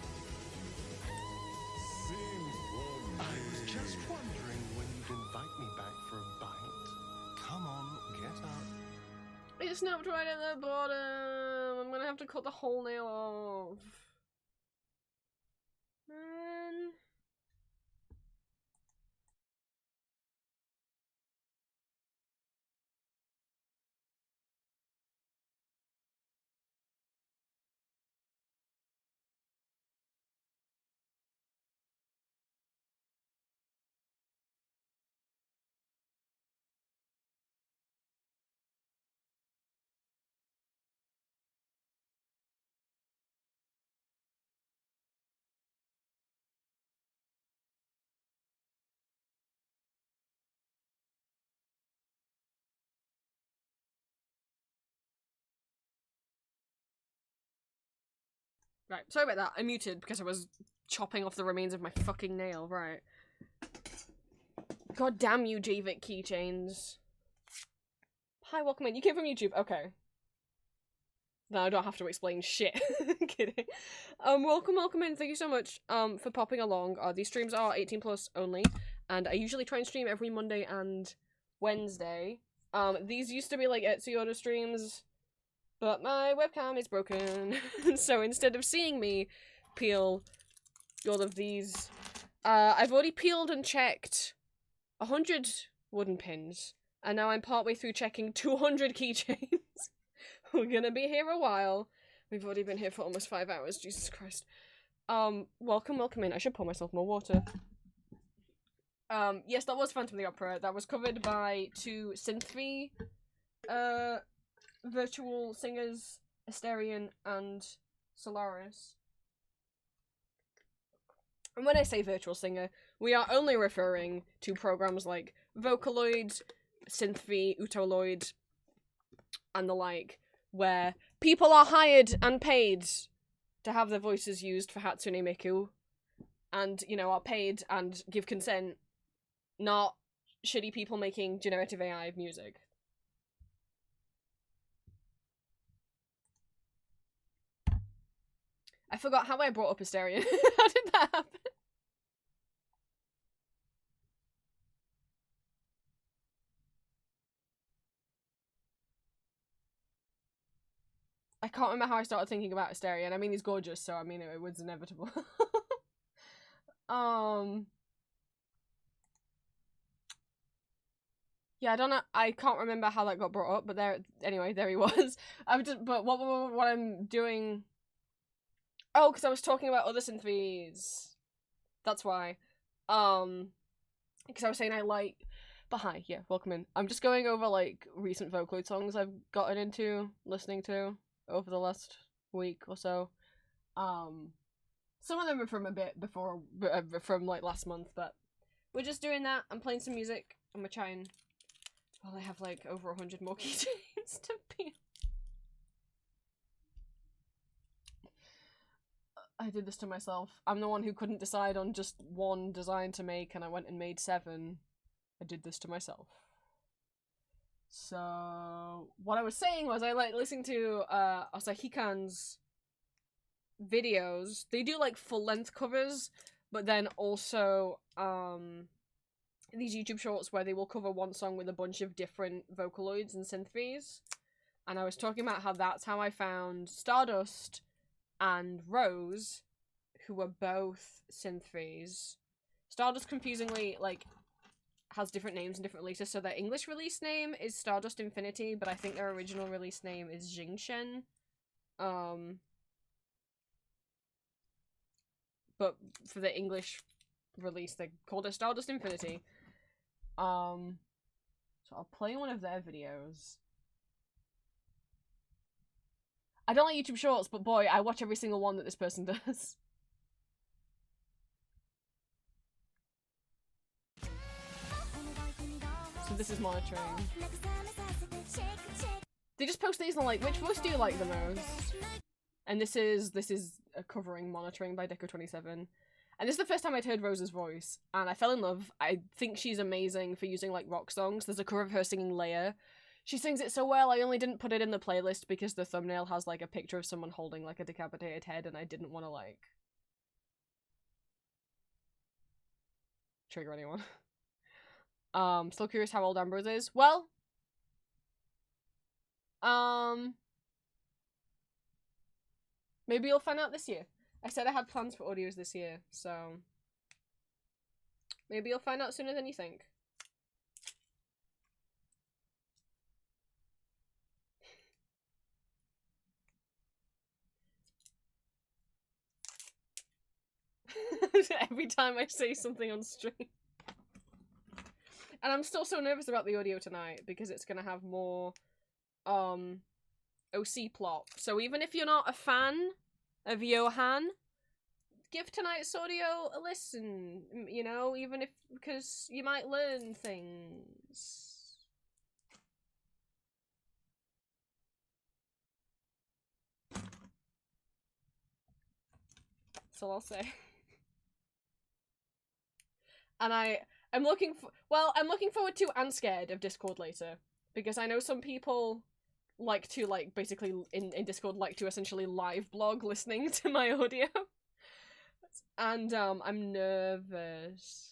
I was just wondering when you'd invite me back for a bite. Come on, get up. It snapped right at the bottom. I'm gonna have to cut the whole nail off. Man. Right, sorry about that. I muted because I was chopping off the remains of my fucking nail, right. God damn you, jayvik keychains. Hi, welcome in. You came from YouTube, okay. No, I don't have to explain shit. Kidding. Welcome in. Thank you so much, for popping along. These streams are 18 plus only, and I usually try and stream every Monday and Wednesday. These used to be like Etsy order streams, but my webcam is broken, so instead of seeing me peel all of these, I've already peeled and checked 100 wooden pins, and now I'm partway through checking 200 keychains. We're gonna be here a while. We've already been here for almost 5 hours, Jesus Christ. Welcome in. I should pour myself more water. Yes, that was Phantom of the Opera. That was covered by 2 synthphy, virtual singers, Asterion and Solaris. And when I say virtual singer, we are only referring to programs like Vocaloid, Synthphy, Utoloid, and the like, where people are hired and paid to have their voices used for Hatsune Miku, and, you know, are paid and give consent, not shitty people making generative AI music. I forgot how I brought up Asterion. How did that happen? I can't remember how I started thinking about Asterion. I mean, he's gorgeous, so I mean, it was inevitable. Yeah, I don't know. I can't remember how that got brought up, but anyway, there he was. But what I'm doing. Oh, because I was talking about other synths. That's why. Because I was saying I like. But hi, yeah, welcome in. I'm just going over like recent Vocaloid songs I've gotten into listening to over the last week or so. Some of them are from a bit before, from like last month, but we're just doing that. I'm playing some music. I'm gonna try and. Well, I have like over 100 more keychains to peel. I did this to myself. I'm the one who couldn't decide on just one design to make, and I went and made 7. I did this to myself. So, what I was saying was I like listening to Asahikan's videos. They do like full-length covers, but then also these YouTube shorts where they will cover one song with a bunch of different Vocaloids and synthphies. And I was talking about how that's how I found Stardust and Rose, who were both synthphies. Stardust, confusingly, like, has different names and different releases, so their English release name is Stardust Infinity, but I think their original release name is Jingshen. But for the English release, they called it Stardust Infinity. So I'll play one of their videos. I don't like YouTube Shorts, but boy, I watch every single one that this person does. So this is monitoring. They just post these and like, which voice do you like the most? And this is a covering monitoring by Deco27. And this is the first time I'd heard Rose's voice, and I fell in love. I think she's amazing for using, like, rock songs. There's a cover of her singing Leia. She sings it so well, I only didn't put it in the playlist because the thumbnail has, like, a picture of someone holding, like, a decapitated head, and I didn't want to, like, trigger anyone. Still curious how old Ambrose is? Well, maybe you'll find out this year. I said I had plans for audios this year, so maybe you'll find out sooner than you think. Every time I say something on stream. And I'm still so nervous about the audio tonight because it's gonna have more OC plot. So even if you're not a fan of Johan, give tonight's audio a listen, you know, even if, because you might learn things. That's all I'll say. And I'm looking forward to and scared of Discord later, because I know some people like to basically in Discord like to essentially live blog listening to my audio. And I'm nervous.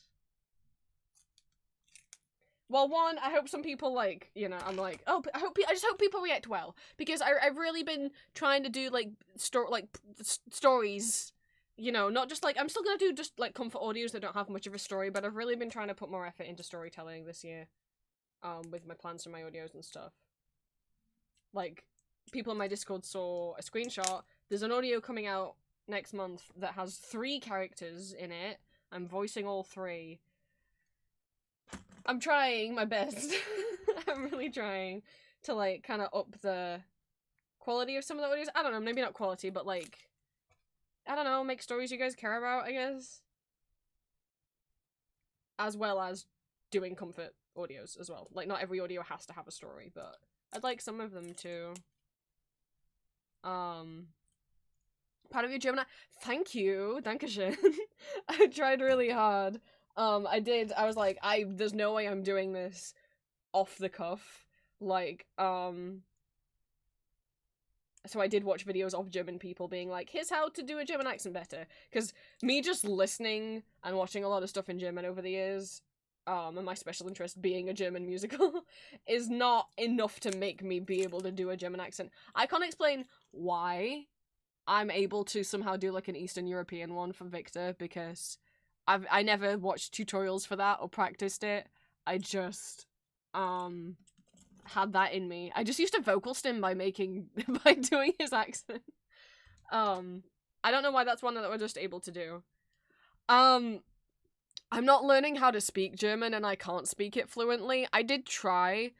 Well, one, I hope some people I'm like, oh, I just hope people react well, because I've really been trying to do stories, not just I'm still gonna do just comfort audios that don't have much of a story, but I've really been trying to put more effort into storytelling this year, with my plans for my audios and stuff. Like, people in my Discord saw a screenshot. There's an audio coming out next month that has 3 characters in it. I'm voicing all 3. I'm trying my best. I'm really trying to kind of up the quality of some of the audios. I don't know, maybe not quality, but I don't know, make stories you guys care about, I guess. As well as doing comfort audios as well. Not every audio has to have a story, but I'd like some of them to. Part of your German. Thank you. Dankeschön. I tried really hard. I was like, there's no way I'm doing this off the cuff. So I did watch videos of German people being like, here's how to do a German accent better. Because me just listening and watching a lot of stuff in German over the years, and my special interest being a German musical, is not enough to make me be able to do a German accent. I can't explain why I'm able to somehow do an Eastern European one for Victor, because I never watched tutorials for that or practiced it. I just had that in me. I just used to vocal stim by doing his accent. I don't know why that's one that we're just able to do. I'm not learning how to speak German, and I can't speak it fluently. I did try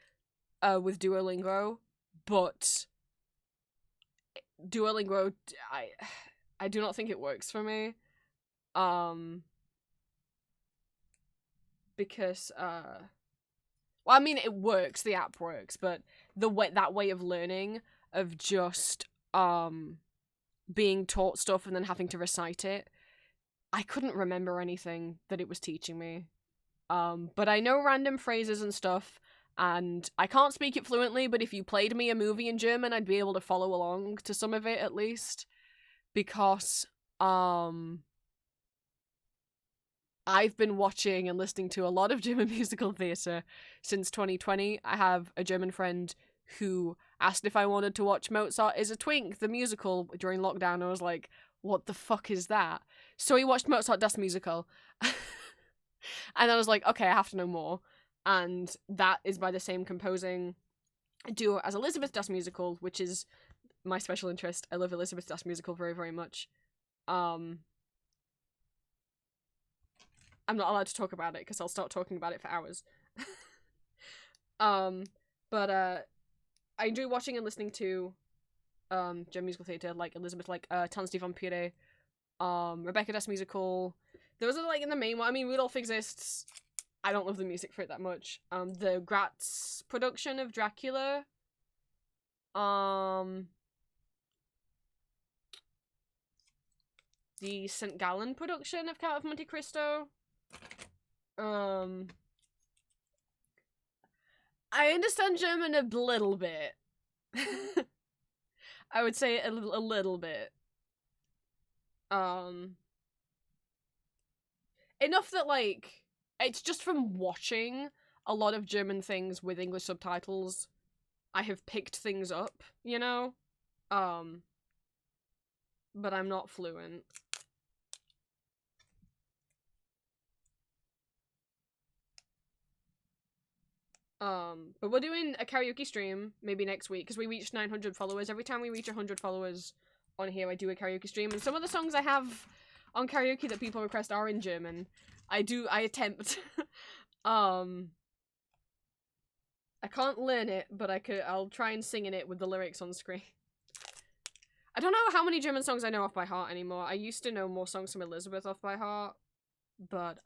with Duolingo, but Duolingo, I do not think it works for me. Because well, I mean, it works, the app works, but that way of learning, of just being taught stuff and then having to recite it, I couldn't remember anything that it was teaching me. But I know random phrases and stuff, and I can't speak it fluently, but if you played me a movie in German, I'd be able to follow along to some of it, at least. Because, I've been watching and listening to a lot of German musical theatre since 2020. I have a German friend who asked if I wanted to watch Mozart is a Twink, the musical, during lockdown. I was like, what the fuck is that? So he watched Mozart Das Musical. And I was like, okay, I have to know more. And that is by the same composing duo as Elizabeth Das Musical, which is my special interest. I love Elizabeth Das Musical very, very much. I'm not allowed to talk about it because I'll start talking about it for hours. But I enjoy watching and listening to German musical theatre, like Elizabeth, Tanz die Vampire, Rebecca Das Musical. Those are in the main one. I mean, Rudolph exists. I don't love the music for it that much. The Graz production of Dracula. The St. Gallen production of Count of Monte Cristo. I understand German a little bit. I would say a little bit. Enough that, it's just from watching a lot of German things with English subtitles, I have picked things up, but I'm not fluent. But we're doing a karaoke stream maybe next week, because we reached 900 followers. Every time we reach 100 followers on here, I do a karaoke stream, and some of the songs I have on karaoke that people request are in German. I attempt. I can't learn it, but I'll try and sing in it with the lyrics on screen. I don't know how many German songs I know off by heart anymore. I used to know more songs from Elizabeth off by heart, but,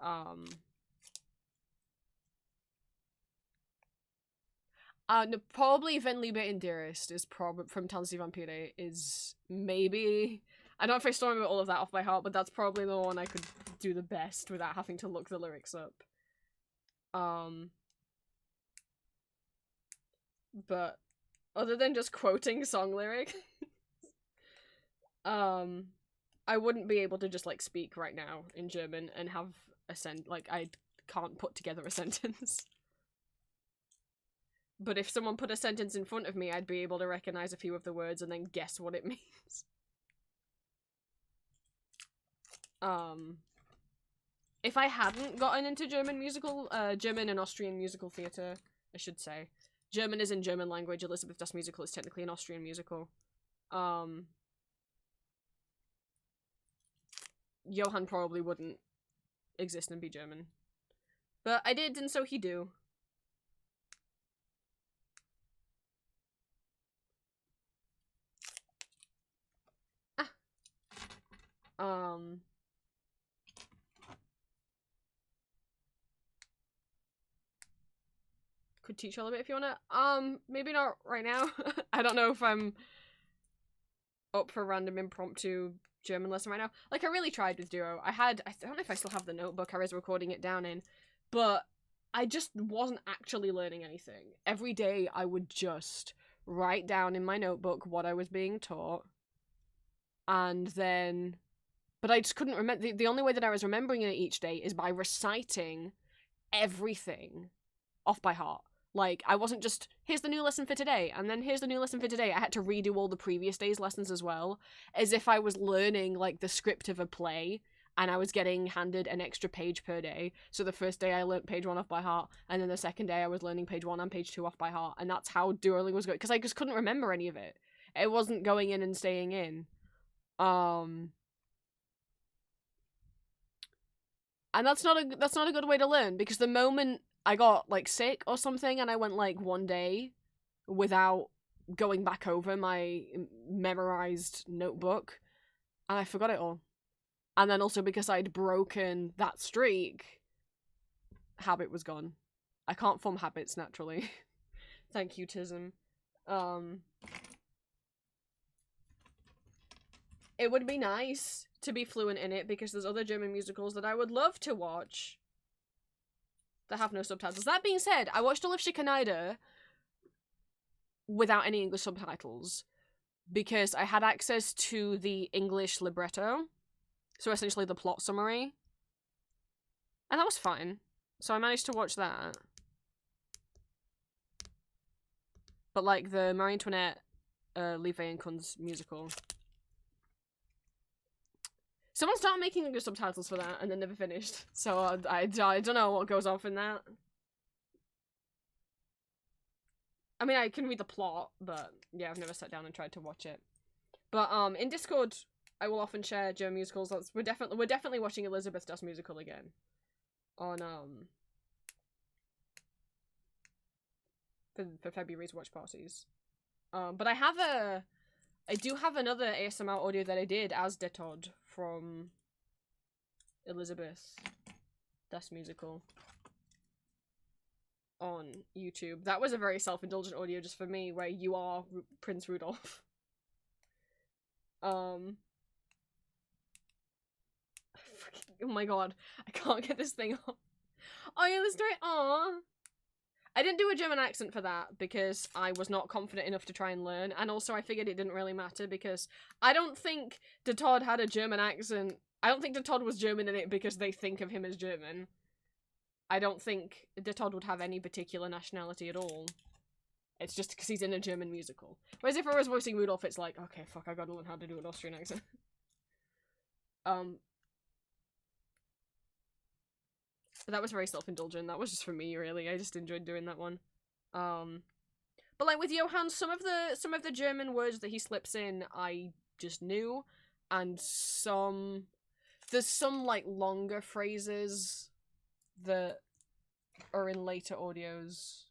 no, probably Wenn Liebe in Dearest is probably from Tanz die Vampire is maybe I don't know if I still remember all of that off by heart, but that's probably the one I could do the best without having to look the lyrics up. But other than just quoting song lyrics, I wouldn't be able to just like speak right now in German and have a like I can't put together a sentence. But if someone put a sentence in front of me, I'd be able to recognize a few of the words and then guess what it means. If I hadn't gotten into German and Austrian musical theatre, I should say. German is in German language, Elizabeth Das Musical is technically an Austrian musical. Johann probably wouldn't exist and be German. But I did, and so he do. Could teach you a little bit if you wanna. Maybe not right now. I don't know if I'm up for random impromptu German lesson right now. Like, I really tried with Duo. I don't know if I still have the notebook I was recording it down in, but I just wasn't actually learning anything. Every day I would just write down in my notebook what I was being taught, and then... But I just couldn't remember. The only way that I was remembering it each day is by reciting everything off by heart. Like, I wasn't just, here's the new lesson for today, and then here's the new lesson for today. I had to redo all the previous day's lessons as well, as if I was learning, like, the script of a play, and I was getting handed an extra page per day. So the first day I learnt page 1 off by heart, and then the second day I was learning page 1 and page 2 off by heart, and that's how Duolingo was going, because I just couldn't remember any of it. It wasn't going in and staying in. And that's not a good way to learn, because the moment I got, like, sick or something, and I went, like, one day without going back over my memorized notebook, and I forgot it all. And then also because I'd broken that streak, habit was gone. I can't form habits naturally. Thank you, Tism. It would be nice to be fluent in it, because there's other German musicals that I would love to watch that have no subtitles. That being said, I watched all of Schikaneder without any English subtitles because I had access to the English libretto, so essentially the plot summary, and that was fine. So I managed to watch that. But like the Marie Antoinette, Liefde and Kunz musical, someone started making English subtitles for that and then never finished. So I don't know what goes off in that. I mean, I can read the plot, but yeah, I've never sat down and tried to watch it. But in Discord, I will often share German musicals. We're definitely watching Elizabeth Das Musical again on for February's watch parties. But I do have another ASMR audio that I did as Detod from Elizabeth Das Musical on YouTube. That was a very self-indulgent audio just for me, where you are Prince Rudolph. Oh my god, I can't get this thing off. Oh yeah, let's do it. Aww. I didn't do a German accent for that because I was not confident enough to try and learn, and also I figured it didn't really matter because I don't think De Todd had a German accent. I don't think De Todd was German in it because they think of him as German. I don't think De Todd would have any particular nationality at all. It's just because he's in a German musical. Whereas if I was voicing Rudolph, it's like, okay, fuck, I gotta learn how to do an Austrian accent. But that was very self-indulgent. That was just for me, really. I just enjoyed doing that one. But like with Johann, some of the German words that he slips in, I just knew, and there's some like longer phrases that are in later audios.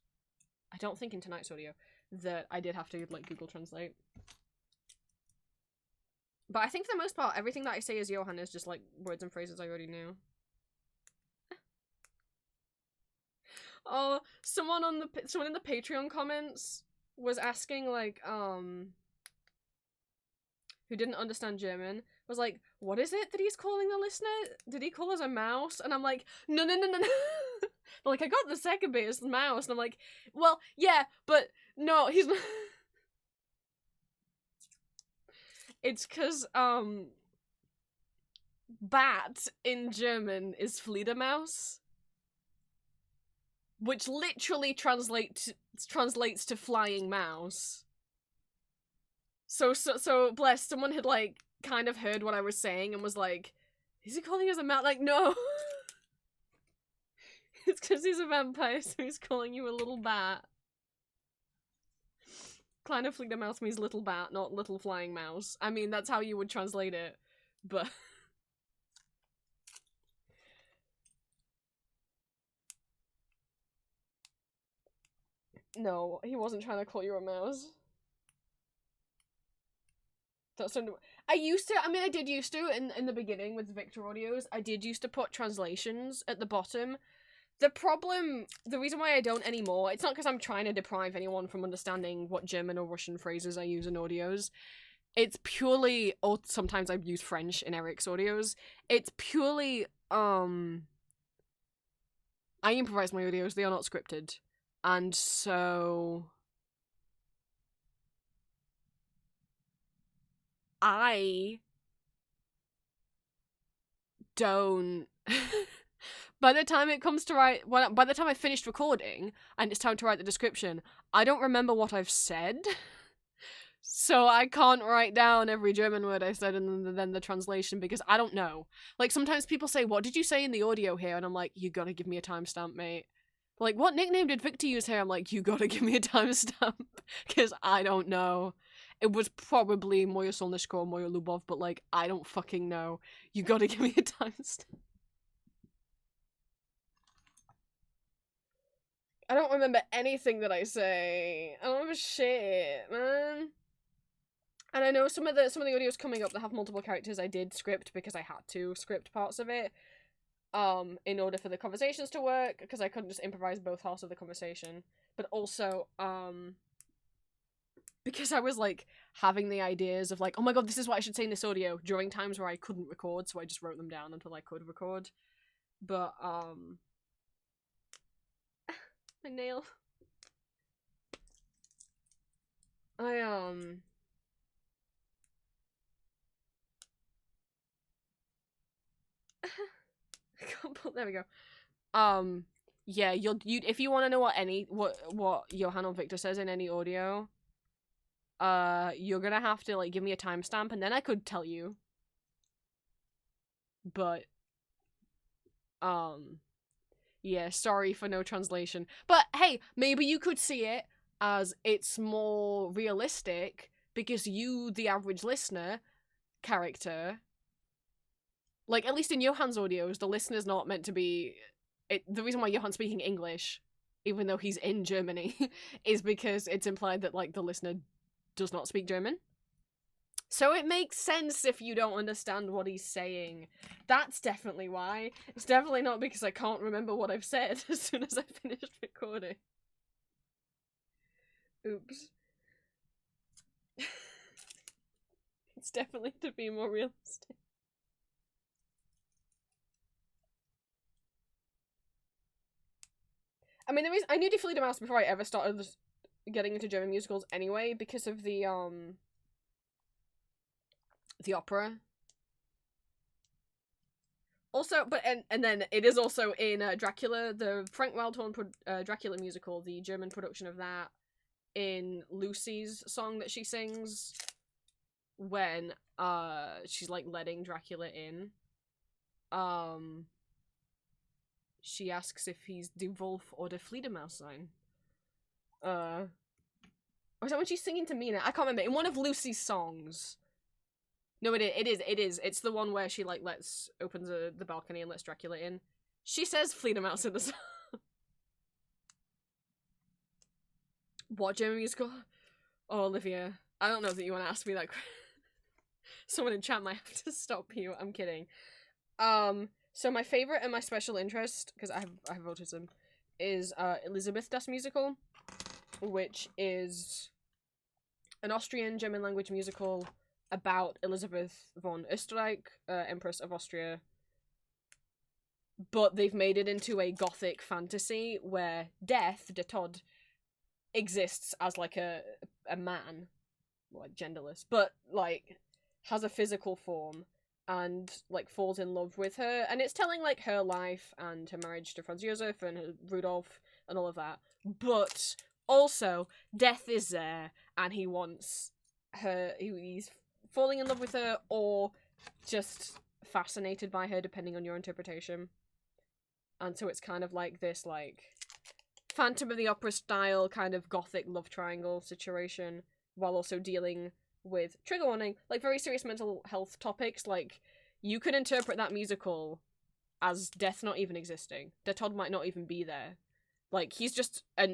I don't think in tonight's audio that I did have to like Google Translate. But I think for the most part, everything that I say as Johann is just like words and phrases I already knew. Oh, someone in the Patreon comments was asking like who didn't understand German, was like, what is it that he's calling the listener? Did he call us a mouse? And I'm like, no. They're like, I got the second bit, it's the mouse. And I'm like, well, yeah, but no, he's not. It's because, bat in German is Fledermaus, which literally translates to flying mouse. So bless, someone had like kind of heard what I was saying and was like, is he calling us a mouse? Like, no. It's because he's a vampire, so he's calling you a little bat. Kleine Fledermaus means little bat, not little flying mouse. I mean, that's how you would translate it, but... No, he wasn't trying to call you a mouse. That's something. I did used to, in the beginning with Victor audios, I did used to put translations at the bottom. The reason why I don't anymore, it's not because I'm trying to deprive anyone from understanding what German or Russian phrases I use in audios. It's purely, or sometimes I use French in Eric's audios. It's purely, I improvise my audios, they are not scripted. And so... I don't... By the time it comes to by the time I finished recording, and it's time to write the description, I don't remember what I've said. So I can't write down every German word I said and then the translation, because I don't know. Like, sometimes people say, what did you say in the audio here? And I'm like, you gotta give me a timestamp, mate. Like, what nickname did Victor use here? I'm like, you gotta give me a timestamp, because I don't know. It was probably Moyo Solnishko or Moyo Lubov, but like, I don't fucking know. You gotta give me a timestamp. I don't remember anything that I say. I don't remember shit, man. And I know some of the audios coming up that have multiple characters I did script because I had to script parts of it. In order for the conversations to work, because I couldn't just improvise both halves of the conversation. But also, because I was, like, having the ideas of, like, oh my god, this is what I should say in this audio, during times where I couldn't record, so I just wrote them down until I could record. But, my nail. There we go. Yeah, you if you want to know what Johan or Victor says in any audio, you're gonna have to like give me a timestamp, and then I could tell you. But yeah, sorry for no translation. But hey, maybe you could see it as it's more realistic because you, the average listener character, like, at least in Johan's audios, the listener's not meant to be... the reason why Johan's speaking English, even though he's in Germany, is because it's implied that, like, the listener does not speak German. So it makes sense if you don't understand what he's saying. That's definitely why. It's definitely not because I can't remember what I've said as soon as I finished recording. Oops. It's definitely to be more realistic. I mean, the reason I knew Die Fledermaus before I ever started getting into German musicals anyway, because of the opera. Also, but and then it is also in Dracula, the Frank Wildhorn Dracula musical, the German production of that, in Lucy's song that she sings when she's like letting Dracula in. She asks if he's the Wolf or the Fledermauslein. Or is that when she's singing to Mina? I can't remember. In one of Lucy's songs. No, it is. It's the one where she, like, opens the balcony and lets Dracula in. She says Fledermaus in the song. What German musical? Oh, Olivia. I don't know that you want to ask me that question. Someone in chat might have to stop you. I'm kidding. So my favorite and my special interest, because I have autism, is Elizabeth Das Musical, which is an Austrian German language musical about Elizabeth von Österreich, Empress of Austria, but they've made it into a gothic fantasy where Death, de Todd, exists as like a man, like genderless, but like has a physical form and like falls in love with her, and it's telling like her life and her marriage to Franz Josef and Rudolph and all of that. But also, Death is there and he wants her. He's falling in love with her or just fascinated by her, depending on your interpretation. And so it's kind of like this like Phantom of the Opera style kind of gothic love triangle situation, while also dealing with, trigger warning, like very serious mental health topics. Like, you can interpret that musical as Death not even existing. De Todd might not even be there. Like, he's just a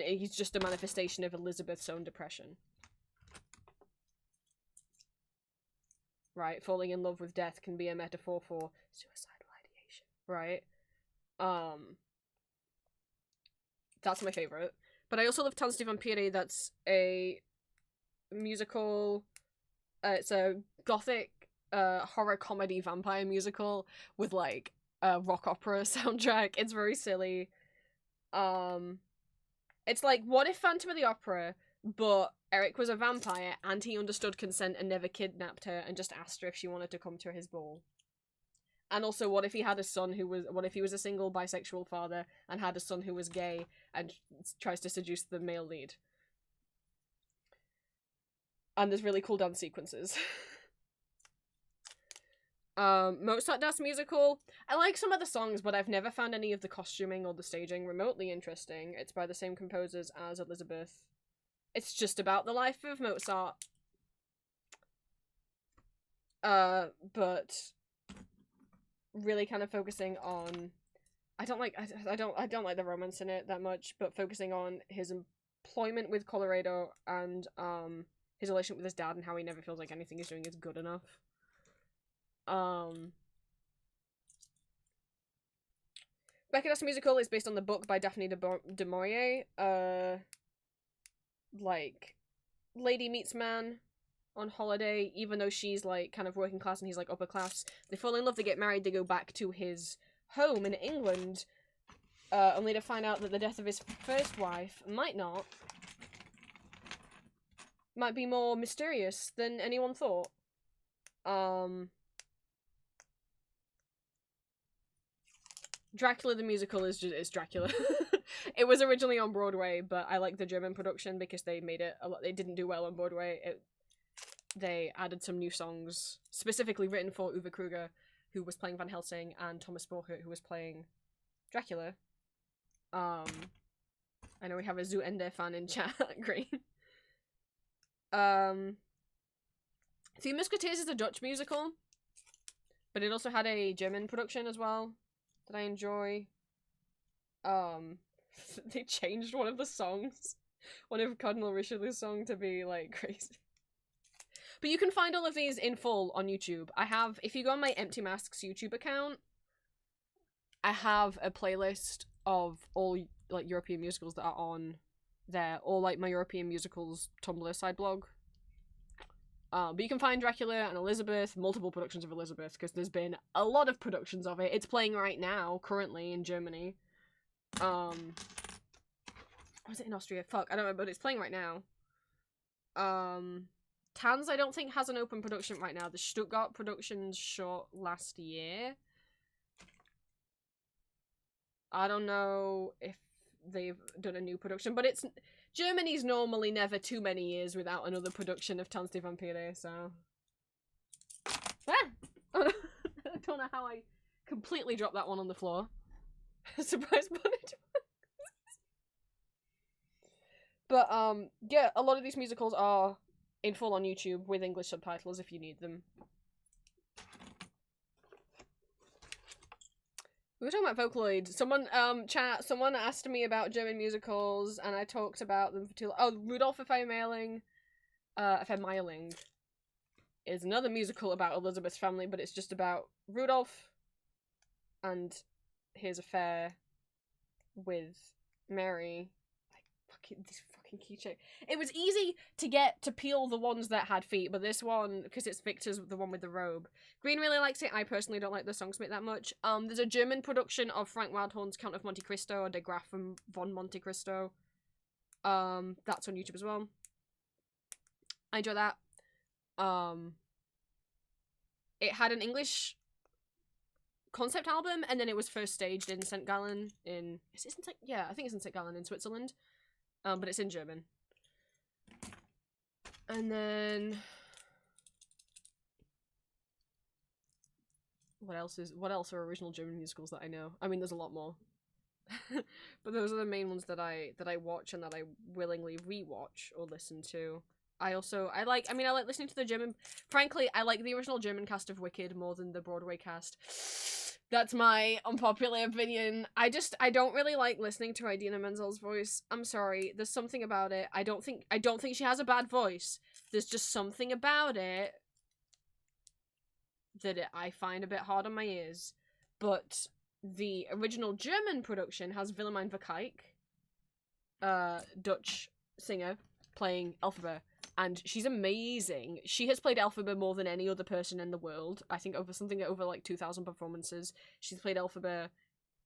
manifestation of Elizabeth's own depression. Right? Falling in love with death can be a metaphor for suicidal ideation. Right? That's my favorite. But I also love Tanz die Vampire. That's a musical. It's a gothic horror comedy vampire musical with like a rock opera soundtrack. It's very silly. It's like, what if Phantom of the Opera, but Eric was a vampire and he understood consent and never kidnapped her and just asked her if she wanted to come to his ball? And also, what if he had a son what if he was a single bisexual father and had a son who was gay and tries to seduce the male lead? And there's really cool dance sequences. Mozart Das Musical. I like some of the songs, but I've never found any of the costuming or the staging remotely interesting. It's by the same composers as Elizabeth. It's just about the life of Mozart. But really kind of focusing on, I don't like the romance in it that much, but focusing on his employment with Colorado and his relationship with his dad and how he never feels like anything he's doing is good enough. Becca Das Musical is based on the book by Daphne du Maurier. Like, lady meets man on holiday, even though she's like kind of working class and he's like upper class. They fall in love, they get married, they go back to his home in England, only to find out that the death of his first wife might be more mysterious than anyone thought. Dracula the musical is Dracula. It was originally on Broadway, but I like the German production because they made it a lot. They didn't do well on Broadway. They added some new songs specifically written for Uwe Kruger, who was playing Van Helsing, and Thomas Borchert, who was playing Dracula. I know we have a Zu Ende fan in chat. Great. Three Musketeers is a Dutch musical, but it also had a German production as well that I enjoy. They changed one of the songs, one of Cardinal Richelieu's song, to be like crazy. But you can find all of these in full on YouTube. If you go on my Empty Masks YouTube account, I have a playlist of all like European musicals that are on there, or like my European musicals Tumblr side blog. But you can find Dracula and Elizabeth, multiple productions of Elizabeth, because there's been a lot of productions of it. It's playing right now, currently, in Germany. Was it in Austria? Fuck, I don't know, but it's playing right now. Tanz, I don't think, has an open production right now. The Stuttgart production's shot last year. I don't know if they've done a new production, but Germany's normally never too many years without another production of Tanz die Vampire, so... Ah! I don't know how I completely dropped that one on the floor. Surprise bonnet. But, yeah, a lot of these musicals are in full on YouTube with English subtitles if you need them. We were talking about Vocaloid. Someone asked me about German musicals, and I talked about them for too long. Oh, Rudolph Vermeerling is another musical about Elizabeth's family, but it's just about Rudolph and his affair with Mary. Like, these fucking fucking key check. It was easy to peel the ones that had feet, but this one, because it's Victor's the one with the robe. Green really likes it. I personally don't like the Songsmith that much. There's a German production of Frank Wildhorn's Count of Monte Cristo, or Der Graf von Monte Cristo. That's on YouTube as well. I enjoy that. It had an English concept album, and then it was first staged in St. Gallen in... Yeah, I think it's in St. Gallen in Switzerland. But it's in German. And then... What else are original German musicals that I know? I mean, there's a lot more. But those are the main ones that I watch and that I willingly rewatch or listen to. I like listening to the German... Frankly, I like the original German cast of Wicked more than the Broadway cast. That's my unpopular opinion. I don't really like listening to Idina Menzel's voice. I'm sorry. There's something about it. I don't think she has a bad voice. There's just something about it that I find a bit hard on my ears. But the original German production has Wilhelmine Verkijk, Dutch singer, playing Elphaba. And she's amazing. She has played Elphaba more than any other person in the world. I think over like 2,000 performances. She's played Elphaba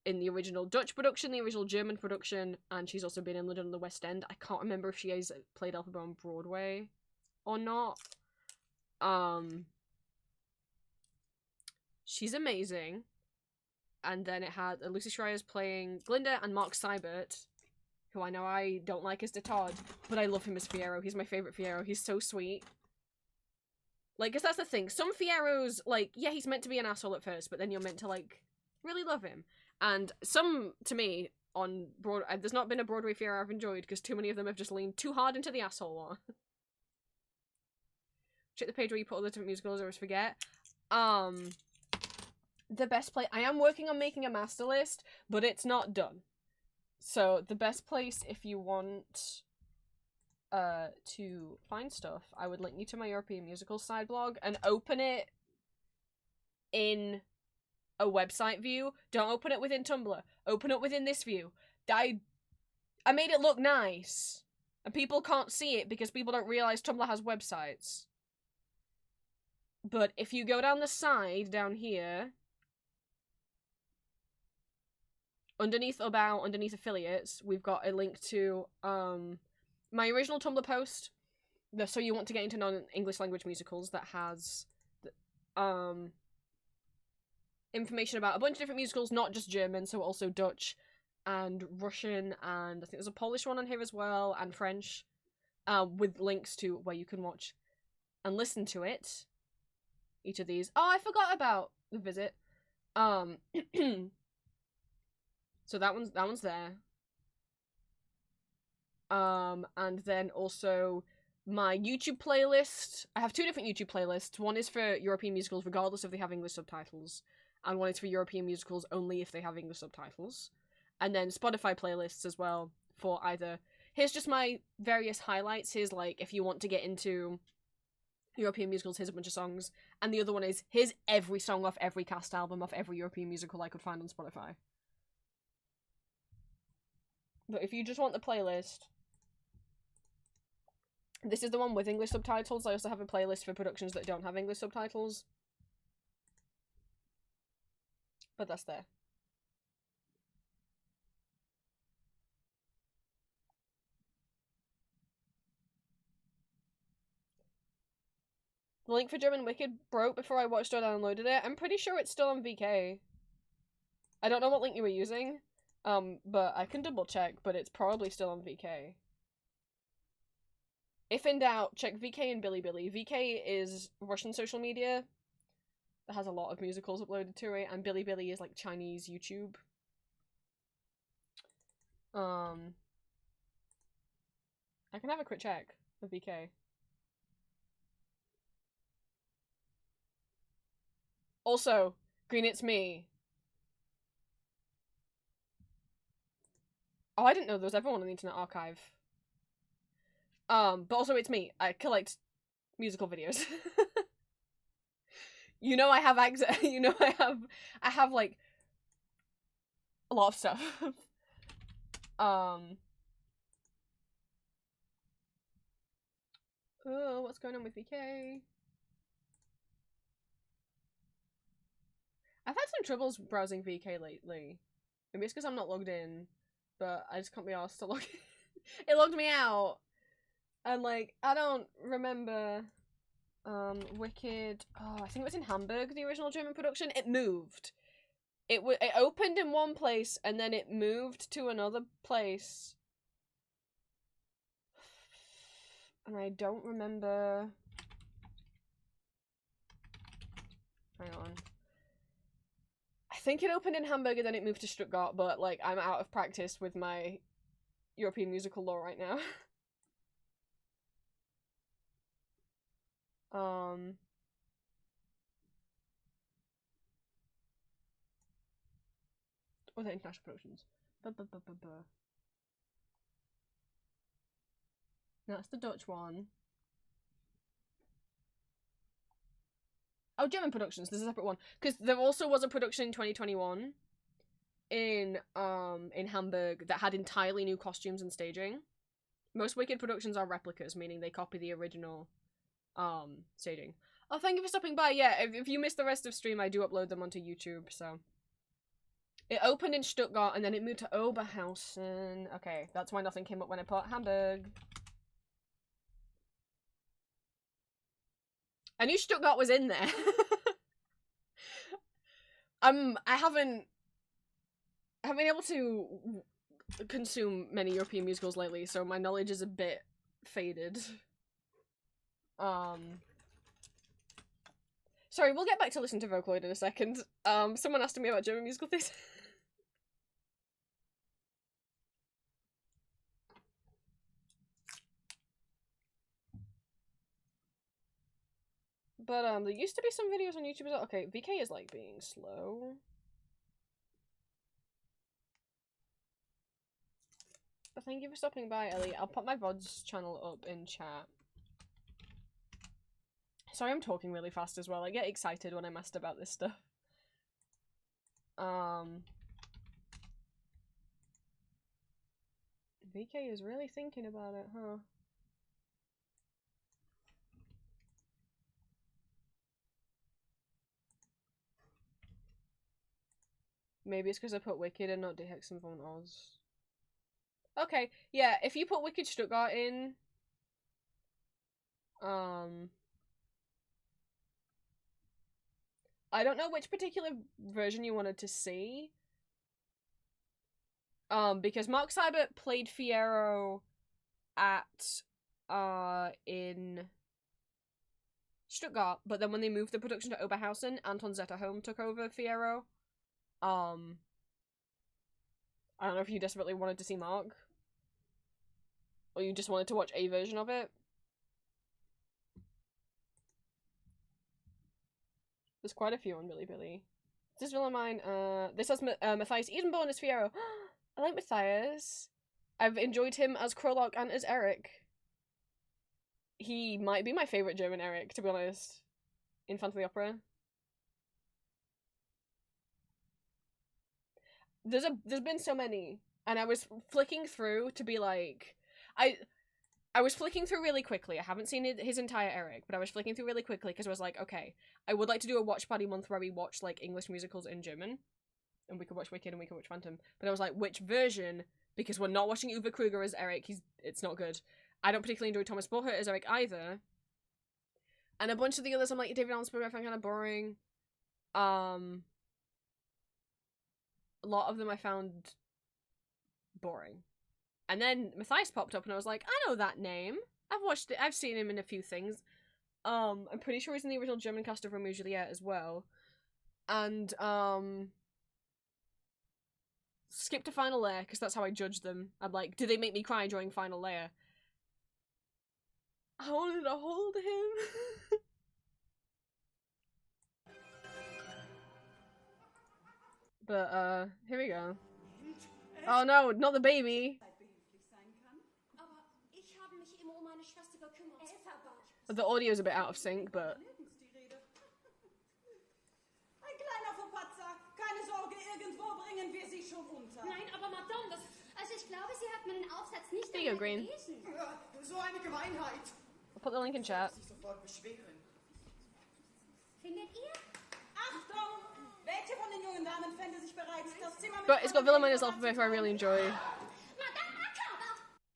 in the original Dutch production, the original German production, and she's also been in London on the West End. I can't remember if she has played Elphaba on Broadway or not. She's amazing. And then it had Lucy Schreier's playing Glinda and Mark Seibert, who I know I don't like as de Todd, but I love him as Fiyero. He's my favourite Fiyero. He's so sweet. Like, because that's the thing. Some Fieros, like, yeah, he's meant to be an asshole at first, but then you're meant to, like, really love him. And some, to me, on Broadway, there's not been a Broadway Fiero I've enjoyed, because too many of them have just leaned too hard into the asshole one. Check the page where you put all the different musicals, I always forget. The best place... I am working on making a master list, but it's not done. So, the best place if you want to find stuff, I would link you to my European Musicals side blog and open it in a website view. Don't open it within Tumblr. Open it within this view. I made it look nice. And people can't see it because people don't realize Tumblr has websites. But if you go down the side, down here... Underneath About, underneath affiliates, we've got a link to my original Tumblr post, the So You Want to Get Into Non-English Language Musicals, that has information about a bunch of different musicals, not just German, so also Dutch and Russian, and I think there's a Polish one on here as well, and French, with links to where you can watch and listen to it. Each of these. Oh, I forgot about the visit. So that one's there. And then also my YouTube playlist. I have two different YouTube playlists. One is for European musicals regardless if they have English subtitles, and one is for European musicals only if they have English subtitles. And then Spotify playlists as well for either... Here's just my various highlights. Here's like, if you want to get into European musicals, here's a bunch of songs. And the other one is, here's every song off every cast album of every European musical I could find on Spotify. But if you just want the playlist, this is the one with English subtitles. I also have a playlist for productions that don't have English subtitles. But that's there. The link for German Wicked broke before I watched or downloaded it. I'm pretty sure it's still on VK. I don't know what link you were using. But I can double check, but it's probably still on VK. If in doubt, check VK and Bilibili. VK is Russian social media that has a lot of musicals uploaded to it, and Bilibili is like Chinese YouTube. I can have a quick check of VK. Also, Green, it's me. Oh, I didn't know there was everyone on the Internet Archive. But also it's me. I collect musical videos. You know I have access. You know I have like a lot of stuff. Oh, what's going on with VK? I've had some troubles browsing VK lately. Maybe it's because I'm not logged in, but I just can't be asked to log in. It logged me out! And like, I don't remember Wicked. Oh, I think it was in Hamburg, the original German production. It moved. It opened in one place and then it moved to another place. And I don't remember. Hang on. I think it opened in Hamburg and then it moved to Stuttgart, but like, I'm out of practice with my European musical law right now. Or the international productions. No, that's the Dutch one. Oh, German productions. There's a separate one because there also was a production in 2021 in Hamburg that had entirely new costumes and staging. Most Wicked productions are replicas, meaning they copy the original staging. Oh, thank you for stopping by. Yeah, if you missed the rest of stream, I do upload them onto YouTube. So it opened in Stuttgart and then it moved to Oberhausen. Okay, that's why nothing came up when I put Hamburg. I knew Stuttgart was in there. I haven't been able to consume many European musicals lately, so my knowledge is a bit faded. Sorry, we'll get back to listen to Vocaloid in a second. Someone asked me about German musical theatre. But there used to be some videos on YouTube as well. Okay, VK is like being slow. But thank you for stopping by, Ellie. I'll put my VOD's channel up in chat. Sorry, I'm talking really fast as well. I get excited when I'm asked about this stuff. VK is really thinking about it, huh? Maybe it's because I put Wicked and not Die Hexen von Oz. Okay, yeah, if you put Wicked Stuttgart in, I don't know which particular version you wanted to see. Because Mark Seibert played Fiyero at, in Stuttgart, but then when they moved the production to Oberhausen, Anton Zetterholm took over Fiyero. I don't know if you desperately wanted to see Mark. Or you just wanted to watch a version of it. There's quite a few on Billy. This villain mine, this has Matthias Edenborn as Fiyero. I like Matthias. I've enjoyed him as Krolok and as Eric. He might be my favourite German Eric, to be honest. In Phantom of the Opera. There's been so many. And I was flicking through to be like... I was flicking through really quickly. I haven't seen his entire Eric, but I was flicking through really quickly because I was like, okay, I would like to do a watch party month where we watch like English musicals in German. And we could watch Wicked and we could watch Phantom. But I was like, which version? Because we're not watching Uwe Kruger as Eric. It's not good. I don't particularly enjoy Thomas Bohrt as Eric either. And a bunch of the others I'm like, David Almsberg I find kind of boring. A lot of them I found boring. And then Matthias popped up and I was like, I know that name. I've watched it. I've seen him in a few things. I'm pretty sure he's in the original German cast of Romeo and Juliet as well. And, skip to Final Layer, because that's how I judge them. I'm like, do they make me cry during Final Layer? I wanted to hold him. But, here we go. Oh no, not the baby. The audio's a bit out of sync, but... Ein kleiner Fauxpatzer. Keine Sorge, irgendwo bringen wir sie schon unter. Nein, aber Madame, das... Also ich glaube, sie hat meinen Aufsatz nicht There you go, Green. gelesen. Ja, so eine Gemeinheit. put the link in chat. Findet ihr? Achtung! Welche von den jungen Damen fände sich bereit, das Zimmer mit... But it's got Villamina's alphabet, who I really enjoy.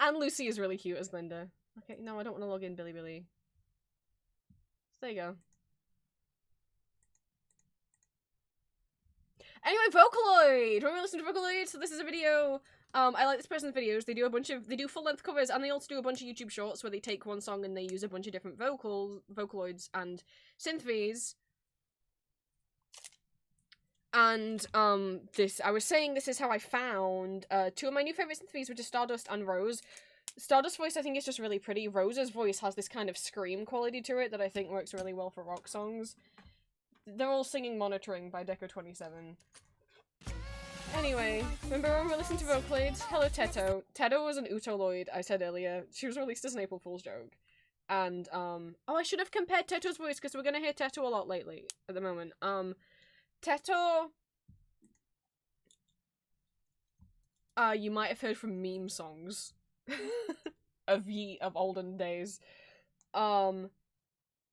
And Lucy is really cute as Linda. Okay, no, I don't want to log in, Billy Billy. So there you go. Anyway, Vocaloid! When we listen to Vocaloid, so this is a video. I like this person's videos. They do full-length covers, and they also do a bunch of YouTube shorts where they take one song and they use a bunch of different Vocaloids and synthes. And, I was saying this is how I found, two of my new favorite synthes, which is Stardust and Rose. Stardust's voice, I think, is just really pretty. Rose's voice has this kind of scream quality to it that I think works really well for rock songs. They're all singing Monitoring by Deco27. Anyway, remember when we listened to Vocaloid? Hello, Teto. Teto was an Utoloid, I said earlier. She was released as an April Fool's joke. And, oh, I should have compared Teto's voice, because we're gonna hear Teto a lot lately, at the moment. Teto... you might have heard from meme songs. of olden days.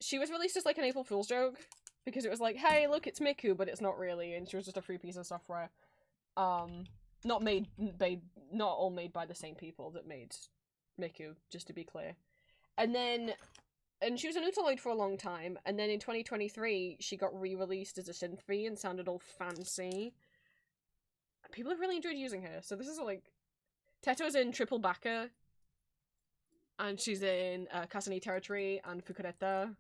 She was released as, like, an April Fool's joke. Because it was like, hey, look, it's Miku, but it's not really, and she was just a free piece of software. Not all made by the same people that made Miku, just to be clear. And she was an Utaloid for a long time, and then in 2023, she got re-released as a synthie and sounded all fancy. People have really enjoyed using her, so this is like... Teto's in Triple Baka, and she's in Kasani Territory, and Fukureta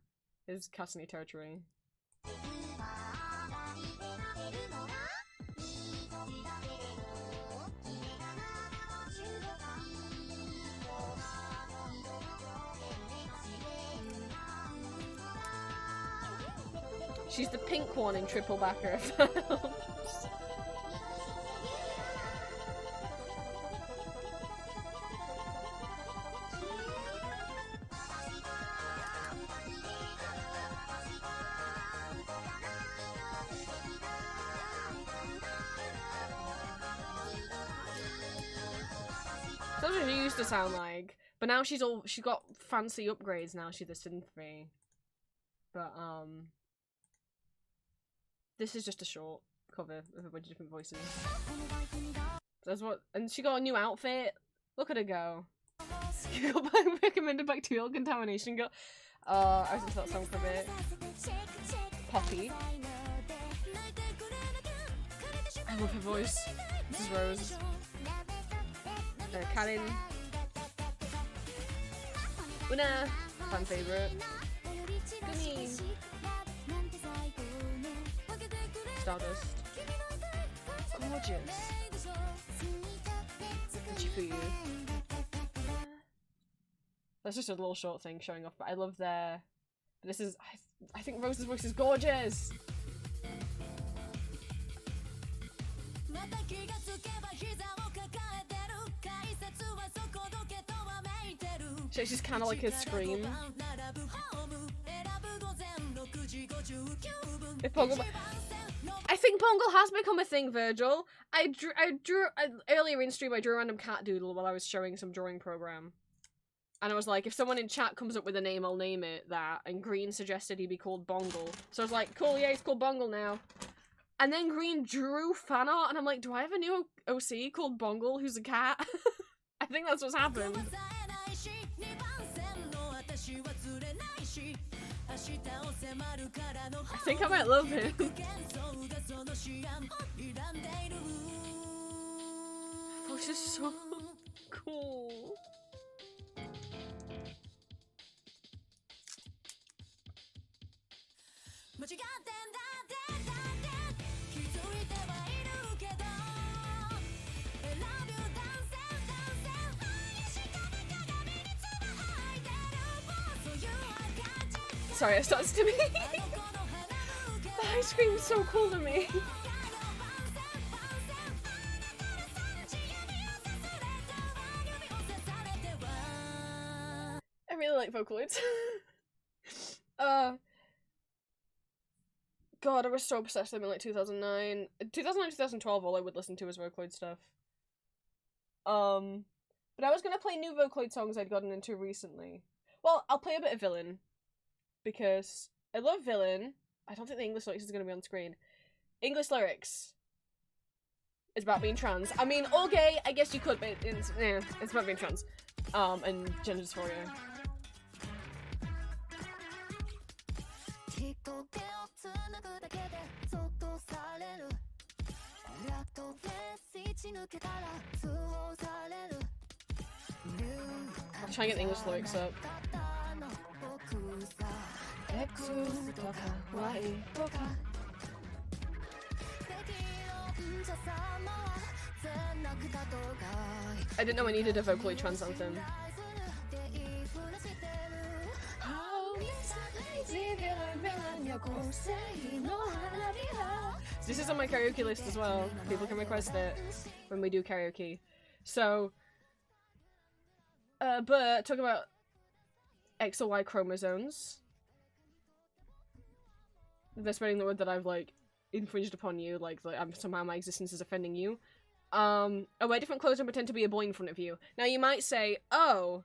is Kasani Territory. She's the pink one in Triple Backer, if that helps. That's what she used to sound like. But now she got fancy upgrades now, she's a synthie. But, this is just a short cover of a bunch of different voices. That's what, and she got a new outfit. Look at her go. You got recommended bacterial contamination girl. I listened to that song for a bit. Poppy. I love her voice. This is Rose. Karin. Una. Fan favorite. Gumi. Stardust. Gorgeous. Chifuyu. That's just a little short thing showing off, but I love their... This is... I think Rose's voice is gorgeous! She's just kind of like a scream. If Pongle... I think Pongle has become a thing, Virgil. Earlier in stream I drew a random cat doodle while I was showing some drawing program. And I was like, if someone in chat comes up with a name, I'll name it that. And Green suggested he be called Bongle. So I was like, cool, yeah, he's called Bongle now. And then Green drew fan art, and I'm like, do I have a new OC called Bongle who's a cat? I think that's what's happened. I think I might love him. Voice is so cool. Sorry, I started to me. The ice cream is so cool to me. I really like Vocaloids. God, I was so obsessed with them in like 2009. 2009, 2012, all I would listen to was Vocaloid stuff. But I was gonna play new Vocaloid songs I'd gotten into recently. Well, I'll play a bit of Villain. Because I love Villain. I don't think the English lyrics is going to be on screen. English lyrics. It's about being trans. I mean, all gay, I guess you could, but it's about being trans. And gender dysphoria. I'll try and get the English lyrics up. I didn't know I needed a vocally trans anthem. This is on my karaoke list as well. People can request it when we do karaoke. So, but talk about X or Y chromosomes. They're spreading the word that I've like infringed upon you, like somehow my existence is offending you. I wear different clothes and pretend to be a boy in front of you. Now you might say, oh,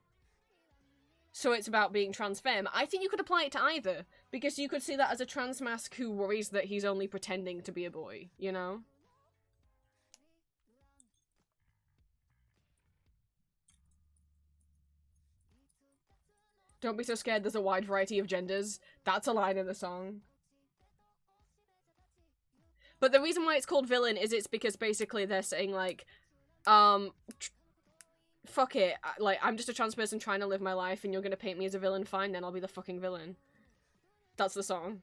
so it's about being trans femme. I think you could apply it to either, because you could see that as a trans mask who worries that he's only pretending to be a boy, you know? Don't be so scared, there's a wide variety of genders. That's a line in the song. But the reason why it's called Villain is it's because basically they're saying, like, fuck it, like, I'm just a trans person trying to live my life and you're gonna paint me as a villain, fine, then I'll be the fucking villain. That's the song.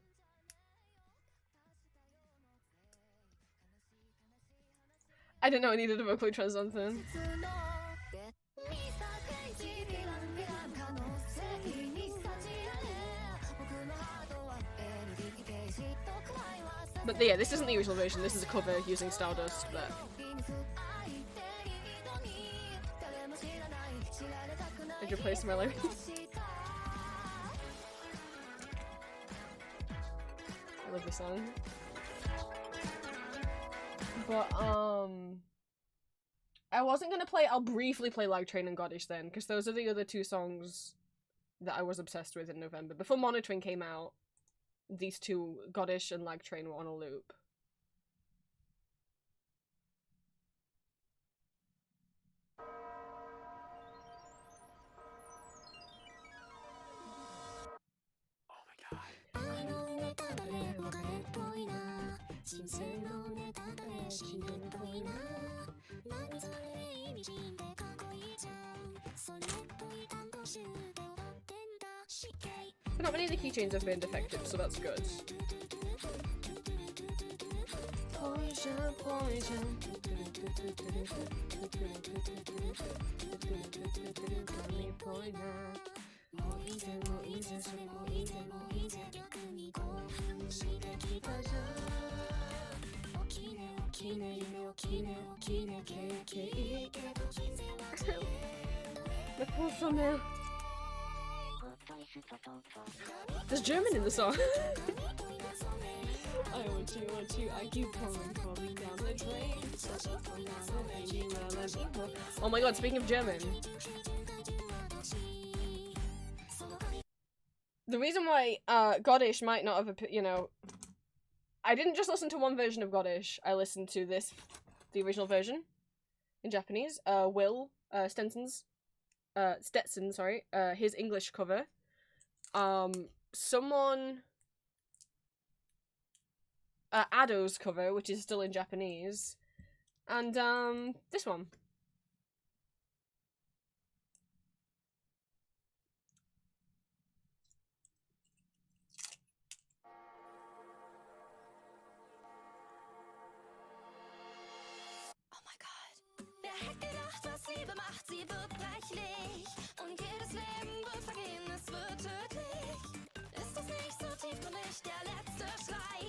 I didn't know I needed a vocally trans anthem. But yeah, this isn't the original version, this is a cover using Stardust, but... I've replaced my life. I love this song. But, I wasn't gonna play- I'll briefly play Lag Train and Goddish then, because those are the other two songs that I was obsessed with in November. Before Monitoring came out, these two, Goddish and Lag Train, were on a loop. But not many of the keychains have been defective, so that's good. Poison, poison. There's German in the song. I want you, I keep falling down the drain. Oh my god, speaking of German. The reason why Goddish might not have, you know, I didn't just listen to one version of Goddish, I listened to the original version in Japanese. Will Stetson, his English cover. Ado's cover, which is still in Japanese, and this one. Oh my God. Wer hätte gedacht, was Liebe macht, sie wird reichlich. Und jedes Leben wird vergehen, es wird tödlich. Ist das nicht so tiefgründig, der letzte Schrei?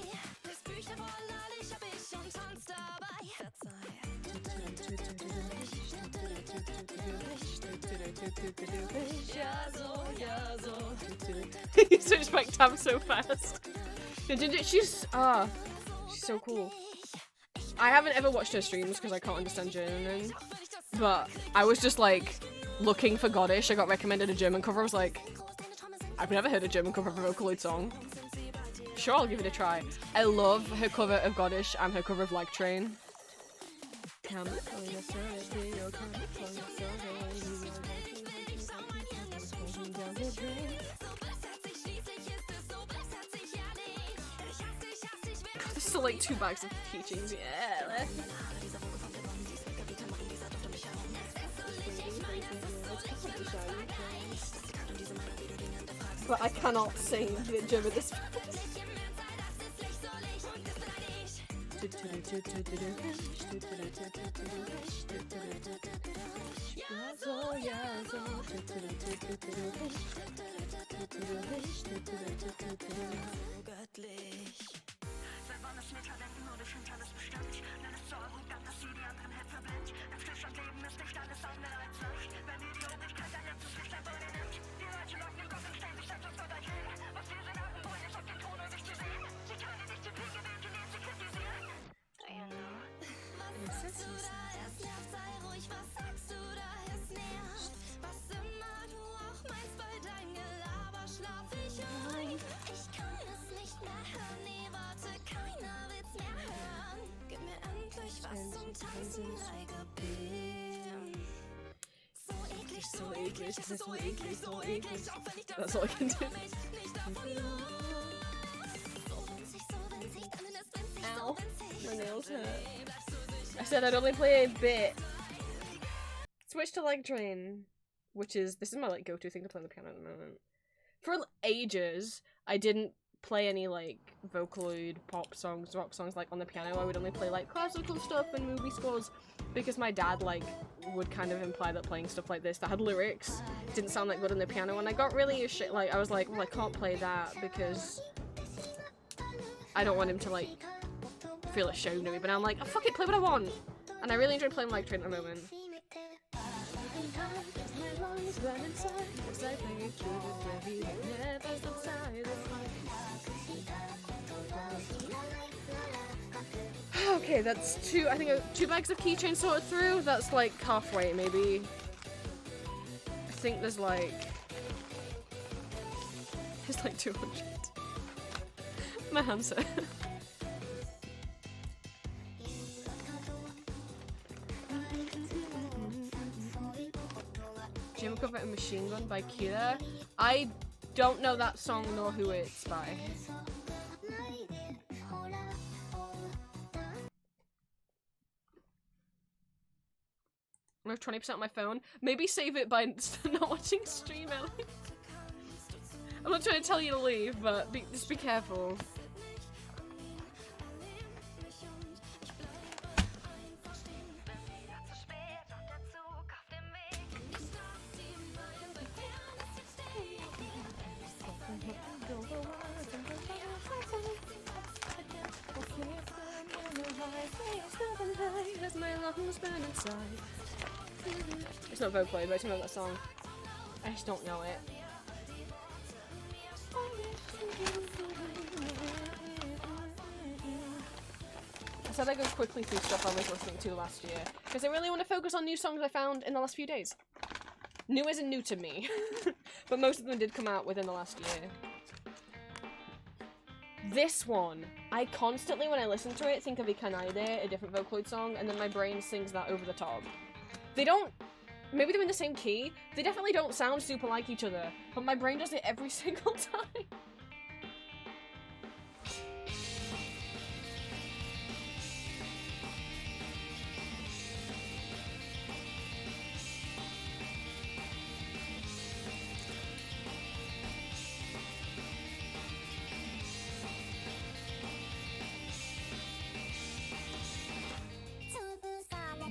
Lies Bücher voller Licht, hab ich und tanz dabei. Verzeih. Ja, so. You switched back tabs so fast. She's so cool. I haven't ever watched her streams because I can't understand German, but I was just like looking for Goddish. I got recommended a German cover. I was like, I've never heard a German cover of a Vocaloid song. Sure, I'll give it a try. I love her cover of Goddish and her cover of Like Train. There's still like 2 bags of keychains, yeah. But I cannot sing the German this. That's all I can do. Ow, my nails hurt. I said I'd only play a bit. Switch to Like Train, which is, this is my like go-to thing to play on the piano at the moment. For ages, I didn't play any like Vocaloid pop songs, rock songs like on the piano. I would only play like classical stuff and movie scores because my dad like would kind of imply that playing stuff like this that had lyrics didn't sound that good on the piano, and I got really like I was like, well, I can't play that because I don't want him to like feel ashamed of me, but now I'm like, oh, fuck it, play what I want. And I really enjoy playing Like Train at the moment. Okay, that's 2, I think 2 bags of keychains sorted through. That's like halfway, maybe. I think there's like 200. My hands hurt. Jim cover a Machine Gun by Kira. I don't know that song nor who it's by. I have 20% on my phone. Maybe save it by not watching stream, Ellie. I'm not trying to tell you to leave, but just be careful. It's not Vocaloid, but I know that song. I just don't know it. I said I'd go quickly through stuff I was listening to last year, because I really want to focus on new songs I found in the last few days. New isn't new to me, but most of them did come out within the last year. This one, I constantly, when I listen to it, think of Ikanaide, a different Vocaloid song, and then my brain sings that over the top. They don't, maybe they're in the same key, they definitely don't sound super like each other, but my brain does it every single time.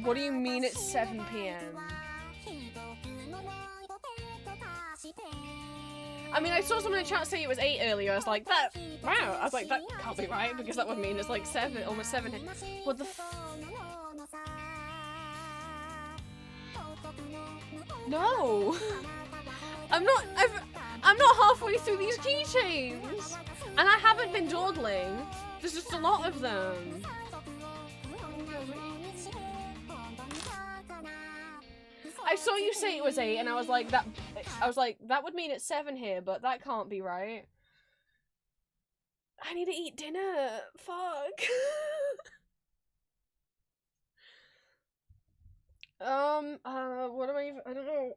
What do you mean it's 7 PM? I mean, I saw someone in the chat say it was 8 earlier. I was like, that, wow. I was like, that can't be right, because that would mean it's like 7, almost 7. What the f- No! I'm not halfway through these keychains! And I haven't been dawdling. There's just a lot of them. I saw you say it was 8, and I was like, that would mean it's 7 here, but that can't be right. I need to eat dinner. Fuck. What am I even, I don't know,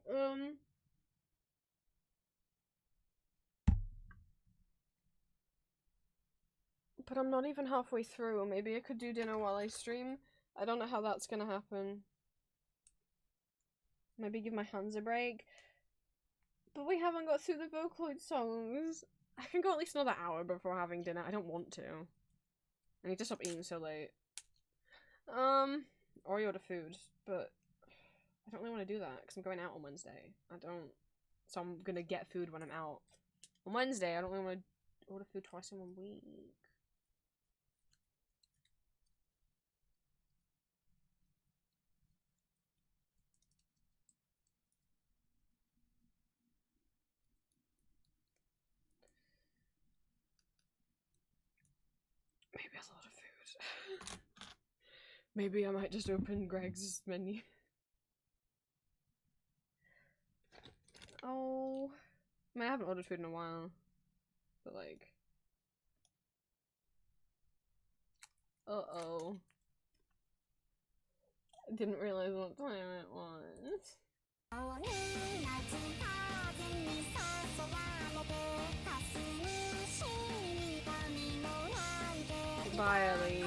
but I'm not even halfway through. Maybe I could do dinner while I stream. I don't know how that's gonna happen. Maybe give my hands a break. But we haven't got through the Vocaloid songs. I can go at least another hour before having dinner. I don't want to. I need to stop eating so late. Or order food, but I don't really want to do that because I'm going out on Wednesday. So I'm gonna get food when I'm out. On Wednesday, I don't really want to order food twice in 1 week. Maybe that's a lot of food. Maybe I might just open Greg's menu. Oh. I mean, I haven't ordered food in a while. But like... Uh-oh. I didn't realize what time it was. Bye, Ellie.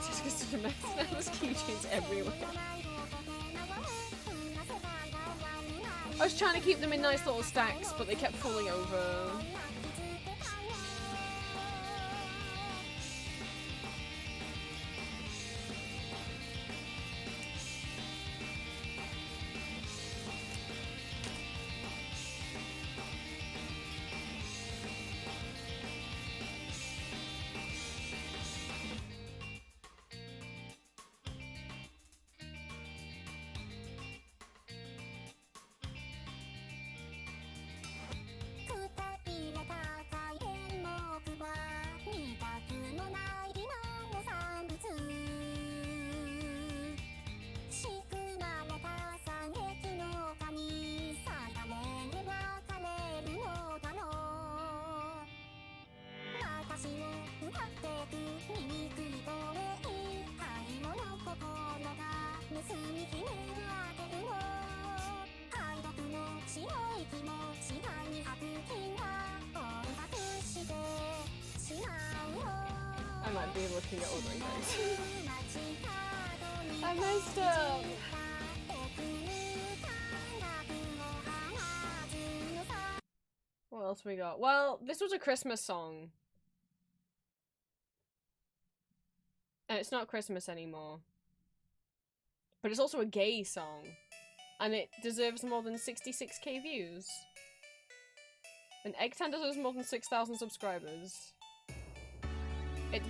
Just gets such a mess now. There's keychains everywhere. I was trying to keep them in nice little stacks, but they kept falling over. I might be looking at ordering those. I messed up! What else we got? Well, this was a Christmas song. And it's not Christmas anymore. But it's also a gay song. And it deserves more than 66k views. And Eggtan deserves more than 6,000 subscribers.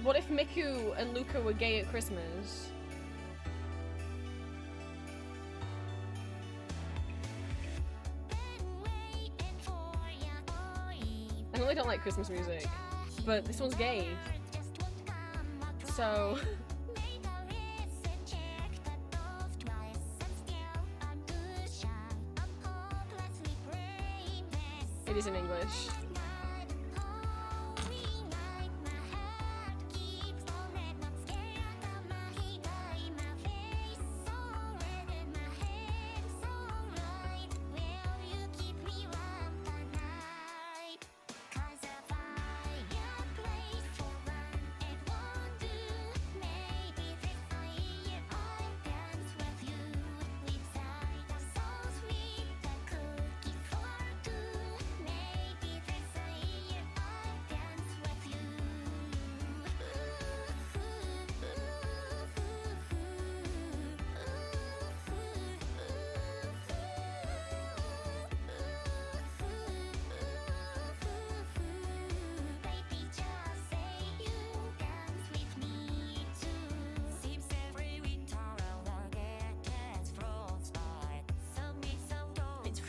What if Miku and Luca were gay at Christmas? I really don't like Christmas music, but this one's gay. So... it is in English.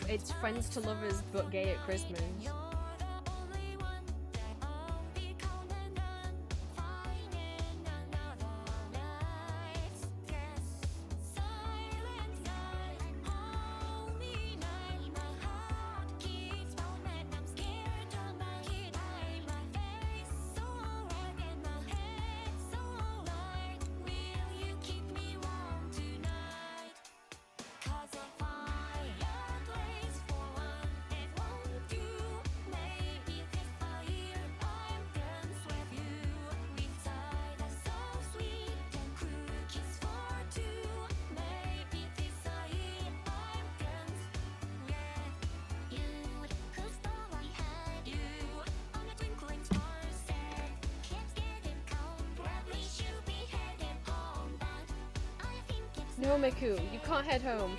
It's friends to lovers but gay at Christmas. No, Miku, you can't head home.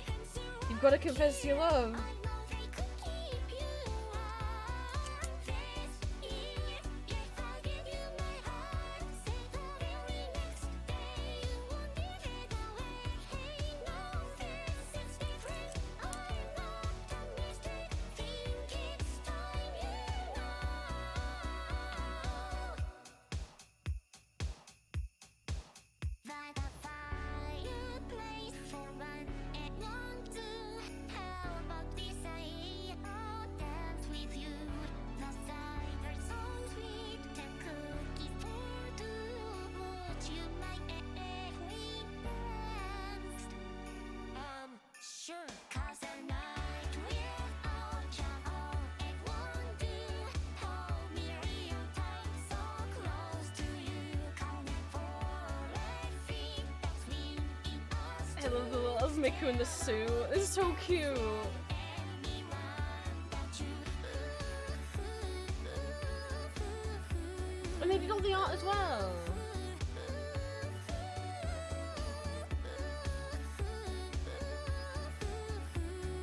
You've got to confess your love. I love Miku in the suit. This is so cute. And they did all the art as well.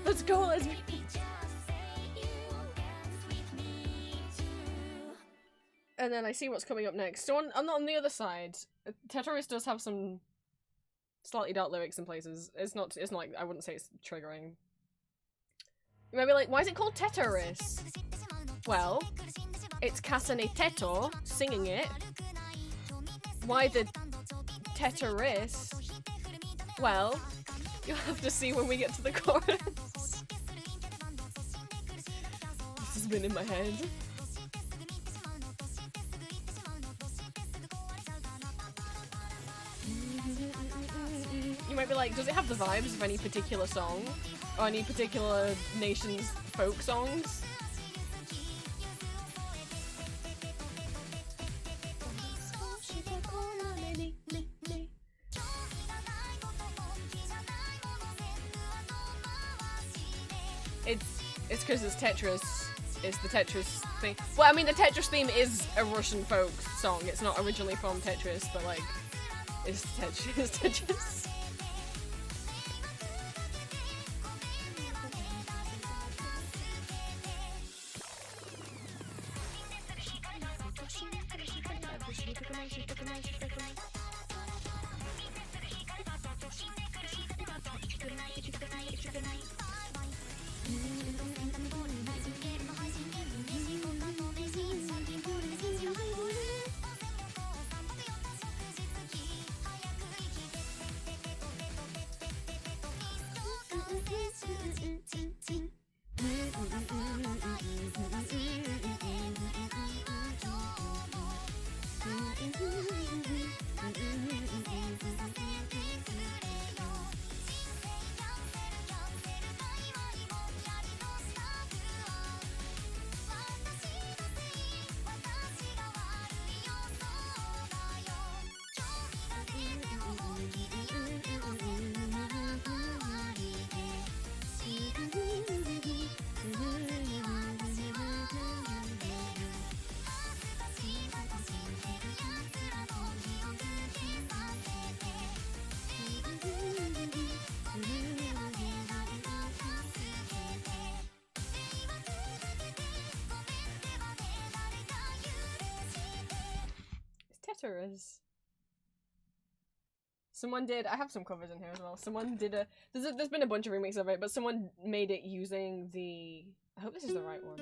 Let's go, let's be. And then I see what's coming up next. So on the other side, Tetris does have some slightly dark lyrics in places. It's not like, I wouldn't say it's triggering. You might be like, why is it called Tetris? Well, it's Kasane Teto singing it. Why the Tetris? Well, you'll have to see when we get to the chorus. This has been in my head. You might be like, does it have the vibes of any particular song? Or any particular nation's folk songs? It's because it's Tetris. It's the Tetris thing. Well, I mean, the Tetris theme is a Russian folk song. It's not originally from Tetris, but like, it's Tetris. It's Tetris. Tetris. Someone did. I have some covers in here as well. Someone did a. There's been a bunch of remakes of it, but someone made it using the. I hope this is the right one.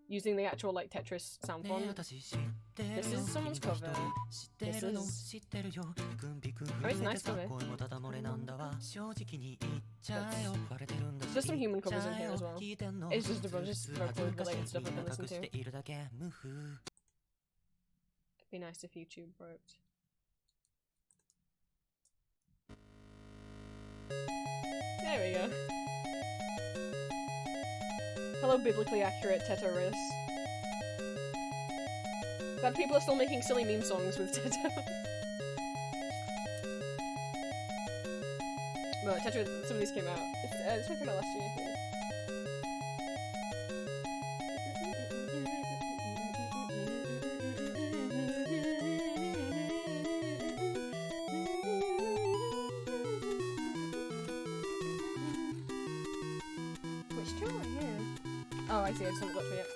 Using the actual like Tetris sound font. This is someone's cover. This is. Oh, it's a nice cover. There's some human covers in here as well. It's just a bunch of vocal related stuff I can listen to. It'd be nice if YouTube worked. There we go. Hello, biblically accurate Tetris. Glad people are still making silly meme songs with Teto. Well, Tetris, some of these came out. This one came out last year, I think. There's two right here. Oh, I see. I just haven't got to it yet.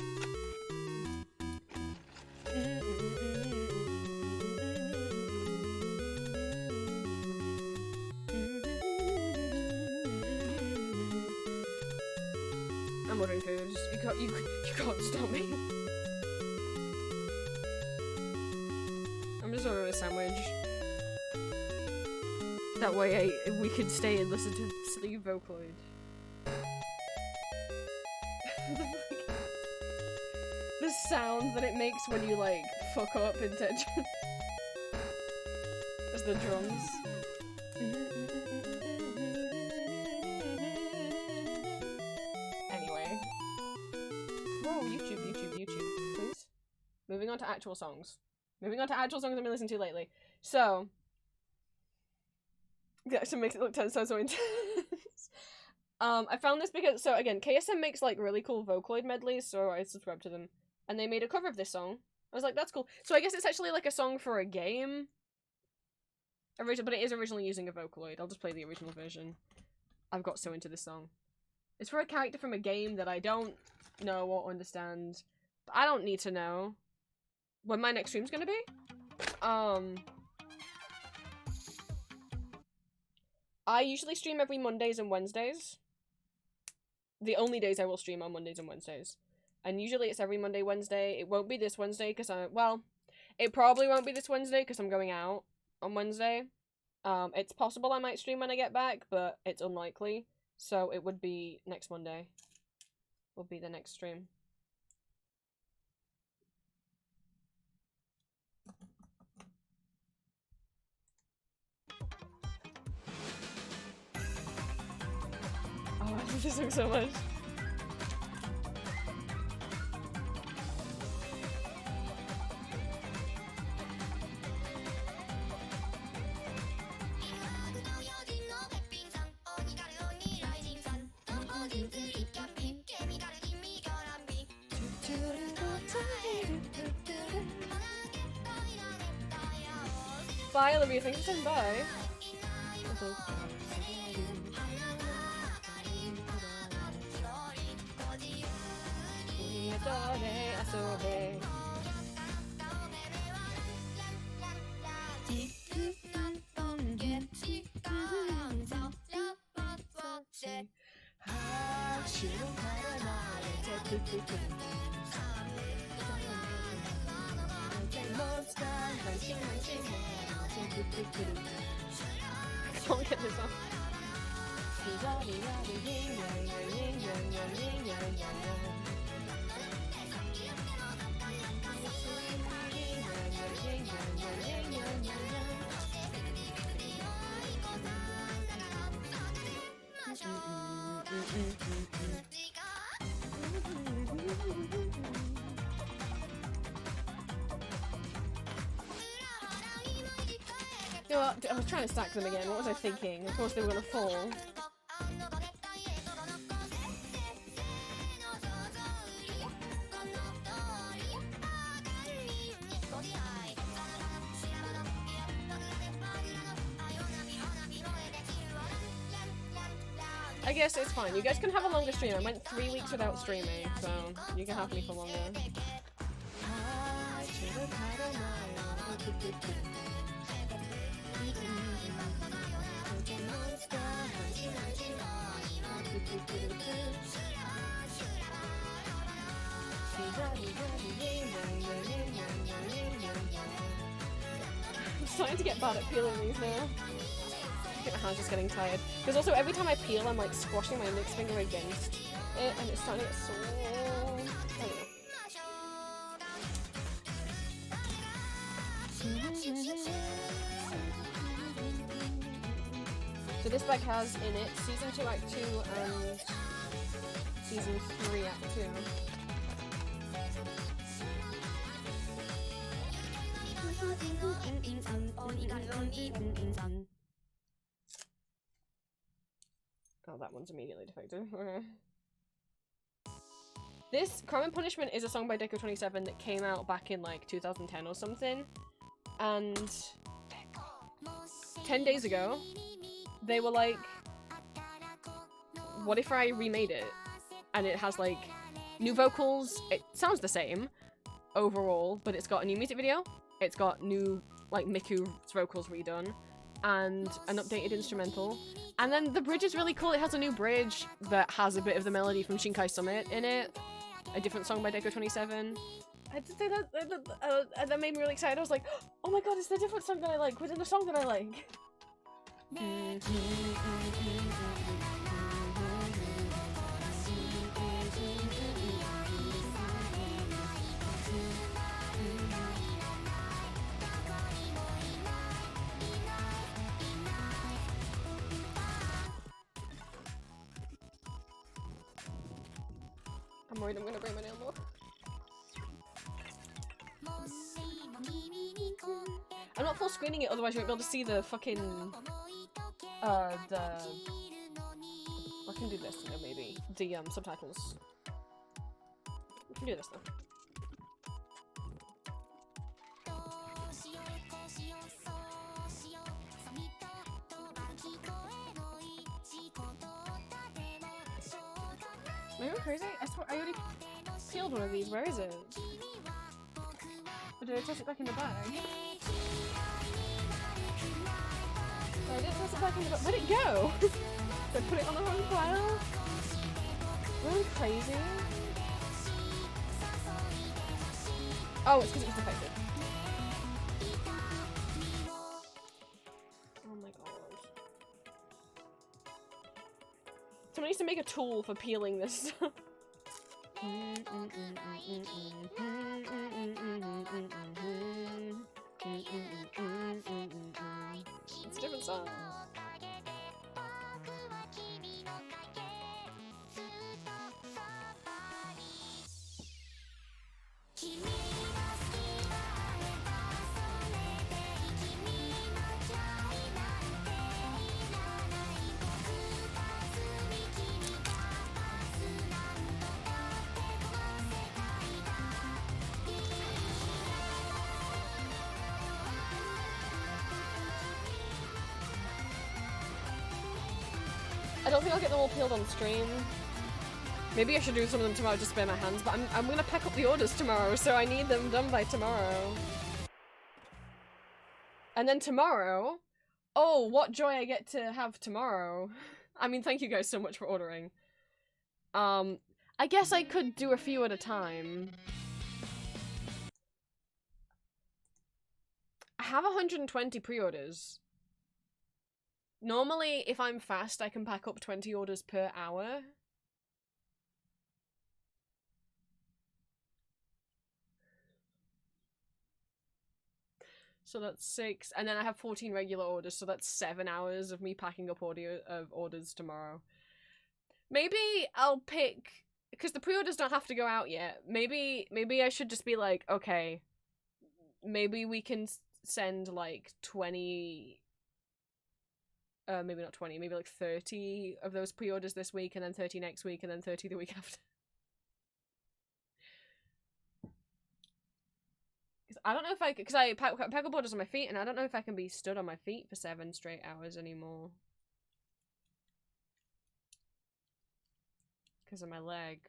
I'm ordering food. You can't stop me. I'm just ordering a sandwich. That way we could stay and listen to silly Vocaloid. The sound that it makes when you like fuck up intention. As the drums. Anyway. Whoa, YouTube, please. Moving on to actual songs. Moving on to actual songs I've been listening to lately. So, that actually makes it look 10 times so intense. I found this because, so again, KSM makes like really cool Vocaloid medleys, so I subscribed to them. And they made a cover of this song. I was like, that's cool. So I guess it's actually like a song for a game. But it is originally using a Vocaloid. I'll just play the original version. I've got so into this song. It's for a character from a game that I don't know or understand. But I don't need to know when my next stream's gonna be. I usually stream every Mondays and Wednesdays. The only days I will stream are Mondays and Wednesdays. And usually it's every Monday, Wednesday. It won't be this Wednesday because it probably won't be this Wednesday because I'm going out on Wednesday. It's possible I might stream when I get back, but it's unlikely. So it would be next Monday. Will be the next stream. Oh, I love this song so much. Bye, Olivia. Thanks for saying bye. I can't get this off. You know what? I was trying to stack them again. What was I thinking? Of course they were gonna fall. I guess it's fine. You guys can have a longer stream. I went 3 weeks without streaming, so you can have me for longer. I'm starting to get bad at peeling these now. I think my hand's just getting tired. Because also every time I peel, I'm like squashing my index finger against it, and it's starting to get sore. I don't know. So this bag has in it Season 2 Act 2 and Season 3 Act 2. Oh, that one's immediately defective. Okay. This Crime and Punishment is a song by Deco27 that came out back in like 2010 or something. And 10 days ago, they were like, what if I remade it? and it has like new vocals. It sounds the same overall, but it's got a new music video. It's got new like Miku's vocals redone, and an updated instrumental. And then the bridge is really cool. It has a new bridge that has a bit of the melody from Shinkai Summit in it. A different song by Deco27. That made me really excited. I was like, oh my god, it's the different song that I like within the song that I like. I'm worried I'm gonna break my nail more. I'm not full screening it, otherwise you won't be able to see the fucking I can do this, maybe. The subtitles. We can do this though. Am I going crazy? I swear I already peeled one of these. Where is it? Or did I toss it back in the bag? I didn't toss it back in the bag. Where'd it go? Did I put it on the wrong pile? Really crazy. Oh, it's because it was defective. Oh my god. Someone needs to make a tool for peeling this stuff. It's a different song. I don't think I'll get them all peeled on stream. Maybe I should do some of them tomorrow just to spare my hands, but I'm gonna pack up the orders tomorrow, so I need them done by tomorrow. And then tomorrow... Oh, what joy I get to have tomorrow. I mean, thank you guys so much for ordering. I guess I could do a few at a time. I have 120 pre-orders. Normally, if I'm fast, I can pack up 20 orders per hour. So that's 6, and then I have 14 regular orders, so that's 7 hours of me packing up orders tomorrow. Maybe I'll pick, because the pre-orders don't have to go out yet. Maybe I should just be like, okay, maybe we can send like 20. Maybe not 20, maybe like 30 of those pre-orders this week, and then 30 next week, and then 30 the week after. Because I don't know if because I pack up orders on my feet, and I don't know if I can be stood on my feet for 7 straight hours anymore. Because of my leg.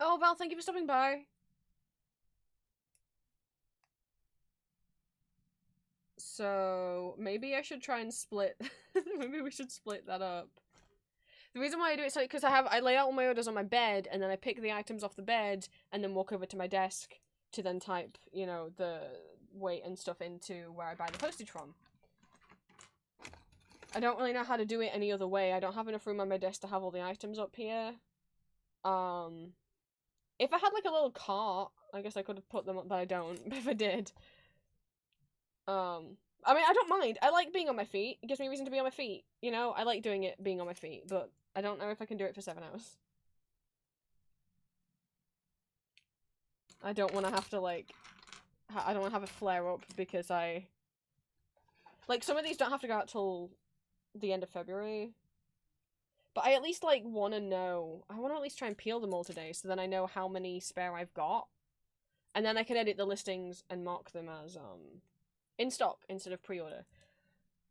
Oh, Val, thank you for stopping by. So maybe I should try and split. Maybe we should split that up. The reason why I do it is because I lay out all my orders on my bed, and then I pick the items off the bed, and then walk over to my desk to then type, you know, the weight and stuff into where I buy the postage from. I don't really know how to do it any other way. I don't have enough room on my desk to have all the items up here. If I had like a little cart, I guess I could have put them up, but I don't. If I did. I mean, I don't mind. I like being on my feet. It gives me a reason to be on my feet. You know, I like doing it, being on my feet, but I don't know if I can do it for 7 hours. I don't want to have to, like, I don't want to have a flare-up because like, some of these don't have to go out till the end of February. But I at least, like, want to know. I want to at least try and peel them all today, so then I know how many spare I've got. And then I can edit the listings and mark them as, in stock instead of pre-order.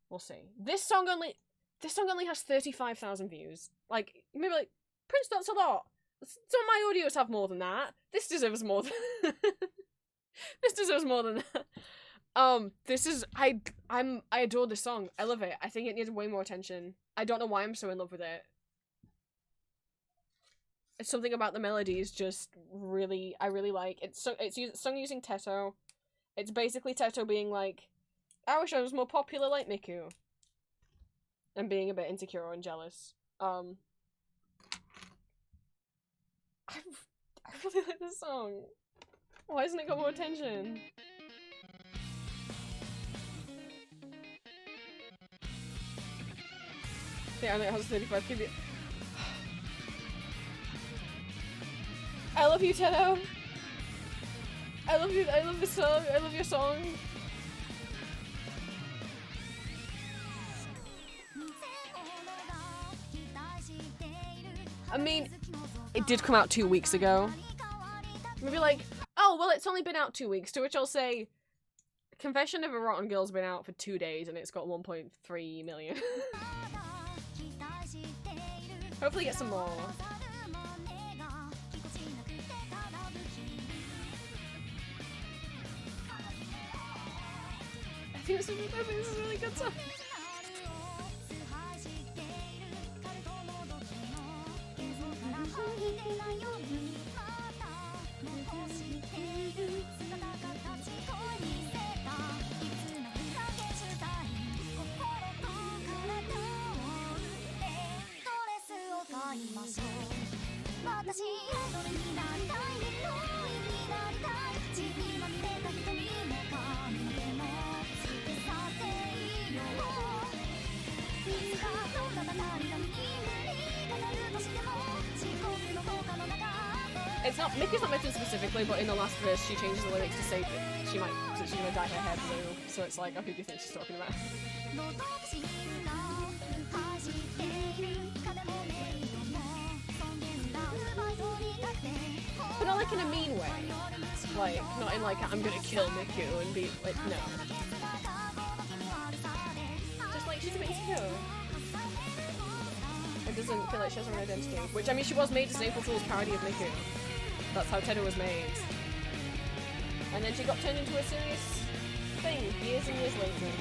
We'll see. This song only... This song only has 35,000 views. Like, you may be like, Prince, that's a lot. Some of my audios have more than that. This deserves more than this deserves more than that. This is I adore this song. I love it. I think it needs way more attention. I don't know why I'm so in love with it. It's something about the melodies just really I really like. It's sung using Teto. It's basically Teto being like, I wish I was more popular like Miku. And being a bit insecure and jealous. I really like this song. Why hasn't it got more attention? Yeah, and it has 35k views. I love you, Teto. I love you. I love this song. I love your song. I mean, it did come out 2 weeks ago. Maybe like, oh, well, it's only been out 2 weeks, to which I'll say, Confession of a Rotten Girl's been out for 2 days and it's got 1.3 million. Hopefully get some more. I think this is a really good song. It's not, Mickey's not mentioned specifically, but in the last verse she changes the lyrics to say that she's gonna dye her hair blue, so it's like, oh, who do you think she's talking about? But not like in a mean way. Like, not in like, I'm gonna kill Miku and be like, no. Just like, she's a bit insecure. It doesn't feel like she has her own identity. Which, I mean, she was made as an April Fool's parody of Miku. That's how Teto was made. And then she got turned into a serious thing years and years later.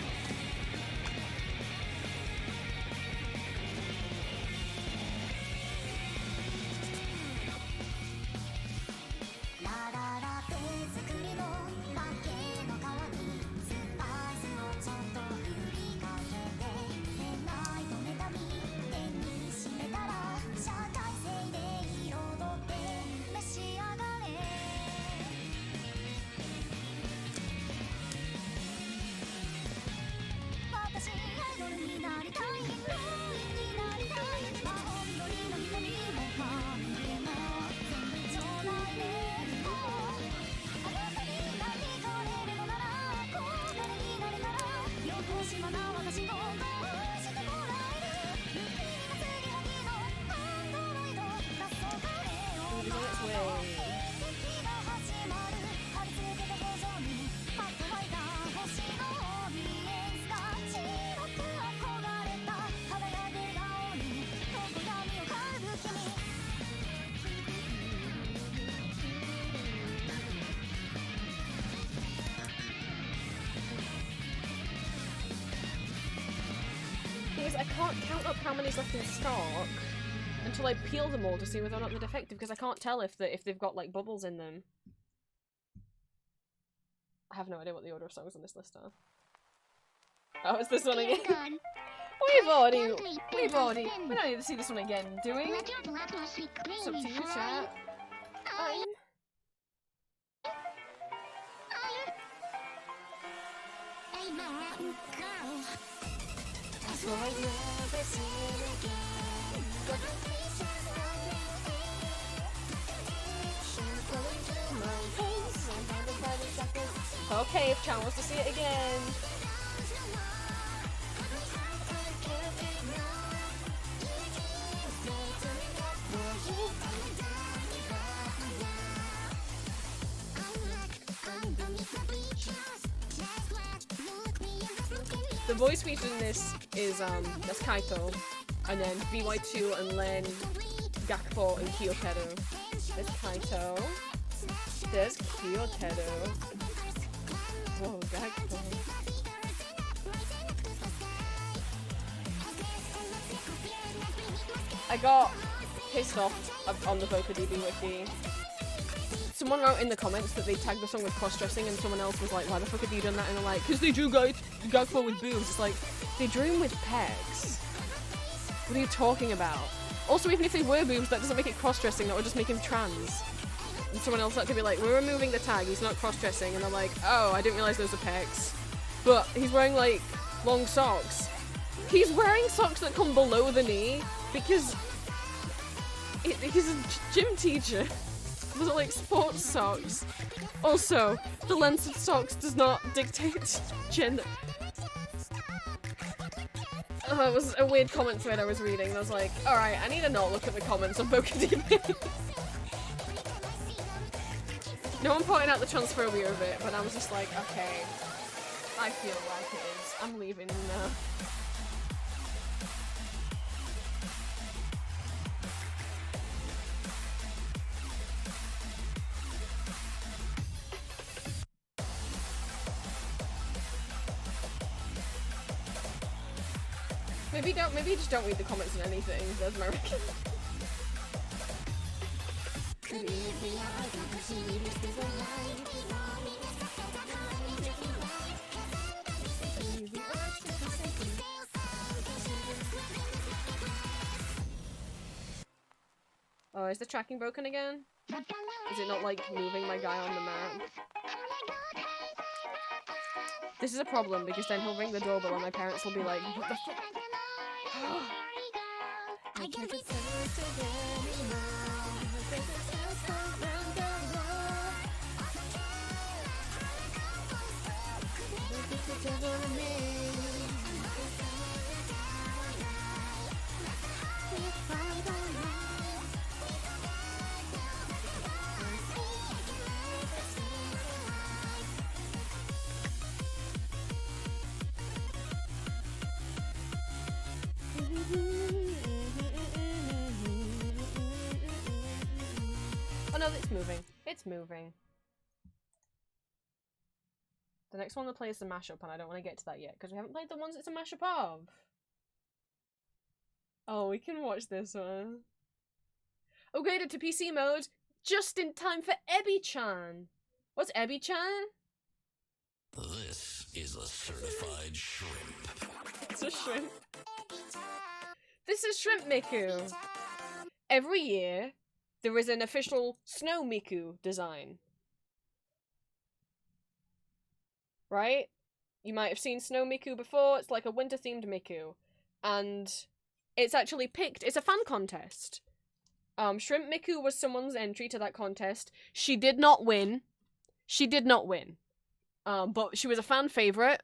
I can't count up how many's left in stock until I peel them all to see whether or not they're defective, because I can't tell if they've got like bubbles in them. I have no idea what the order of songs on this list are. Oh, it's this one again. we don't need to see this one again, do we? It's up to you, chat. Okay, if Chan wants to see it again. The voice featured in this is that's Kaito, and then VY2 and Len, Gakpo, and Kyoteru. There's Kaito. There's Kyoteru. Whoa, Gakpo. I got pissed off on the VocaDB wiki. Someone wrote in the comments that they tagged the song with cross-dressing, and someone else was like, why the fuck have you done that? And they're like, because they drew Gakpo with boobs. It's like, they drew him with pecs. What are you talking about? Also, even if they were boobs, that doesn't make it cross-dressing, that would just make him trans. And someone else had to be like, we're removing the tag, he's not cross-dressing. And they're like, oh, I didn't realize those are pecs. But he's wearing, like, long socks. He's wearing socks that come below the knee because he's a gym teacher. Those are like sports socks. Also, the length of socks does not dictate gender. Oh, it was a weird comment thread I was reading. I was like, alright, I need to not look at the comments on VocaDB. No one pointed out the transphobia of it, but I was just like, okay, I feel like it is. I'm leaving now. Maybe just don't read the comments on anything. That's my recommendation. Oh, is the tracking broken again? Is it not like moving my guy on the map? This is a problem because then he'll ring the doorbell and my parents will be like, what the fuck? I can't Oh no, it's moving. It's moving. The next one to play is the mashup, and I don't want to get to that yet because we haven't played the ones it's a mashup of. Oh, we can watch this one. Upgraded to PC mode just in time for Ebi-chan. What's Ebi-chan? This is a certified shrimp. It's a shrimp. This is Shrimp Miku. Every year, there is an official Snow Miku design. Right? You might have seen Snow Miku before. It's like a winter-themed Miku. And it's actually picked. It's a fan contest. Shrimp Miku was someone's entry to that contest. She did not win. She did not win. But she was a fan favorite.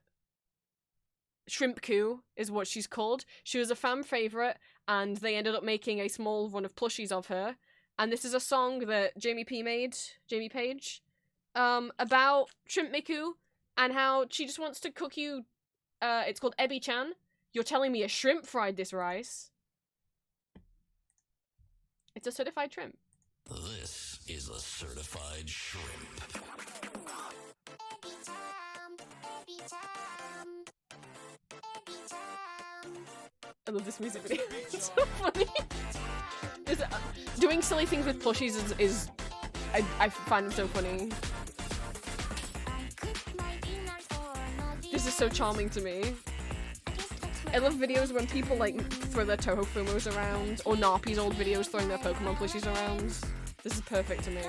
Shrimpku is what she's called. She was a fan favorite, and they ended up making a small run of plushies of her. And this is a song that Jamie Page, about Shrimp Miku, and how she just wants to cook you, it's called Ebi-chan. You're telling me a shrimp fried this rice? It's a certified shrimp. This is a certified shrimp. I love this music video. It's so funny. Doing silly things with plushies is I find them so funny. This is so charming to me. I love videos when people like throw their Toho Fumos around, or Narpi's old videos throwing their Pokemon plushies around. This is perfect to me.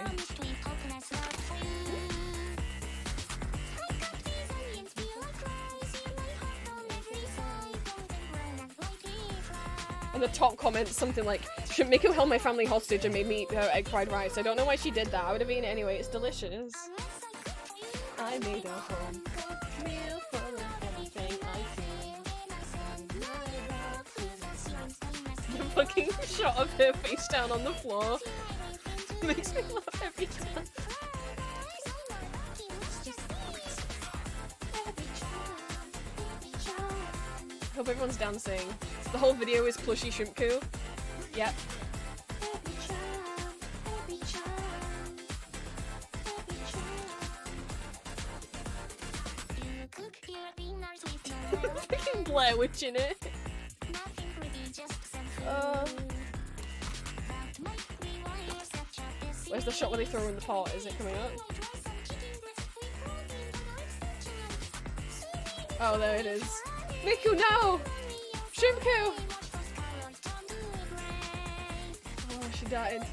And the top comment something like, "Shrimp Miku held my family hostage and made me eat her egg fried rice. I don't know why she did that. I would have eaten it anyway. It's delicious. I made a home meal full of everything I can." The fucking shot of her face down on the floor makes me laugh every time. Hope everyone's dancing. The whole video is plushy shrimp coo. Yep. Fucking Blair Witch in it. Where's the shot where they throw in the pot? Is it coming up? Oh, there it is. Miku, no! Shrimku! Oh, she died.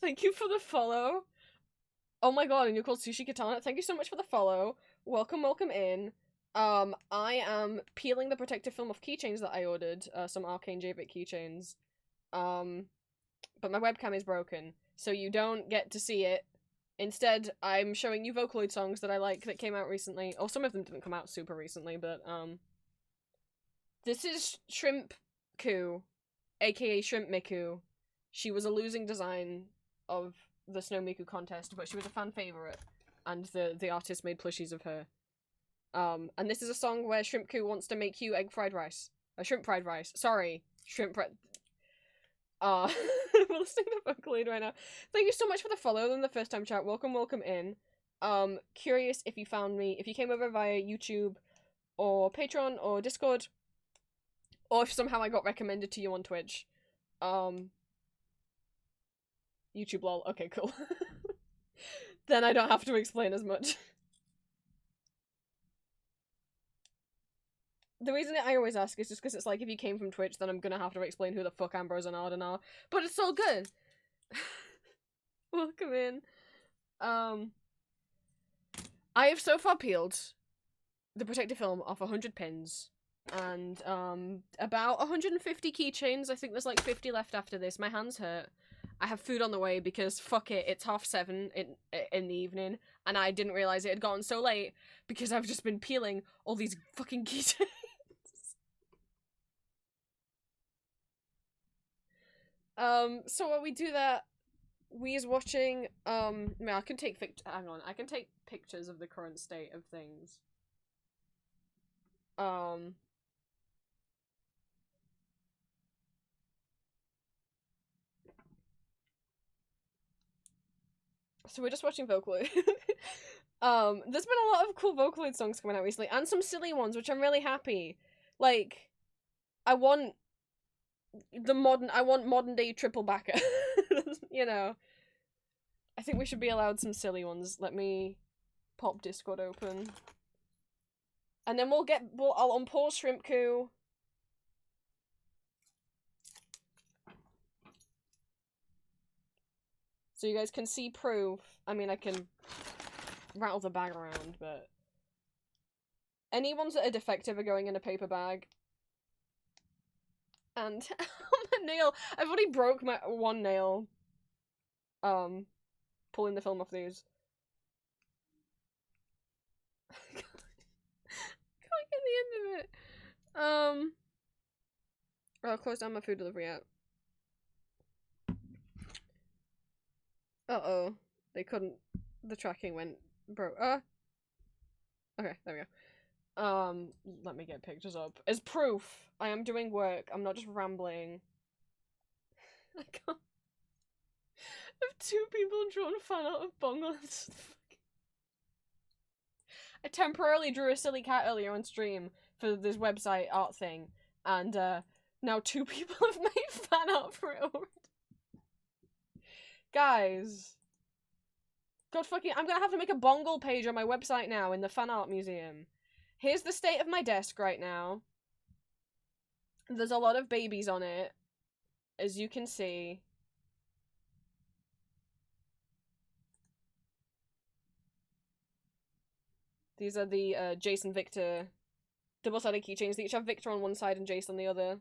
Thank you for the follow. Oh my god, and you're called Sushi Katana. Thank you so much for the follow. Welcome, welcome in. I am peeling the protective film off keychains that I ordered. Some arcane jayvik keychains. But my webcam is broken, so you don't get to see it. Instead, I'm showing you Vocaloid songs that I like that came out recently. Or some of them didn't come out super recently, but, this is Shrimp Ku, aka Shrimp Miku. She was a losing design of the Snow Miku contest, but she was a fan favorite, and the artist made plushies of her. And this is a song where Shrimp Ku wants to make you egg fried rice. Shrimp fried rice. Sorry. Shrimp fried... we're listening to Vocaloid right now. Thank you so much for the follow in the first time chat. Welcome, welcome in. Curious if you found me, if you came over via YouTube, or Patreon, or Discord, or if somehow I got recommended to you on Twitch. YouTube lol. Okay, cool. Then I don't have to explain as much. The reason I always ask is just because it's like, if you came from Twitch, then I'm gonna have to explain who the fuck Ambrose and Arden are. But it's all good! Welcome in. I have so far peeled the protective film off 100 pins, and, about 150 keychains. I think there's like 50 left after this. My hands hurt. I have food on the way because, fuck it, it's 7:30 in the evening, and I didn't realise it had gotten so late because I've just been peeling all these fucking keychains. So while we do that, we is watching, I can take I can take pictures of the current state of things. So we're just watching Vocaloid. There's been a lot of cool Vocaloid songs coming out recently, and some silly ones, which I'm really happy. Like, I want modern day triple backer. You know. I think we should be allowed some silly ones. Let me pop Discord open. And then I'll unpause Shrimp Coo. So you guys can see proof. I mean, I can rattle the bag around, but... Any ones that are defective are going in a paper bag. And my nail! I've already broke my one nail. Pulling the film off these. Can't get the end of it. I'll close down my food delivery app. Uh-oh. They couldn't... The tracking went broke. Okay, there we go. Let me get pictures up. As proof, I am doing work. I'm not just rambling. I can't... I have two people drawn fan out of bongos. I temporarily drew a silly cat earlier on stream for this website art thing, and now two people have made fan art for it already. Guys. God fucking... I'm gonna have to make a bongle page on my website now in the fan art museum. Here's the state of my desk right now. There's a lot of babies on it, as you can see. These are the Jason Victor double-sided keychains. They each have Victor on one side and Jason on the other.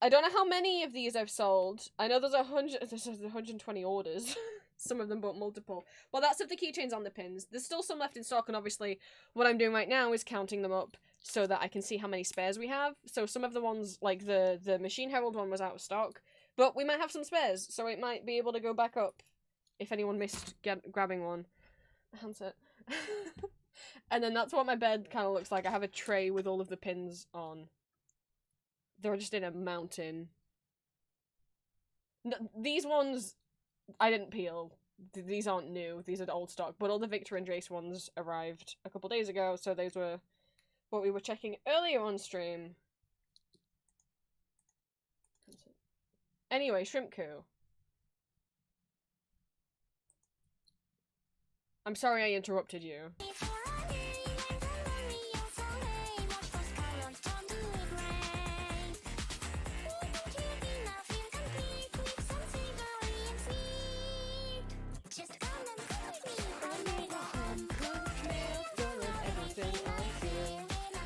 I don't know how many of these I've sold. I know there's 120 orders. some of them bought multiple. Well, that's if the keychain's on the pins. There's still some left in stock, and obviously what I'm doing right now is counting them up so that I can see how many spares we have. So some of the ones, like the Machine Herald one was out of stock, but we might have some spares, so it might be able to go back up if anyone missed grabbing one. The handset. And then that's what my bed kind of looks like. I have a tray with all of the pins on. They're just in a mountain. These ones, I didn't peel. These aren't new. These are old stock. But all the Victor and Jace ones arrived a couple days ago, so those were what we were checking earlier on stream. Anyway, Shrimp Coup. I'm sorry I interrupted you.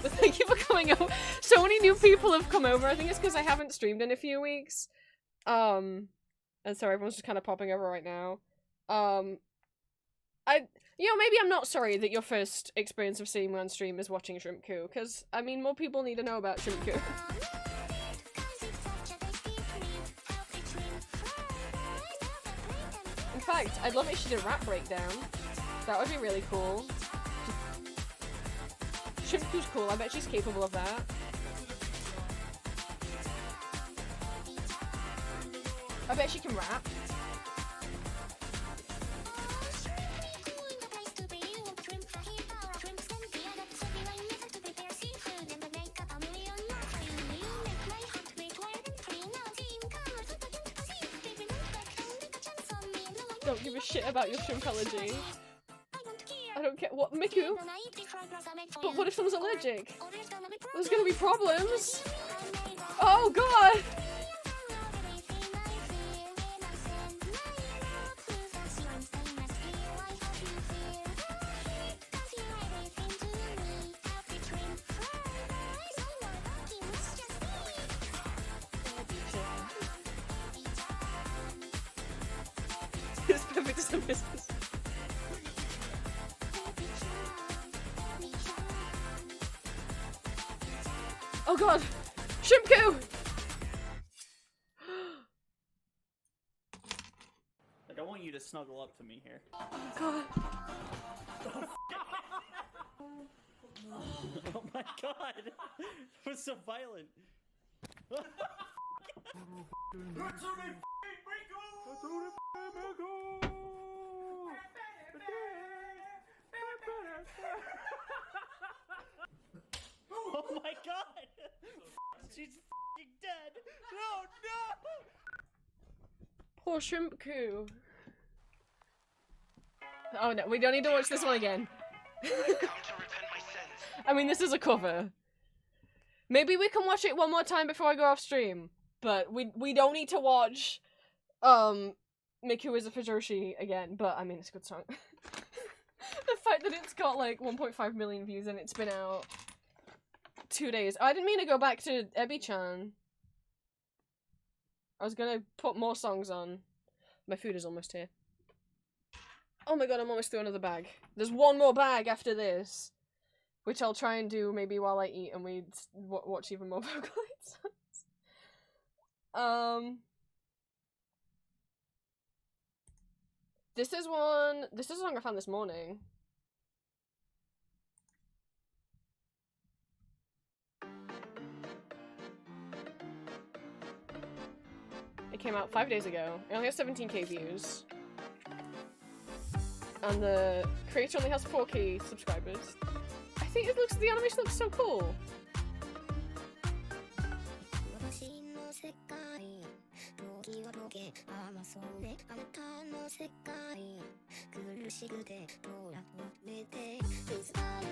But thank you for coming over. So many new people have come over. I think it's because I haven't streamed in a few weeks. And so everyone's just kind of popping over right now. Maybe I'm not sorry that your first experience of seeing me on stream is watching Shrimp Coup, because, I mean, more people need to know about Shrimp Coup. In fact, I'd love it if she did a rap breakdown. That would be really cool. Shrimp Cou's cool, I bet she's capable of that. I bet she can rap. Don't give a shit about your shrimp allergy. I don't care. What, Miku? But what if someone's allergic? There's gonna be problems. Oh god! It's perfect as a business. Oh god! Shrimp Coup! Like, I want you to snuggle up to me here. Oh god. Oh my god! That was so violent. Oh my god! She's f***ing dead! No, no! Poor Shrimp Coup. Oh no, we don't need to watch this one again. I mean, this is a cover. Maybe we can watch it one more time before I go off stream. But we don't need to watch Miku is a Fujoshi again, but I mean, it's a good song. The fact that it's got like 1.5 million views and it's been out 2 days. I didn't mean to go back to Ebi-chan. I was gonna put more songs on. My food is almost here. Oh my god, I'm almost through another bag. There's one more bag after this, which I'll try and do maybe while I eat and we watch even more Vocaloid songs. This is a song I found this morning. It came out 5 days ago. It only has 17k views. And the creator only has 4k subscribers. I think the animation looks so cool.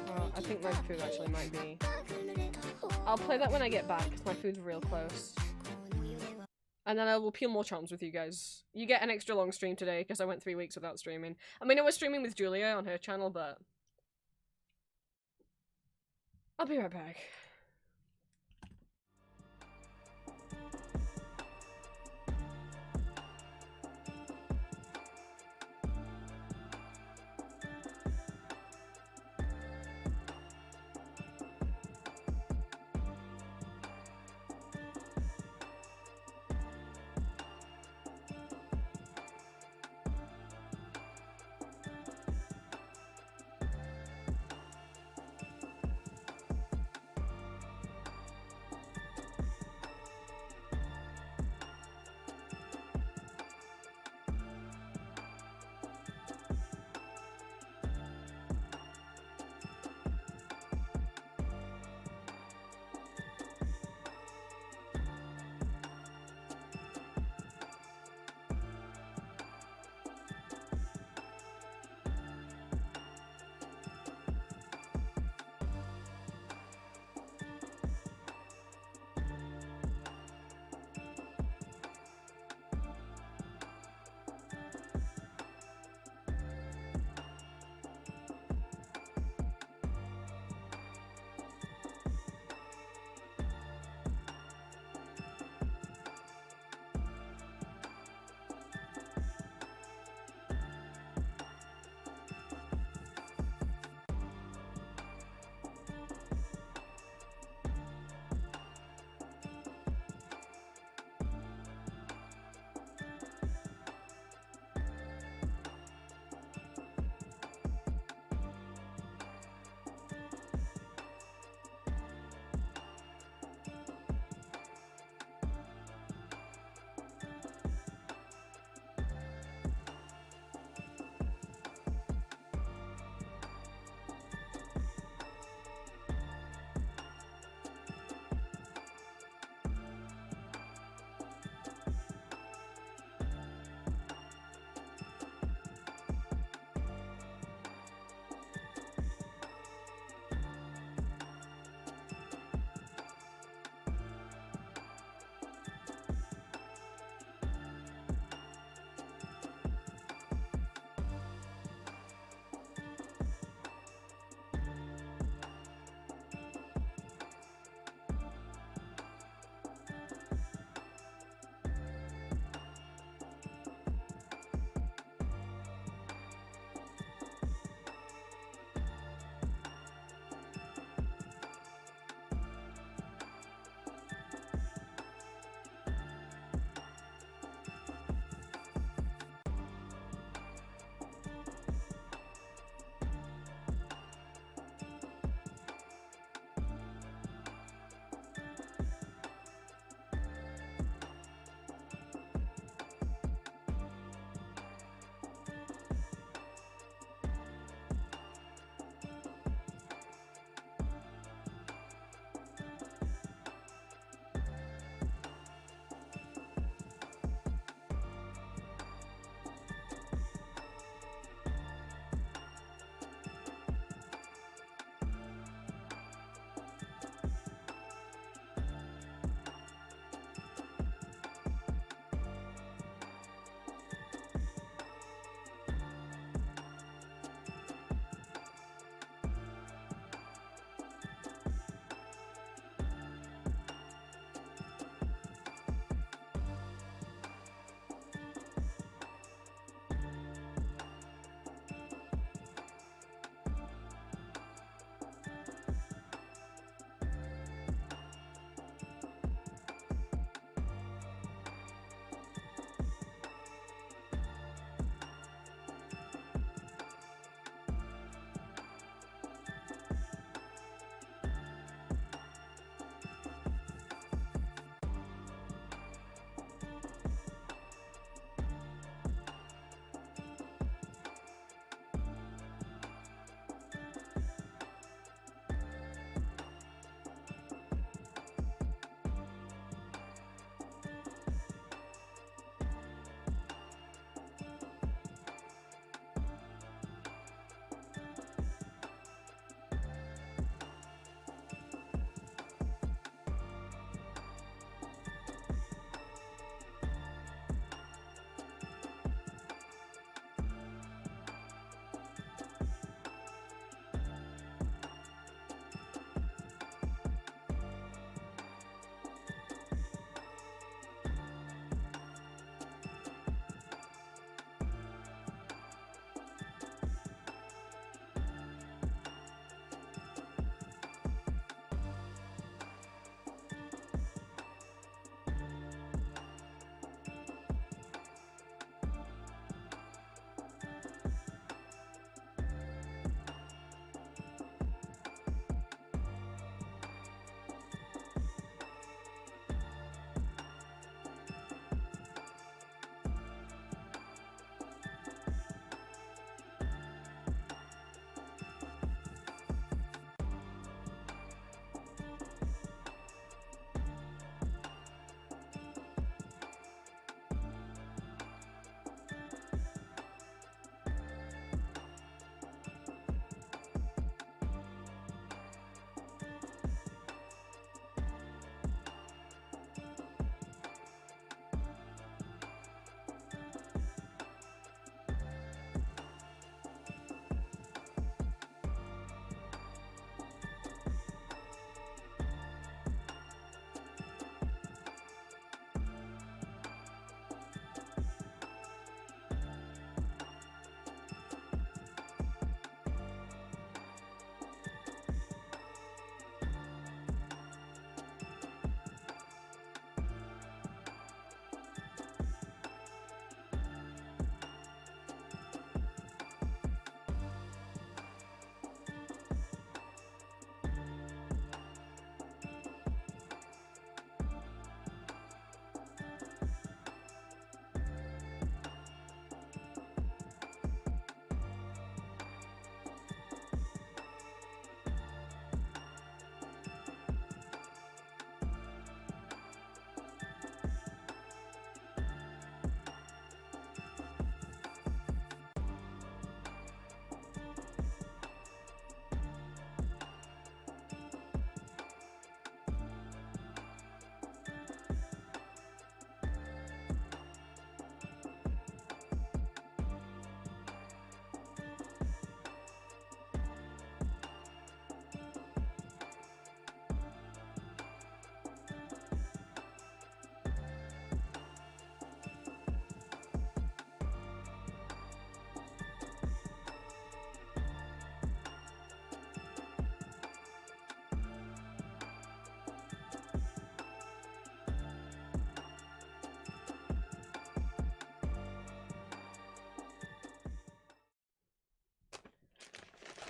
Well, I think my food actually might be. I'll play that when I get back, because my food's real close. And then I will peel more charms with you guys. You get an extra long stream today, because I went 3 weeks without streaming. I mean, I was streaming with Julia on her channel, but... I'll be right back.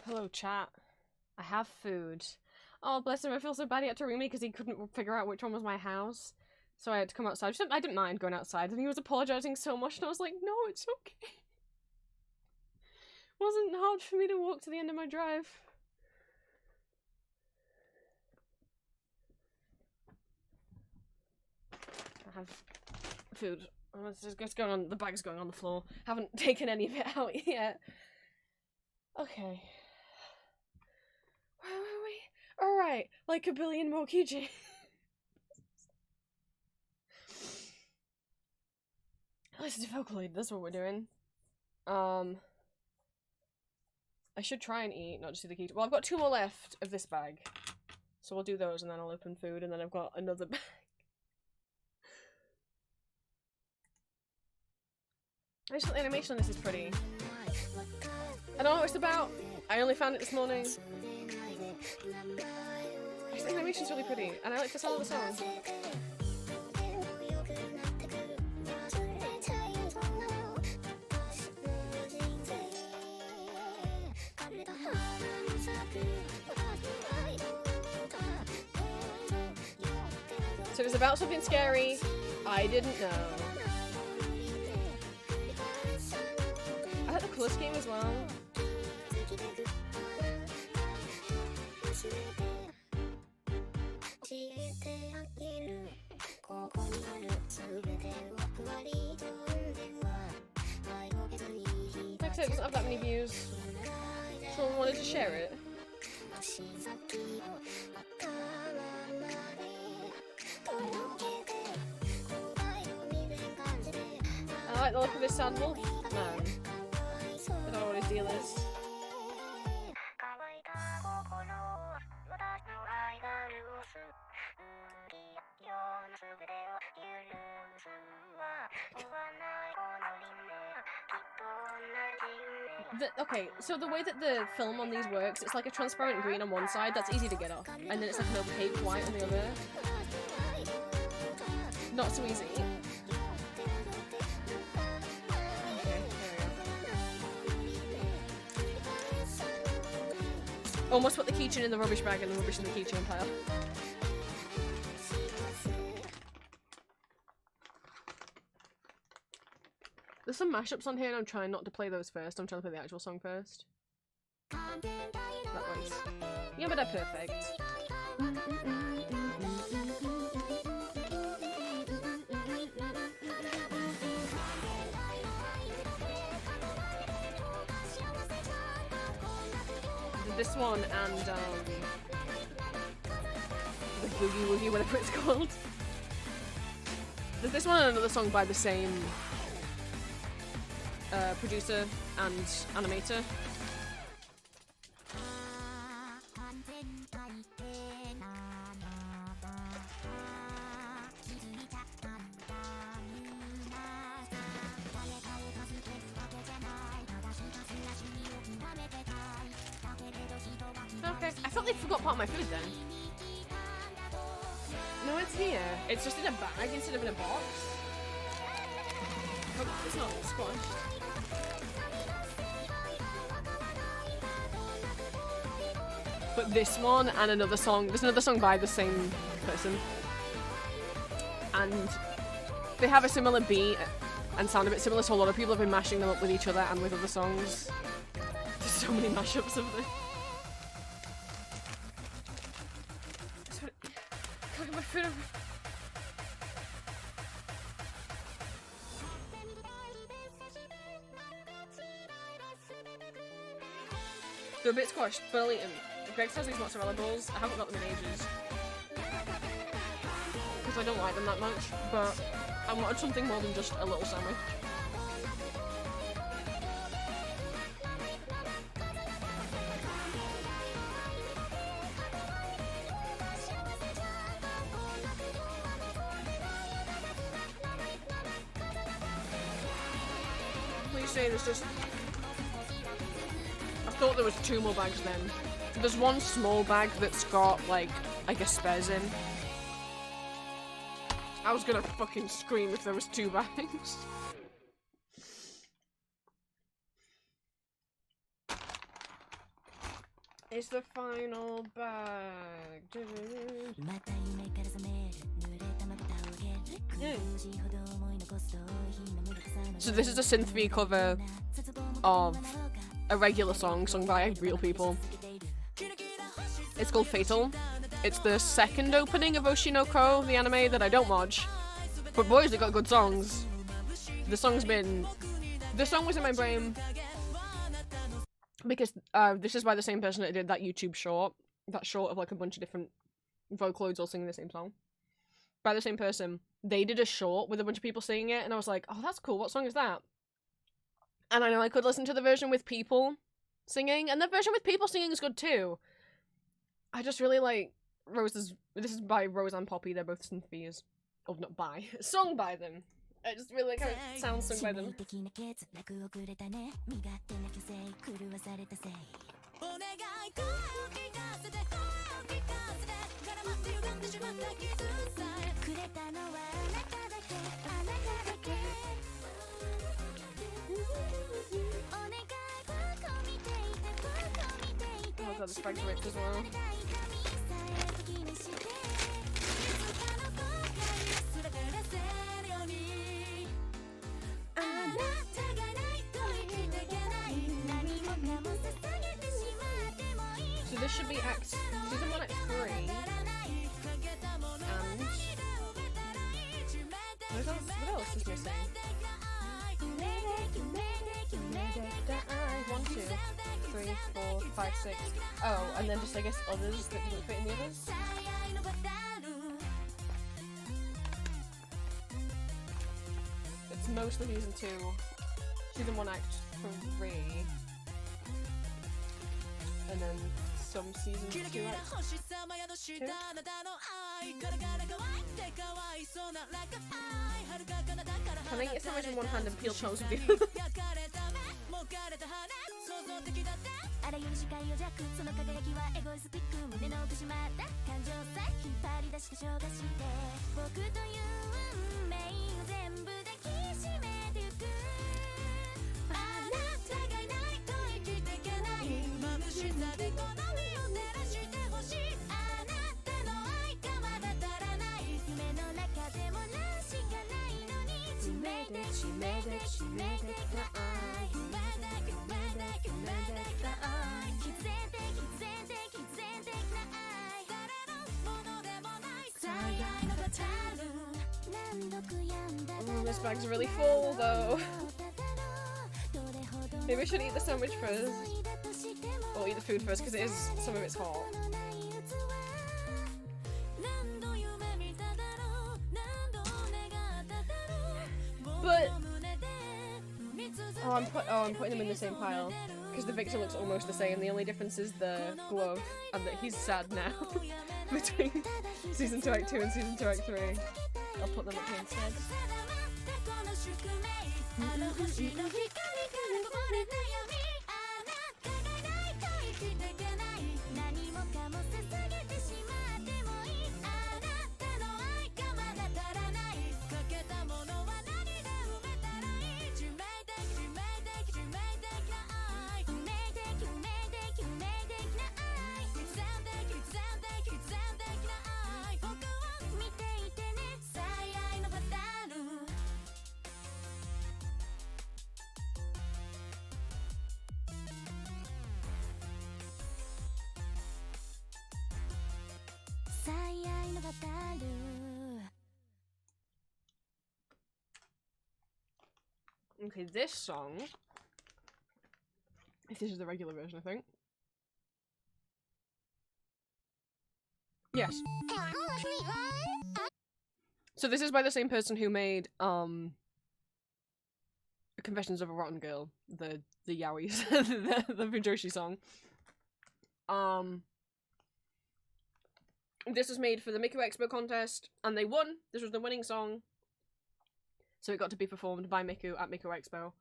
Hello, chat. I have food. Oh, bless him. I feel so bad he had to ring me because he couldn't figure out which one was my house. So I had to come outside. I didn't mind going outside, and he was apologizing so much, and I was like, no, it's okay. It wasn't hard for me to walk to the end of my drive. I have food. Oh, it's going on. The bag's going on the floor. Haven't taken any of it out yet. Okay. Where were we? Alright, like a billion more keychains. Listen to Vocaloid, that's what we're doing. I should try and eat, not just do the keychain. Well, I've got 2 more left of this bag. So we'll do those and then I'll open food and then I've got another bag. I just thought the animation on this is pretty. I don't know what it's about. I only found it this morning. I just think the animation's really pretty, and I like the sound of the song. So it was about something scary. I didn't know. I like the colour scheme as well. Like I said, it doesn't have that many views. Someone wanted to share it. I like the look of this sad wolf man. I don't know what his deal is. Okay, so the way that the film on these works, it's like a transparent green on one side, that's easy to get off, and then it's like an opaque white on the other. Not so easy. Okay, there we go. Almost put the keychain in the rubbish bag and the rubbish in the keychain pile. There's some mashups on here and I'm trying not to play those first. I'm trying to play the actual song first. That one's... Yeah, but they're perfect. This one and the Boogie Woogie, whatever it's called. There's this one and another song by the same producer and animator. Okay, I thought they forgot part of my food then. No, it's here. It's just in a bag instead of in a box. Oh, it's not squashed. But this one and another song, there's another song by the same person. And they have a similar beat and sound a bit similar, so a lot of people have been mashing them up with each other and with other songs. There's so many mashups of them. Can't get my foot over. They're a bit squashed, but I'll eat them. Greg has these mozzarella balls. I haven't got them in ages. Because I don't like them that much, but I wanted something more than just a little sandwich. Please say there's just... I thought there was 2 more bags then. There's one small bag that's got, like, I guess spares in. I was gonna fucking scream if there was 2 bags. It's the final bag. So this is a synth V cover of a regular song sung by real people. It's called Fatal. It's the second opening of Oshinoko, the anime that I don't watch. But boys, they got good songs. The song was in my brain because this is by the same person that did that YouTube short. That short of like a bunch of different Vocaloids all singing the same song. By the same person. They did a short with a bunch of people singing it, and I was like, oh, that's cool. What song is that? And I know I could listen to the version with people singing, and the version with people singing is good too. I just really like Rose's. This is by Rose and Poppy. They're both synths. Oh, not by. Sung by them. I just really like how it sounds sung by them. Oh god, this bag's rich as well. So this should be season 1 act 3. And what else is missing? 1, 2, 3, 4, 5, 6. Oh, and then just I guess others that didn't fit in the others. It's mostly season 2. Season 1 act 3. And then some season 2 act 2. I think it's imagine one hand and peel toes with the other. This bag's really full though. Maybe I should eat the sandwich first. Or eat the food first because some of it's hot. But I'm putting them in the same pile because the Victor looks almost the same. The only difference is the glove and that he's sad now between season 2 act 2 and season 2 act 3. I'll put them up here instead. Okay, this song, if this is the regular version, I think. Yes. So this is by the same person who made, Confessions of a Rotten Girl, the yaois, the Fujoshi song. This was made for the Miku Expo contest, and they won. This was the winning song. So it got to be performed by Miku at Miku Expo.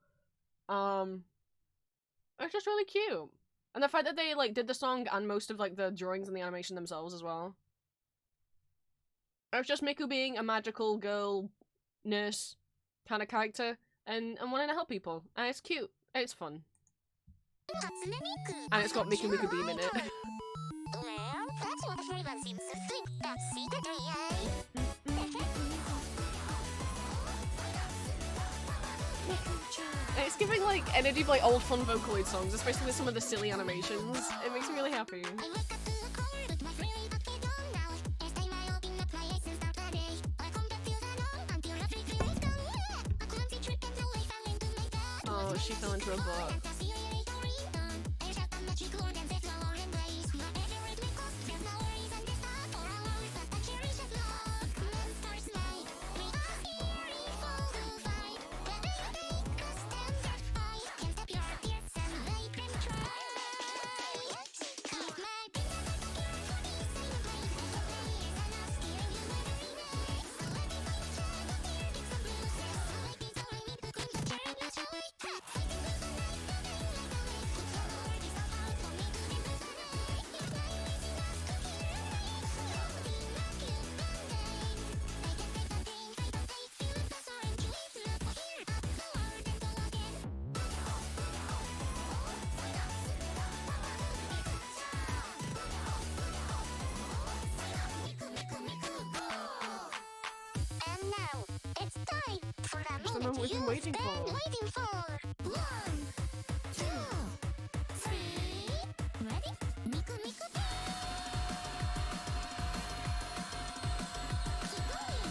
It's just really cute. And the fact that they, like, did the song and most of, like, the drawings and the animation themselves as well. It's just Miku being a magical girl nurse kind of character and wanting to help people. And it's cute. It's fun. And it's got Miku Miku Beam in it. Well, that's what everyone seems to think that secretly, eh? It's giving like energy of like old fun Vocaloid songs, especially with some of the silly animations. It makes me really happy. Oh, she fell into a book. And now, it's time for the It's the moment moment we've been you've waiting been for. waiting for. 1, 2, 3. Ready? Miku Miku. Keep going.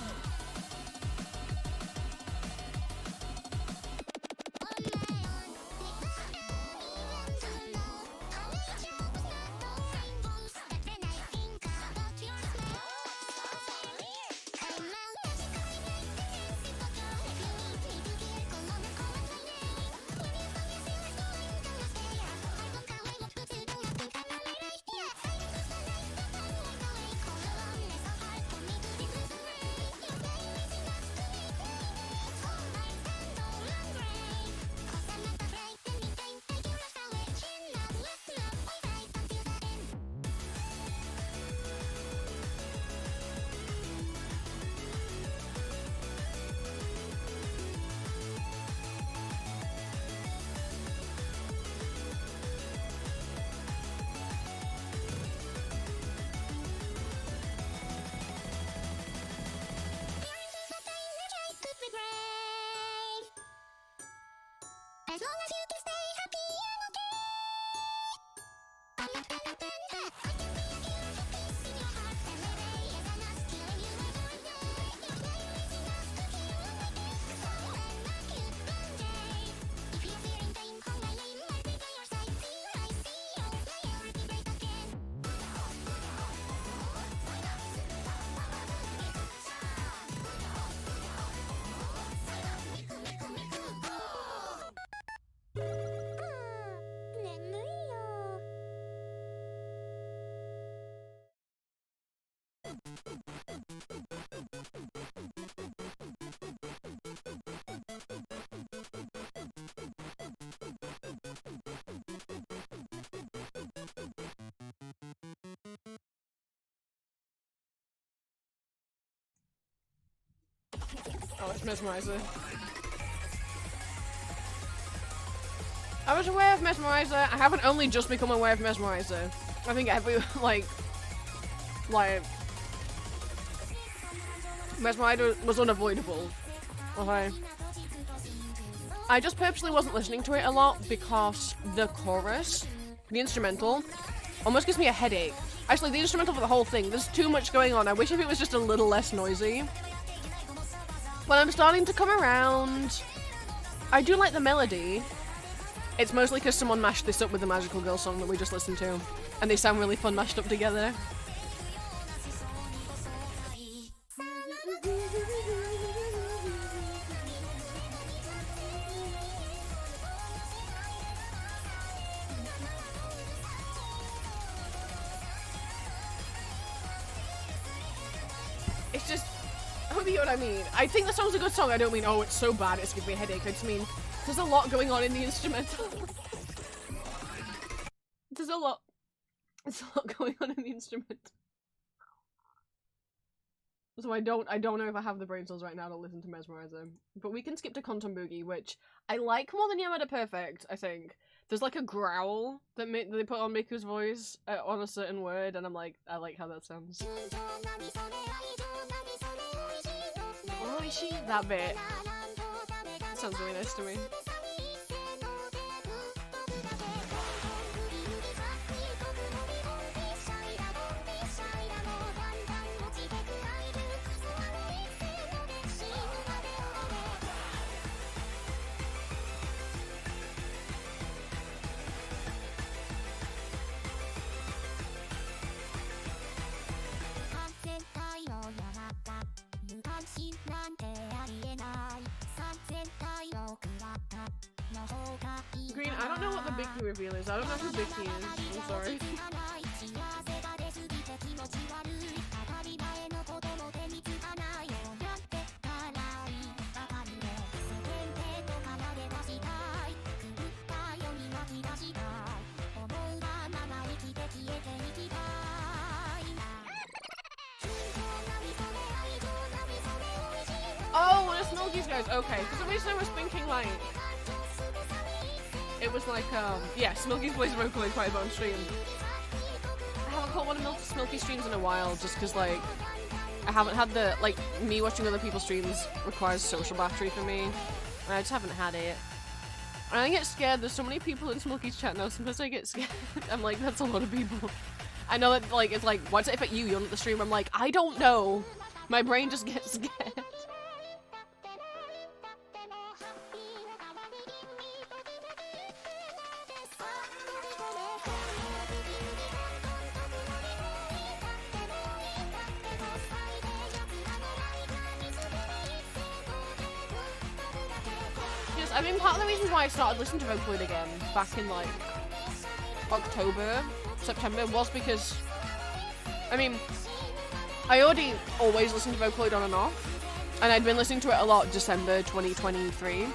On my own, make the even to know how we chose not the rainbows. But when I think about your smile, I'm out magically make the dance in Tokyo. If you need me to get come on and call my name. When you find yourself going down the stairs, I won't go away, look to the door, think I'm not right. Yeah, I don't lose the light, but I won't walk away. Call along, it's so hard for me to decrease the rain. Your name is enough to make me dance all night and all on break. 'Cause I'm not afraid anything that you rush away. Chin up, let's love, we fight until the end. Could be great. As long as you can stay happy, I'm okay. I'm not gonna bend. I can be a killer for peace in your heart. And maybe it's enough killing you every day. Your name is enough to kill all my days. So I'm not cute Band-Aid. If you're fearing pain, call my name. I'll be by your side till I see you play or be break again. Oh, it's Mesmerizer. I was aware of Mesmerizer. I haven't only just become aware of Mesmerizer. I think every, like, Mesmerizer was unavoidable. Okay. I just purposely wasn't listening to it a lot because the chorus, the instrumental, almost gives me a headache. Actually, the instrumental for the whole thing, there's too much going on. I wish if it was just a little less noisy. But I'm starting to come around. I do like the melody. It's mostly because someone mashed this up with the Magical Girl song that we just listened to. And they sound really fun mashed up together. It's just, I hope you know what I mean. I think the song's a good song. I don't mean, oh, it's so bad, it's giving me a headache. I just mean, there's a lot going on in the instrumental. There's a lot going on in the instrumental. So I don't know if I have the brain cells right now to listen to Mesmerizer. But we can skip to Conton Boogie, which I like more than Yamada Perfect, I think. There's like a growl that they put on Miku's voice on a certain word, and I'm like, I like how that sounds. Oishi, that bit. Sounds really nice to me. Green, I don't know what the Biki reveal is. I don't know who Biki is. I'm sorry. Oh, one of Smokey's guys. Okay, for some reason I was thinking like it was like yeah, Smokey's voice vocally quite a bit on stream. I haven't caught one of Smokey streams in a while, just because like I haven't had the like me watching other people's streams requires social battery for me, and I just haven't had it. And I get scared. There's so many people in Smokey's chat now. Sometimes I get scared. I'm like, that's a lot of people. I know that like it's like, what's it if at you're on the stream? I'm like, I don't know. My brain just gets scared. I mean, part of the reason why I started listening to Vocaloid again back in like October, September was because, I mean, I already always listened to Vocaloid on and off, and I'd been listening to it a lot December 2023,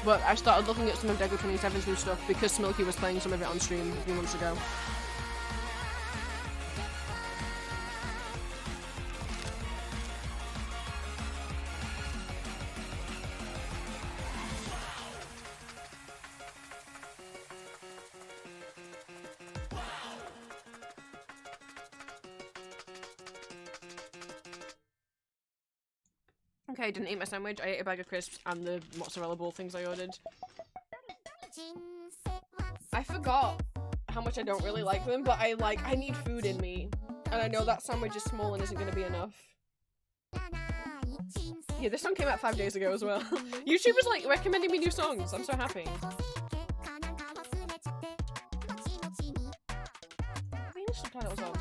but I started looking at some of Dego 27's new stuff because Smilky was playing some of it on stream a few months ago. Okay, I didn't eat my sandwich. I ate a bag of crisps and the mozzarella ball things I ordered. I forgot how much I don't really like them, but I need food in me. And I know that sandwich is small and isn't going to be enough. Yeah, this song came out 5 days ago as well. YouTube was like recommending me new songs. I'm so happy. English subtitles on.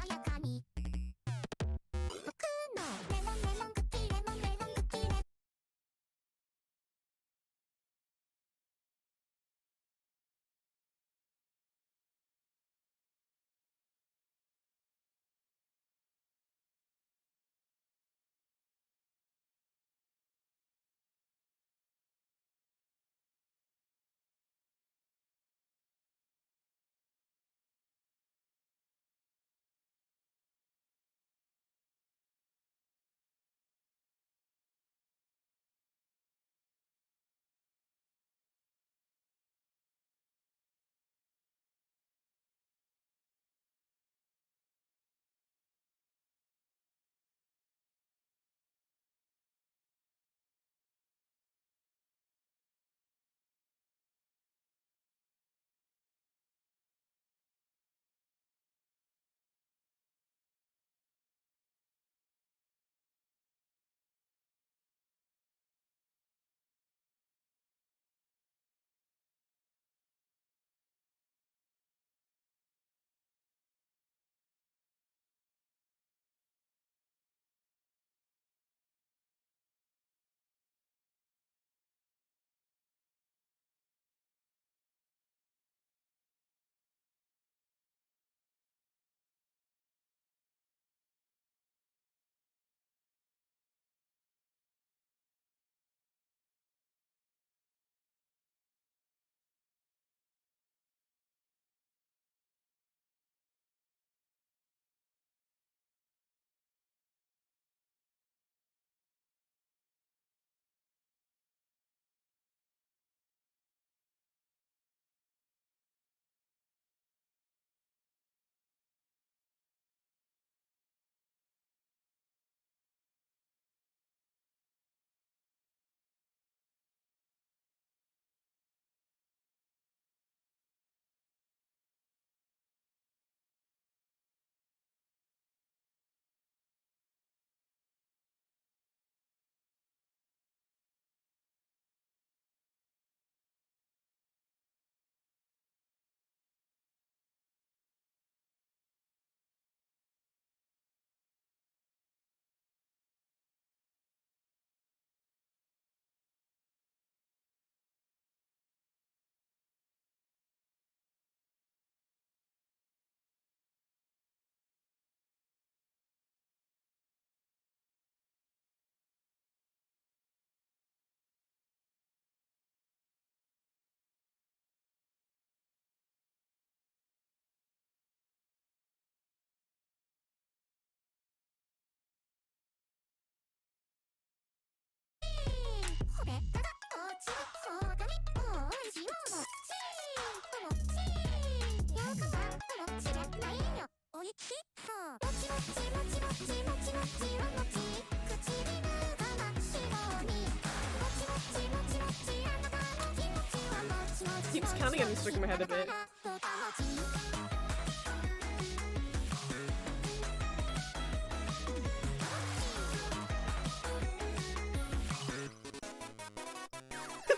It's kind of getting stuck in my head a bit.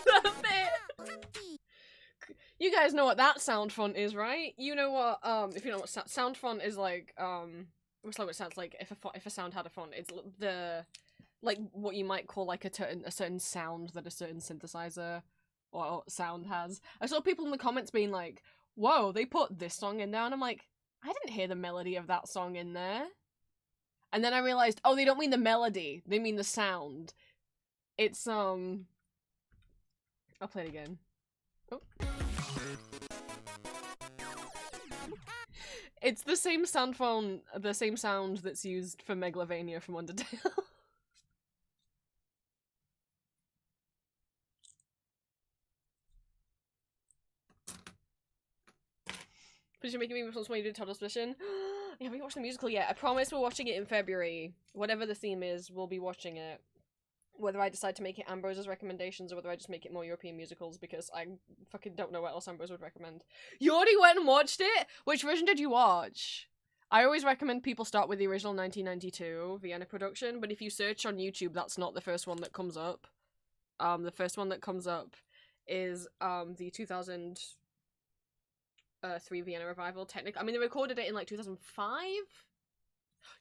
That bit. You guys know what that sound font is, right? You know what, if you know what sound font is like, what's like what it sounds like if a sound had a font. It's the, like, what you might call like a certain sound that a certain synthesizer or sound has. I saw people in the comments being like, whoa, they put this song in there, and I'm like, I didn't hear the melody of that song in there. And then I realized, oh, they don't mean the melody, they mean the sound. It's, I'll play it again. Oh. It's the same sound that's used for Megalovania from Undertale. But you're making me responsible when you do Toddler's Position. You haven't watched the musical yet. I promise we're watching it in February. Whatever the theme is, we'll be watching it. Whether I decide to make it Ambrose's recommendations or whether I just make it more European musicals, because I fucking don't know what else Ambrose would recommend. You already went and watched it? Which version did you watch? I always recommend people start with the original 1992 Vienna production, but if you search on YouTube, that's not the first one that comes up. The first one that comes up is the 2003 Vienna revival. Technically, I mean, they recorded it in like 2005?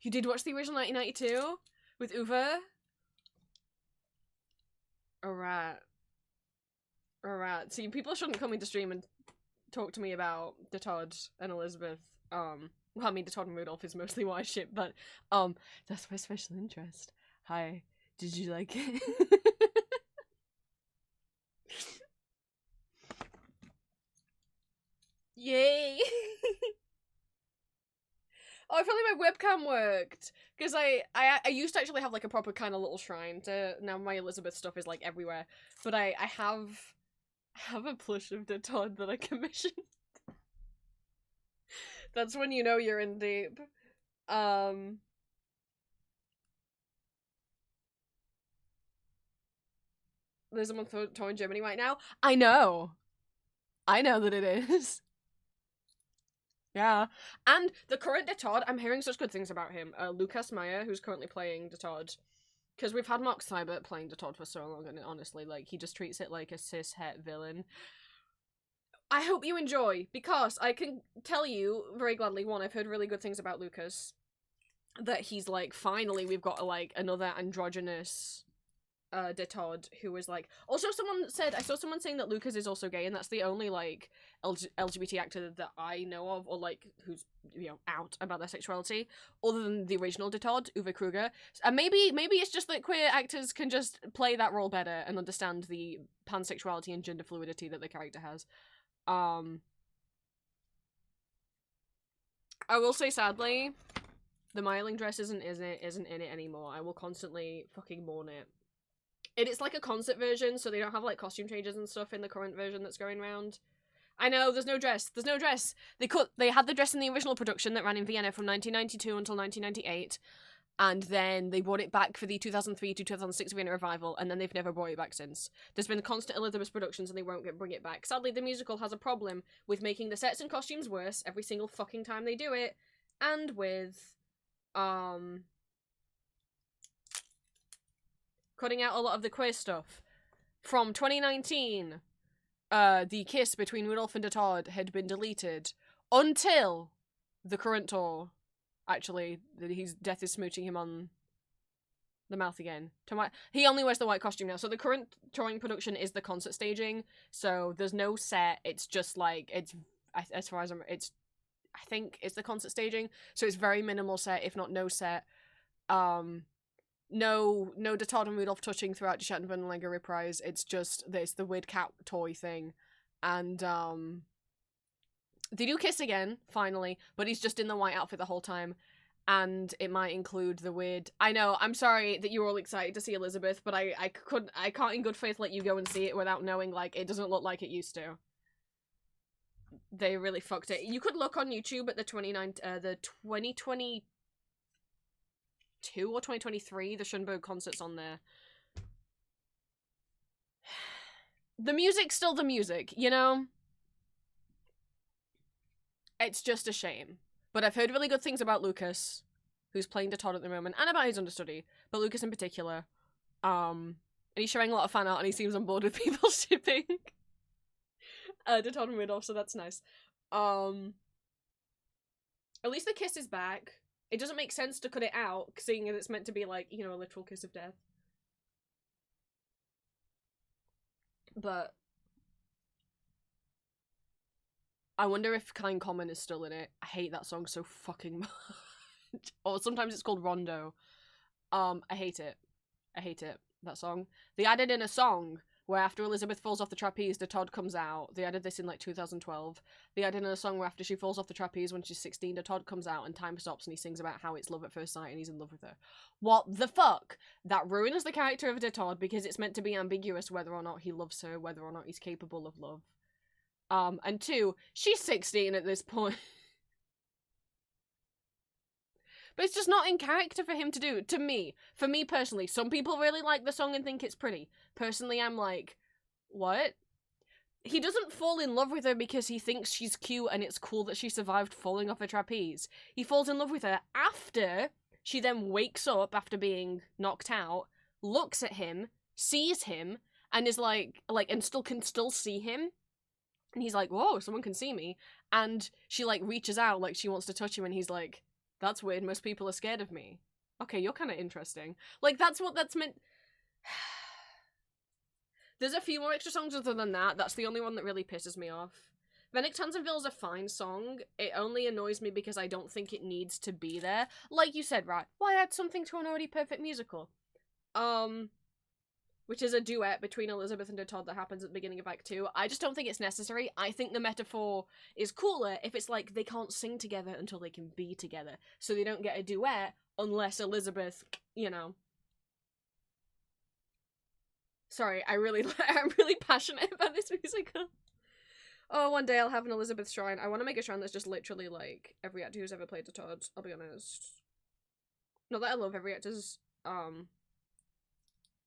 You did watch the original 1992 with Uwe? Alright. Alright. See, people shouldn't come into stream and talk to me about the Todd and Elizabeth. Well, I mean, the Todd and Rudolph is mostly what I ship, but, that's my special interest. Hi. Did you like it? Yay! Oh, I felt like my webcam worked, because I used to actually have like a proper kind of little shrine to, now my Elizabeth stuff is like everywhere, but I have a plush of the Todd that I commissioned. That's when you know you're in deep. There's a month tour in Germany right now. I know that it is. Yeah, and the current de Todd, I'm hearing such good things about him. Lucas Meyer, who's currently playing de Todd, because we've had Mark Seibert playing de Todd for so long, and honestly, like, he just treats it like a cis-het villain. I hope you enjoy, because I can tell you very gladly, one, I've heard really good things about Lucas, that he's like, finally we've got like another androgynous de Todd who is like, also someone said, I saw someone saying that Lucas is also gay, and that's the only like LGBT actor that I know of, or like who's, you know, out about their sexuality, other than the original de Todd, Uwe Kruger. And maybe it's just that queer actors can just play that role better and understand the pansexuality and gender fluidity that the character has. I will say, sadly, the Myling dress isn't in it anymore. I will constantly fucking mourn it. It's like a concert version, so they don't have like costume changes and stuff in the current version that's going around. I know, there's no dress. There's no dress. They had the dress in the original production that ran in Vienna from 1992 until 1998, and then they brought it back for the 2003 to 2006 Vienna revival, and then they've never brought it back since. There's been constant Elizabeth productions, and they won't bring it back. Sadly, the musical has a problem with making the sets and costumes worse every single fucking time they do it, and with, cutting out a lot of the queer stuff. From 2019, the kiss between Rudolph and de Todd had been deleted until the current tour. Actually, Death is smooching him on the mouth again. He only wears the white costume now. So the current touring production is the concert staging. So there's no set. It's just like, as far as I think it's the concert staging. So it's very minimal set, if not no set. No de Todd and Rudolph touching throughout the Schattenwindelige reprise. It's just the weird cat toy thing. And, they do kiss again, finally, but he's just in the white outfit the whole time. And it might include the weird... I know, I'm sorry that you're all excited to see Elizabeth, but I can't in good faith let you go and see it without knowing, like, it doesn't look like it used to. They really fucked it. You could look on YouTube at the 2022 or 2023, the Schönberg concerts on there. The music's still the music, you know? It's just a shame. But I've heard really good things about Lucas, who's playing Todd at the moment, and about his understudy, but Lucas in particular. And he's showing a lot of fan art, and he seems on board with people shipping Todd and Rudolph, so that's nice. At least the kiss is back. It doesn't make sense to cut it out, seeing as it's meant to be like, you know, a literal kiss of death. But I wonder if Kind Common is still in it. I hate that song so fucking much. Or sometimes it's called Rondo. I hate it. I hate it. That song. They added in a song where after Elizabeth falls off the trapeze, the Todd comes out. They added this in like 2012. They added in a song where after she falls off the trapeze when she's 16, the Todd comes out and time stops and he sings about how it's love at first sight and he's in love with her. What the fuck? That ruins the character of the Todd because it's meant to be ambiguous whether or not he loves her, whether or not he's capable of love. And two, she's 16 at this point. But it's just not in character for him to do. To me. For me personally. Some people really like the song and think it's pretty. Personally, I'm like, what? He doesn't fall in love with her because he thinks she's cute and it's cool that she survived falling off a trapeze. He falls in love with her after she then wakes up after being knocked out, looks at him, sees him, and is like, and can still see him. And he's like, whoa, someone can see me. And she, like, reaches out like she wants to touch him and he's like, that's weird, most people are scared of me. Okay, you're kind of interesting. Like, that's what that's meant. There's a few more extra songs other than that. That's the only one that really pisses me off. Venick Tansonville's a fine song. It only annoys me because I don't think it needs to be there. Like you said, right? Why add something to an already perfect musical? Which is a duet between Elizabeth and Todd that happens at the beginning of Act 2. I just don't think it's necessary. I think the metaphor is cooler if it's like they can't sing together until they can be together. So they don't get a duet unless Elizabeth, you know. Sorry, I'm really passionate about this musical. Oh, one day I'll have an Elizabeth shrine. I want to make a shrine that's just literally like every actor who's ever played the Todd, I'll be honest. Not that I love every actor's,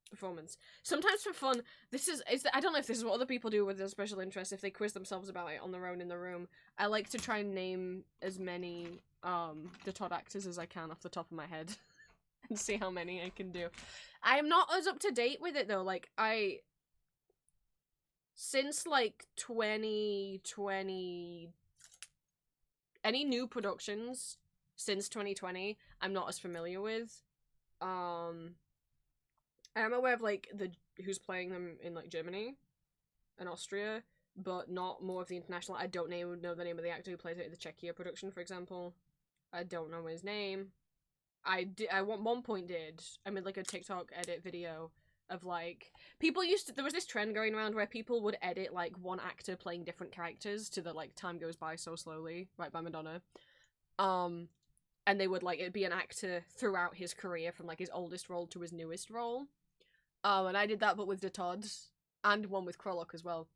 performance. Sometimes for fun, I don't know if this is what other people do with their special interest, if they quiz themselves about it on their own in the room. I like to try and name as many the Todd actors as I can off the top of my head and see how many I can do. I am not as up to date with it though. Like since like 2020, any new productions since 2020 I'm not as familiar with. I am aware of, like, who's playing them in, like, Germany and Austria, but not more of the international. I don't know the name of the actor who plays it in the Czechia production, for example. I don't know his name. I at one point did. I made, like, a TikTok edit video of, like, there was this trend going around where people would edit, like, one actor playing different characters to the, like, Time Goes By So Slowly, right by Madonna. And they would, like, it'd be an actor throughout his career from, like, his oldest role to his newest role. And I did that, but with the Todds, and one with Krolok as well.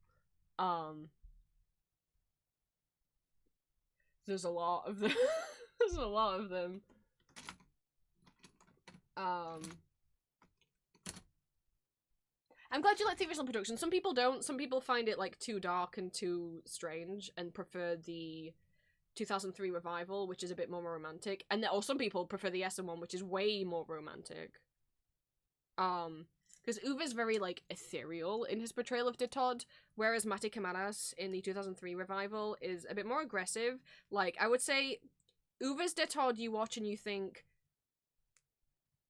There's a lot of them. There's a lot of them. I'm glad you like the original production. Some people don't. Some people find it, like, too dark and too strange, and prefer the 2003 revival, which is a bit more romantic. Or some people prefer the Essen one, which is way more romantic. Because Uwe's very, like, ethereal in his portrayal of de Todd, whereas Mate Camaras in the 2003 revival is a bit more aggressive. Like, I would say Uwe's de Todd you watch and you think,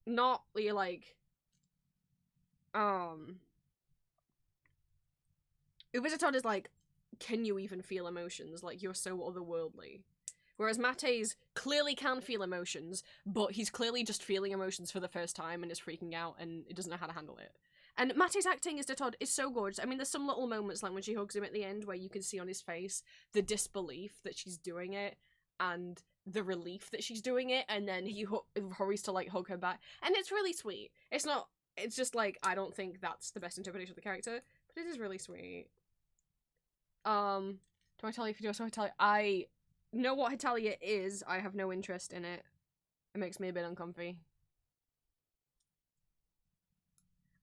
not, you're like, Uwe's de Todd is like, can you even feel emotions? Like, you're so otherworldly. Whereas Mate's clearly can feel emotions, but he's clearly just feeling emotions for the first time and is freaking out and he doesn't know how to handle it. And Mate's acting as de Todd is so gorgeous. I mean, there's some little moments, like when she hugs him at the end, where you can see on his face the disbelief that she's doing it and the relief that she's doing it, and then he hurries to, like, hug her back. And it's really sweet. It's just, like, I don't think that's the best interpretation of the character, but it is really sweet. Do I tell you if you do? So I tell you, I know what Hetalia is. I have no interest in it. It makes me a bit uncomfy.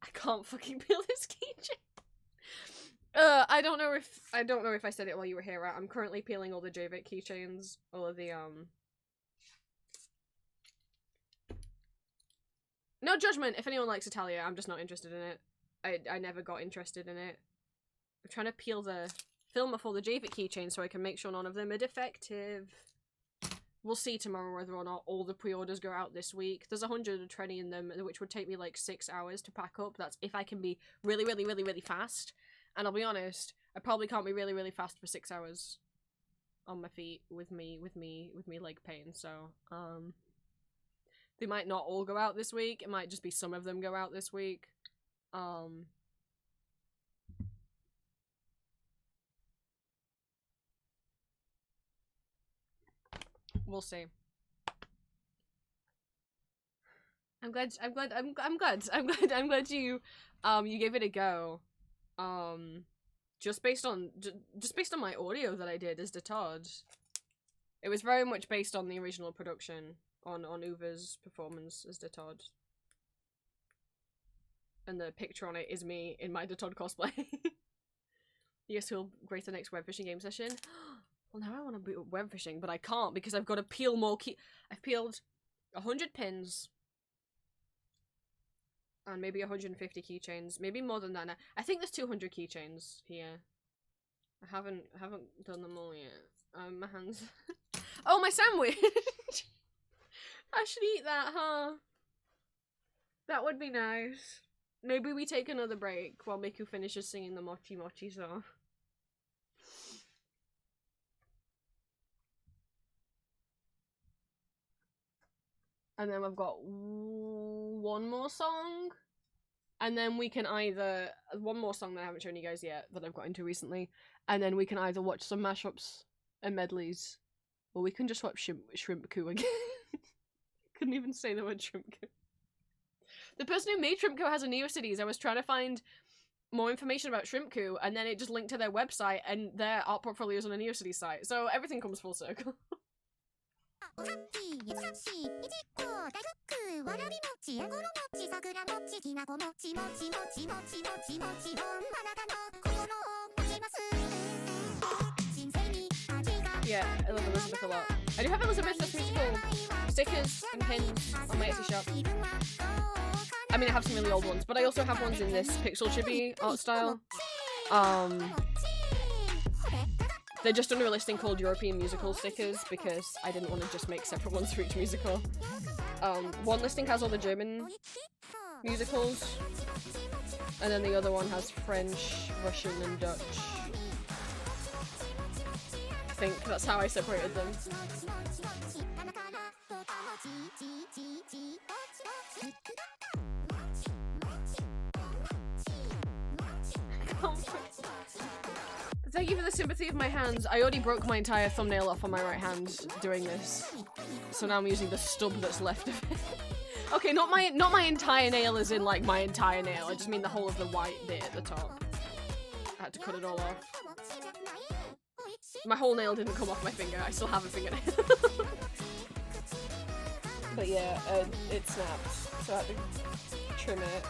I can't fucking peel this keychain. I don't know if I said it while you were here. Right? I'm currently peeling all the jayvik keychains, all of the No judgment if anyone likes Italia. I'm just not interested in it. I never got interested in it. I'm trying to peel the film off all the jayvik keychains so I can make sure none of them are defective. We'll see tomorrow whether or not all the pre-orders go out this week. There's 120 in them, which would take me like 6 hours to pack up. That's if I can be really, really, really, really fast. And I'll be honest, I probably can't be really, really fast for 6 hours on my feet with me leg pain. So, they might not all go out this week. It might just be some of them go out this week. We'll see. I'm glad you you gave it a go. Just based on my audio that I did as the Todd. It was very much based on the original production on Uva's performance as the Todd. And the picture on it is me in my Todd cosplay. Yes, who'll grace the next web fishing game session. Well, now I want to be web fishing, but I can't because I've got to peel more I've peeled 100 pins. And maybe 150 keychains. Maybe more than that now. I think there's 200 keychains here. I haven't done them all yet. My hands... Oh, my sandwich! I should eat that, huh? That would be nice. Maybe we take another break while Miku finishes singing the Mochi Mochi song. And then I've got one more song. And then we can either... One more song that I haven't shown you guys yet, that I've got into recently. And then we can either watch some mashups and medleys, or we can just watch Shrimp Coup again. Couldn't even say the word Shrimp Coup. The person who made Shrimp Coup has a Neocities. I was trying to find more information about Shrimp Coup, and then it just linked to their website, and their art portfolio is on a Neocities site. So everything comes full circle. Yeah, I love Elizabeth a lot. I do have Elizabeth's musical stickers and pins on my Etsy shop. I mean, I have some really old ones, but I also have ones in this pixel chibi art style. They're just under a listing called European Musical Stickers because I didn't want to just make separate ones for each musical. One listing has all the German musicals, and then the other one has French, Russian, and Dutch. I think that's how I separated them. Thank you for the sympathy of my hands. I already broke my entire thumbnail off on my right hand doing this. So now I'm using the stub that's left of it. Okay, not my entire nail as in like my entire nail. I just mean the whole of the white bit at the top. I had to cut it all off. My whole nail didn't come off my finger. I still have a fingernail. But yeah, it snapped. So I had to trim it.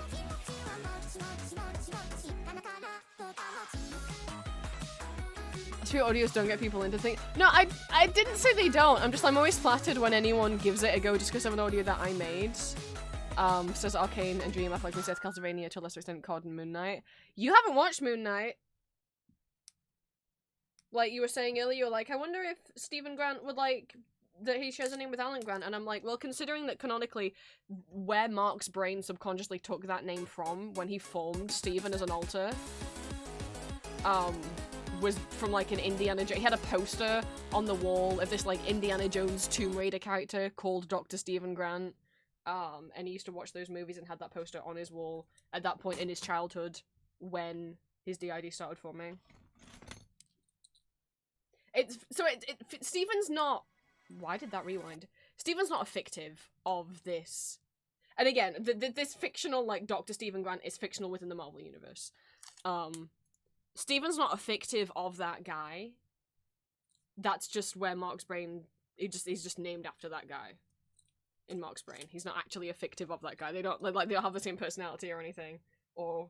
True audios don't get people into things. No, I didn't say they don't. I'm always flattered when anyone gives it a go just because of an audio that I made. Says Arcane and Dream, like Seth Castlevania, to a lesser extent COD and Moon Knight. You haven't watched Moon Knight. Like you were saying earlier, you're like, I wonder if Stephen Grant would like that he shares a name with Alan Grant, and I'm like, well, considering that canonically where Mark's brain subconsciously took that name from when he formed Stephen as an alter, was from like an Indiana Jones. He had a poster on the wall of this like Indiana Jones Tomb Raider character called Dr. Stephen Grant. And he used to watch those movies and had that poster on his wall at that point in his childhood when his DID started forming. Stephen's not... Why did that rewind? Stephen's not a fictive of this. And again, this fictional, like, Dr. Stephen Grant is fictional within the Marvel Universe. Stephen's not a fictive of that guy. That's just where Mark's brain... He's just named after that guy. In Mark's brain. He's not actually a fictive of that guy. They don't have the same personality or anything. Or,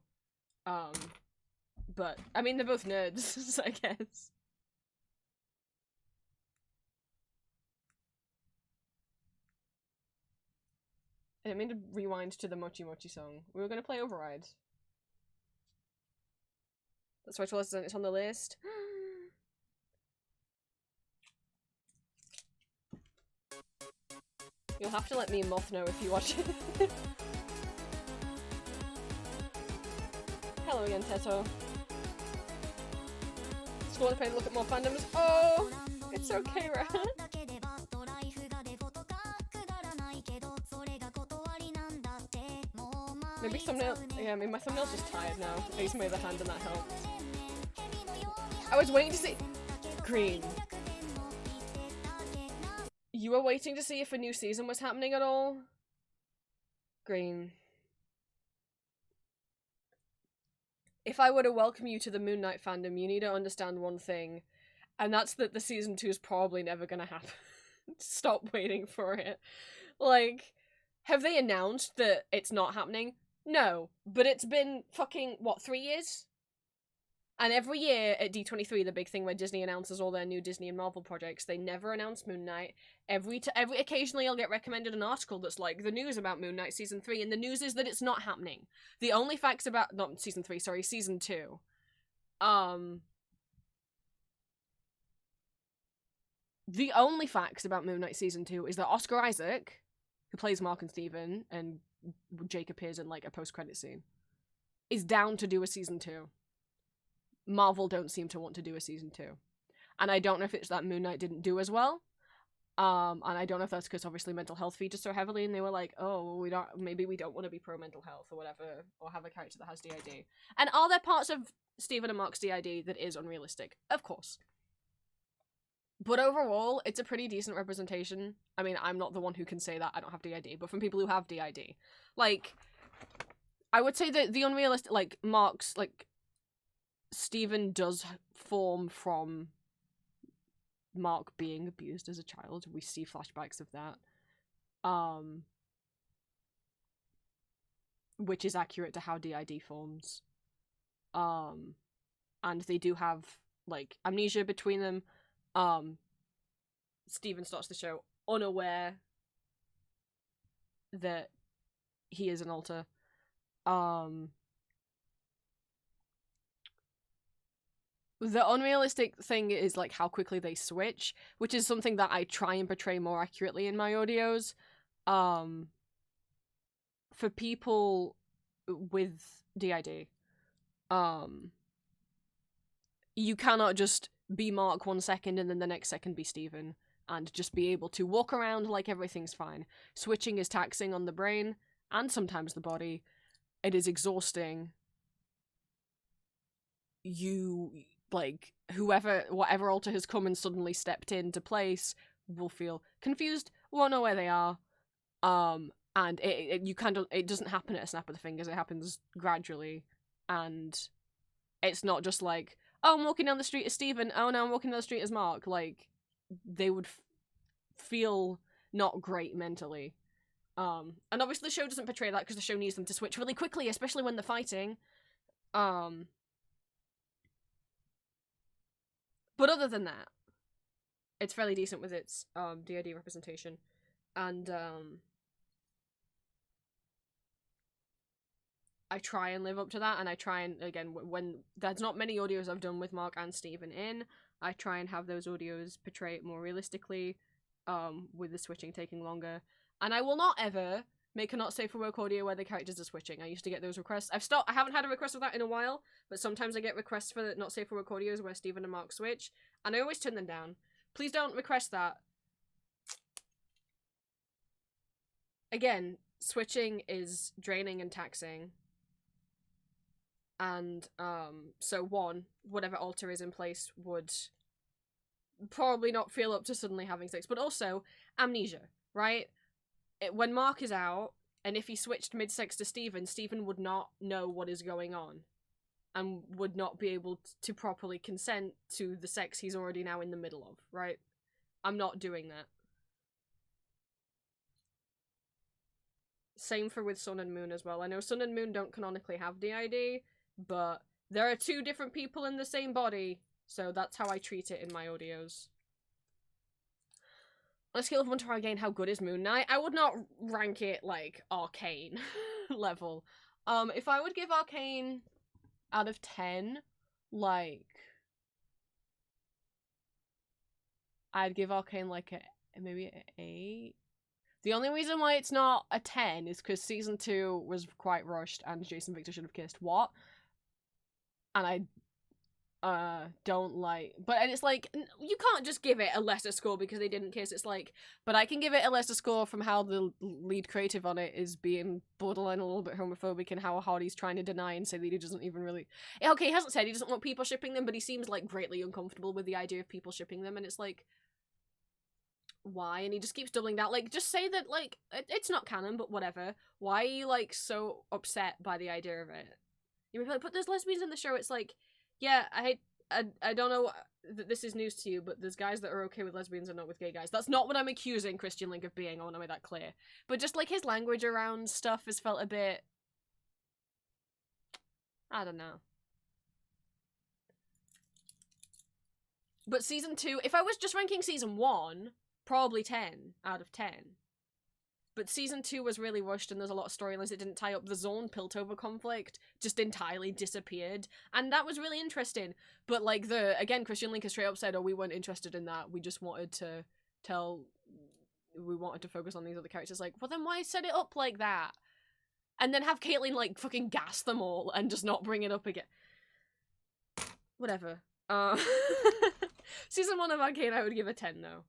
But, I mean, they're both nerds, so I guess. I didn't mean to rewind to the Mochi Mochi song. We were gonna play Override. That's right, it's on the list. You'll have to let me and Moth know if you watch it. Hello again, Teto. Just want to pay to look at more fandoms. Oh, it's okay, right? Maybe thumbnail. Yeah, I mean my thumbnail's just tired now. I used my other hand and that helped. I was waiting to see. Green. You were waiting to see if a new season was happening at all? Green. If I were to welcome you to the Moon Knight fandom, you need to understand one thing, and that's that the season 2 is probably never gonna happen. Stop waiting for it. Like, have they announced that it's not happening? No, but it's been fucking, what, 3 years? And every year at D23, the big thing where Disney announces all their new Disney and Marvel projects, they never announce Moon Knight. Occasionally I'll get recommended an article that's like, the news about Moon Knight Season 3, and the news is that it's not happening. The only facts about, not Season 3, sorry, Season 2. The only facts about Moon Knight Season 2 is that Oscar Isaac, who plays Mark and Steven, and Jake appears in, like, a post-credit scene, is down to do a Season 2. Marvel don't seem to want to do a Season 2. And I don't know if it's that Moon Knight didn't do as well. And I don't know if that's because obviously mental health features so heavily and they were like, oh, maybe we don't want to be pro-mental health or whatever, or have a character that has DID. And are there parts of Steven and Mark's DID that is unrealistic? Of course. But overall, it's a pretty decent representation. I mean, I'm not the one who can say that I don't have DID, but from people who have DID. Like, I would say that the unrealistic, like, Mark's, like, Steven does form from Mark being abused as a child. We see flashbacks of that. Which is accurate to how DID forms. And they do have, like, amnesia between them. Steven starts the show unaware that he is an alter. The unrealistic thing is, like, how quickly they switch, which is something that I try and portray more accurately in my audios. For people with DID, you cannot just be Mark 1 second and then the next second be Steven, and just be able to walk around like everything's fine. Switching is taxing on the brain, and sometimes the body. It is exhausting. Like, whatever alter has come and suddenly stepped into place will feel confused, won't know where they are, and it doesn't happen at a snap of the fingers, it happens gradually, and it's not just like, oh, I'm walking down the street as Steven, oh no, I'm walking down the street as Mark. Like, they would feel not great mentally. And obviously the show doesn't portray that because the show needs them to switch really quickly, especially when they're fighting. But other than that, it's fairly decent with its DID representation. And I try and live up to that, and I try and, again, when there's not many audios I've done with Mark and Steven in, I try and have those audios portray it more realistically, with the switching taking longer. And I will not ever make a not safe for work audio where the characters are switching. I used to get those requests. I haven't had a request of that in a while, but sometimes I get requests for the not safe for work audios where Steven and Mark switch, and I always turn them down. Please don't request that. Again, switching is draining and taxing. And, so one, whatever alter is in place would probably not feel up to suddenly having sex, but also amnesia, right? When Mark is out, and if he switched mid-sex to Steven, Steven would not know what is going on, and would not be able to properly consent to the sex he's already now in the middle of, right? I'm not doing that. Same for with Sun and Moon as well. I know Sun and Moon don't canonically have DID, but There are two different people in the same body, so that's how I treat it in my audios. On a scale of 1 to Arcane, how good is Moon Knight? I would not rank it, like, Arcane level. If I would give Arcane out of 10, like, I'd give Arcane, like, maybe an 8? The only reason why it's not a 10 is because Season 2 was quite rushed and Jason Victor should have kissed what? And I don't like, and it's like, you can't just give it a lesser score because they didn't kiss. It's like, but I can give it a lesser score from how the lead creative on it is being borderline a little bit homophobic and how hard he's trying to deny and say that he doesn't even really, okay, he hasn't said he doesn't want people shipping them, but he seems like greatly uncomfortable with the idea of people shipping them, and it's like, why? And he just keeps doubling down, like, just say that, like, it's not canon, but whatever. Why are you, like, so upset by the idea of it? You're like, but there's lesbians in the show. It's like, yeah, I don't know that this is news to you, but there's guys that are okay with lesbians and not with gay guys. That's not what I'm accusing Christian Link of being, I want to make that clear. But just, like, his language around stuff has felt a bit, I don't know. But Season 2, if I was just ranking Season 1, probably 10 out of 10. But Season 2 was really rushed and there's a lot of storylines that didn't tie up. The Zorn Piltover conflict just entirely disappeared. And that was really interesting. But, like, again, Christian Link has straight up said, oh, we weren't interested in that. We just wanted to focus on these other characters. Like, well, then why set it up like that? And then have Caitlyn, like, fucking gas them all and just not bring it up again. Whatever. Season 1 of Arcane, I would give a 10, though.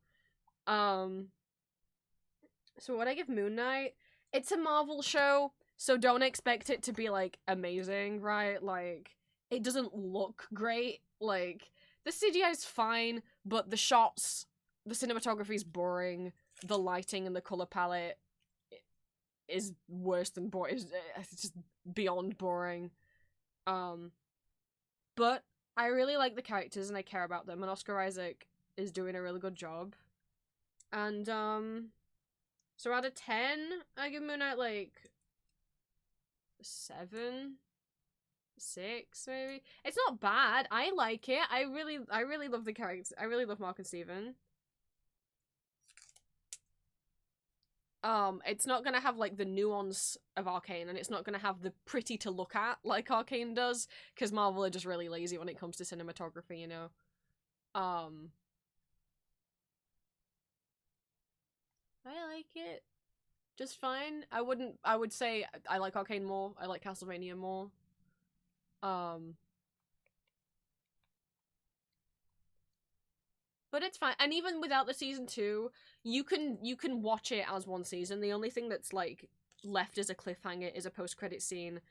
So what I give Moon Knight, it's a Marvel show, so don't expect it to be, like, amazing, right? Like, it doesn't look great. Like, the CGI is fine, but the shots, the cinematography is boring, the lighting and the color palette is worse than boring. It's just beyond boring. But I really like the characters and I care about them, and Oscar Isaac is doing a really good job. And, so out of 10, I give Moon Knight, like, 7? 6, maybe? It's not bad. I like it. I really love the characters. I really love Mark and Steven. It's not gonna have, like, the nuance of Arcane, and it's not gonna have the pretty to look at like Arcane does, because Marvel are just really lazy when it comes to cinematography, you know? I like it just fine. I would say I like Arcane more. I like Castlevania more. But it's fine. And even without the season 2, you can watch it as one season. The only thing that's, like, left as a cliffhanger is a post-credit scene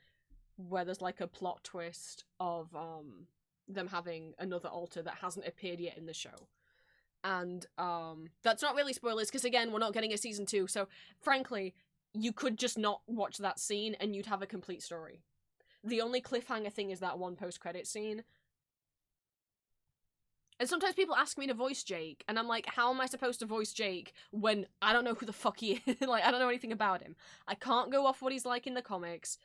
where there's, like, a plot twist of them having another altar that hasn't appeared yet in the show. And that's not really spoilers, because again, we're not getting a season 2, so frankly, you could just not watch that scene and you'd have a complete story. The only cliffhanger thing is that one post-credit scene. And sometimes people ask me to voice Jake, and I'm like, how am I supposed to voice Jake when I don't know who the fuck he is? Like, I don't know anything about him. I can't go off what he's like in the comics,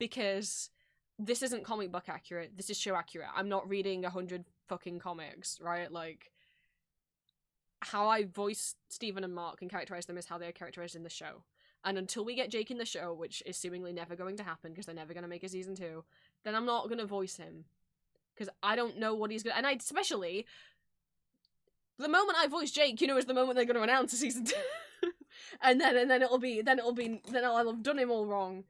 because this isn't comic book accurate, this is show accurate. I'm not reading 100 fucking comics, right? Like, how I voice Steven and Mark and characterize them is how they're characterized in the show. And until we get Jake in the show, which is seemingly never going to happen because they're never going to make a season 2, then I'm not going to voice him. Because I don't know what he's going to... And especially, the moment I voice Jake, you know, is the moment they're going to announce a season 2. and then I'll have done him all wrong.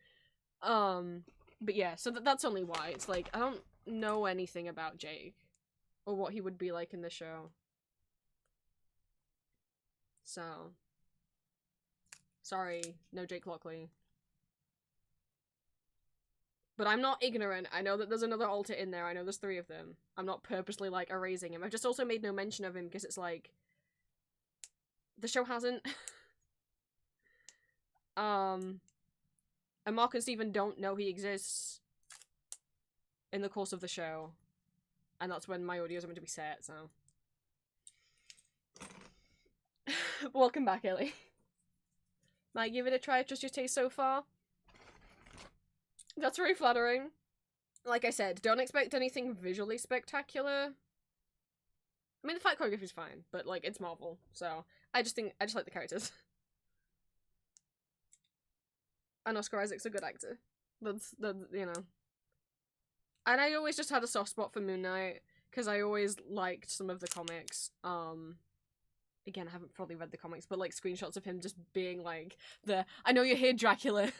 But yeah, so that's only why. It's like, I don't know anything about Jake. Or what he would be like in the show. So, sorry, no Jake Lockley. But I'm not ignorant. I know that there's another altar in there. I know there's 3 of them. I'm not purposely, like, erasing him. I've just also made no mention of him because it's like, the show hasn't. And Mark and Steven don't know he exists in the course of the show. And that's when my audios are meant to be set, so. Welcome back, Ellie. Might give it a try, trust your taste so far. That's very flattering. like I said, don't expect anything visually spectacular. I mean, the fight choreography is fine, but like it's Marvel, so I just like the characters. And Oscar Isaac's a good actor. That's you know. And I always just had a soft spot for Moon Knight because I always liked some of the comics. Again, I haven't probably read the comics, but like screenshots of him just being like the "I know you're here, Dracula.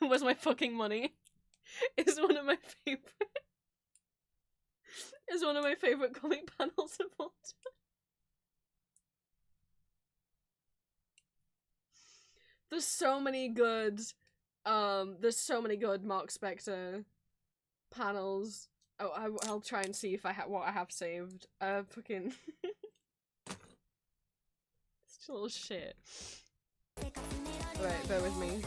Where's my fucking money?" is one of my favorite. Is one of my favorite comic panels of all time. There's so many good Mark Spector panels. Oh, I'll try and see if I have what I have saved. Fucking it's a little shit. Right, bear with me.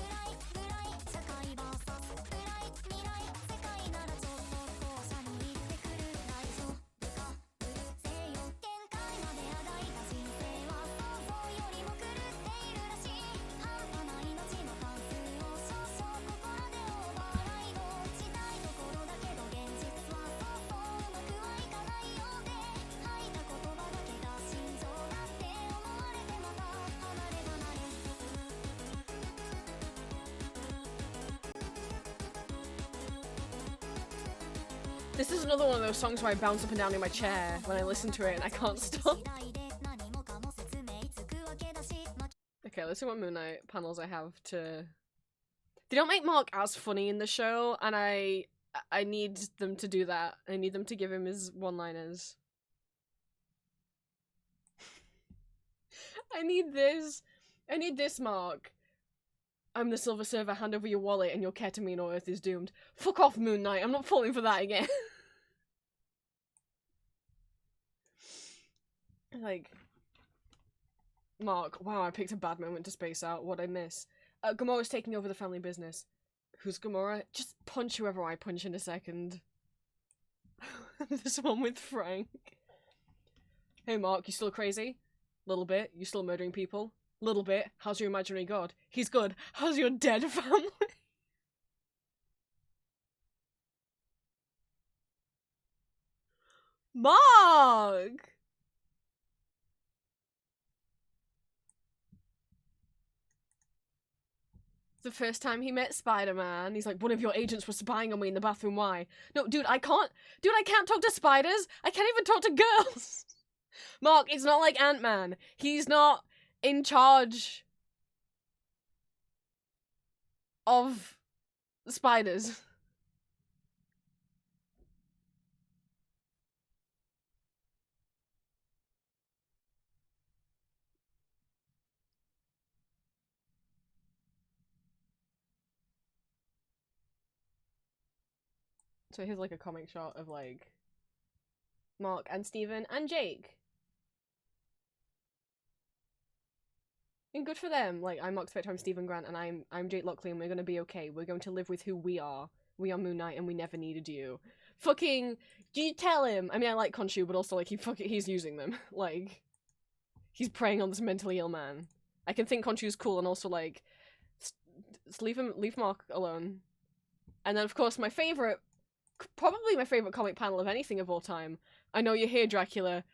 This is another one of those songs where I bounce up and down in my chair when I listen to it and I can't stop. Okay, let's see what Moon Knight panels I have to... They don't make Mark as funny in the show, and I need them to do that. I need them to give him his one-liners. I need this Mark. I'm the Silver Surfer, hand over your wallet and your ketamine or Earth is doomed. Fuck off, Moon Knight, I'm not falling for that again. Like, Mark, wow, I picked a bad moment to space out. What'd I miss? Gamora's taking over the family business. Who's Gamora? Just punch whoever I punch in a second. This one with Frank. Hey Mark, you still crazy? Little bit. You still murdering people? Little bit. How's your imaginary god? He's good. How's your dead family? Mark! The first time he met Spider-Man, he's like, one of your agents was spying on me in the bathroom, why? No, dude, I can't talk to spiders! I can't even talk to girls! Mark, it's not like Ant-Man. He's not in charge of spiders. So here's like a comic shot of like Mark and Steven and Jake. And good for them. Like, I'm Mark Spector, I'm Stephen Grant, and I'm Jake Lockley, and we're gonna be okay. We're going to live with who we are. We are Moon Knight, and we never needed you. Fucking, do you tell him? I mean, I like Khonshu, but also, like, he's using them. Like, he's preying on this mentally ill man. I can think Khonshu's cool, and also, like, leave Mark alone. And then, of course, probably my favorite comic panel of anything of all time. I know you're here, Dracula.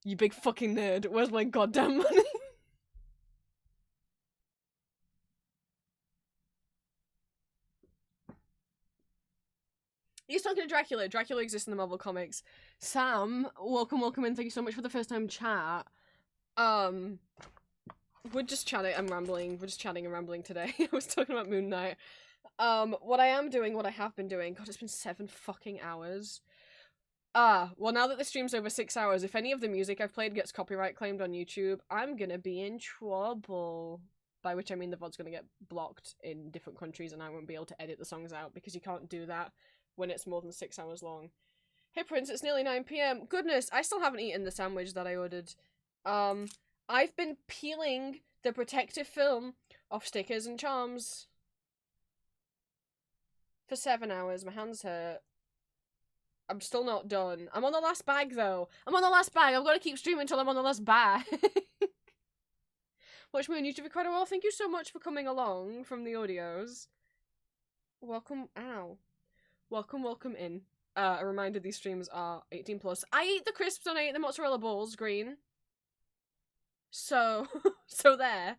You big fucking nerd. Where's my goddamn money? He's talking to Dracula. Dracula exists in the Marvel Comics. Sam, welcome in. Thank you so much for the first time chat. We're just chatting. I'm rambling. We're just chatting and rambling today. I was talking about Moon Knight. What I am doing, what I have been doing, god, it's been 7 fucking hours. Well, now that the stream's over 6 hours, if any of the music I've played gets copyright claimed on YouTube, I'm gonna be in trouble. By which I mean the VOD's gonna get blocked in different countries and I won't be able to edit the songs out because you can't do that when it's more than 6 hours long. Hey Prince, it's nearly 9 PM. Goodness, I still haven't eaten the sandwich that I ordered. I've been peeling the protective film off stickers and charms for 7 hours. My hands hurt. I'm still not done. I'm on the last bag though. I'm on the last bag. I've got to keep streaming until I'm on the last bag. Watch me on YouTube quite a while. Thank you so much for coming along from the audios. Welcome. Ow. Welcome, welcome in. A reminder, these streams are 18 plus. I eat the crisps and I eat the mozzarella balls, green. So, so there.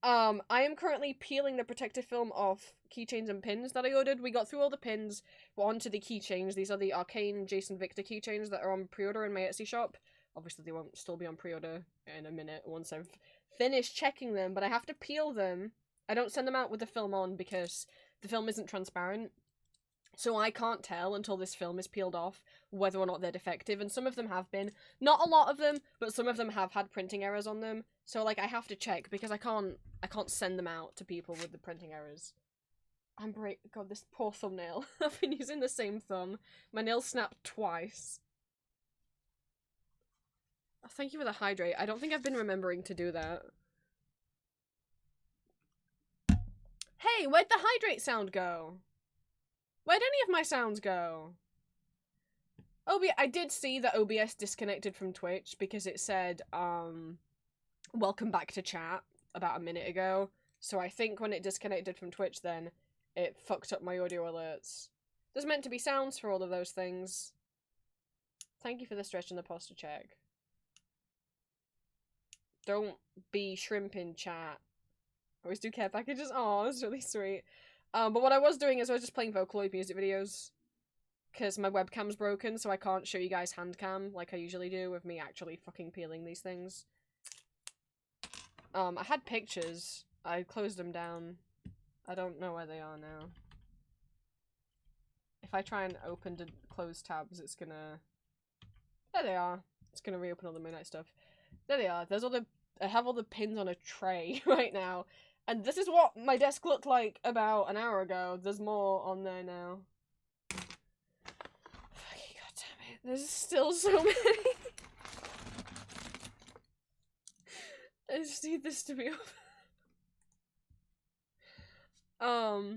I am currently peeling the protective film off keychains and pins that I ordered. We got through all the pins, but onto the keychains. These are the Arcane Jason Victor keychains that are on pre-order in my Etsy shop. Obviously, they won't still be on pre-order in a minute once I've finished checking them, but I have to peel them. I don't send them out with the film on because the film isn't transparent. So I can't tell until this film is peeled off whether or not they're defective, and some of them have been. Not a lot of them, but some of them have had printing errors on them. So like I have to check because I can't send them out to people with the printing errors. God, this poor thumbnail. I've been using the same thumb. My nail snapped twice. Oh, thank you for the hydrate. I don't think I've been remembering to do that. Hey, where'd the hydrate sound go? Where'd any of my sounds go? I did see that OBS disconnected from Twitch because it said, welcome back to chat about a minute ago. So I think when it disconnected from Twitch then, it fucked up my audio alerts. There's meant to be sounds for all of those things. Thank you for the stretch and the posture check. Don't be shrimp in chat. Always do care packages. Oh, that's really sweet. But what I was doing is I was just playing Vocaloid music videos. Because my webcam's broken, so I can't show you guys hand cam like I usually do with me actually fucking peeling these things. I had pictures. I closed them down. I don't know where they are now. If I try and open to close tabs, it's gonna... There they are. It's gonna reopen all the Moon Knight stuff. There they are. There's all the... I have all the pins on a tray right now. And this is what my desk looked like about an hour ago. There's more on there now. Fucking goddammit. There's still so many. I just need this to be over.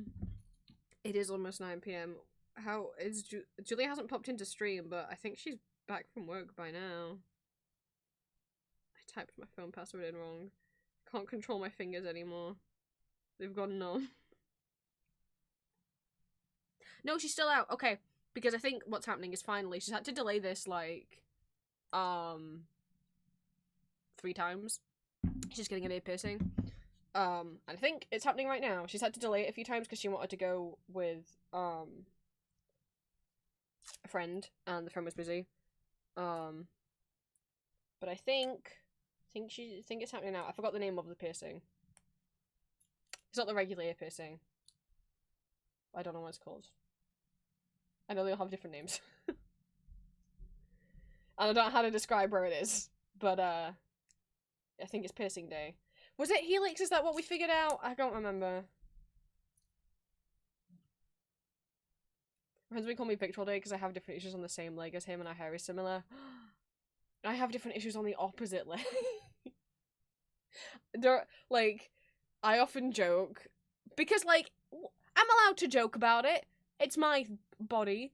It is almost 9 PM. How is Julia hasn't popped into stream, but I think she's back from work by now. I typed my phone password in wrong. Can't control my fingers anymore. They've gone numb. No, she's still out. Okay, because I think what's happening is finally she's had to delay this like 3 times. She's getting an ear piercing. And I think it's happening right now. She's had to delay it a few times because she wanted to go with a friend and the friend was busy. But I think it's happening now. I forgot the name of the piercing. It's not the regular ear piercing. I don't know what it's called. I know they all have different names. And I don't know how to describe where it is. But I think it's piercing day. Was it Helix? Is that what we figured out? I don't remember. Friends may call me Victor all day because I have different issues on the same leg as him and our hair is similar. I have different issues on the opposite leg. Like, I often joke, because, like, I'm allowed to joke about it. It's my body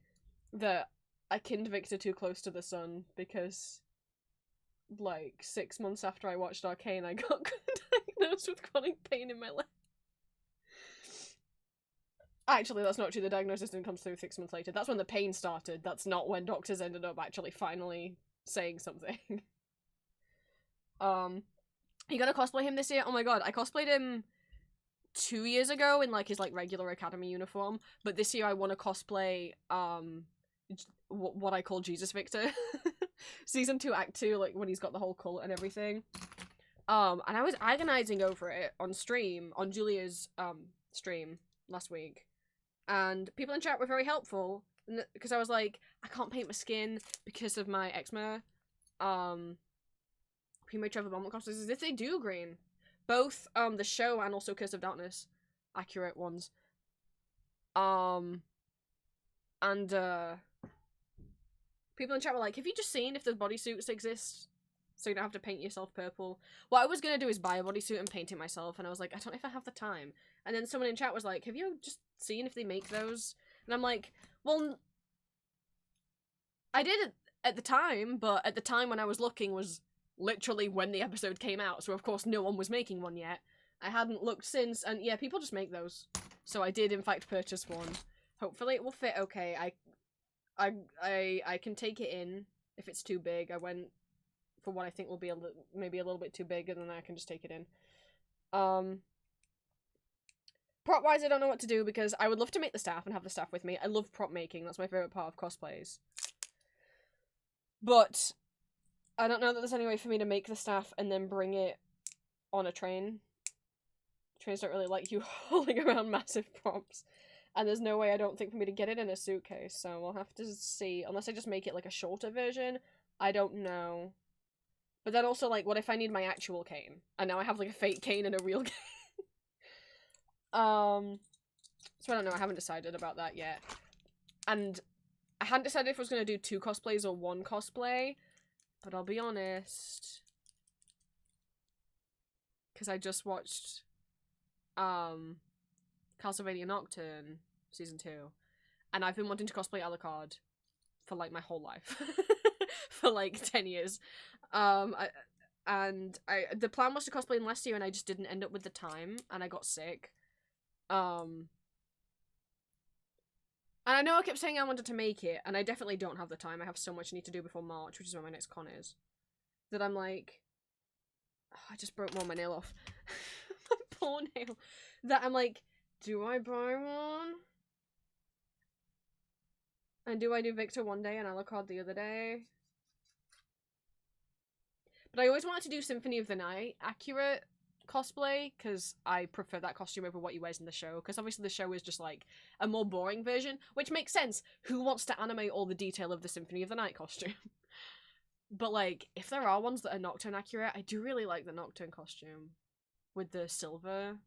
that I kinned Victor too close to the sun, because, like, 6 months after I watched Arcane, I got diagnosed with chronic pain in my leg. Actually, that's not true. The diagnosis didn't come through 6 months later. That's when the pain started. That's not when doctors ended up actually finally saying something. You gonna cosplay him this year? Oh my god, I cosplayed him 2 years ago in like his like regular academy uniform, but this year I want to cosplay what I call Jesus Victor. Season 2 Act 2, like when he's got the whole cult and everything. And I was agonizing over it on stream, on Julia's stream last week, and people in chat were very helpful because I was like, I can't paint my skin because of my eczema. Primo Trevor Belmont cosplays, if they do green. Both the show and also Curse of Darkness. Accurate ones. And people in chat were like, have you just seen if the bodysuits exist? So you don't have to paint yourself purple. What I was gonna do is buy a bodysuit and paint it myself, and I was like, I don't know if I have the time. And then someone in chat was like, have you just seen if they make those? And I'm like, well, I did it at the time, but at the time when I was looking was literally when the episode came out, so of course no one was making one yet. I hadn't looked since, and yeah, people just make those. So I did in fact purchase one. Hopefully it will fit okay. I can take it in if it's too big. I went for what I think will be maybe a little bit too big, and then I can just take it in. Prop wise, I don't know what to do because I would love to make the staff and have the staff with me. I love prop making. That's my favorite part of cosplays. But I don't know that there's any way for me to make the staff and then bring it on a train. Trains don't really like you hauling around massive props. And there's no way, I don't think, for me to get it in a suitcase. So we'll have to see. Unless I just make it like a shorter version. I don't know. But then also, like, what if I need my actual cane? And now I have like a fake cane and a real cane. So I don't know, I haven't decided about that yet. And I hadn't decided if I was going to do 2 cosplays or 1 cosplay. But I'll be honest. Because I just watched Castlevania Nocturne Season 2. And I've been wanting to cosplay Alucard for like my whole life. For like 10 years. The plan was to cosplay in last year and I just didn't end up with the time. And I got sick. And I know I kept saying I wanted to make it, and I definitely don't have the time. I have so much I need to do before March, which is when my next con is. That I'm like... Oh, I just broke more of my nail off. My poor nail. That I'm like, do I buy one? And do I do Victor one day and Alucard the other day? But I always wanted to do Symphony of the Night accurate cosplay, because I prefer that costume over what he wears in the show, because obviously the show is just like a more boring version, which makes sense. Who wants to animate all the detail of the Symphony of the Night costume? But like, if there are ones that are Nocturne accurate, I do really like the Nocturne costume with the silver.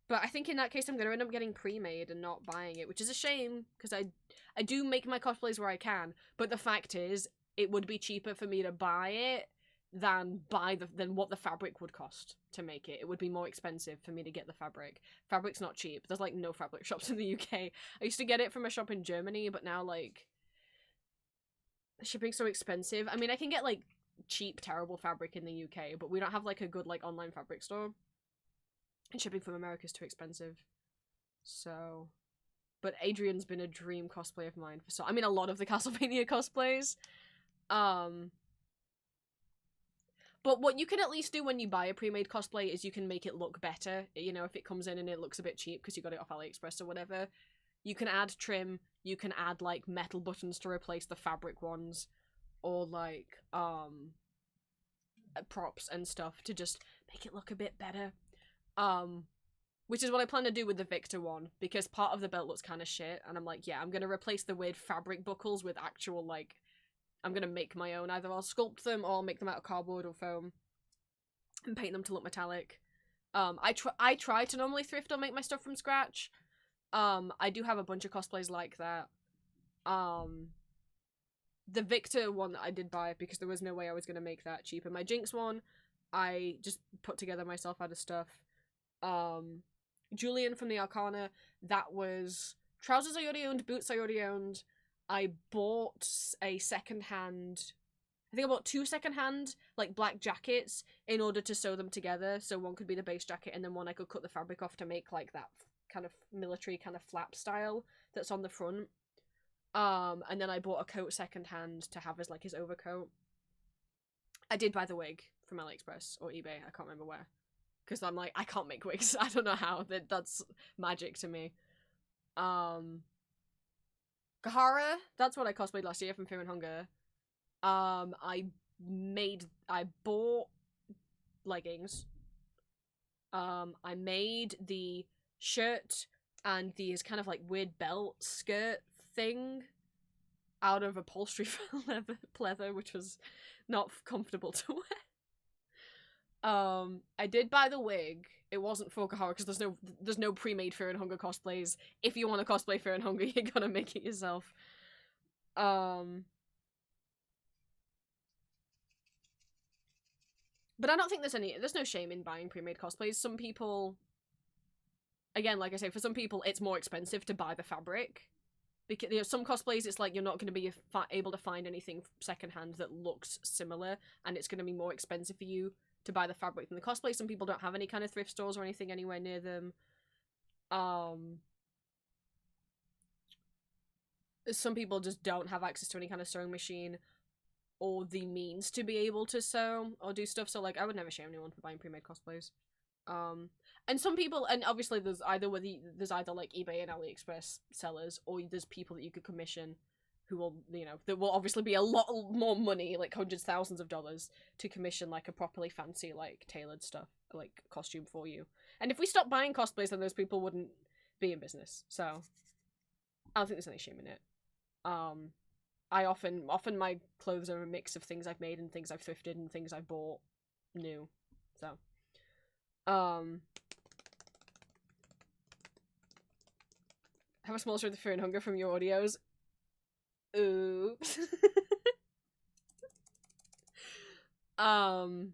But I think in that case I'm gonna end up getting pre-made and not buying it, which is a shame, because I do make my cosplays where I can, but the fact is, it would be cheaper for me to buy it than what the fabric would cost to make it. It would be more expensive for me to get the fabric. Fabric's not cheap. There's like no fabric shops in the UK. I used to get it from a shop in Germany, but now like shipping's so expensive. I mean, I can get like cheap, terrible fabric in the UK, but we don't have like a good like online fabric store. And shipping from America is too expensive. So, but Adrian's been a dream cosplay of mine for I mean, a lot of the Castlevania cosplays. But what you can at least do when you buy a pre-made cosplay is you can make it look better. You know, if it comes in and it looks a bit cheap because you got it off AliExpress or whatever, you can add trim, you can add like metal buttons to replace the fabric ones, or like props and stuff to just make it look a bit better. Which is what I plan to do with the Victor one, because part of the belt looks kind of shit, and I'm like, yeah, I'm gonna replace the weird fabric buckles with actual like, I'm gonna make my own. Either I'll sculpt them or I'll make them out of cardboard or foam and paint them to look metallic. I try to normally thrift or make my stuff from scratch. I do have a bunch of cosplays like that. The Victor one that I did buy because there was no way I was gonna make that cheaper. My Jinx one, I just put together myself out of stuff. Julian from the Arcana, that was trousers I already owned, boots I already owned. I bought a secondhand, I think I bought 2 secondhand, like, black jackets in order to sew them together. So one could be the base jacket and then one I could cut the fabric off to make, like, that kind of military kind of flap style that's on the front. And then I bought a coat secondhand to have as, like, his overcoat. I did buy the wig from AliExpress or eBay, I can't remember where. Because I'm like, I can't make wigs. I don't know how. That's magic to me. Kahara, that's what I cosplayed last year from Fear and Hunger. I bought leggings. I made the shirt and these kind of like weird belt skirt thing out of upholstery pleather, which was not comfortable to wear. I did buy the wig. It wasn't for Kahara because there's no pre-made Fear and Hunger cosplays. If you want to cosplay Fear and Hunger, you gotta make it yourself. But I don't think there's no shame in buying pre-made cosplays. Some people, again, like I say, for some people it's more expensive to buy the fabric. Because, you know, some cosplays it's like you're not going to be able to find anything secondhand that looks similar, and it's going to be more expensive for you to buy the fabric than the cosplay. Some people don't have any kind of thrift stores or anything anywhere near them. Some people just don't have access to any kind of sewing machine or the means to be able to sew or do stuff, so like I would never shame anyone for buying pre-made cosplays. And some people, and obviously there's either like eBay and AliExpress sellers, or there's people that you could commission who will, you know, there will obviously be a lot more money, like hundreds, thousands of dollars, to commission like a properly fancy, like tailored stuff, like costume for you. And if we stopped buying cosplays, then those people wouldn't be in business. So I don't think there's any shame in it. I often my clothes are a mix of things I've made and things I've thrifted and things I've bought new. So have a small sort of fear and hunger from your audios. Oops. I'm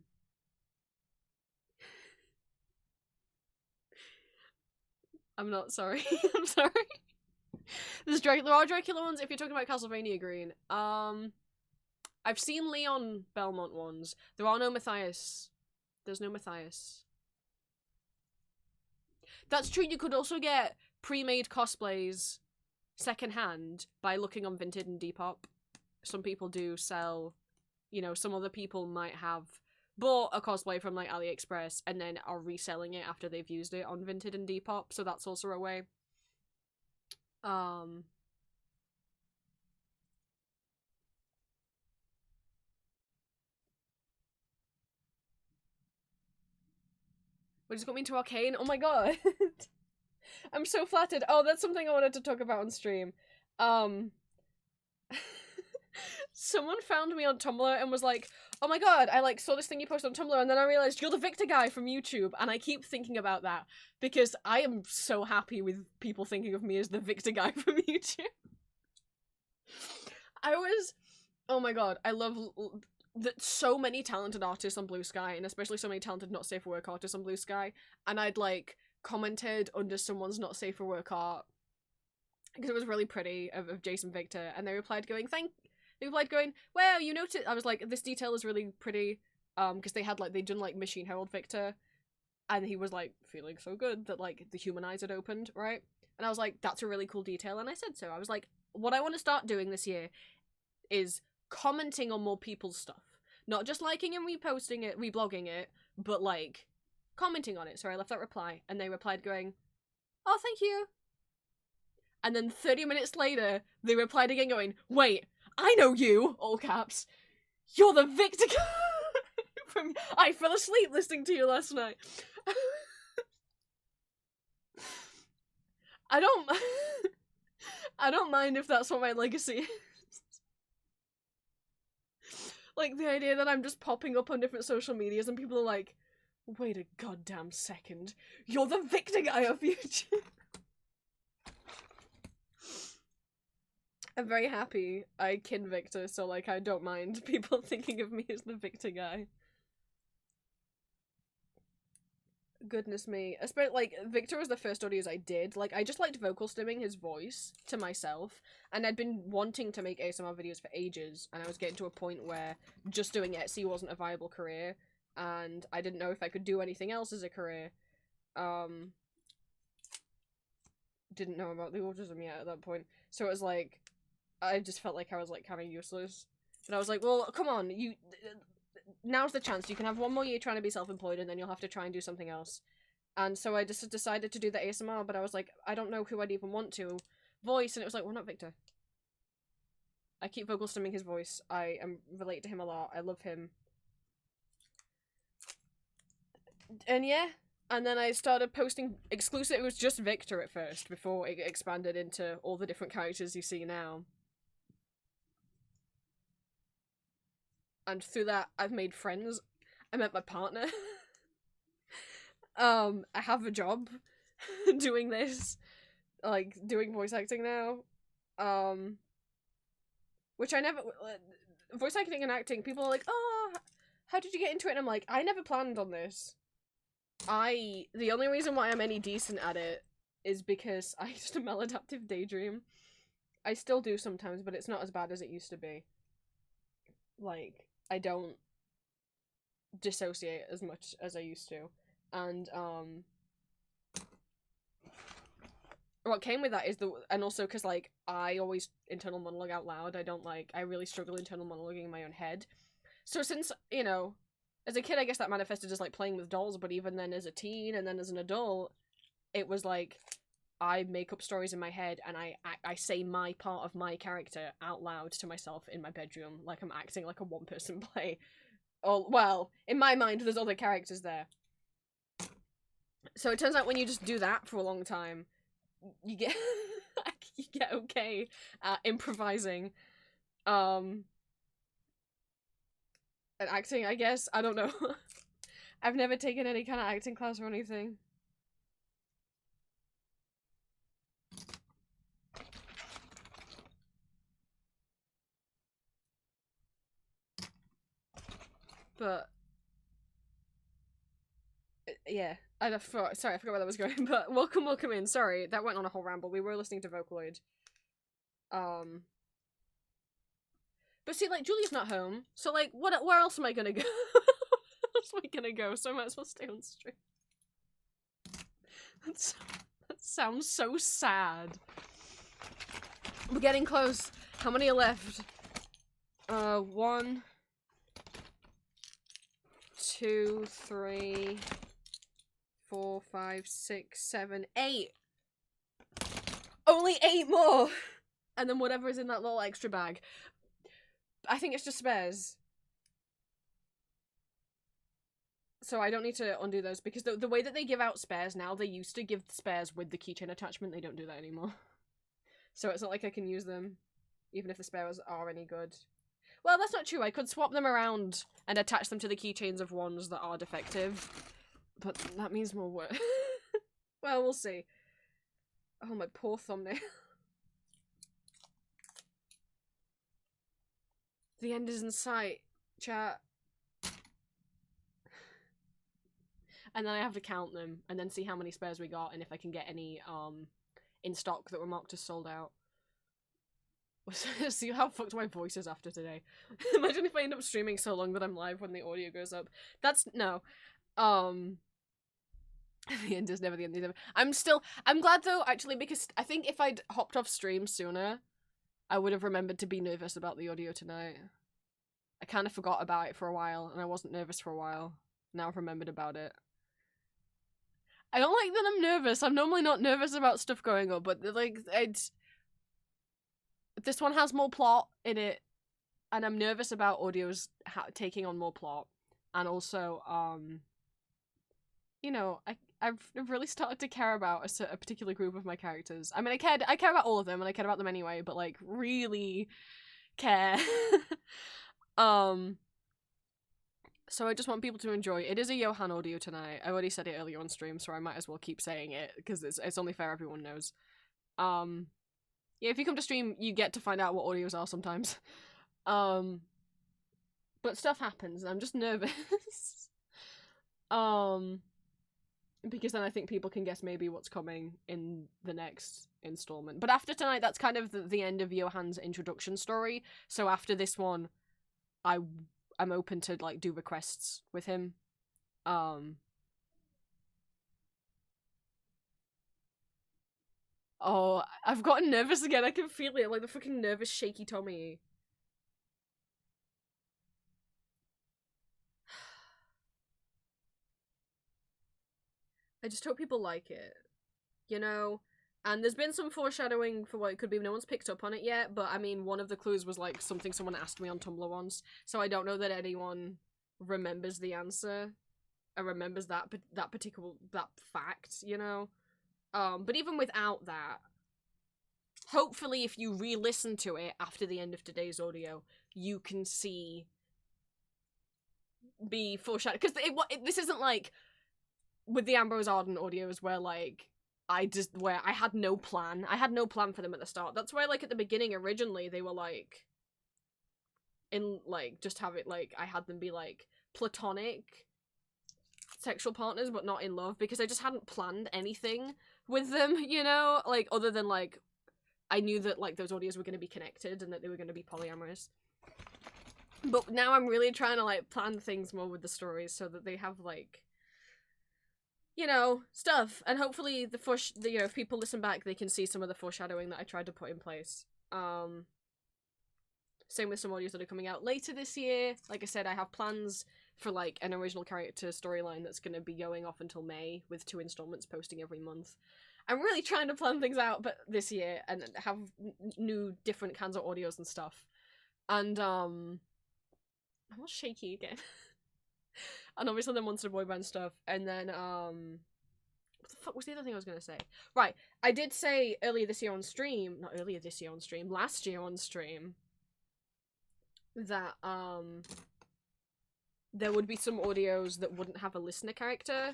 not sorry. I'm sorry. There are Dracula ones if you're talking about Castlevania Green. I've seen Leon Belmont ones. There are no Matthias. There's no Matthias. That's true, you could also get pre-made cosplays secondhand by looking on Vinted and Depop. Some people do sell, you know, some other people might have bought a cosplay from like AliExpress and then are reselling it after they've used it on Vinted and Depop, so that's also a way. What just got me into Arcane? Oh my god! I'm so flattered. Oh, that's something I wanted to talk about on stream. Someone found me on Tumblr and was like, oh my god, I like saw this thing you posted on Tumblr and then I realized you're the Victor guy from YouTube, and I keep thinking about that because I am so happy with people thinking of me as the Victor guy from YouTube. Oh my god, I love that so many talented artists on Blue Sky, and especially so many talented not safe for work artists on Blue Sky, and I'd like commented under someone's not safe for work art because it was really pretty of Jason Victor, and they replied going, wow, you noticed. I was like, this detail is really pretty, because they'd done like Machine Herald Victor, and he was like feeling so good that like the human eyes had opened, right? And I was like, that's a really cool detail, and I said so. I was like, what I want to start doing this year is commenting on more people's stuff, not just liking and reposting it, reblogging it, but like commenting on it. So I left that reply, and they replied going, oh, thank you. And then 30 minutes later, they replied again going, wait, I know you, all caps. You're the Victor from I fell asleep listening to you last night. I don't mind if that's what my legacy is. Like, the idea that I'm just popping up on different social medias and people are like, wait a goddamn second, you're the Victor guy of YouTube. I'm very happy I kin Victor, so like I don't mind people thinking of me as the Victor guy. Goodness me. Especially, like, Victor was the first audios I did. Like, I just liked vocal stimming his voice to myself, and I'd been wanting to make ASMR videos for ages, and I was getting to a point where just doing Etsy wasn't a viable career, and I didn't know if I could do anything else as a career. Didn't know about the autism yet at that point, so it was like, I just felt like I was, like, kind of useless. But I was like, well, come on, now's the chance. You can have one more year trying to be self-employed, and then you'll have to try and do something else. And so I just decided to do the ASMR, but I was like, I don't know who I'd even want to voice, and it was like, well, not Victor. I keep vocal stimming his voice. I relate to him a lot. I love him. And yeah, and then I started posting exclusive. It was just Victor at first, before it expanded into all the different characters you see now. And through that, I've made friends. I met my partner. I have a job doing this, like, doing voice acting now. Which I never... Voice acting and acting, people are like, oh, how did you get into it? And I'm like, I never planned on this. The only reason why I'm any decent at it is because I used to maladaptive daydream. I still do sometimes, but it's not as bad as it used to be. Like, I don't dissociate as much as I used to. And, what came with that is and also because like I always internal monologue out loud. I really struggle internal monologuing in my own head. So since, you know, as a kid, I guess that manifested as like playing with dolls, but even then as a teen and then as an adult, it was like I make up stories in my head and I say my part of my character out loud to myself in my bedroom, like I'm acting like a one-person play. Oh, well, in my mind, there's other characters there. So it turns out when you just do that for a long time, you get you get okay at improvising. And acting, I guess. I don't know. I've never taken any kind of acting class or anything. But yeah, sorry, I forgot where that was going. But welcome in. Sorry, that went on a whole ramble. We were listening to Vocaloid. But see, like, Julia's not home, so like, where else am I gonna go? Where else am I gonna go? So I might as well stay on stream. That sounds so sad. We're getting close. How many are left? 1, 2, 3, 4, 5, 6, 7, 8. Only 8 more! And then whatever is in that little extra bag. I think it's just spares. So I don't need to undo those, because the way that they give out spares now, they used to give spares with the keychain attachment. They don't do that anymore. So it's not like I can use them, even if the spares are any good. Well, that's not true. I could swap them around and attach them to the keychains of ones that are defective. But that means more work. Well, we'll see. Oh, my poor thumbnail. The end is in sight, chat. And then I have to count them, and then see how many spares we got, and if I can get any, in stock that were marked as sold out. See how fucked my voice is after today. Imagine if I end up streaming so long that I'm live when the audio goes up. That's, no. The end is never the end. I'm glad though, actually, because I think if I'd hopped off stream sooner, I would have remembered to be nervous about the audio tonight. I kind of forgot about it for a while, and I wasn't nervous for a while. Now I've remembered about it. I don't like that I'm nervous. I'm normally not nervous about stuff going up, but like, this one has more plot in it, and I'm nervous about audios taking on more plot. And also, you know, I've really started to care about a particular group of my characters. I mean, I care about all of them, and I care about them anyway, but like, really care. So I just want people to enjoy. It is a Johan audio tonight. I already said it earlier on stream, so I might as well keep saying it, because it's only fair everyone knows. Yeah, if you come to stream, you get to find out what audios are sometimes. But stuff happens, and I'm just nervous. Because then I think people can guess maybe what's coming in the next installment. But after tonight, that's kind of the end of Johan's introduction story. So after this one, I'm open to, like, do requests with him. Oh, I've gotten nervous again. I can feel it, like the fucking nervous, shaky tummy. I just hope people like it, you know? And there's been some foreshadowing for what it could be. No one's picked up on it yet, but I mean, one of the clues was like something someone asked me on Tumblr once, so I don't know that anyone remembers the answer and remembers that fact, you know? But even without that, hopefully if you re-listen to it after the end of today's audio, you can be foreshadowed. Because this isn't like with the Ambrose Arden audios where like I had no plan. I had no plan for them at the start. That's why, like, at the beginning, originally, they were, like, just have it, like, I had them be, like, platonic sexual partners, but not in love, because I just hadn't planned anything with them, you know? Like, other than, like, I knew that, like, those audios were going to be connected and that they were going to be polyamorous. But now I'm really trying to, like, plan things more with the stories so that they have, like, you know, stuff. And hopefully you know, if people listen back, they can see some of the foreshadowing that I tried to put in place. Same with some audios that are coming out later this year. Like I said, I have plans for like an original character storyline that's going to be going off until May, with 2 installments posting every month. I'm really trying to plan things out but this year and have new different kinds of audios and stuff. And I'm all shaky again. And obviously the Monster Boy Band stuff. And then what the fuck was the other thing I was gonna say? Right, I did say last year on stream that there would be some audios that wouldn't have a listener character.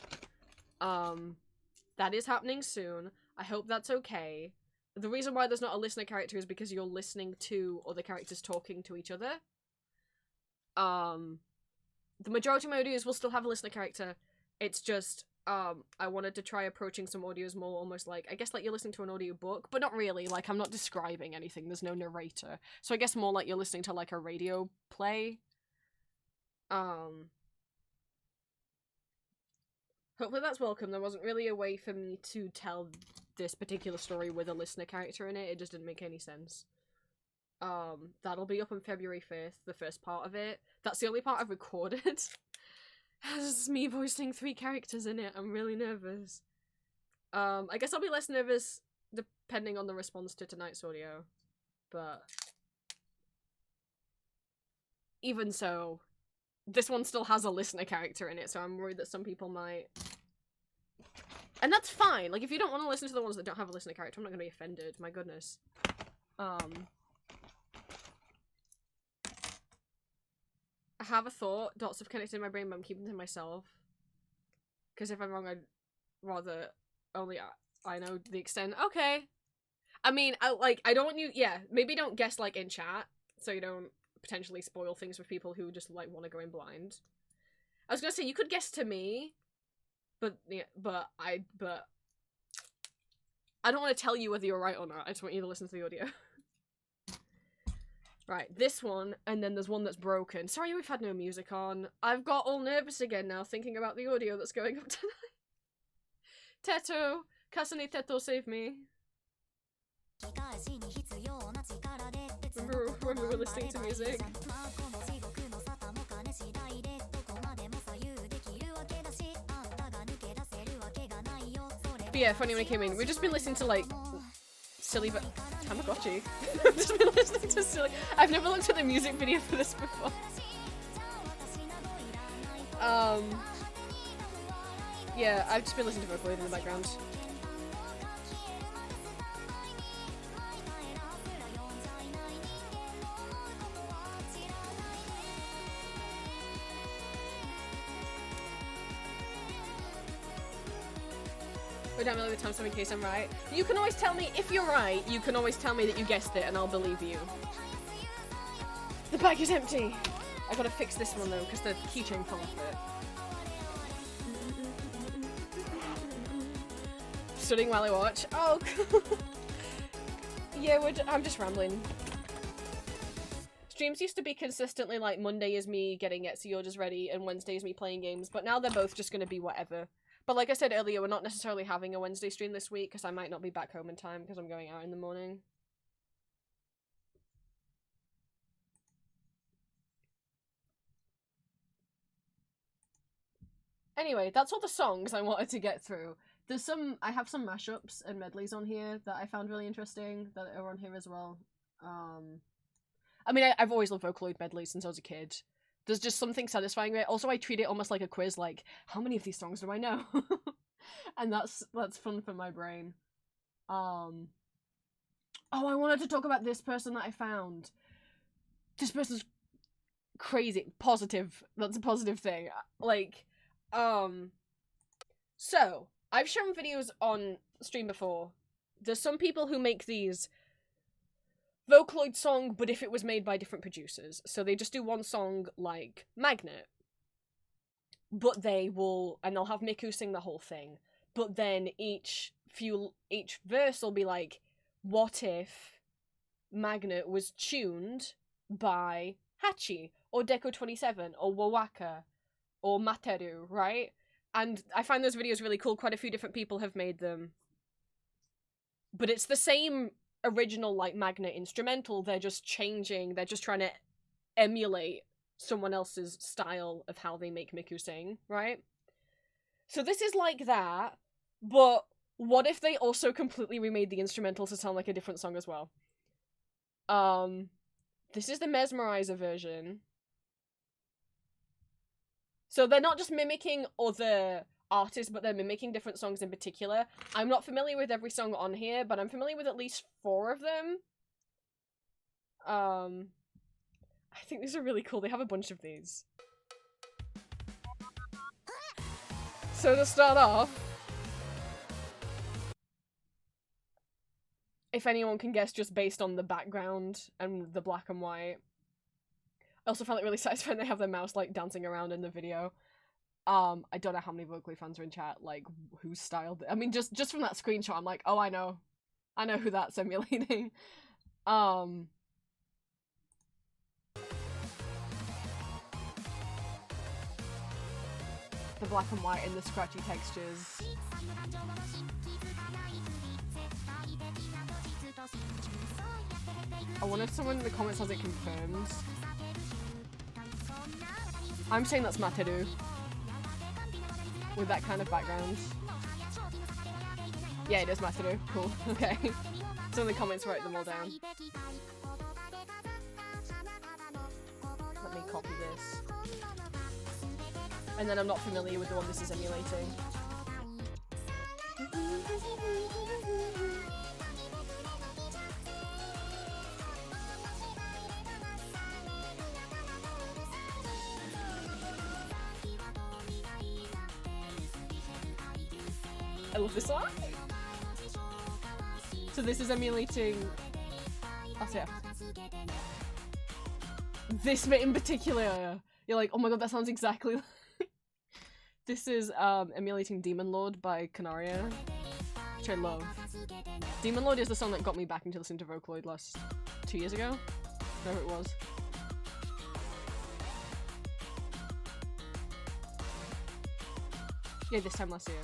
That is happening soon. I hope that's okay. The reason why there's not a listener character is because you're listening to other characters talking to each other. The majority of my audios will still have a listener character. It's just, I wanted to try approaching some audios more almost like, I guess like you're listening to an audiobook, but not really, like I'm not describing anything, there's no narrator. So I guess more like you're listening to like a radio play. Hopefully that's welcome. There wasn't really a way for me to tell this particular story with a listener character in it. It just didn't make any sense. That'll be up on February 5th, the first part of it. That's the only part I've recorded. Has me voicing 3 characters in it. I'm really nervous. I guess I'll be less nervous depending on the response to tonight's audio. But even so, this one still has a listener character in it, so I'm worried that some people might... And that's fine. Like, if you don't want to listen to the ones that don't have a listener character, I'm not going to be offended. My goodness. I have a thought. Dots have connected in my brain, but I'm keeping them to myself. Because if I'm wrong, I'd rather only I know the extent. Okay. I mean, I don't want you... Yeah, maybe don't guess, like, in chat, so you don't potentially spoil things for people who just, like, want to go in blind. I was gonna say, you could guess to me, but, yeah, but I don't want to tell you whether you're right or not. I just want you to listen to the audio. Right, this one, and then there's one that's broken. Sorry we've had no music on. I've got all nervous again now thinking about the audio that's going up tonight. Teto! Kasane Teto, save me. Remember when we were listening to music? But yeah, funny when it came in. We've just been listening to, like, silly but Tamagotchi. I've just been listening to silly. I've never looked at the music video for this before. Yeah, I've just been listening to Vocaloid in the background. Go down below the timestamp in case I'm right. You can always tell me, if you're right, you can always tell me that you guessed it and I'll believe you. The bag is empty! I gotta fix this one though, because the keychain fell off it. Studying while I watch. Oh, cool. Yeah, I'm just rambling. Streams used to be consistently like Monday is me getting Etsy orders ready and Wednesday is me playing games, but now they're both just gonna be whatever. But like I said earlier, we're not necessarily having a Wednesday stream this week because I might not be back home in time because I'm going out in the morning. Anyway, that's all the songs I wanted to get through. I have some mashups and medleys on here that I found really interesting that are on here as well. I mean, I've always loved Vocaloid medleys since I was a kid. There's just something satisfying about it. Also, I treat it almost like a quiz, like, how many of these songs do I know? And that's fun for my brain. Oh, I wanted to talk about this person that I found. This person's crazy. Positive. That's a positive thing. Like, so, I've shown videos on stream before. There's some people who make these Vocaloid song, but if it was made by different producers. So they just do one song like Magnet. But they'll have Miku sing the whole thing. But then each verse will be like, what if Magnet was tuned by Hachi, or Deco27, or Wawaka, or Materu, right? And I find those videos really cool. Quite a few different people have made them. But it's the same original, like, Magnet instrumental. They're just changing. They're just trying to emulate someone else's style of how they make Miku sing, right? So this is like that, but what if they also completely remade the instrumental to sound like a different song as well? This is the Mesmerizer version. So they're not just mimicking other artists, but they're mimicking different songs in particular. I'm not familiar with every song on here, but I'm familiar with at least 4 of them. I think these are really cool. They have a bunch of these. So to start off, if anyone can guess just based on the background and the black and white. I also found it really satisfying they have their mouse, like, dancing around in the video. I don't know how many Vocally fans are in chat, like, who styled it. I mean, just from that screenshot, I'm like, oh, I know who that's emulating. The black and white and the scratchy textures. I wonder if someone in the comments has it confirmed. I'm saying that's Materu. With that kind of background. Yeah, it is Materu. Cool. Okay. So in the comments, write them all down. Let me copy this. And then I'm not familiar with the one this is emulating. I love this song. So this is emulating... Oh, yeah. This bit in particular. You're like, oh my god, that sounds exactly like... This is emulating Demon Lord by Canaria, which I love. Demon Lord is the song that got me back into listening to Vocaloid last 2 years ago. Whatever it was. Yeah, this time last year.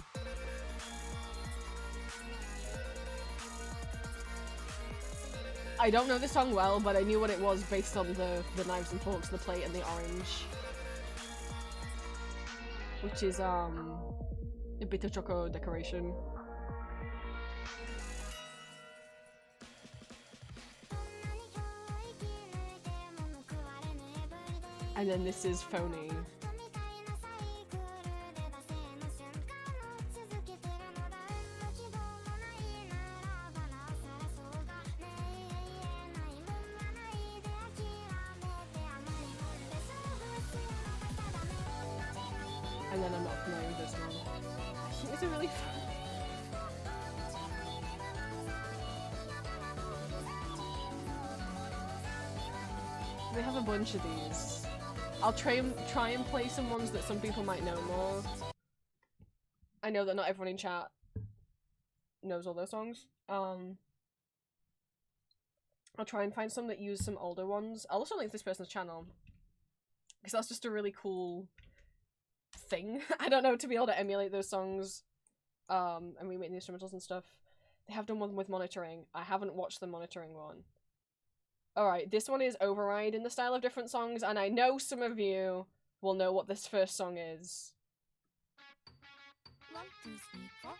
I don't know this song well, but I knew what it was based on the knives and forks, the plate, and the orange. Which is, a bitter choco decoration. And then this is Phony. And then I'm not familiar with this one. I think it's a really fun. They have a bunch of these. I'll try and play some ones that some people might know more. I know that not everyone in chat knows all those songs. I'll try and find some that use some older ones. I'll also link this person's channel, because that's just a really cool thing. I don't know, to be able to emulate those songs and remake the instrumentals and stuff. They have done one with monitoring. I haven't watched the monitoring one. Alright, this one is Override in the style of different songs, and I know some of you will know what this first song is. 1, 2, 3, 4.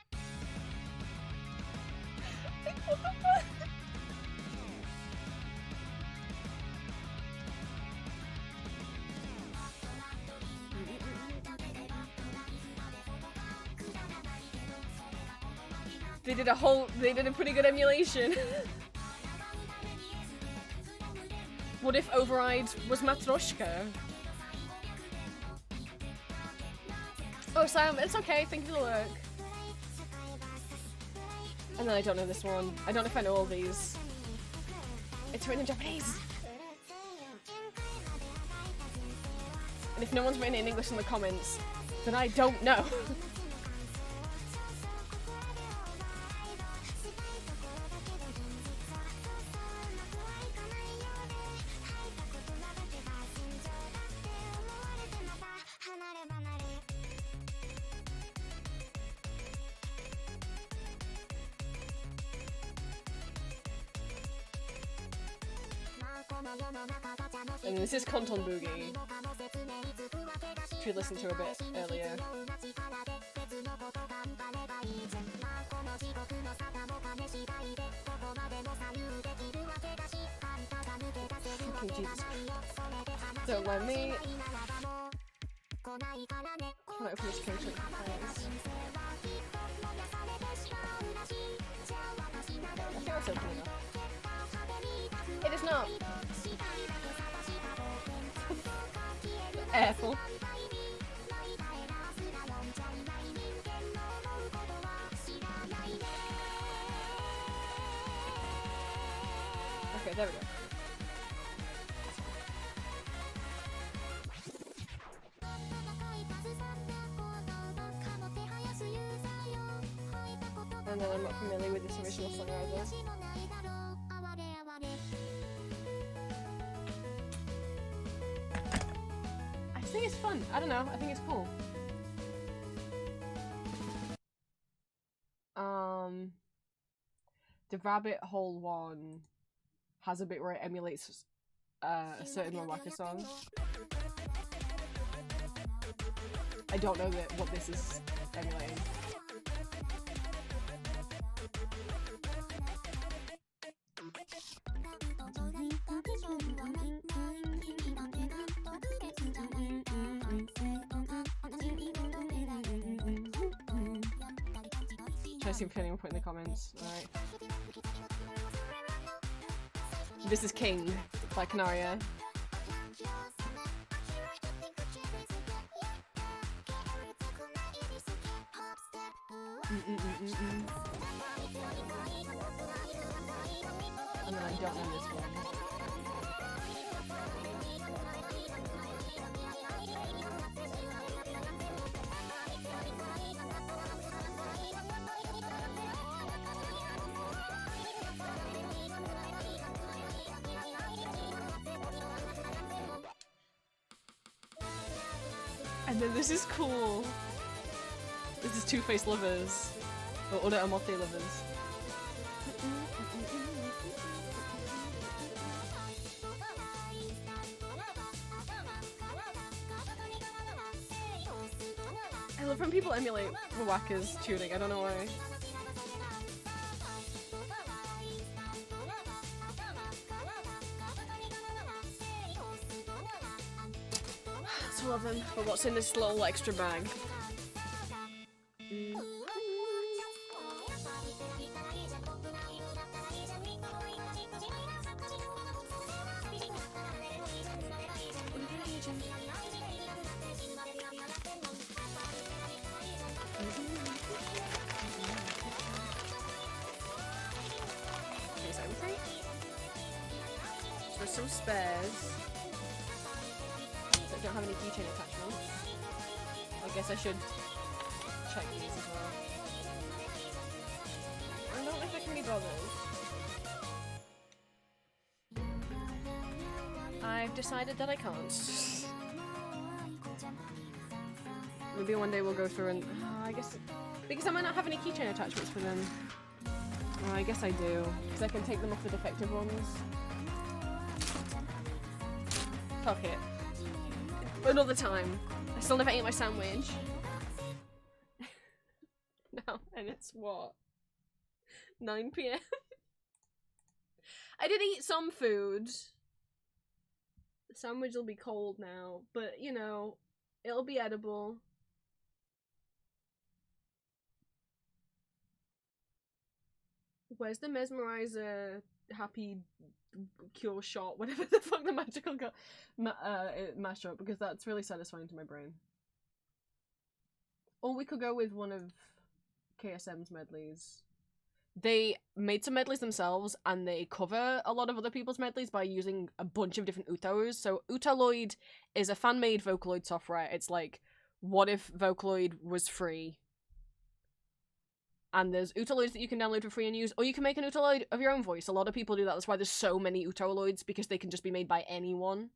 What the fuck? They did a pretty good emulation. What if Override was Matroshka? Oh, Sam, it's okay, thank you for the look. And then I don't know this one. I don't know if I know all these. It's written in Japanese. And if no one's written it in English in the comments, then I don't know. And this is Konton Boogie, which we listened to a bit earlier. Fucking Jesus. Don't mind me. Can I open this cage? I think that's open enough. It is not. Apple. Okay, there we go. And then I'm not familiar with this original song either. I think it's fun. I don't know. I think it's cool. The rabbit hole one has a bit where it emulates a certain Waka song. I don't know what this is emulating. Try to see if anyone put in the comments. Alright. This is King by Canaria. And then I don't know this one. And then this is cool. This is Two-Face Lovers. Or Ore Amote Lovers. I love when people emulate Waka's tuning, I don't know why. I love them, but what's in this little extra bag? Here's everything. There's some spares. I don't have any keychain attachments. I guess I should check these as well. I don't know if I can be bothered. I've decided that I can't. Maybe one day we'll go through and... I guess... Because I might not have any keychain attachments for them. Oh, I guess I do. Because I can take them off the defective ones. Fuck it. Another time. I still never ate my sandwich. No, and it's what? 9 PM? I did eat some food. The sandwich will be cold now, but you know, it'll be edible. Where's the mesmerizer happy cure shot, whatever the fuck the magical mash up, because that's really satisfying to my brain. Or we could go with one of KSM's medleys. They made some medleys themselves, and they cover a lot of other people's medleys by using a bunch of different Utos. So Utaloid is a fan-made Vocaloid software. It's like, what if Vocaloid was free? And there's Utaloids that you can download for free and use, or you can make an Utaloid of your own voice. A lot of people do that. That's why there's so many Utaloids, because they can just be made by anyone.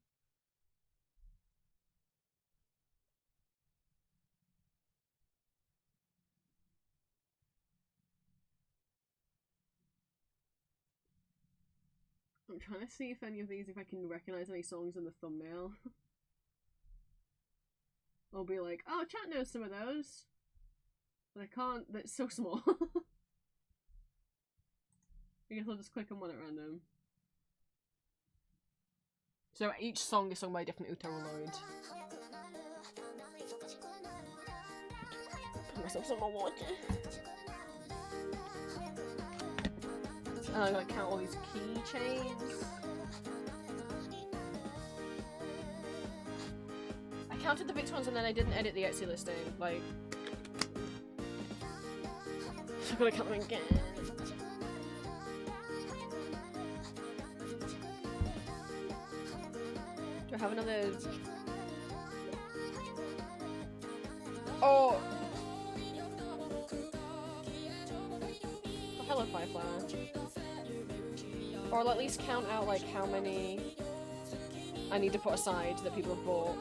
I'm trying to see if any of these, if I can recognize any songs in the thumbnail. I'll be like, oh, chat knows some of those. But I can't, that's so small. I guess I'll just click on one at random. So each song is sung by a different Utero-loid. Put myself some more water. And I'm gonna count all these keychains. I counted the big ones and then I didn't edit the Etsy listing. Like, I'm gonna count them again. Do I have another? Oh! Oh, hello, Firefly. Or I'll at least count out like how many I need to put aside that people have bought.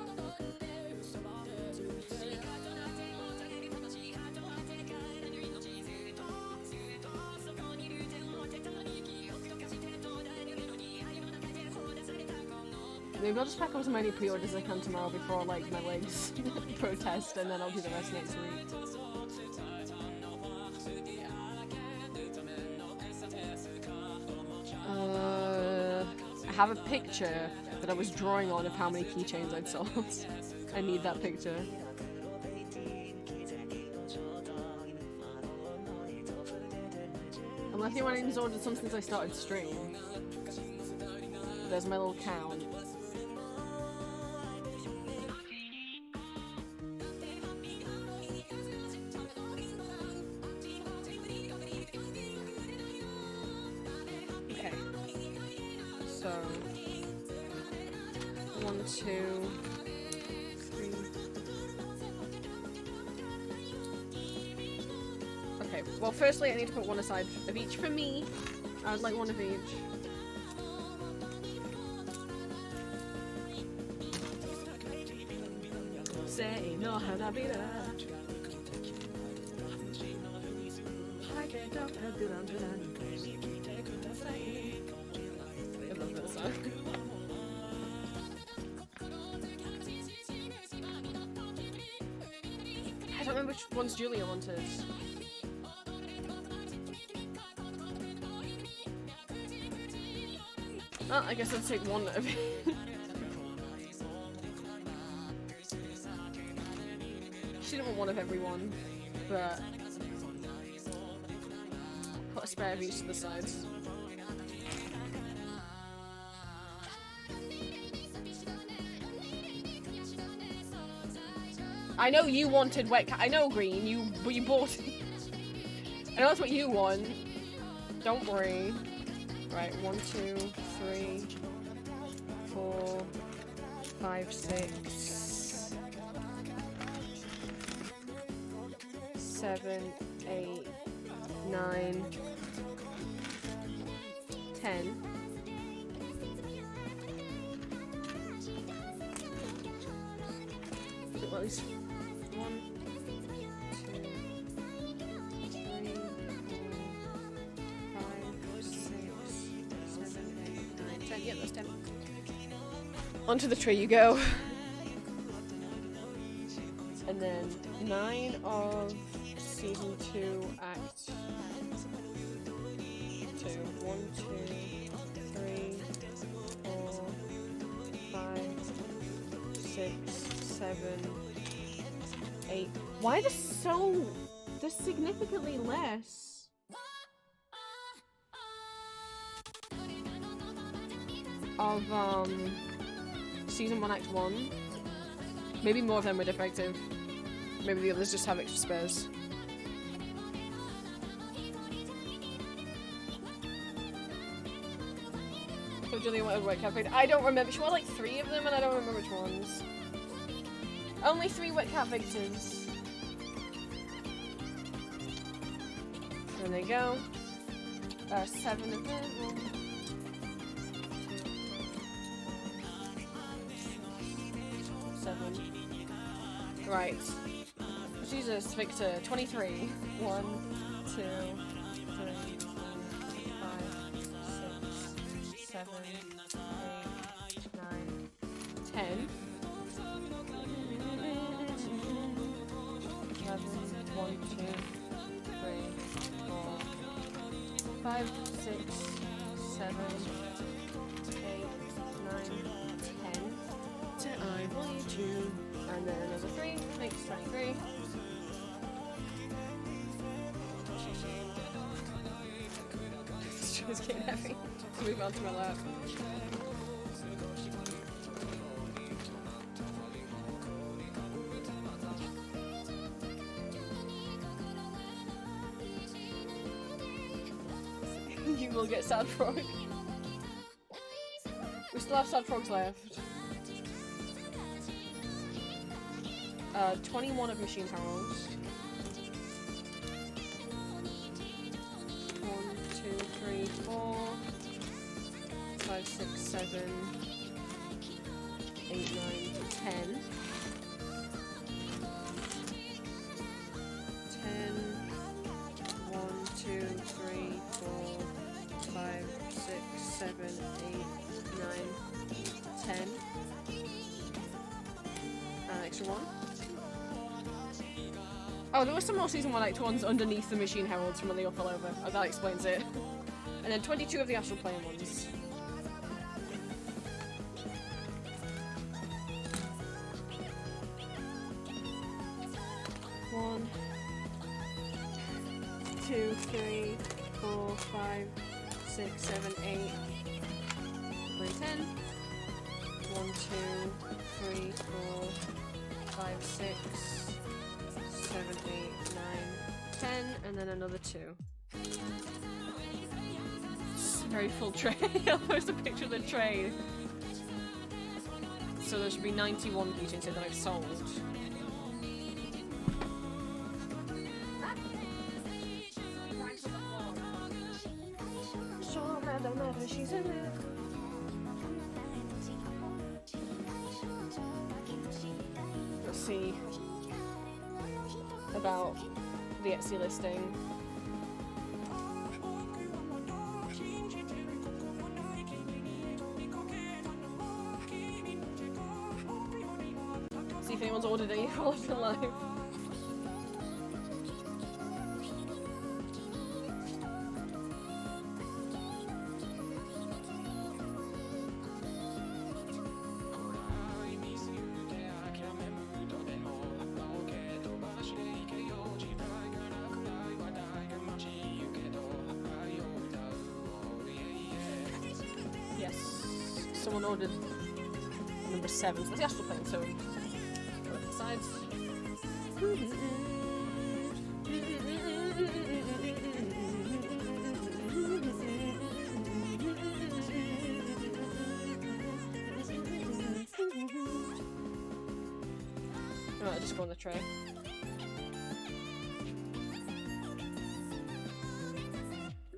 Maybe I'll just pack up as many pre-orders as I can tomorrow before like my legs protest, and then I'll do the rest next week. I have a picture that I was drawing on of how many keychains I'd sold. I need that picture. Unless anyone's ordered some since I started stream. There's my little count. Okay. So 1, 2, 3. Okay, well firstly I need to put one aside of each for me. I would like one of each. Say no hanabira. I love that song. I don't remember which ones Julia wanted. Oh, I guess I'll take one of it. She didn't want one of everyone, but put a spare of each to the sides. I know you wanted wet cat. I know green. But you bought it. I know that's what you want. Don't worry. Right, 1, 2, 3, 4, 5, 6, 7, 8, 9, 10. Well, at least 1, 2, 3, 4, 5, 6, 7, 8, 9, 10. Yeah, that's 10. Onto the tree you go. And then 9 of season 2, act 2. 1, 2, 3, 4, 5, 6, 7, 8. Why are there's significantly less? Of season 1, act 1. Maybe more of them were defective. Maybe the others just have extra spares. So Julia wanted wet cat figs. I don't remember. She wanted like 3 of them and I don't remember which ones. Only 3 wet cat victims. There they go. 7 of them. 1, 2, 7. Right. Jesus, Victor. 23. 1, 2, 3, 4, 5, 6, 7, 7, 8, 9, 10. 11, 1, 2, 3, 4, 5, 6, 7, 8, 9, 10. So I believe you. And then another 3 makes 23. This tree is getting heavy. Let's move on to my lap. You will get sad frog. We still have sad frogs left. 21 of Machine Heralds. 1, 2, 3, 4, 5, 6, 7, 8, 9, 10. 10, 1, 2, 3, 4, 5, 6, 7, 8, 9, 10. Extra 1. Oh, there was some more Season 1 Act 1s underneath the Machine Heralds from when they all fell over. Oh, that explains it. And then 22 of the Astral Plane ones. One, 2, 3, 4, 5, 6, 7, 8, 9, 10. 1, 2, 3, 4, 5, 6, 7, 8, 9, 10, and then another 2. It's a very full tray. I'll post a picture of the tray. So there should be 91 keychains here that I've sold. She's in there. Let's see about the Etsy listing. See if anyone's ordered any for life. Someone ordered number 7, so that's the Astral Plane, so go to the sides. Alright, I'll just go on the tray.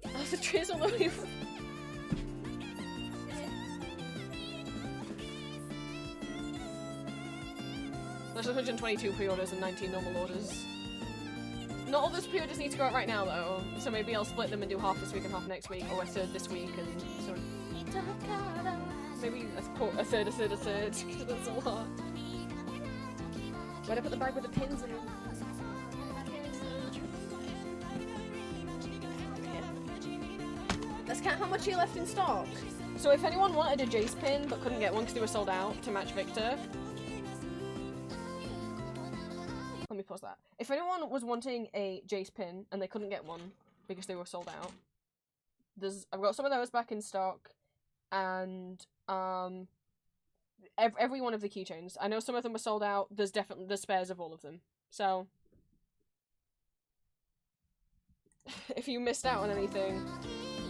Oh, the tray's all the way. There's 122 pre-orders and 19 normal orders. Not all those pre-orders need to go out right now though, so maybe I'll split them and do half this week and half next week, or a third this week and sort of... Maybe a third, because that's a lot. Where'd I put the bag with the pins in it? Let's count how much you left in stock. So if anyone wanted a Jace pin but couldn't get one because they were sold out to match Victor, let me pause that. If anyone was wanting a Jace pin and they couldn't get one because they were sold out, I've got some of those back in stock, and every one of the keychains. I know some of them were sold out. There's spares of all of them. So if you missed out on anything,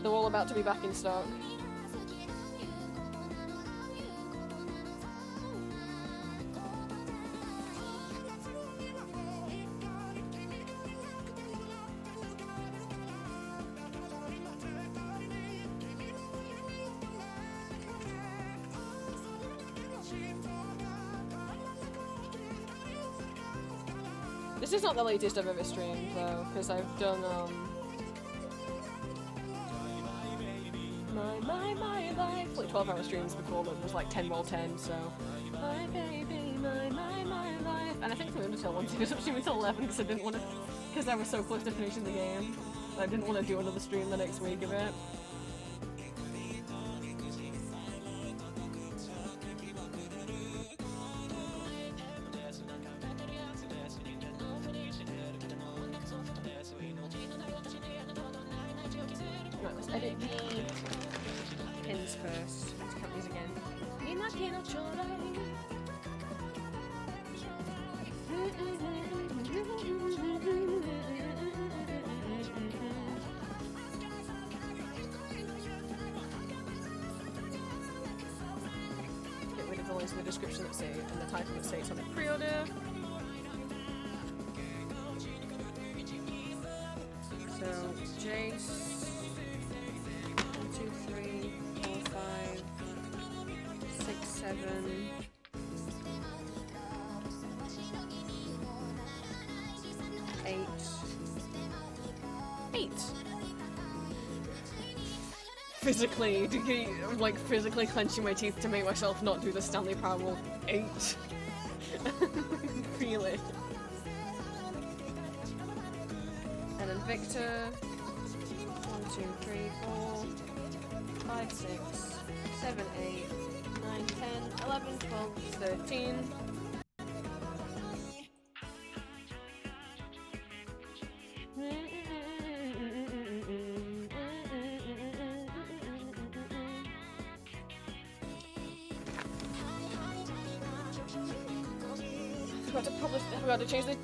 they're all about to be back in stock. This is not the latest I've ever streamed though, because I've done 5 like 12-hour streams before that was like 10 roll 10, so my baby, my life. And I think from Undertale once I was streaming until 11 because I didn't want to, because I was so close to finishing the game. I didn't want to do another stream the next week of it. Right, let's edit the pins first. Let's count these again. Get rid of the links in the description that say and the title that say it's on a pre-order. So Jace 1, 2, 3, 4, 5, 6, 7. 8. 8. Physically, like physically clenching my teeth to make myself not do the Stanley Parable. 8. Feel it. And then Victor. 1, 2, 3, 4, 5, 6, 7, 8, 9, 10, 11, 12, 13. I forgot to change the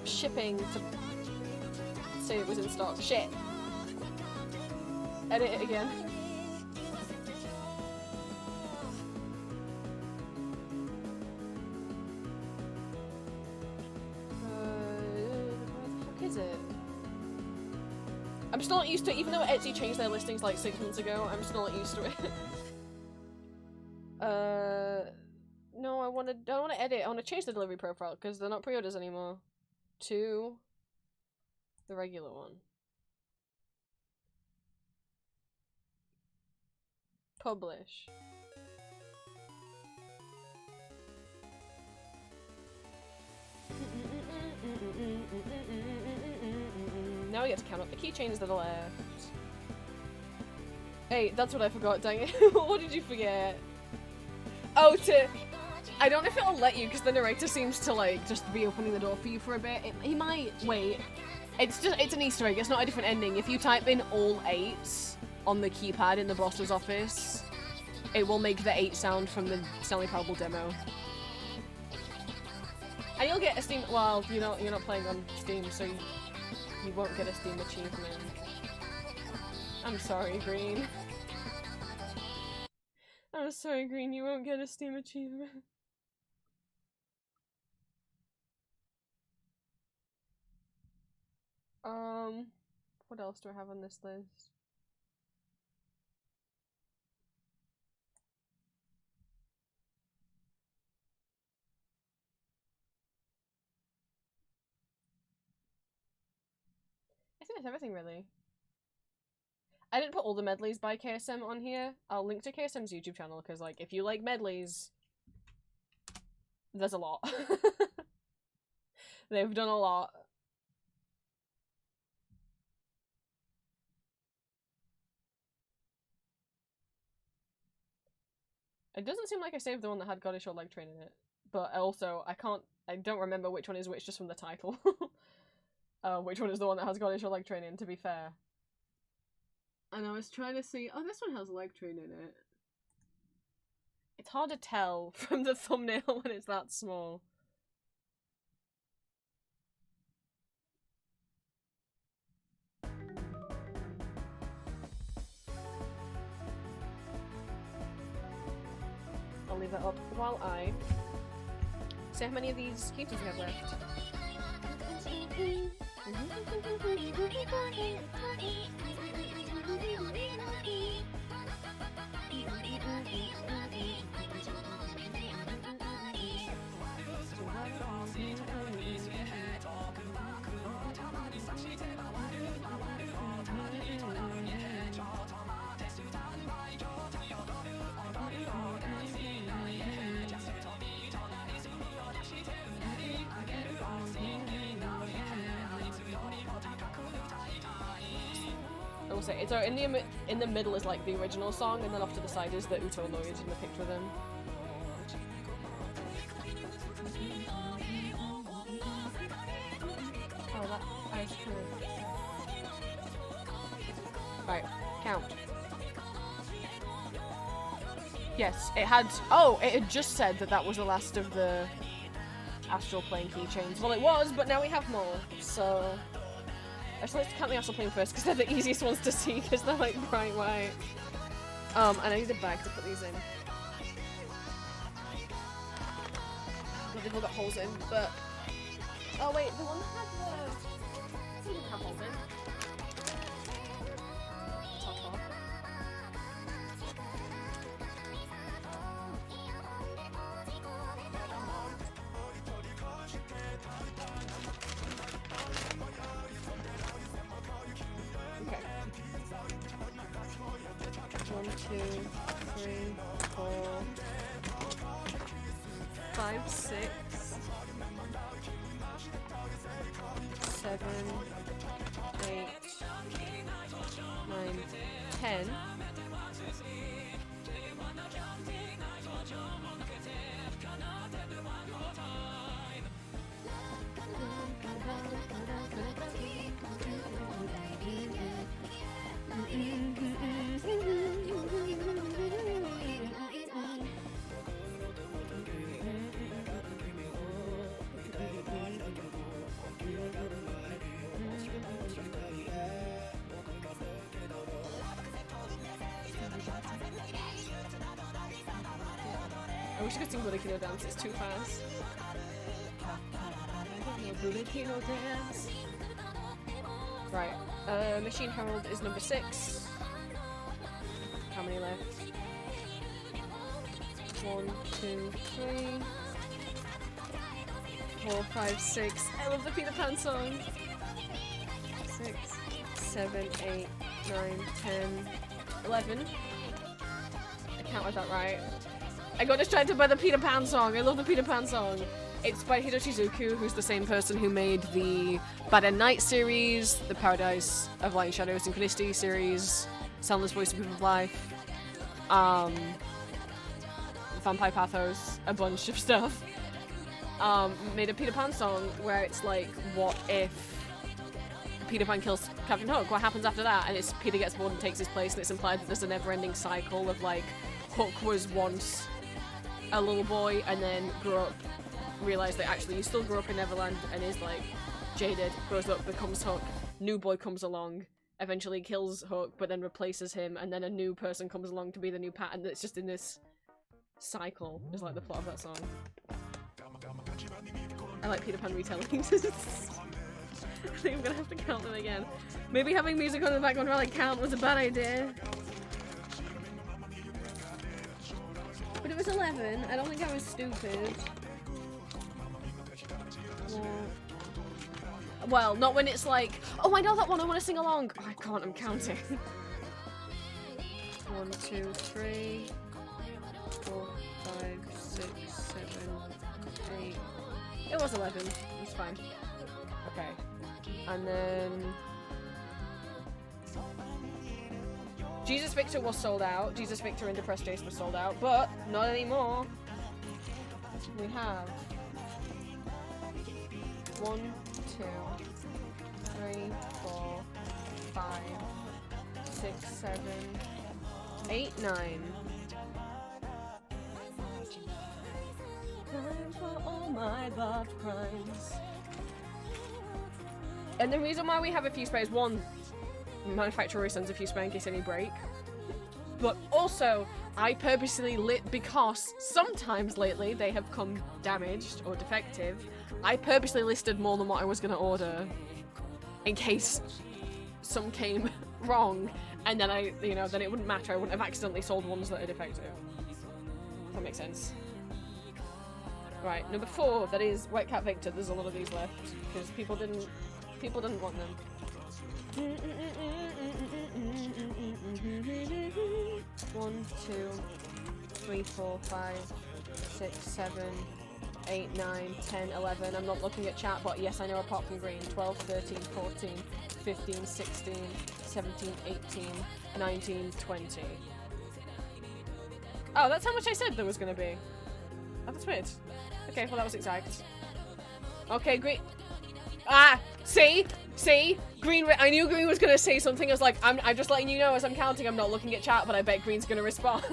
shipping to say it was in stock. Shit. Edit it again. Where the fuck is it? I'm still not used to it, even though Etsy changed their listings like 6 months ago, I'm still not used to it. No, I don't want to edit, I want to change the delivery profile, because they're not pre-orders anymore. To the regular one. Publish. Now we get to count up the keychains that are left. Hey, that's what I forgot, dang it. What did you forget? Oh, I don't know if it'll let you, because the narrator seems to, like, just be opening the door for you for a bit. He might wait. It's an Easter egg, it's not a different ending. If you type in all 8s on the keypad in the boss's office, it will make the 8 sound from the Stanley Parable demo. And you'll get a Steam- well, you're not playing on Steam, so you won't get a Steam achievement. I'm sorry, Green. I'm sorry, Green, you won't get a Steam achievement. What else do I have on this list? I think that's everything, really. I didn't put all the medleys by KSM on here. I'll link to KSM's YouTube channel, because, like, if you like medleys, there's a lot. They've done a lot. It doesn't seem like I saved the one that had Goddess or Leg Train in it. But also, I don't remember which one is which just from the title. Which one is the one that has Goddess or Leg Train in, to be fair. And I was trying to see, oh, this one has Leg Train in it. It's hard to tell from the thumbnail when it's that small. I'll leave that up while I see how many of these keychains we have left. I will say it's in the middle is like the original song, and then off to the side is the Uto Lloyd in the picture of them. Oh, that is true. Right, count. Yes, it had. Oh, it had just said that that was the last of the astral plane keychains. Well, it was, but now we have more. So, actually, let's count the astral plane first because they're the easiest ones to see because they're like bright white. And I need a bag to put these in. Well, they've all got holes in, but oh wait, the one that had the didn't have holes in. Top off. Okay. 1, 2, 3, 4, 5, 6, 7, 8, 9, 10. I wish I could sing Budokan Dance, it's too fast. Budokan Dance. Right, Machine Herald is number 6. How many left? 1, 2, 3, 4, 5, 6. I love the Peter Pan song. 6, 7, 8, 9, 10, 11. I counted that right. I got distracted by the Peter Pan song. I love the Peter Pan song. It's by Hiroshi Zuku, who's the same person who made the Bad End Night series, the Paradise of Light and Shadow Synchronicity series, Soundless Voice of Proof of Life, Vampire Pathos, a bunch of stuff. Made a Peter Pan song where it's like, what if Peter Pan kills Captain Hook? What happens after that? And it's Peter gets bored and takes his place, and it's implied that there's a never-ending cycle of like, Hook was once a little boy and then grew up, realised that actually he still grew up in Neverland and is like jaded, grows up, becomes Hook, new boy comes along, eventually kills Hook but then replaces him, and then a new person comes along to be the new Pat, and it's just in this cycle is like the plot of that song. I like Peter Pan retellings. I think I'm gonna have to count them again. Maybe having music on the background while I count was a bad idea. But it was 11. I don't think I was stupid. Well, not when it's like, oh, I know that one, I want to sing along. Oh, I can't, I'm counting. 1, 2, 3, 4, 5, 6, 7, 8. It was 11. It's fine. Okay. And then Jesus Victor was sold out. Jesus Victor and Depressed Jace was sold out, but not anymore. We have 1, 2, 3, 4, 5, 6, 7, 8, 9. Time for all my love crimes. And the reason why we have a few spares, one, manufacturer sends a few spare in case any break, but also I purposely lit, because sometimes lately they have come damaged or defective, I purposely listed more than what I was going to order in case some came wrong, and then I, you know, then it wouldn't matter, I wouldn't have accidentally sold ones that are defective. If that makes sense. Right, number 4, that is White Cat Victor. There's a lot of these left because people didn't want them. 1, 2, 3, 4, 5, 6, 7, 8, 9, 10, 11. I'm not looking at chat, but yes, I know apart from green. 12, 13, 14, 15, 16, 17, 18, 19, 20. Oh, that's how much I said there was gonna be. Oh, that's weird. Okay, well that was exact. Okay, green. Ah! See? See? Green, I knew Green was gonna say something. I was like, I'm just letting you know as I'm counting, I'm not looking at chat, but I bet Green's gonna respond.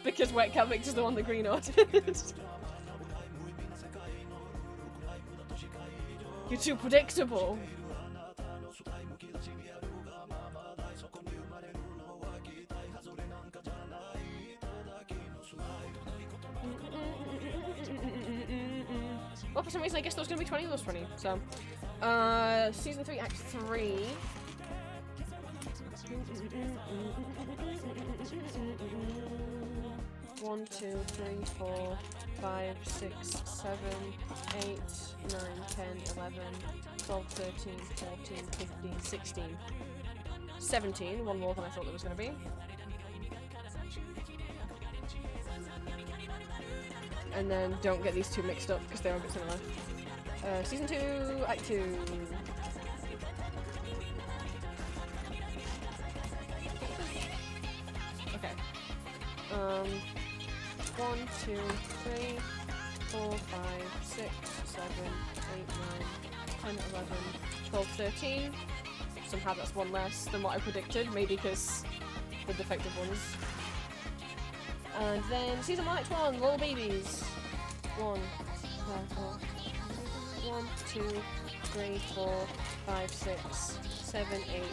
Because webcam is the one that Green ordered. You're too predictable. Well, for some reason, I guess there was gonna be 20, there was 20. So, season 3, act 3. One, 2, 3, 4, 5, 6, 7, 8, 9, 10, 11, 12, 13, 14, 15, 16, 17. One more than I thought there was gonna be. And then don't get these two mixed up because they're a bit similar. Season 2, Act 2. Okay. 1, 2, 3, 4, 5, 6, 7, 8, 9, 10, 11, 12, 13. Somehow that's one less than what I predicted, maybe because the defective ones. And then season 1, Act 1, Little Babies. 1, 2, 3, 4, 5, 6, 7, 8,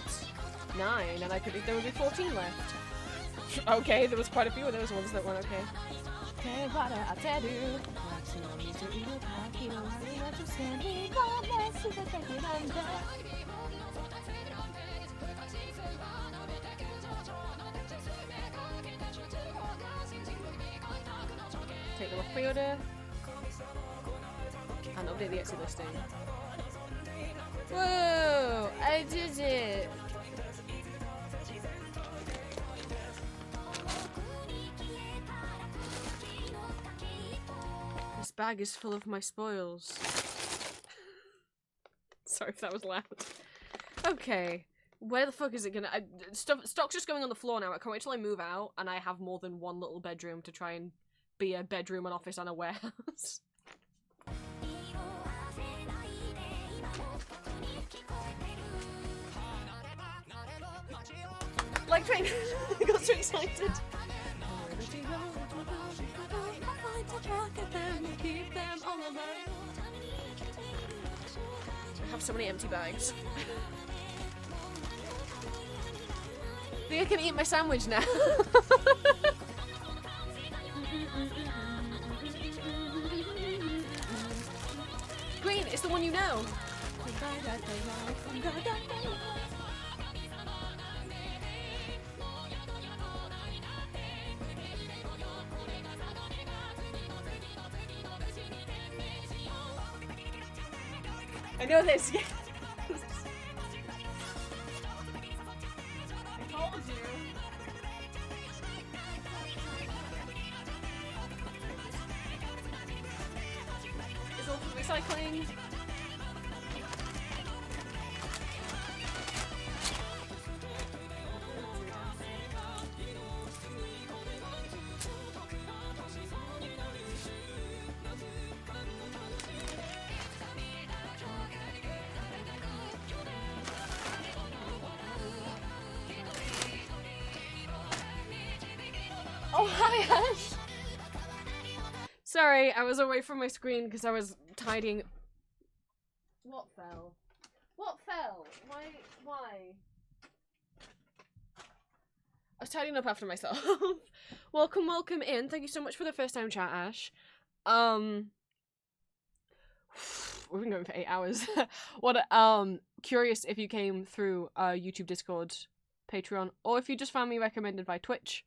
9. And I predict there would be 14 left. Okay, there was quite a few of those ones that weren't okay. Take them off pre-order and update the Etsy listing. Whoa! I did it! This bag is full of my spoils. Sorry if that was loud. Okay. Where the fuck is it gonna... stock's just going on the floor now. I can't wait till I move out and I have more than one little bedroom to try and be a bedroom, an office, and a warehouse. Like train. I got so excited. I have so many empty bags. I think I can eat my sandwich now. Green, it's the one you know. I know this, yes. I told you. It's all for recycling. Oh, hi, Ash! Sorry, I was away from my screen because I was tidying. What fell? What fell? Why? I was tidying up after myself. welcome in. Thank you so much for the first time chat, Ash. We've been going for 8 hours. Curious if you came through YouTube, Discord, Patreon, or if you just found me recommended by Twitch.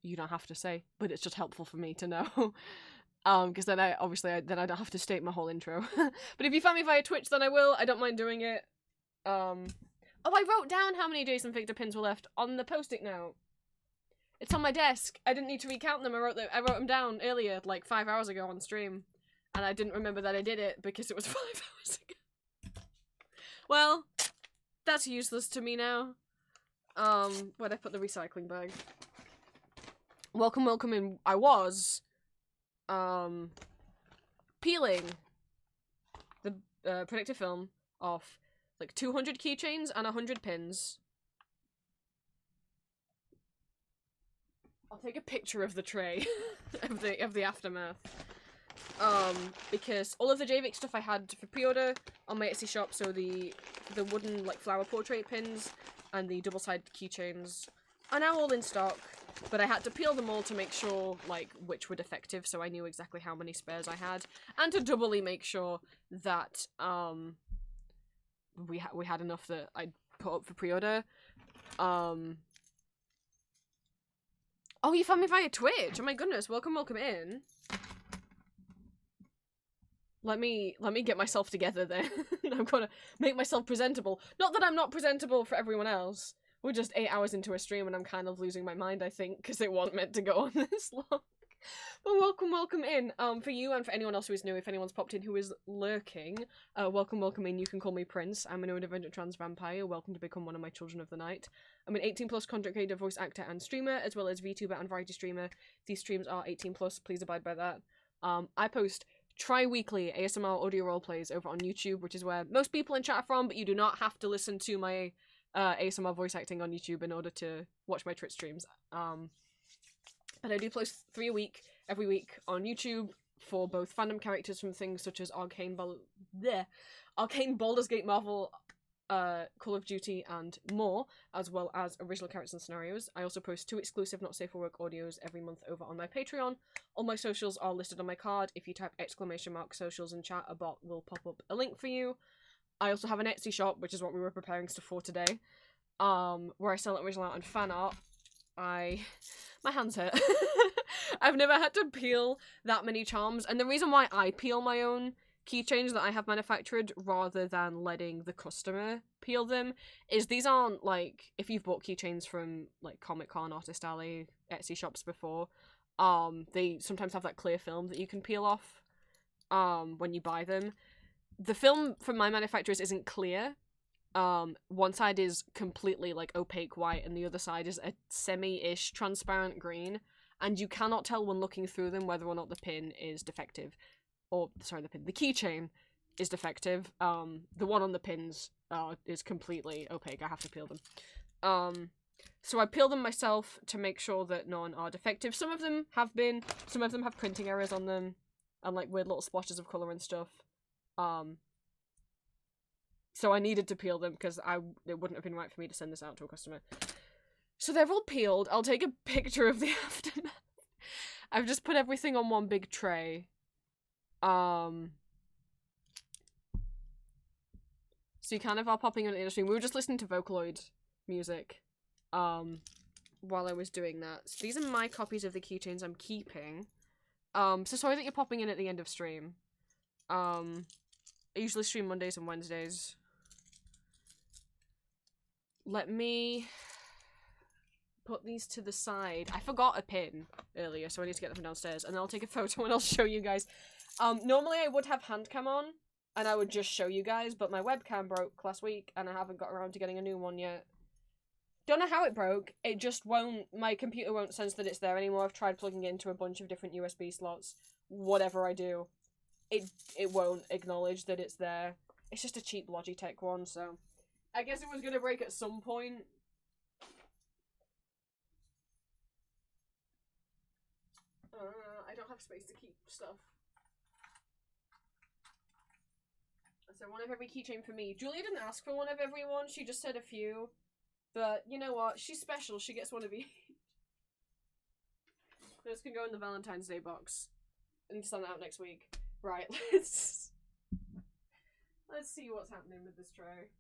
You don't have to say, but it's just helpful for me to know. Because then I don't have to state my whole intro. But if you found me via Twitch, then I will. I don't mind doing it. Oh, I wrote down how many Jason Victor pins were left on the post-it note. It's on my desk. I didn't need to recount them. I wrote them down earlier, like 5 hours ago on stream, and I didn't remember that I did it because it was 5 hours ago. Well, that's useless to me now. Where'd I put the recycling bag? Welcome, welcome in. I was, peeling the predictive film off like 200 keychains and 100 pins. I'll take a picture of the tray of the aftermath. Because all of the jayvik stuff I had for pre-order on my Etsy shop, so the wooden like flower portrait pins and the double-sided keychains are now all in stock, but I had to peel them all to make sure like which were defective, so I knew exactly how many spares I had, and to doubly make sure that we had enough that I'd put up for pre-order. Oh, you found me via Twitch! Oh my goodness, welcome, welcome in. Let me get myself together then. I'm gonna make myself presentable. Not that I'm not presentable for everyone else. We're just 8 hours into a stream and I'm kind of losing my mind, I think, because it wasn't meant to go on this long. But welcome, welcome in. For you and for anyone else who is new, if anyone's popped in who is lurking, welcome, welcome in. You can call me Prince. I'm an neurodivergent trans vampire. Welcome to become one of my children of the night. I'm an 18+ content creator, voice actor, and streamer, as well as VTuber and variety streamer. These streams are 18+, please abide by that. I post tri-weekly ASMR audio roleplays over on YouTube, which is where most people in chat are from, but you do not have to listen to my ASMR voice acting on YouTube in order to watch my Twitch streams. But I do post 3 a week, every week, on YouTube for both fandom characters from things such as Arcane Baldur's Gate, Marvel, Call of Duty, and more, as well as original characters and scenarios. I also post 2 exclusive Not Safe for Work audios every month over on my Patreon. All my socials are listed on my card. If you type !socials in chat, a bot will pop up a link for you. I also have an Etsy shop, which is what we were preparing stuff for today, where I sell original art and fan art. My hands hurt. I've never had to peel that many charms, and the reason why I peel my own keychains that I have manufactured rather than letting the customer peel them is these aren't like, if you've bought keychains from like Comic-Con, Artist Alley, Etsy shops before, they sometimes have that clear film that you can peel off when you buy them. The film from my manufacturers isn't clear. One side is completely like opaque white and the other side is a semi-ish transparent green, and you cannot tell when looking through them whether or not the pin is defective. Or, sorry, the keychain is defective. The one on the pins is completely opaque. I have to peel them. So I peel them myself to make sure that none are defective. Some of them have printing errors on them and like weird little splotches of colour and stuff. So I needed to peel them because it wouldn't have been right for me to send this out to a customer. So they're all peeled. I'll take a picture of the aftermath. I've just put everything on one big tray. So you kind of are popping on the stream. We were just listening to Vocaloid music, while I was doing that. So these are my copies of the keychains I'm keeping. So sorry that you're popping in at the end of stream. I usually stream Mondays and Wednesdays. Let me put these to the side. I forgot a pin earlier, so I need to get them downstairs, and then I'll take a photo and I'll show you guys. Normally I would have hand cam on, and I would just show you guys, but my webcam broke last week, and I haven't got around to getting a new one yet. Don't know how it broke, it just won't, my computer won't sense that it's there anymore. I've tried plugging it into a bunch of different USB slots. Whatever I do, it won't acknowledge that it's there. It's just a cheap Logitech one, so I guess it was gonna break at some point. I don't have space to keep stuff. So one of every keychain for me. Julia didn't ask for one of every one, she just said a few. But you know what? She's special, she gets one of each. This can go in the Valentine's Day box. I need to send that out next week. Right, let's see what's happening with this tray.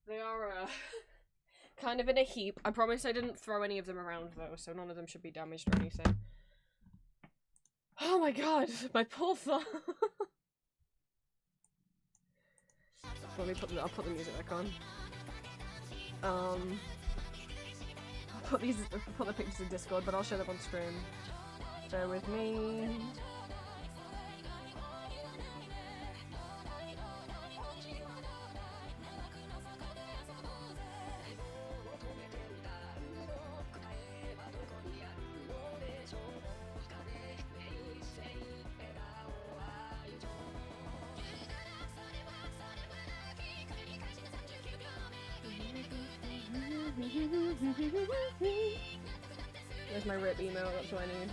They are, kind of in a heap. I promise I didn't throw any of them around, though, so none of them should be damaged or anything. Oh my god, my poor thumb! Let me I'll put the music back on. I'll put the pictures in Discord, but I'll show them on screen. Bear with me. There's my rip email, that's what I need.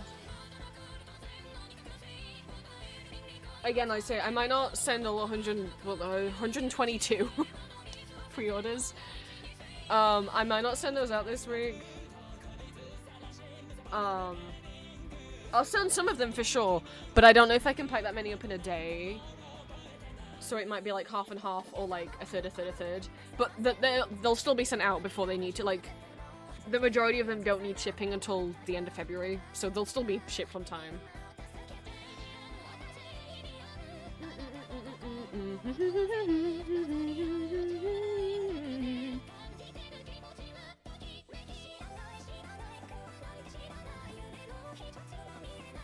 Again, I say, I might not send all 122 pre-orders. I might not send those out this week. I'll send some of them for sure, but I don't know if I can pack that many up in a day. So it might be like half and half, or like a third, a third, a third. But they'll still be sent out before they need to, like, the majority of them don't need shipping until the end of February, so they'll still be shipped on time.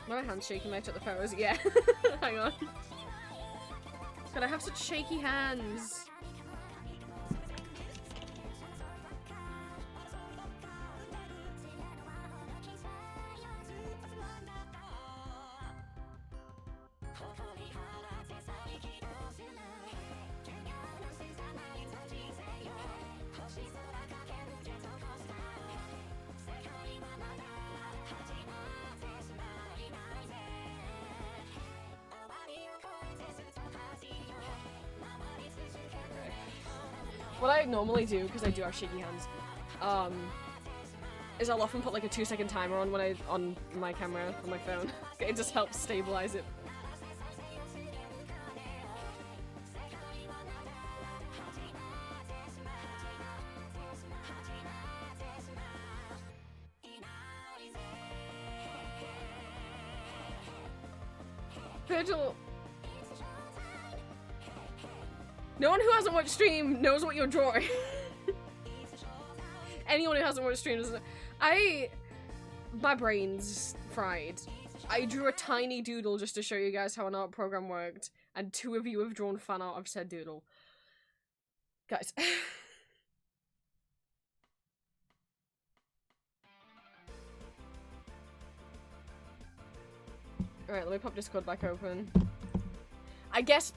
My hand's shaking when I took the photos. Yeah. Hang on. God, I have such shaky hands. What I normally do, because I do have shaky hands, is I'll often put like a 2-second timer on on my camera on my phone. It just helps stabilize it. Virgil. No one who hasn't watched stream knows what you're drawing. Anyone who hasn't watched stream doesn't. My brain's fried. I drew a tiny doodle just to show you guys how an art program worked, and 2 of you have drawn fan art of said doodle. Guys. Alright, let me pop Discord back open. I guess...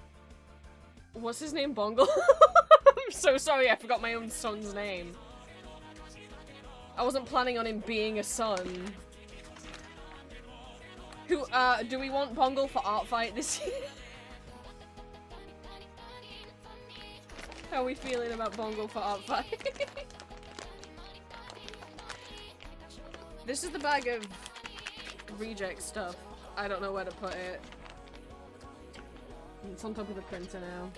What's his name? Bongle? I'm so sorry, I forgot my own son's name. I wasn't planning on him being a son. Who, do we want Bongle for Art Fight this year? How are we feeling about Bongle for Art Fight? This is the bag of reject stuff. I don't know where to put it. It's on top of the printer now.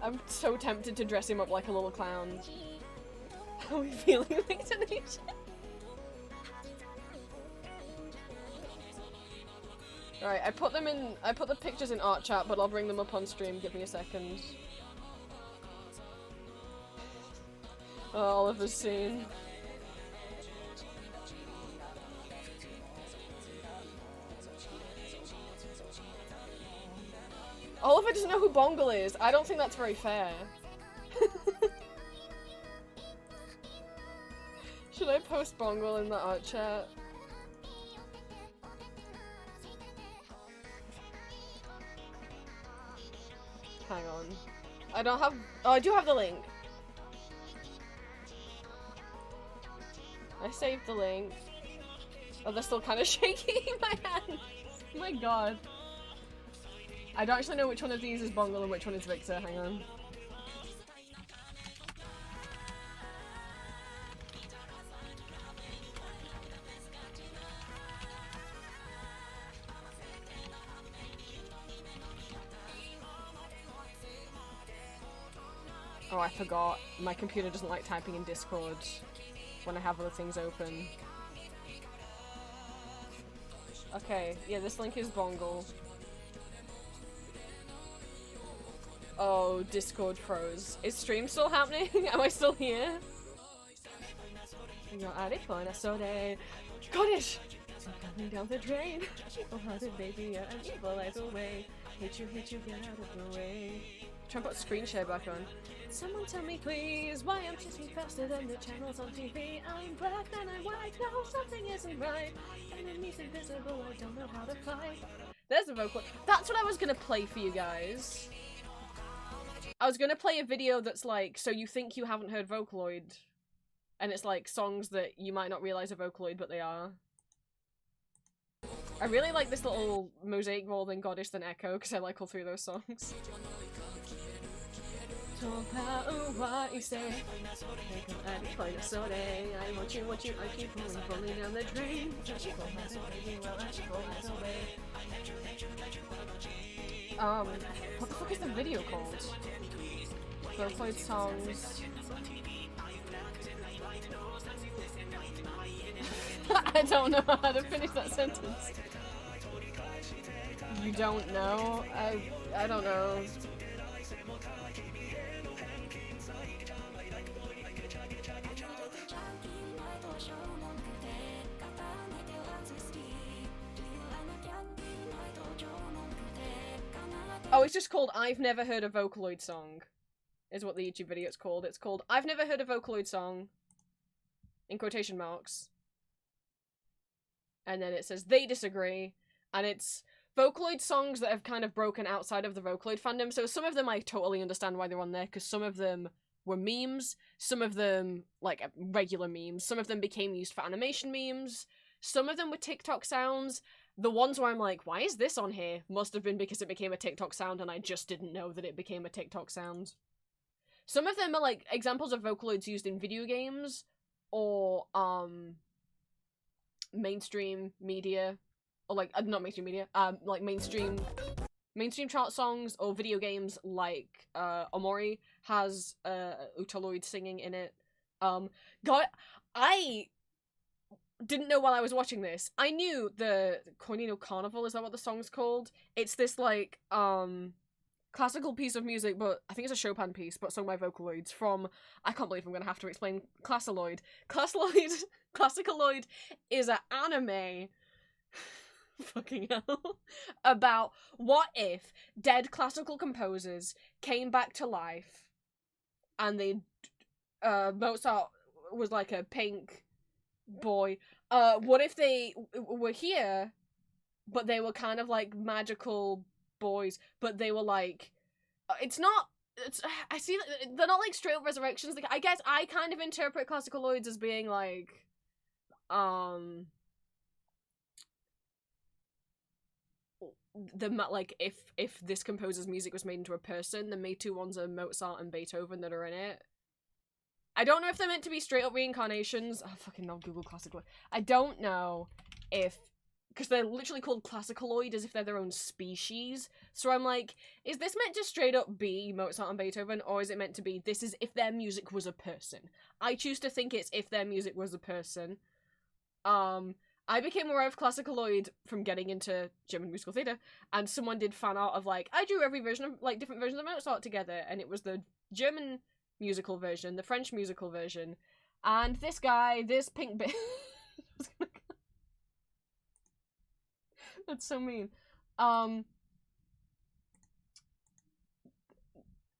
I'm so tempted to dress him up like a little clown. How are we feeling like Tanisha? Alright, I put the pictures in art chat, but I'll bring them up on stream. Give me a second. Oh, Oliver's scene. Oliver doesn't know who Bongle is. I don't think that's very fair. Should I post Bongle in the art chat? Hang on. I don't have... Oh, I do have the link. I saved the link. Oh, they're still kind of shaky in my hand. Oh my god. I don't actually know which one of these is Bongle and which one is Victor. Hang on. Oh, I forgot. My computer doesn't like typing in Discord when I have other things open. Okay, yeah, this link is Bongle. Oh, Discord froze. Is stream still happening? Am I still here? Got it! I'm coming down the drain. Evil-hearted baby, an evil eyes away. Hate you, get out of the way. Try and put screen share back on. Someone tell me please why I'm chasing faster than the channels on TV. I'm black and I'm white, no, something isn't right. Enemies invisible, I don't know how to fight. There's the vocal. That's what I was gonna play for you guys. I was gonna play a video that's like, so you think you haven't heard Vocaloid. And it's like songs that you might not realize are Vocaloid, but they are. I really like this little mosaic roll than Goddess than Echo, because I like all three of those songs. I want you, I keep falling down the drain. What the fuck is the video called? Vocaloid songs. I don't know how to finish that sentence. You don't know? I don't know. Oh, it's just called I've Never Heard a Vocaloid Song, is what the YouTube video is called. It's called I've Never Heard a Vocaloid Song, in quotation marks. And then it says they disagree, and it's Vocaloid songs that have kind of broken outside of the Vocaloid fandom. So some of them I totally understand why they're on there, because some of them were memes, some of them, like, regular memes, some of them became used for animation memes, some of them were TikTok sounds. The ones where I'm like, why is this on here? Must have been because it became a TikTok sound and I just didn't know that it became a TikTok sound. Some of them are, like, examples of Vocaloids used in video games, or, mainstream media, or like not mainstream media, like mainstream chart songs or video games, like Omori has Utaloid singing in it. God, I didn't know while I was watching this. I knew the Cornino Carnival, is that what the song's called? It's this like classical piece of music, but I think it's a Chopin piece, but sung by Vocaloids from, I can't believe I'm gonna have to explain Classaloid. Classicaloid is an anime fucking hell about what if dead classical composers came back to life and they Mozart was like a pink boy. What if they were here but they were kind of like magical boys, but they were like, I see that they're not like straight up resurrections. Like, I guess I kind of interpret classicaloids as being like like if this composer's music was made into a person, the May 2 ones are Mozart and Beethoven that are in it. I don't know if they're meant to be straight up reincarnations. Oh, fucking no, Google classicaloid. I don't know if, because they're literally called classicaloid as if they're their own species. So I'm like, is this meant to straight up be Mozart and Beethoven, or is it meant to be this is if their music was a person? I choose to think it's if their music was a person. I became aware of classicaloid from getting into German musical theatre, and someone did fan art of like, I drew every version of like different versions of Mozart together, and it was the German musical version, the French musical version, and this guy, this pink bit. That's so mean.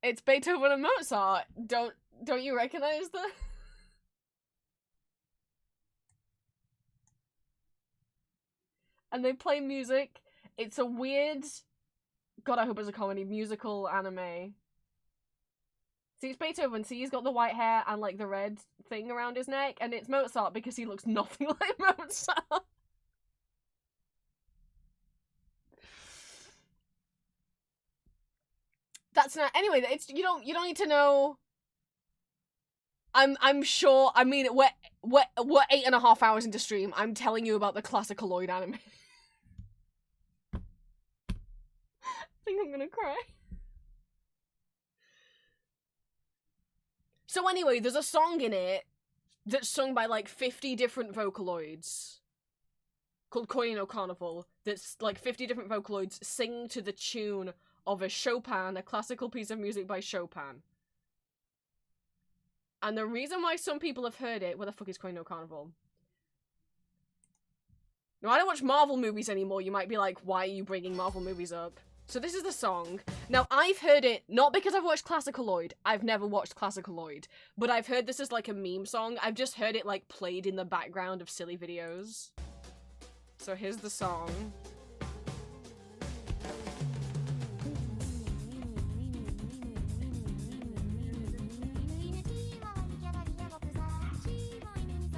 It's Beethoven and Mozart. Don't you recognize that? And they play music. It's a weird, God, I hope it's a comedy, musical anime. See, it's Beethoven, see, he's got the white hair and, like, the red thing around his neck, and it's Mozart because he looks nothing like Mozart. That's not, anyway, it's, you don't need to know. I'm sure, I mean, we're 8.5 hours into stream, I'm telling you about the classicaloid anime. I think I'm gonna cry. So anyway, there's a song in it that's sung by like 50 different Vocaloids called Koi no Carnival. That's like 50 different Vocaloids sing to the tune of a Chopin, a classical piece of music by Chopin. And the reason why some people have heard it, where the fuck is Koi no Carnival? No, I don't watch Marvel movies anymore. You might be like, why are you bringing Marvel movies up? So this is the song. Now, I've heard it, not because I've watched Classicaloid. I've never watched Classicaloid. But I've heard this as like a meme song. I've just heard it like played in the background of silly videos. So here's the song.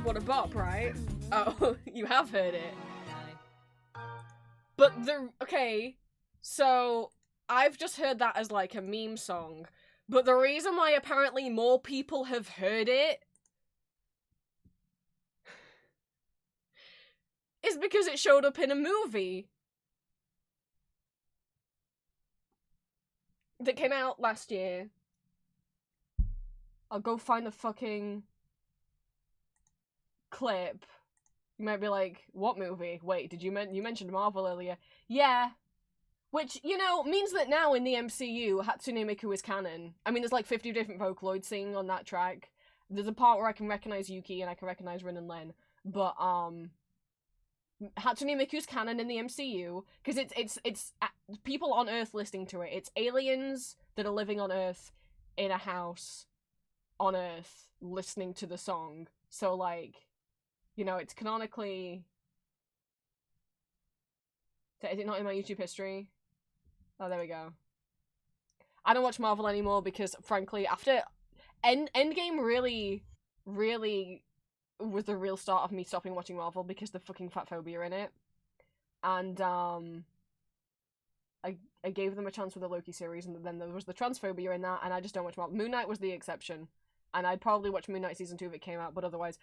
What a bop, right? Oh, you have heard it. But okay, so I've just heard that as like a meme song, but the reason why apparently more people have heard it is because it showed up in a movie that came out last year. I'll go find the fucking clip. You might be like, what movie? Wait, did you mentioned Marvel earlier? Yeah. Which, you know, means that now in the MCU, Hatsune Miku is canon. I mean, there's like 50 different Vocaloids singing on that track. There's a part where I can recognize Yuki and I can recognize Rin and Len. But, Hatsune Miku's canon in the MCU, because it's people on Earth listening to it. It's aliens that are living on Earth in a house on Earth listening to the song. So, like, you know, it's canonically... Is it not in my YouTube history? Oh, there we go. I don't watch Marvel anymore because, frankly, after... Endgame really was the real start of me stopping watching Marvel because the fucking fat phobia in it. And, I gave them a chance with the Loki series, and then there was the transphobia in that, and I just don't watch Marvel. Moon Knight was the exception. And I'd probably watch Moon Knight Season 2 if it came out, but otherwise,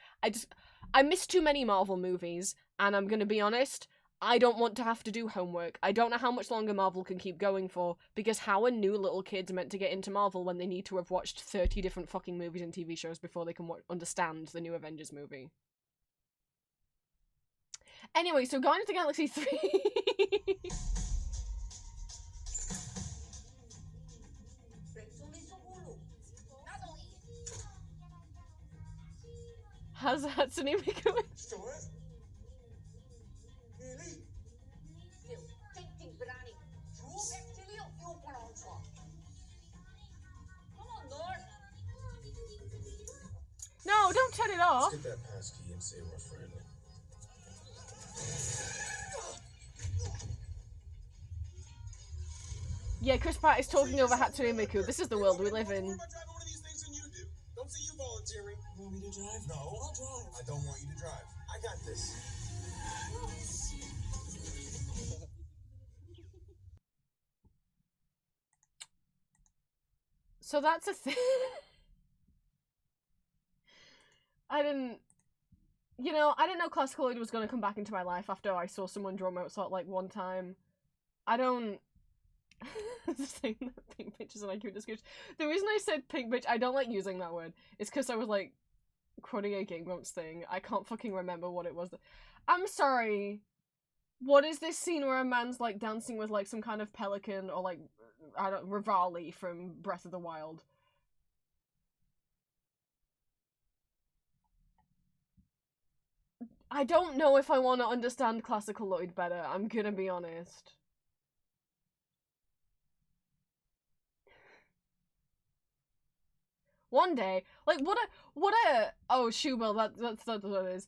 I miss too many Marvel movies, and I'm gonna be honest, I don't want to have to do homework. I don't know how much longer Marvel can keep going for, because how are new little kids meant to get into Marvel when they need to have watched 30 different fucking movies and TV shows before they can understand the new Avengers movie? Anyway, so Guardians of the Galaxy 3... Has Hatsune Miku... No, don't turn it off! Get that passkey and say we're friendly. Yeah, Chris Pratt is talking over Hatsune Miku. This is the world we live in. Don't see you volunteering. You want me to drive? No, I'll drive. I don't want you to drive. I got this. So that's a thing. I didn't know Classicaloid was going to come back into my life after I saw someone draw Mozart like one time. I don't... saying that pink bitch is an accurate description. The reason I said pink bitch, I don't like using that word, is because I was like quoting a Game Grumps thing. I can't fucking remember what it was. I'm sorry. What is this scene where a man's like dancing with like some kind of pelican or like, I don't, Rivali from Breath of the Wild? I don't know if I want to understand Classicaloid better, I'm gonna be honest. One day, like, oh, Shubel, that's what it is.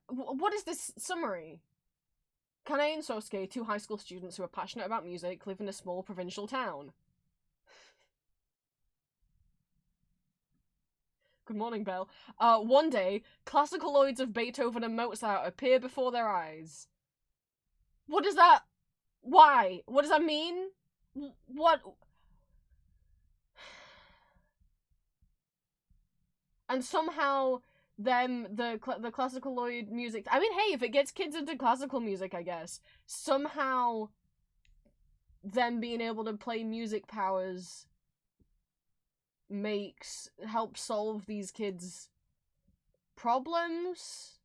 What is this summary? Kanae and Sosuke, two high school students who are passionate about music, live in a small provincial town. Good morning, Belle. One day, Classicaloids of Beethoven and Mozart appear before their eyes. What does that... Why? What does that mean? What... And somehow, the Classicaloid music... I mean, hey, if it gets kids into classical music, I guess. Somehow, them being able to play music powers help solve these kids' problems?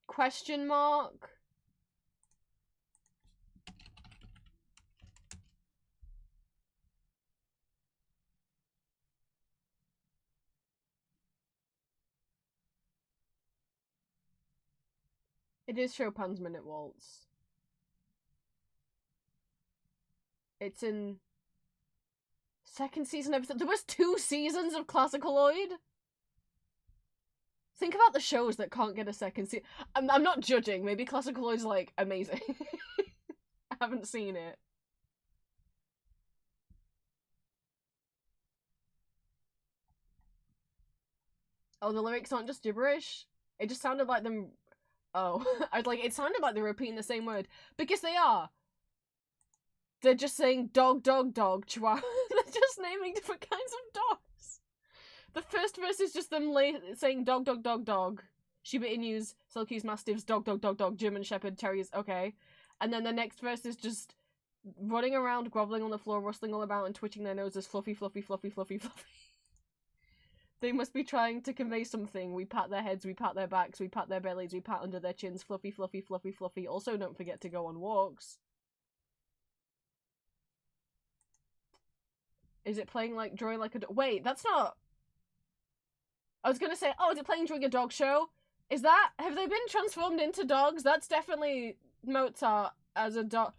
Question mark? It is Chopin's Minute Waltz. It's in second season episode. There was 2 seasons of Classicaloid. Think about the shows that can't get a second season. I'm not judging. Maybe Classicaloid's like amazing. I haven't seen it. Oh, the lyrics aren't just gibberish? It just sounded like them. Oh, it sounded like they're repeating the same word. Because they are. They're just saying dog, dog, dog, chihuahua. They're just naming different kinds of dogs. The first verse is just them saying dog, dog, dog, dog. Shiba Inus, Silkies, Mastiffs, dog, dog, dog, dog, German Shepherd, Terriers, okay. And then the next verse is just running around, groveling on the floor, rustling all about and twitching their noses, fluffy, fluffy, fluffy, fluffy, fluffy. They must be trying to convey something. We pat their heads, we pat their backs, we pat their bellies, we pat under their chins, fluffy, fluffy, fluffy, fluffy. Also, don't forget to go on walks. Is it playing like drawing like a wait, that's not. I was gonna say, oh, is it playing during a dog show? Is that, have they been transformed into dogs? That's definitely Mozart as a dog.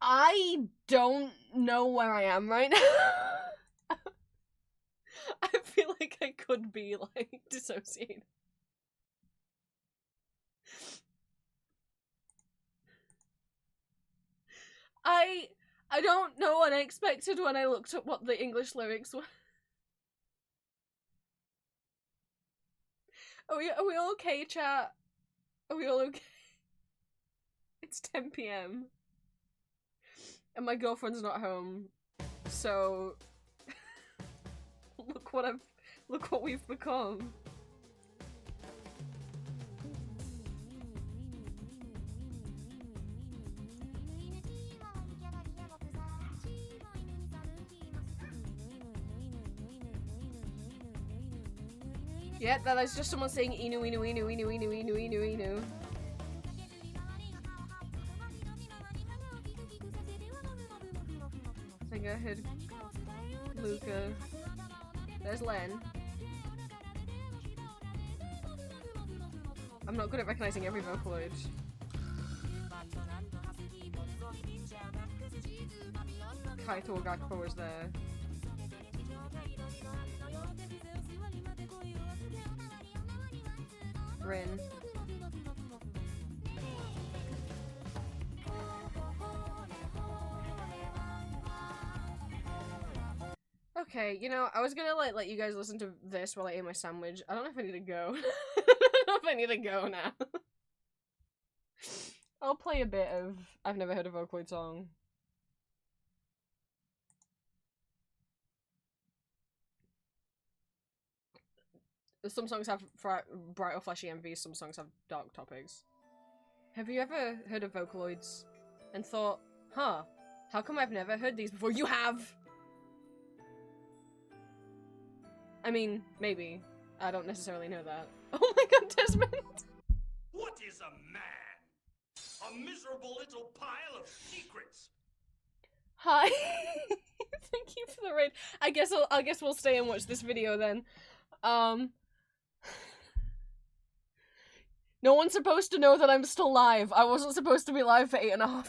I don't know where I am right now. I feel like I could be, like, dissociated. I don't know what I expected when I looked at what the English lyrics were. Are we all okay, chat? Are we all okay? It's 10 PM. And my girlfriend's not home. So look what we've become. Yeah, that's just someone saying inu inu inu inu inu inu inu inu. I think I heard Luca. There's Len. I'm not good at recognizing every Vocaloid. Kaito Gakpo was there. Rin. Okay, you know, I was gonna let you guys listen to this while I ate my sandwich. I don't know if I need to go. I don't know if I need to go now. I'll play a bit of I've never heard a Vocaloid song. Some songs have bright or flashy MVs, some songs have dark topics. Have you ever heard of Vocaloids and thought, huh, how come I've never heard these before? You have! I mean, maybe. I don't necessarily know that. Oh my god, Desmond! What is a man? A miserable little pile of secrets. Hi! Thank you for the raid. I guess we'll stay and watch this video then. No one's supposed to know that I'm still live. I wasn't supposed to be live for 8.5 hours.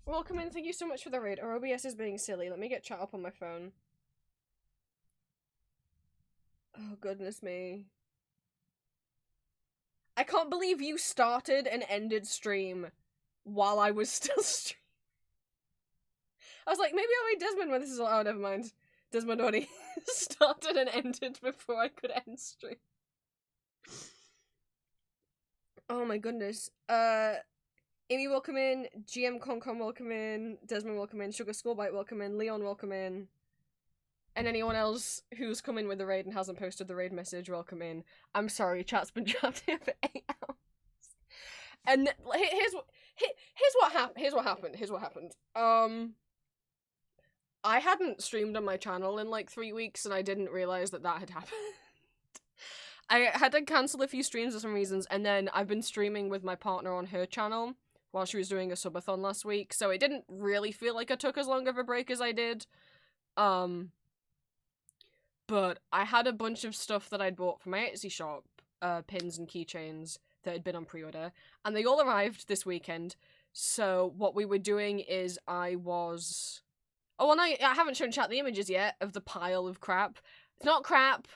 Welcome in, thank you so much for the raid. Our OBS is being silly. Let me get chat up on my phone. Oh, goodness me. I can't believe you started and ended stream while I was still streaming. I was like, maybe I'll read Desmond when this is all- oh, never mind. Desmond already started and ended before I could end stream. Oh my goodness. Amy, welcome in. GM Concom, welcome in. Desmond, welcome in. Sugar Skullbite, welcome in. Leon, welcome in. And anyone else who's come in with the raid and hasn't posted the raid message, welcome in. I'm sorry, chat's been trapped here for 8 hours. And here's what happened. I hadn't streamed on my channel in like 3 weeks, and I didn't realize that had happened. I had to cancel a few streams for some reasons, and then I've been streaming with my partner on her channel while she was doing a subathon last week, so it didn't really feel like I took as long of a break as I did. But I had a bunch of stuff that I'd bought from my Etsy shop, pins and keychains that had been on pre-order, and they all arrived this weekend. So what we were doing is I haven't shown chat the images yet of the pile of crap. It's not crap.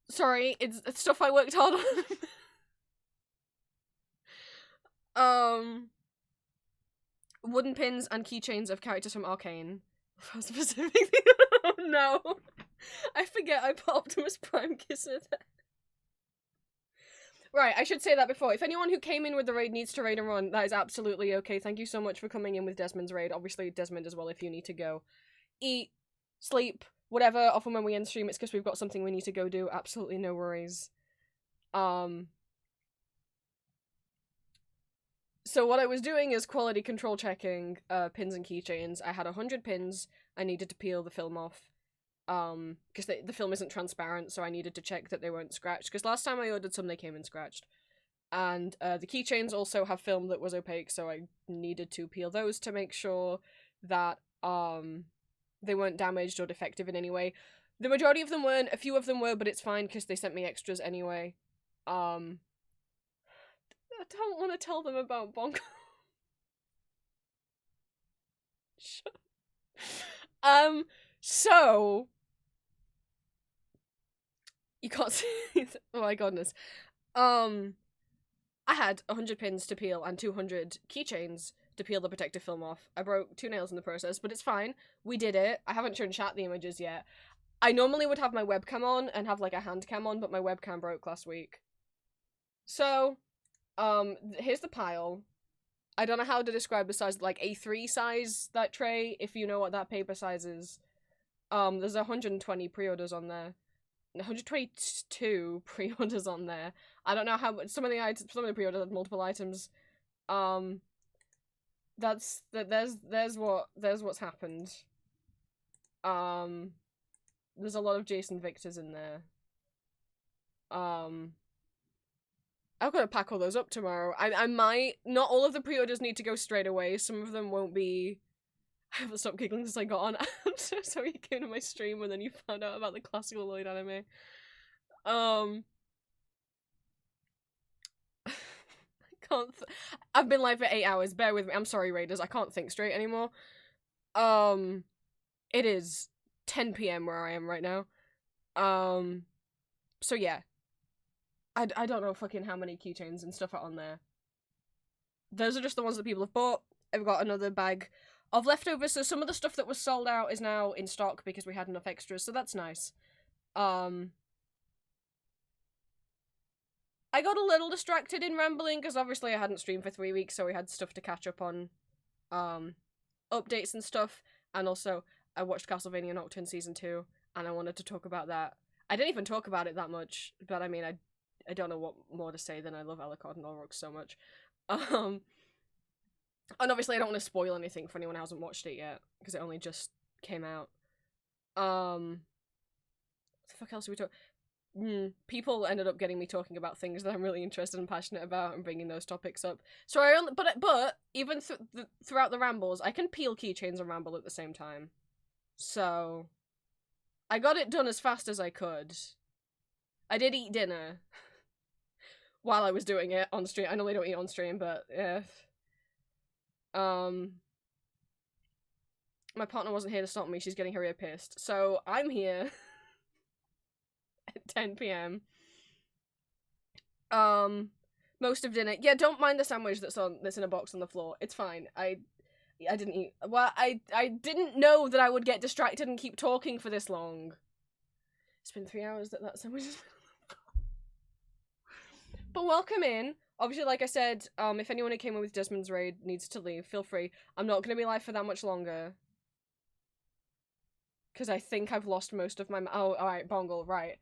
Sorry, it's stuff I worked hard on. Wooden pins and keychains of characters from Arcane. Specifically, oh no. I forget I put Optimus Prime kisser there. Right, I should say that before. If anyone who came in with the raid needs to raid and run, that is absolutely okay. Thank you so much for coming in with Desmond's raid. Obviously, Desmond as well if you need to go eat, sleep, whatever. Often when we end stream, it's because we've got something we need to go do. Absolutely no worries. So what I was doing is quality control checking pins and keychains. I had 100 pins. I needed to peel the film off. Because the film isn't transparent, so I needed to check that they weren't scratched. Because last time I ordered some, they came in scratched. And the keychains also have film that was opaque, so I needed to peel those to make sure that they weren't damaged or defective in any way. The majority of them weren't. A few of them were, but it's fine because they sent me extras anyway. I don't want to tell them about Bongo. So you can't see. Oh my goodness. I had 100 pins to peel and 200 keychains to peel the protective film off. I broke 2 nails in the process, but it's fine. We did it. I haven't shown chat the images yet. I normally would have my webcam on and have like a hand cam on, but my webcam broke last week. So, here's the pile. I don't know how to describe the size, like A3 size, that tray, if you know what that paper size is. There's 120 pre-orders on there. 122 pre-orders on there. I don't know how much, some of the pre-orders had multiple items. There's what's happened. There's a lot of Jason Victors in there. I've got to pack all those up tomorrow. I might, not all of the pre-orders need to go straight away. Some of them won't be. I haven't stopped giggling since I got on. I'm so sorry you came to my stream and then you found out about the classical Lloyd anime. I can't. I've been live for 8 hours. Bear with me. I'm sorry, Raiders. I can't think straight anymore. It is 10 p.m. where I am right now. So yeah. I don't know fucking how many keychains and stuff are on there. Those are just the ones that people have bought. I've got another bag of leftovers, so some of the stuff that was sold out is now in stock because we had enough extras, so that's nice. I got a little distracted in rambling, because obviously I hadn't streamed for 3 weeks, so we had stuff to catch up on, updates and stuff, and also, I watched Castlevania Nocturne Season 2, and I wanted to talk about that. I didn't even talk about it that much, but I mean, I don't know what more to say than I love Alucard and Olrox so much. And obviously I don't want to spoil anything for anyone who hasn't watched it yet, because it only just came out. What the fuck else are we talking? People ended up getting me talking about things that I'm really interested and passionate about and bringing those topics up. So I only, but even throughout the rambles, I can peel keychains and ramble at the same time. So I got it done as fast as I could. I did eat dinner while I was doing it on stream. I normally don't eat on stream, but yeah. My partner wasn't here to stop me. She's getting her ear pierced. So I'm here at 10 p.m. Most of dinner. Yeah, don't mind the sandwich that's in a box on the floor. It's fine. I didn't eat. Well, I didn't know that I would get distracted and keep talking for this long. It's been 3 hours that sandwich has been on the floor. But welcome in. Obviously, like I said, if anyone who came in with Desmond's raid needs to leave, feel free. I'm not going to be live for that much longer. Because I think I've lost most of my... Oh, alright, Bongle, right.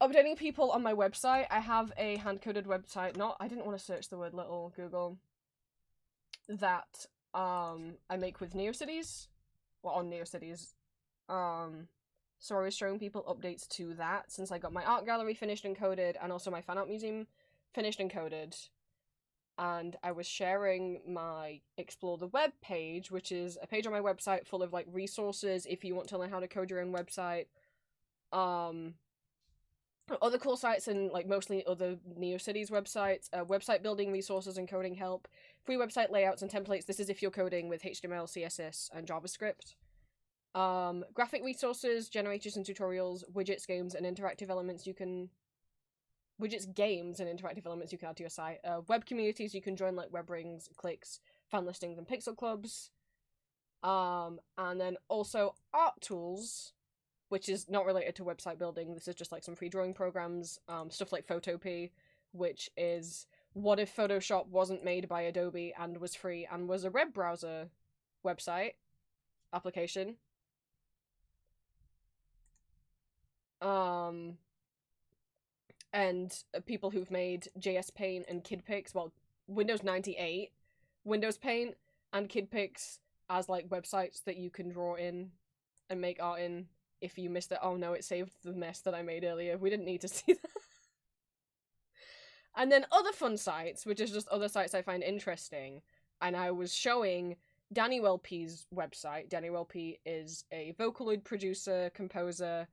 updating people on my website. I have a hand-coded website. I didn't want to search the word little Google. That I make with NeoCities. Well, on NeoCities. So I was showing people updates to that since I got my art gallery finished and coded, and also my fan art museum finished and coded. And I was sharing my Explore the Web page, which is a page on my website full of like resources if you want to learn how to code your own website. Other cool sites and like mostly other NeoCities websites, website building resources and coding help, free website layouts and templates. This is if you're coding with HTML, CSS, and JavaScript. Graphic resources, generators and tutorials, widgets, games, and interactive elements you can add to your site. Web communities you can join, like web rings, clicks, fan listings, and pixel clubs. And then also art tools, which is not related to website building. This is just like some free drawing programs, stuff like Photopea, which is what if Photoshop wasn't made by Adobe and was free and was a web browser website application. And people who've made JS Paint and KidPix, well, Windows 98, Windows Paint, and KidPix as like websites that you can draw in and make art in. If you missed it, oh no, it saved the mess that I made earlier. We didn't need to see that. And then other fun sites, which is just other sites I find interesting. And I was showing Danny Welpy's website. Danny Welpy is a Vocaloid producer, composer,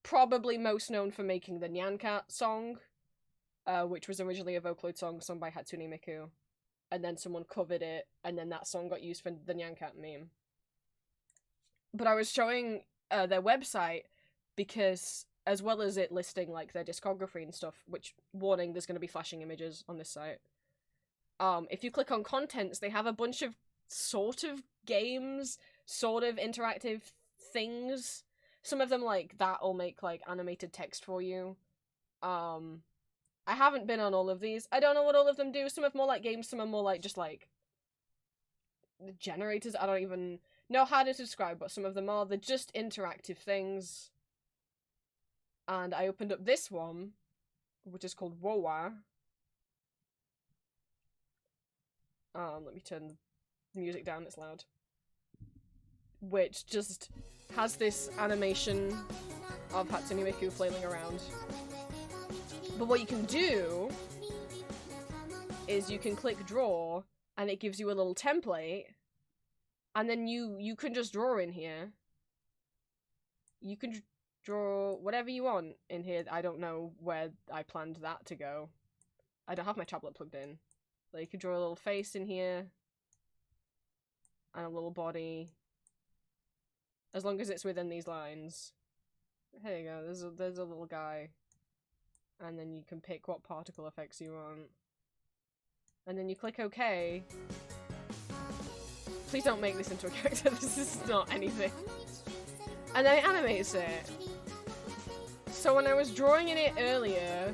probably most known for making the Nyan Cat song, which was originally a Vocaloid song sung by Hatsune Miku. And then someone covered it, and then that song got used for the Nyan Cat meme. But I was showing their website because, as well as it listing like their discography and stuff, which, warning, there's going to be flashing images on this site. If you click on contents, they have a bunch of sort of games, sort of interactive things. Some of them like that will make like animated text for you. I haven't been on all of these. I don't know what all of them do. Some are more like games, some are more like just like generators. I don't even know how to describe what some of them are. They're just interactive things. And I opened up this one, which is called Wowa. Let me turn the music down, it's loud. Which just has this animation of Hatsune Miku flailing around. But what you can do is you can click draw, and it gives you a little template, and then you can just draw in here. You can draw whatever you want in here. I don't know where I planned that to go. I don't have my tablet plugged in. Like, you can draw a little face in here, and a little body. As long as it's within these lines. Here you go, there's a little guy. And then you can pick what particle effects you want. And then you click OK. Please don't make this into a character, this is not anything. And then it animates it. So when I was drawing in it earlier,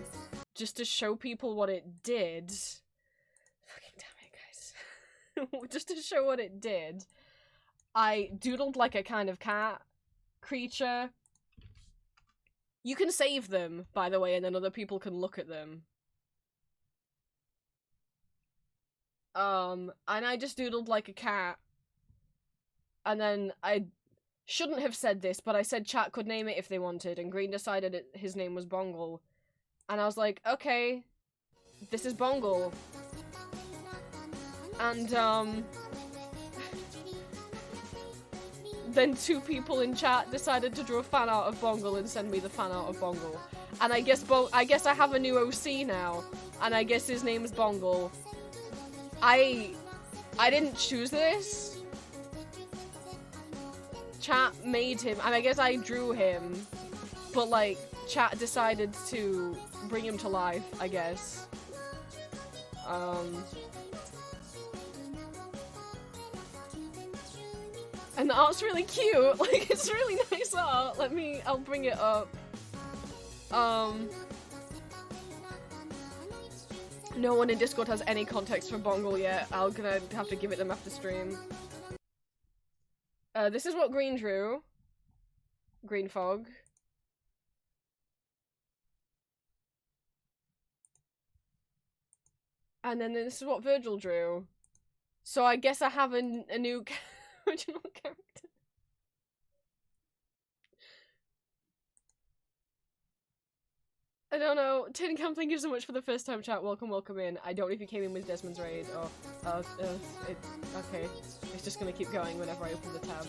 just to show people what it did... Fucking damn it, guys. Just to show what it did, I doodled like a kind of cat creature. You can save them, by the way, and then other people can look at them. And I just doodled like a cat. And then I shouldn't have said this, but I said chat could name it if they wanted, and Green decided his name was Bongle. And I was like, okay, this is Bongle. And, then two people in chat decided to draw fan art of Bongle and send me the fan art of Bongle. And I guess I have a new OC now, and I guess his name is Bongle. I didn't choose this. Chat made him, and I guess I drew him, but like, chat decided to bring him to life, I guess. And the art's really cute, like, it's really nice art. I'll bring it up. No one in Discord has any context for Bongle yet. I'm gonna have to give it them after stream. This is what Green drew. Green Fog. And then this is what Virgil drew. So I guess I have a new original character. I don't know. Tin Cam, thank you so much for the first time chat. Welcome, welcome in. I don't know if you came in with Desmond's raid or... okay. It's just gonna keep going whenever I open the tab.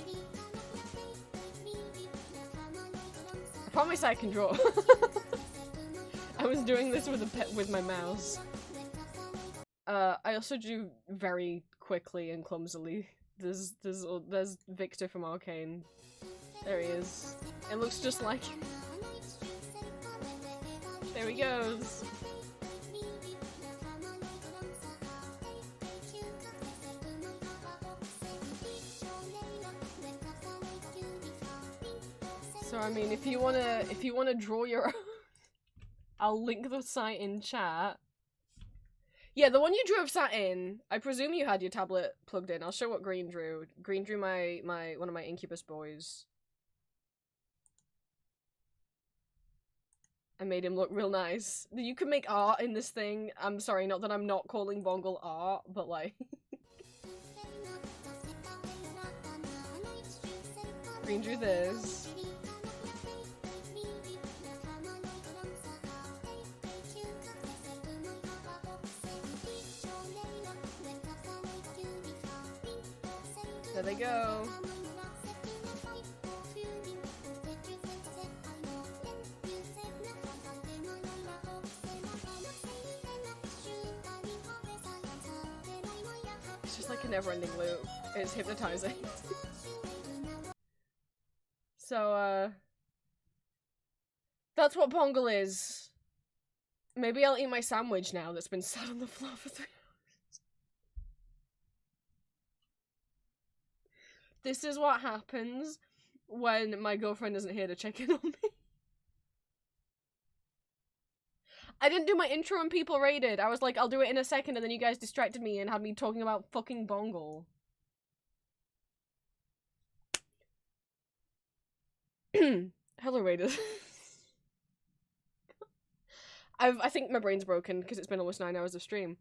I promise I can draw. I was doing this with my mouse. I also drew very quickly and clumsily. There's Victor from Arcane. There he is. It looks just like... There he goes. So I mean, if you wanna draw your own, I'll link the site in chat. Yeah, the one you drew of Satin, I presume you had your tablet plugged in. I'll show what Green drew. Green drew one of my Incubus boys. I made him look real nice. You can make art in this thing. I'm sorry, not that I'm not calling Bongle art, but like... Green drew this. There they go. It's just like a never-ending loop. It's hypnotizing. So, that's what Pongal is. Maybe I'll eat my sandwich now that's been sat on the floor for 3 hours. This is what happens when my girlfriend isn't here to check in on me. I didn't do my intro and people raided. I was like, I'll do it in a second, and then you guys distracted me and had me talking about fucking Bongle. Hello, raiders. I think my brain's broken because it's been almost 9 hours of stream.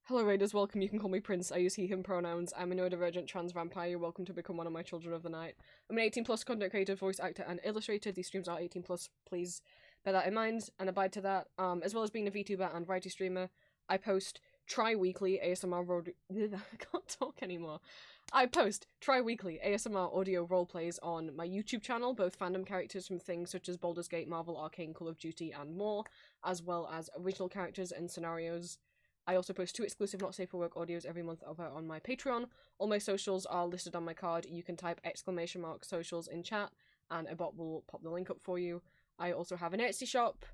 Hello, raiders. Welcome. You can call me Prince. I use he, him pronouns. I'm a neurodivergent trans vampire. You're welcome to become one of my children of the night. I'm an 18+ content creator, voice actor, and illustrator. These streams are 18+. Please bear that in mind and abide to that. As well as being a VTuber and variety streamer, I post tri-weekly ASMR I can't talk anymore. I post tri-weekly ASMR audio roleplays on my YouTube channel, both fandom characters from things such as Baldur's Gate, Marvel, Arcane, Call of Duty, and more, as well as original characters and scenarios. I also post 2 exclusive Not Safe for Work audios every month over on my Patreon. All my socials are listed on my card. You can type !socials in chat, and a bot will pop the link up for you. I also have an Etsy shop,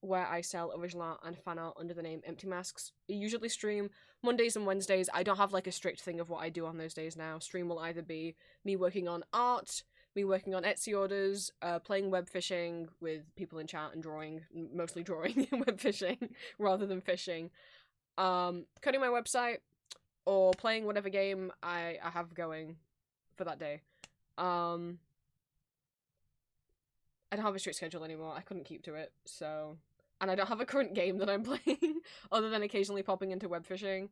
where I sell original art and fan art under the name Empty Masks. I usually stream Mondays and Wednesdays. I don't have like a strict thing of what I do on those days now. Stream will either be me working on art, me working on Etsy orders, playing web fishing with people in chat and drawing, mostly drawing and web fishing rather than fishing. Coding my website, or playing whatever game I have going for that day. I don't have a strict schedule anymore. I couldn't keep to it, so... And I don't have a current game that I'm playing, other than occasionally popping into web fishing.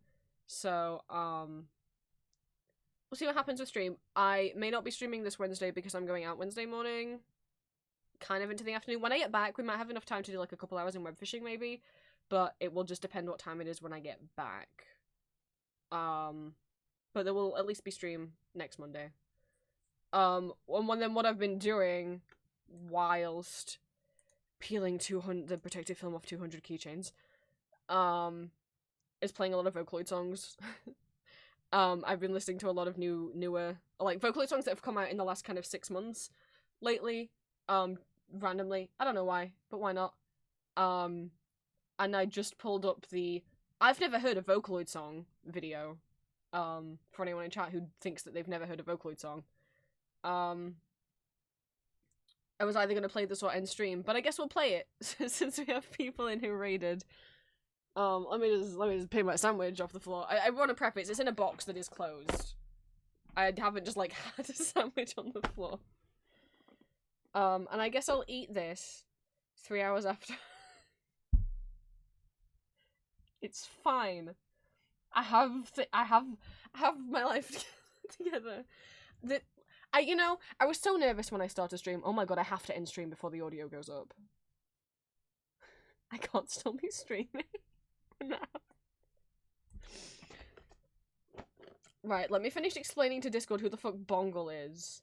So, we'll see what happens with stream. I may not be streaming this Wednesday because I'm going out Wednesday morning, kind of into the afternoon. When I get back, we might have enough time to do like a couple hours in web fishing, maybe. But it will just depend what time it is when I get back. But there will at least be stream next Monday. And then what I've been doing whilst peeling the protective film off 200 keychains, is playing a lot of Vocaloid songs. I've been listening to a lot of newer, like, Vocaloid songs that have come out in the last kind of 6 months lately, randomly. I don't know why, but why not? And I just pulled up the I've never heard a Vocaloid song video, for anyone in chat who thinks that they've never heard a Vocaloid song. I was either going to play this or end stream, but I guess we'll play it, since we have people in who raided. Let me just pay my sandwich off the floor. I want to preface, it's in a box that is closed. I haven't just, like, had a sandwich on the floor. And I guess I'll eat this 3 hours after. It's fine. I have my life together. I was so nervous when I started stream. Oh my god, I have to end stream before the audio goes up. I can't still be streaming now. Right, let me finish explaining to Discord who the fuck Bongle is.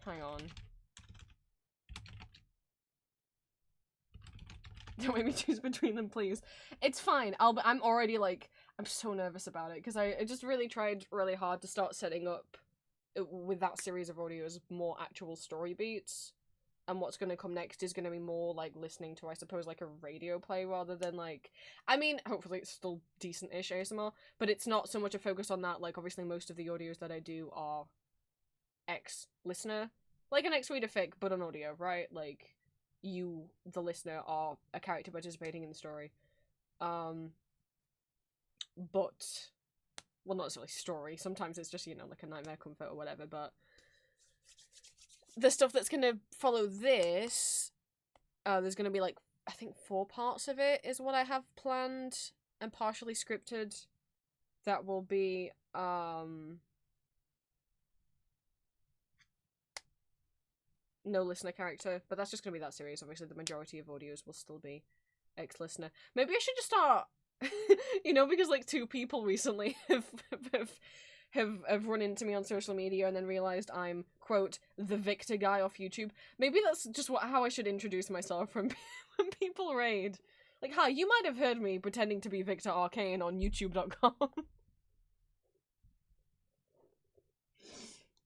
Hang on. Don't make me choose between them, please. It's fine. I'm already like, I'm so nervous about it because I just really tried really hard to start setting up with that series of audios more actual story beats. And what's going to come next is going to be more like listening to, I suppose, like a radio play rather than like, I mean, hopefully it's still decent-ish ASMR, but it's not so much a focus on that. Like, obviously most of the audios that I do are ex-listener, like an ex-reader fic, but on audio, right? Like, you, the listener, are a character participating in the story. But, well, not necessarily story. Sometimes it's just, you know, like a nightmare comfort or whatever, but the stuff that's gonna follow this, there's gonna be, like, I think 4 parts of it is what I have planned and partially scripted. That will be, no listener character, but that's just gonna be that series. Obviously, the majority of audios will still be ex-listener. Maybe I should just start, you know, because like 2 people recently have run into me on social media and then realized I'm, quote, the Victor guy off YouTube. Maybe that's just how I should introduce myself when people raid. Like, hi, you might have heard me pretending to be Victor Arcane on YouTube.com.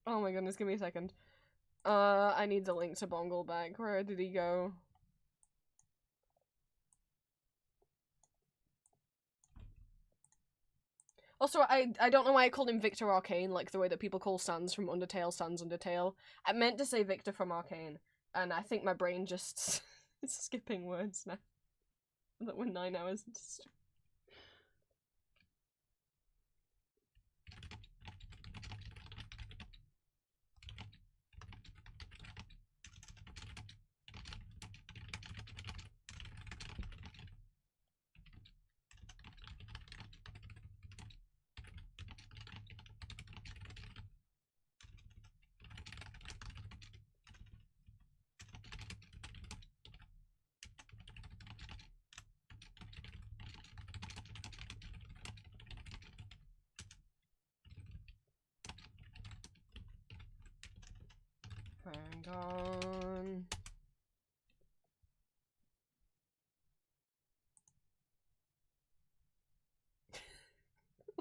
Oh my goodness, give me a second. I need the link to Bongle back. Where did he go? Also, I don't know why I called him Victor Arcane, like the way that people call Sans from Undertale, Sans Undertale. I meant to say Victor from Arcane, and I think my brain just is skipping words now. That we're 9 hours into stream. Hang on.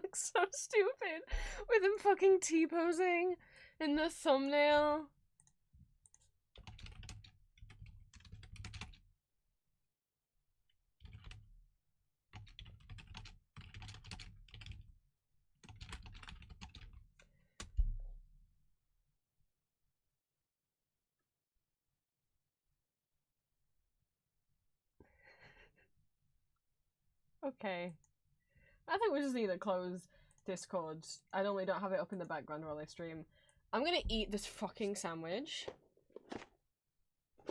Looks so stupid with him fucking T-posing in the thumbnail. Okay. I think we just need to close Discord. I normally don't have it up in the background while I stream. I'm gonna eat this fucking sandwich.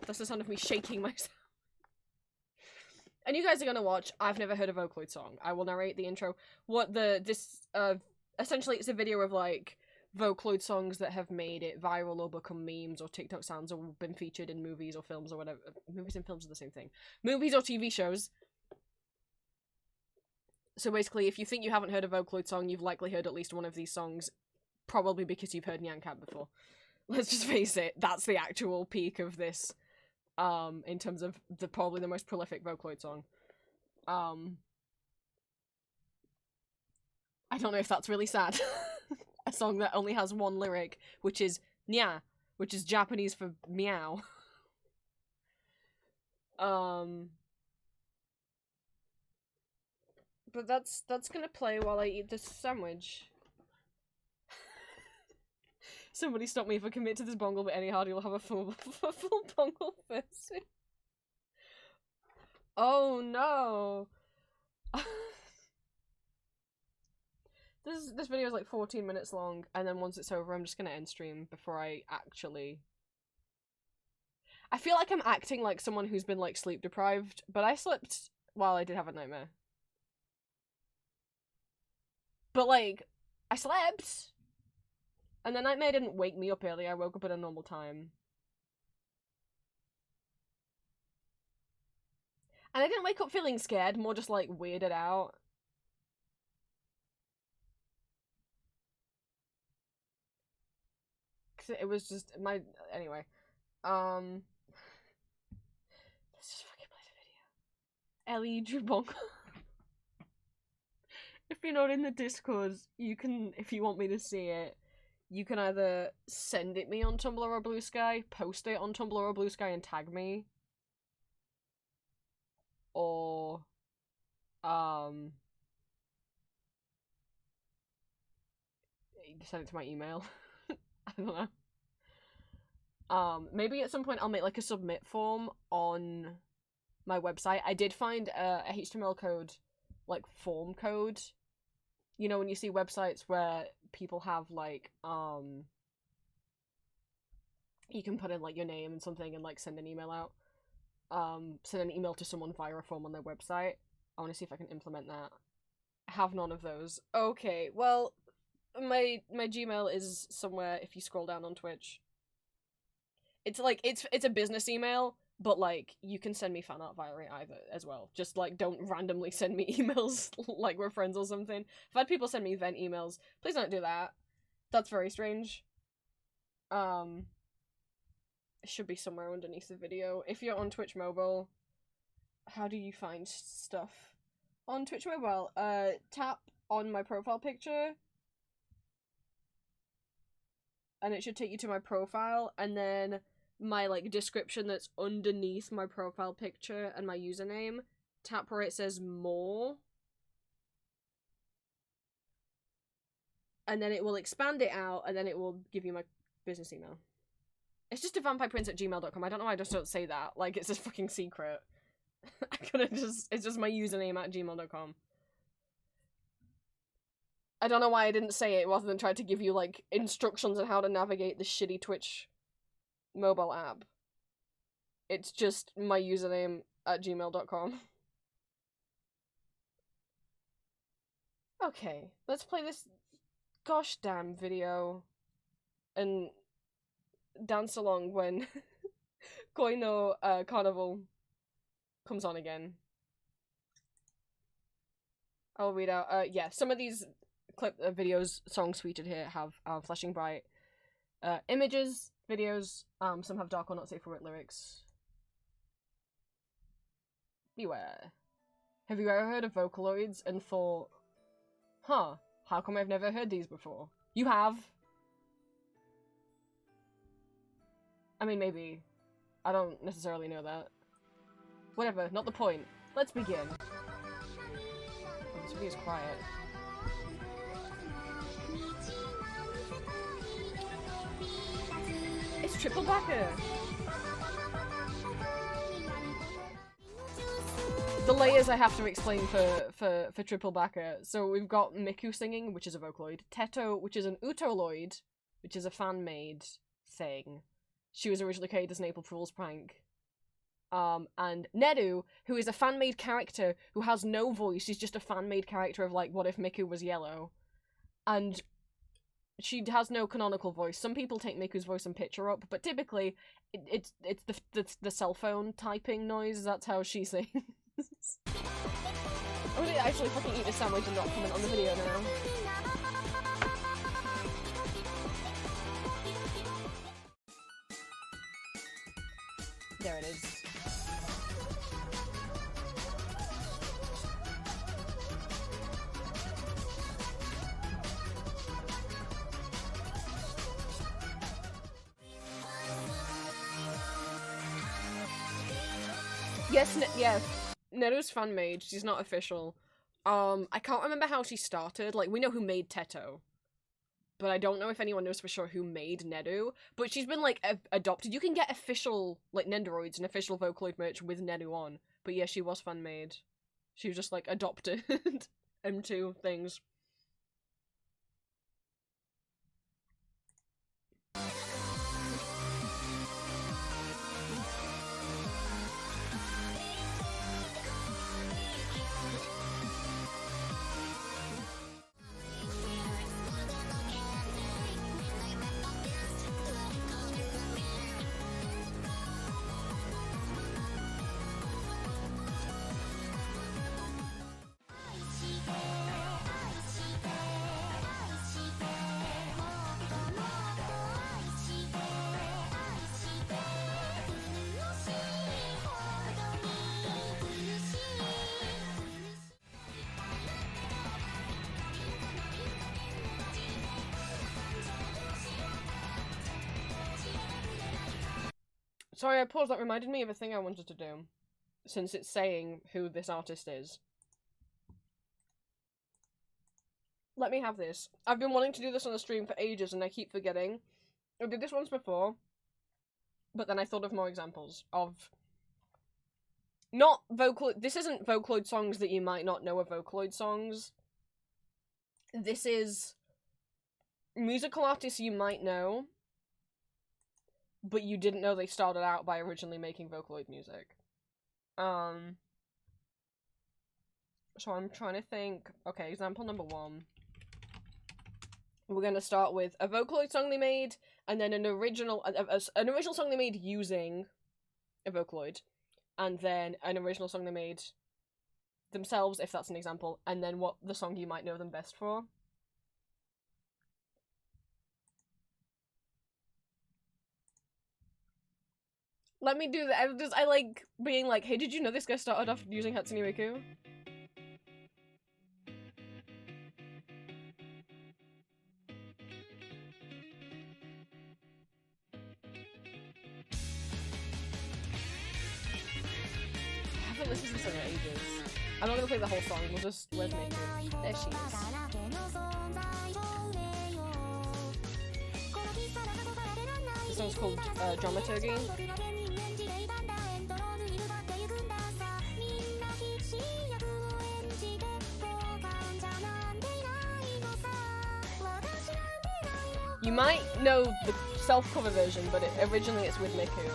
That's the sound of me shaking myself. And you guys are gonna watch I've Never Heard a Vocaloid Song. I will narrate the intro. Essentially it's a video of, like, Vocaloid songs that have made it viral or become memes or TikTok sounds or been featured in movies or films or whatever. Movies and films are the same thing. Movies or TV shows. So basically, if you think you haven't heard a Vocaloid song, you've likely heard at least one of these songs, probably because you've heard Nyan Cat before. Let's just face it, that's the actual peak of this, in terms of probably the most prolific Vocaloid song. I don't know if that's really sad. A song that only has one lyric, which is nya, which is Japanese for meow. But that's gonna play while I eat this sandwich. Somebody stop me if I commit to this bongle bit any harder, you'll have a full bongle person. Oh no! This video is like 14 minutes long, and then once it's over, I'm just gonna end stream before I actually... I feel like I'm acting like someone who's been, like, sleep deprived, but I slept while I did have a nightmare. But, like, I slept! And the nightmare didn't wake me up early, I woke up at a normal time. And I didn't wake up feeling scared, more just, like, weirded out. Cause it was just, anyway. Let's just fucking play the video. Ellie Drubonk. If you're not in the Discord, you can, if you want me to see it, you can either send it me on Tumblr or Blue Sky, post it on Tumblr or Blue Sky and tag me, or, send it to my email. I don't know. Maybe at some point I'll make, like, a submit form on my website. I did find a HTML code, like, form code. You know, when you see websites where people have, like, you can put in, like, your name and something and, like, send an email out. Send an email to someone via a form on their website. I want to see if I can implement that. I have none of those. Okay, well, my Gmail is somewhere if you scroll down on Twitch. It's like, it's a business email, but, like, you can send me fan art via it either as well. Just, like, don't randomly send me emails like we're friends or something. I've had people send me vent emails. Please don't do that. That's very strange. It should be somewhere underneath the video. If you're on Twitch Mobile, how do you find stuff? On Twitch Mobile, tap on my profile picture, and it should take you to my profile, and then my, like, description that's underneath my profile picture and my username, tap where it says more, and then it will expand it out, and then it will give you my business email. It's just vampireprince@gmail.com. I don't know why I just don't say that, like it's a fucking secret. I could've just, it's just my username @gmail.com. I don't know why I didn't say it rather than try to give you, like, instructions on how to navigate the shitty Twitch mobile app. It's just my username @gmail.com. Okay, let's play this gosh damn video and dance along when Koi no Carnival comes on again. I'll read out, yeah, some of these videos, songs featured here have flashing bright images, videos, some have dark or not safe for word lyrics. Beware. Have you ever heard of Vocaloids and thought, huh, how come I've never heard these before? You have. I mean, maybe. I don't necessarily know that. Whatever, not the point. Let's begin. Oh, this video's quiet. It's triple backer! The layers I have to explain for triple backer. So we've got Miku singing, which is a Vocaloid. Teto, which is an Utoloid, which is a fan-made thing. She was originally created as an April Fool's prank. And Neru, who is a fan-made character who has no voice. She's just a fan-made character of, like, what if Miku was yellow? And she has no canonical voice. Some people take Miku's voice and pitch her up, but typically it's the cell phone typing noise. That's how she sings. I'm gonna actually fucking eat this sandwich and not comment on the video now. There it is. Yes, yeah. Neru's fan-made. She's not official. I can't remember how she started. Like, we know who made Teto, but I don't know if anyone knows for sure who made Neru. But she's been, like, adopted. You can get official, like, Nendoroids and official Vocaloid merch with Neru on. But yeah, she was fan-made. She was just, like, adopted M2 things. Sorry, I paused. That reminded me of a thing I wanted to do. Since it's saying who this artist is. Let me have this. I've been wanting to do this on the stream for ages and I keep forgetting. I did this once before. But then I thought of more examples of... Not Vocaloid... This isn't Vocaloid songs that you might not know are Vocaloid songs. This is... musical artists you might know. But you didn't know they started out by originally making Vocaloid music. So I'm trying to think... Okay, example number 1. We're gonna start with a Vocaloid song they made, and then an original song they made using a Vocaloid, and then an original song they made themselves, if that's an example, and then what the song you might know them best for. Let me do that. I like being like, hey, did you know this guy started off using Hatsune Miku? I haven't listened to this song in ages. I'm not gonna play the whole song, we'll just where's Miku? There she is. This song's called Dramaturgy. You might know the self-cover version, but originally it's with Miku.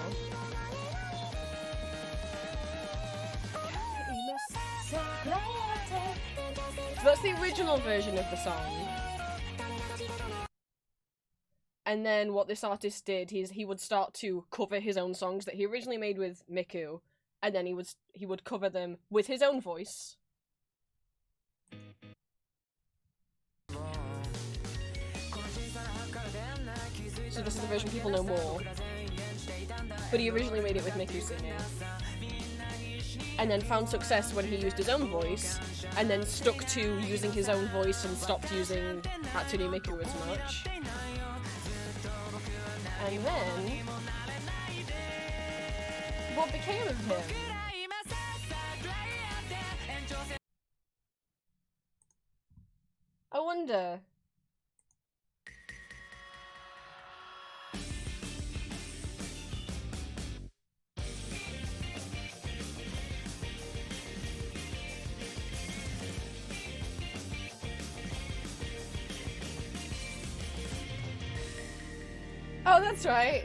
So that's the original version of the song. And then what this artist did, he would start to cover his own songs that he originally made with Miku, and then he would cover them with his own voice. So this is the version people know more. But he originally made it with Miku singing. And then found success when he used his own voice, and then stuck to using his own voice and stopped using Hatsune Miku as much. And then... what became of him? I wonder... Oh, that's right.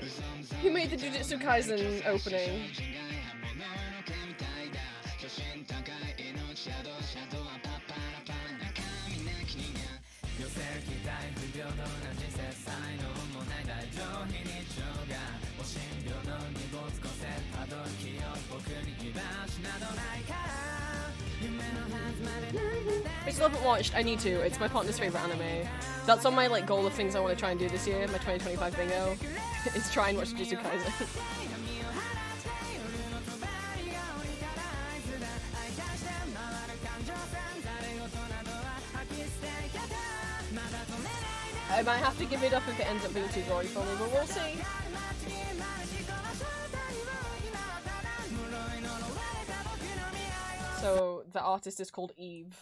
He made the Jujutsu Kaisen opening. I still haven't watched. I need to. It's my partner's favorite anime. That's on my goal of things I want to try and do this year. My 2025 bingo is try and watch Jujutsu Kaisen. I might have to give it up if it ends up being too gory for me, but we'll see. So the artist is called Eve.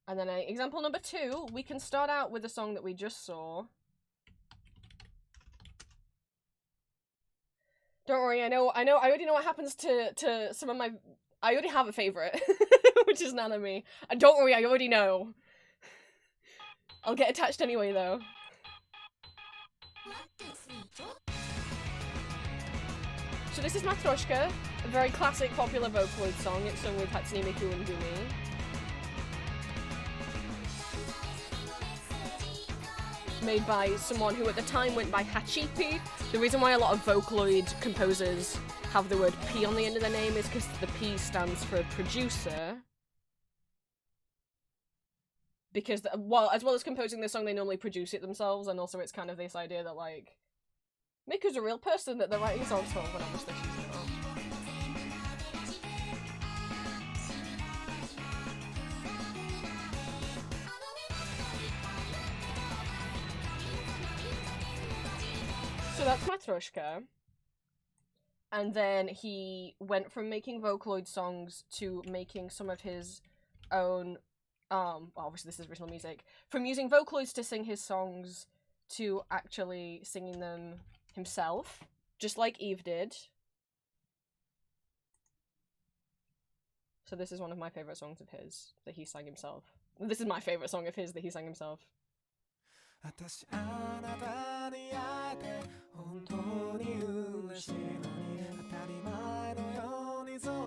And then example number 2, we can start out with a song that we just saw. Don't worry, I already know what happens to some of my... I already have a favourite, which is Nanami. And don't worry, I already know. I'll get attached anyway, though. So this is Matryoshka, a very classic popular Vocaloid song. It's sung with Hatsune Miku and Gumi. Made by someone who at the time went by Hachipi. The reason why a lot of Vocaloid composers have the word P on the end of their name is because the P stands for producer. Because, well, as well as composing the song, they normally produce it themselves, and also it's kind of this idea that, like, Miku's a real person that they're writing songs for, but I'm just using it all. So that's Matryoshka. and then he went from making Vocaloid songs to making some of his own, well, obviously this is original music, from using Vocaloids to sing his songs to actually singing them himself, just like Eve did. So this is one of my favourite songs of his that he sang himself. This is my favourite song of his that he sang himself. 私あなたに会えて本当に嬉しいのに当たり前のようにそう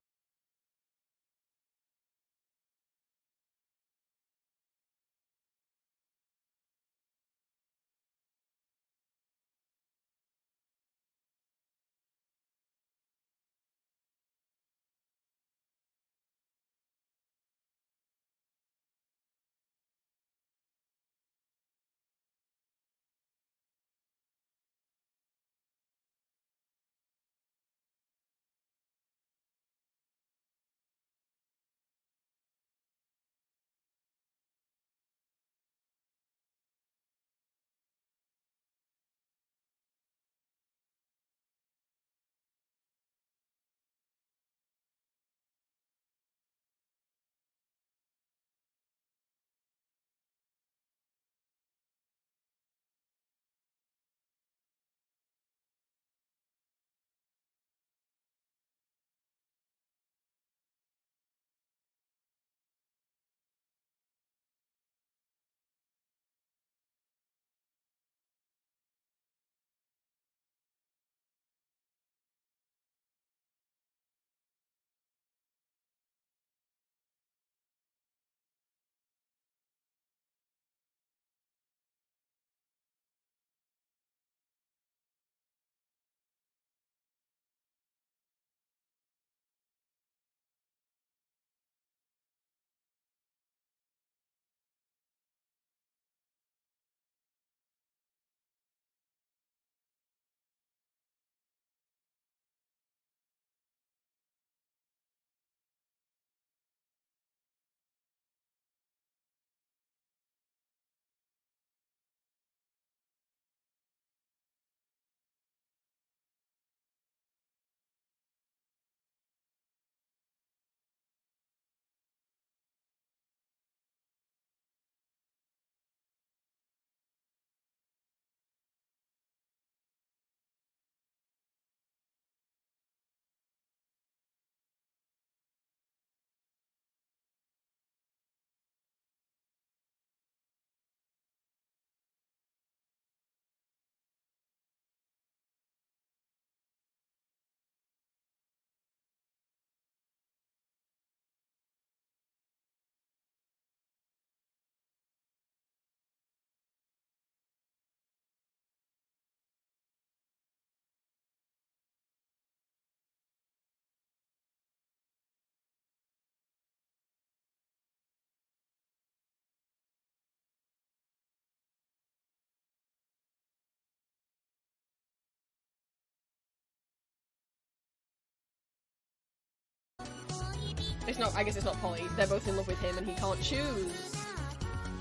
It's not, I guess it's not poly. They're both in love with him and he can't choose.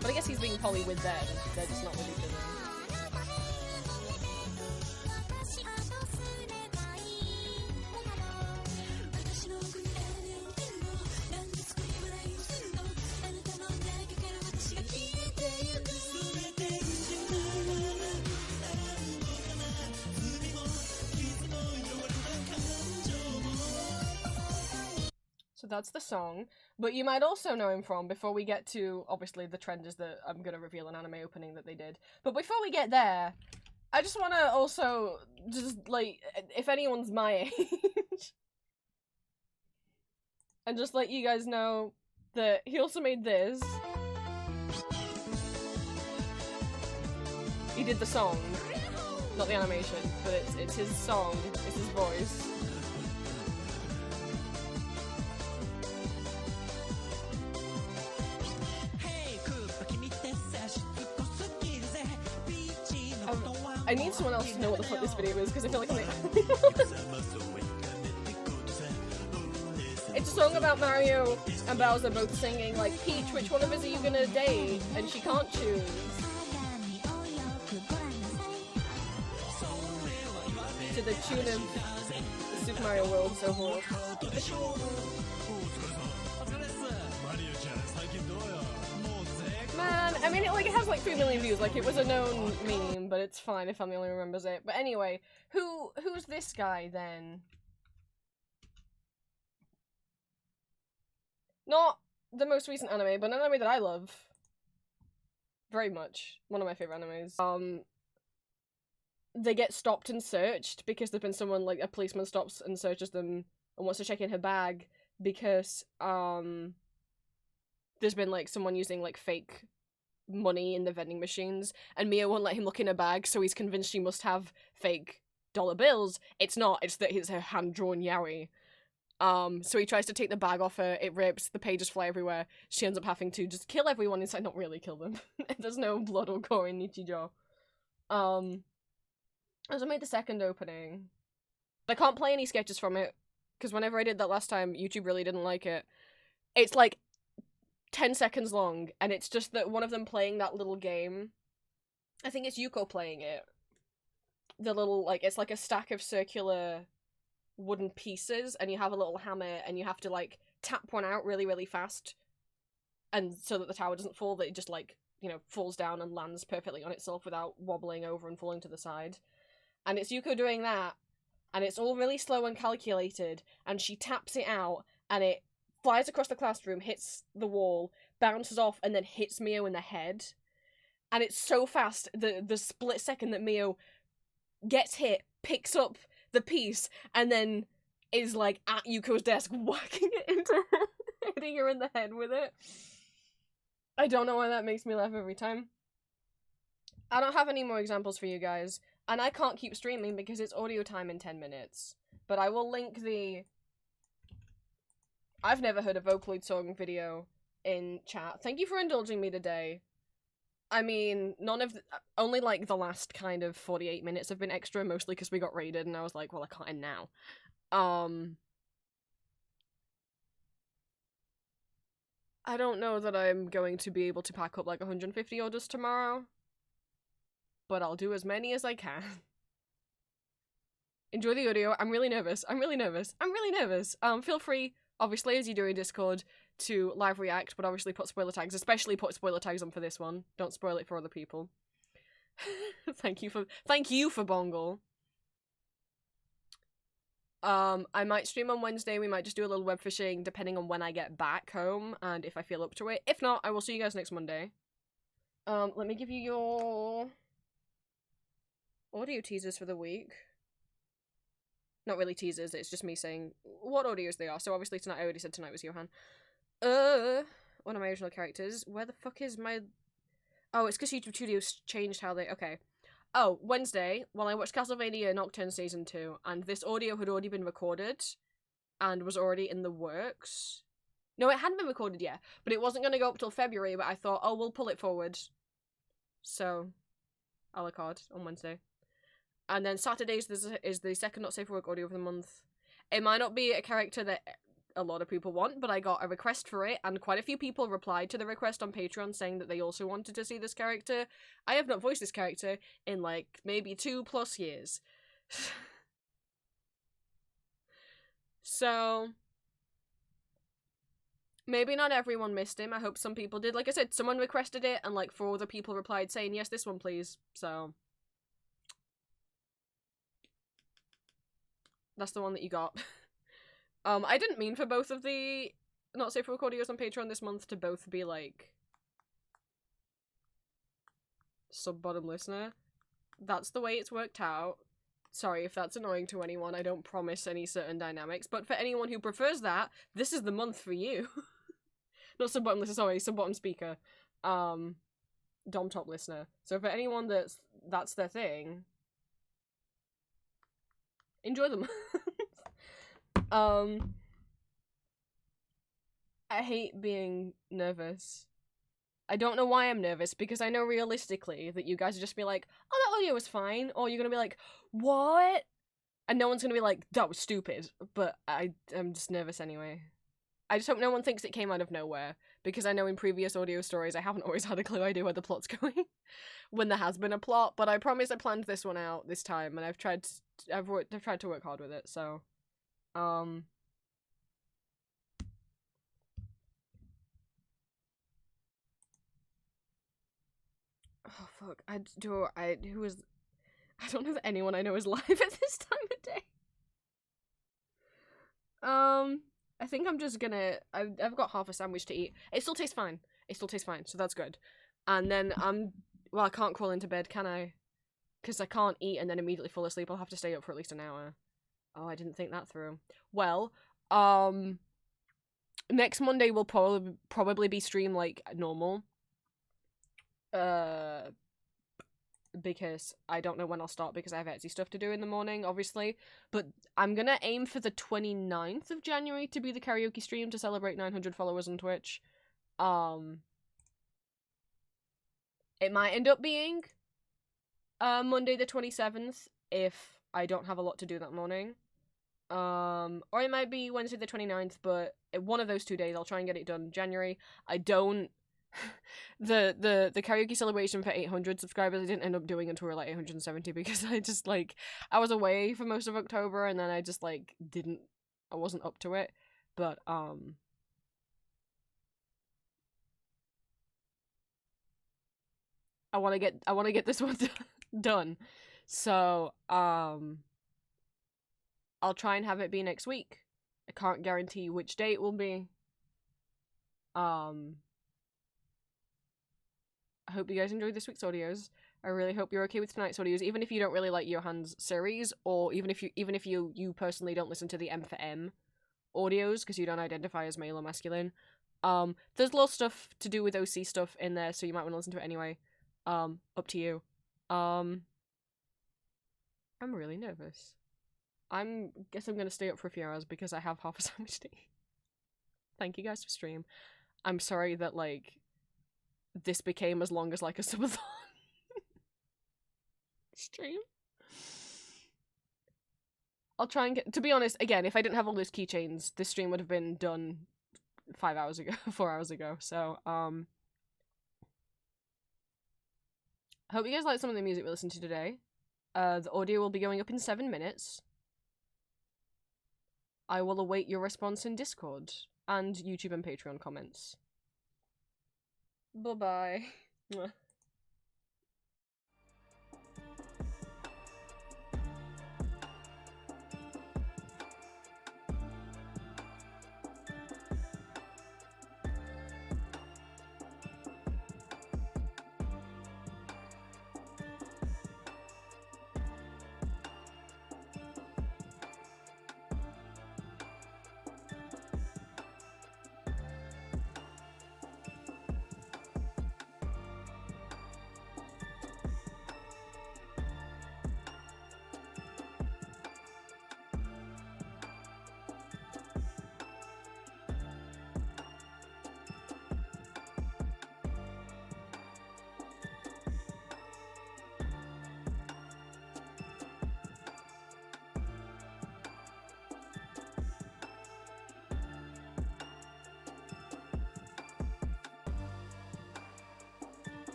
But I guess he's being poly with them. They're just not with each other. So that's the song, but you might also know him from, before we get to, obviously the trend is that I'm gonna reveal an anime opening that they did, but before we get there, I just wanna also, just like, if anyone's my age, and just let you guys know that he also made this. He did the song, not the animation, but it's his song, it's his voice. I need someone else to know what the fuck this video is, because I feel like I'm like... It's a song about Mario and Bowser both singing, like, Peach, which one of us are you gonna date? And she can't choose. To the tune of Super Mario World so horrible. Man, I mean, it has like 3 million views. Like, it was a known meme, but it's fine if I'm the only one who remembers it. But anyway, who's this guy then? Not the most recent anime, but an anime that I love very much. One of my favorite animes. They get stopped and searched because there's been someone, like, a policeman stops and searches them and wants to check in her bag because, there's been, like, someone using, like, fake money in the vending machines, and Mia won't let him look in her bag, so he's convinced she must have fake dollar bills. It's not, it's that it's her hand-drawn yaoi. So he tries to take the bag off her, it rips, the pages fly everywhere, she ends up having to just kill everyone inside, not really kill them. There's no blood or gore in Nichijou. As I made the second opening, I can't play any sketches from it, because whenever I did that last time, YouTube really didn't like it. It's like 10 seconds long, and it's just that one of them playing that little game. I think it's Yuko playing it. The little, like, it's like a stack of circular wooden pieces, and you have a little hammer, and you have to, like, tap one out really, really fast, and so that the tower doesn't fall, that it just, like, you know, falls down and lands perfectly on itself without wobbling over and falling to the side. And it's Yuko doing that, and it's all really slow and calculated, and she taps it out, and it flies across the classroom, hits the wall, bounces off, and then hits Mio in the head. And it's so fast, the split second that Mio gets hit, picks up the piece, and then is, like, at Yuko's desk, whacking it into her, hitting her in the head with it. I don't know why that makes me laugh every time. I don't have any more examples for you guys, and I can't keep streaming because it's audio time in 10 minutes. But I will link the I've never heard a Vocaloid song video in chat. Thank you for indulging me today. I mean, only like the last kind of 48 minutes have been extra, mostly because we got raided and I was like, well, I can't end now. I don't know that I'm going to be able to pack up like 150 orders tomorrow, but I'll do as many as I can. Enjoy the audio. I'm really nervous. Feel free, obviously, as you do in Discord, to live react, but obviously put spoiler tags, especially put spoiler tags on for this one. Don't spoil it for other people. Thank you for Bongle. I might stream on Wednesday. We might just do a little web fishing depending on when I get back home and if I feel up to it. If not, I will see you guys next Monday. Let me give you your audio teasers for the week. Not really teasers, it's just me saying what audios they are. So obviously tonight, I already said tonight was Johan. One of my original characters. Where the fuck is my... Oh, it's because YouTube Studios changed how they... Okay. Oh, Wednesday, while I watched Castlevania Nocturne Season 2, and this audio had already been recorded, and was already in the works. No, it hadn't been recorded yet, but it wasn't going to go up till February, but I thought, oh, we'll pull it forward. So, a la carte on Wednesday. And then Saturdays is the second Not Safe for Work audio of the month. It might not be a character that a lot of people want, but I got a request for it, and quite a few people replied to the request on Patreon saying that they also wanted to see this character. I have not voiced this character in, like, maybe 2+ years. So, maybe not everyone missed him. I hope some people did. Like I said, someone requested it, and, like, 4 other people replied saying, yes, this one, please. So, that's the one that you got. I didn't mean for both of the Not Safe for Work audios on Patreon this month to both be, like, sub-bottom listener. That's the way it's worked out. Sorry if that's annoying to anyone, I don't promise any certain dynamics, but for anyone who prefers that, this is the month for you. Not sub-bottom listener, sorry, sub-bottom speaker. Dom top listener. So for anyone that's their thing, enjoy them. I hate being nervous. I don't know why I'm nervous, because I know realistically that you guys will just be like, oh, that audio was fine, or you're gonna be like, what? And no one's gonna be like, that was stupid, but I'm just nervous anyway. I just hope no one thinks it came out of nowhere, because I know in previous audio stories I haven't always had a clue idea where the plot's going, when there has been a plot, but I promise I planned this one out this time, and I've tried to work hard with it, so... Um. Oh fuck! Who is? I don't know if anyone I know is live at this time of day. I think I'm just gonna. I've got half a sandwich to eat. It still tastes fine. It still tastes fine, so that's good. And then well, I can't crawl into bed, can I? Because I can't eat and then immediately fall asleep. I'll have to stay up for at least an hour. Oh, I didn't think that through. Well, next Monday will probably be streamed like normal. Because I don't know when I'll start because I have Etsy stuff to do in the morning, obviously. But I'm gonna aim for the 29th of January to be the karaoke stream to celebrate 900 followers on Twitch. It might end up being Monday the 27th if I don't have a lot to do that morning. Or it might be Wednesday the 29th, but one of those 2 days I'll try and get it done. January, I don't... the karaoke celebration for 800 subscribers I didn't end up doing until we were like 870 because I just like I was away for most of October and then I just like I wasn't up to it. But I want to get this one done. So I'll try and have it be next week. I can't guarantee which day it will be. I hope you guys enjoyed this week's audios. I really hope you're okay with tonight's audios, even if you don't really like Johan's series, or even if you personally don't listen to the M for M audios because you don't identify as male or masculine. There's a lot of stuff to do with OC stuff in there, so you might want to listen to it anyway. Up to you. I'm really nervous. Guess I'm gonna stay up for a few hours because I have half a sandwich to eat. Thank you guys for stream. I'm sorry that like this became as long as like a subathon stream. I'll try and get, to be honest, again, if I didn't have all those keychains, this stream would have been done 5 hours ago, 4 hours ago, so, I hope you guys like some of the music we listened to today. The audio will be going up in 7 minutes. I will await your response in Discord and YouTube and Patreon comments. Bye-bye.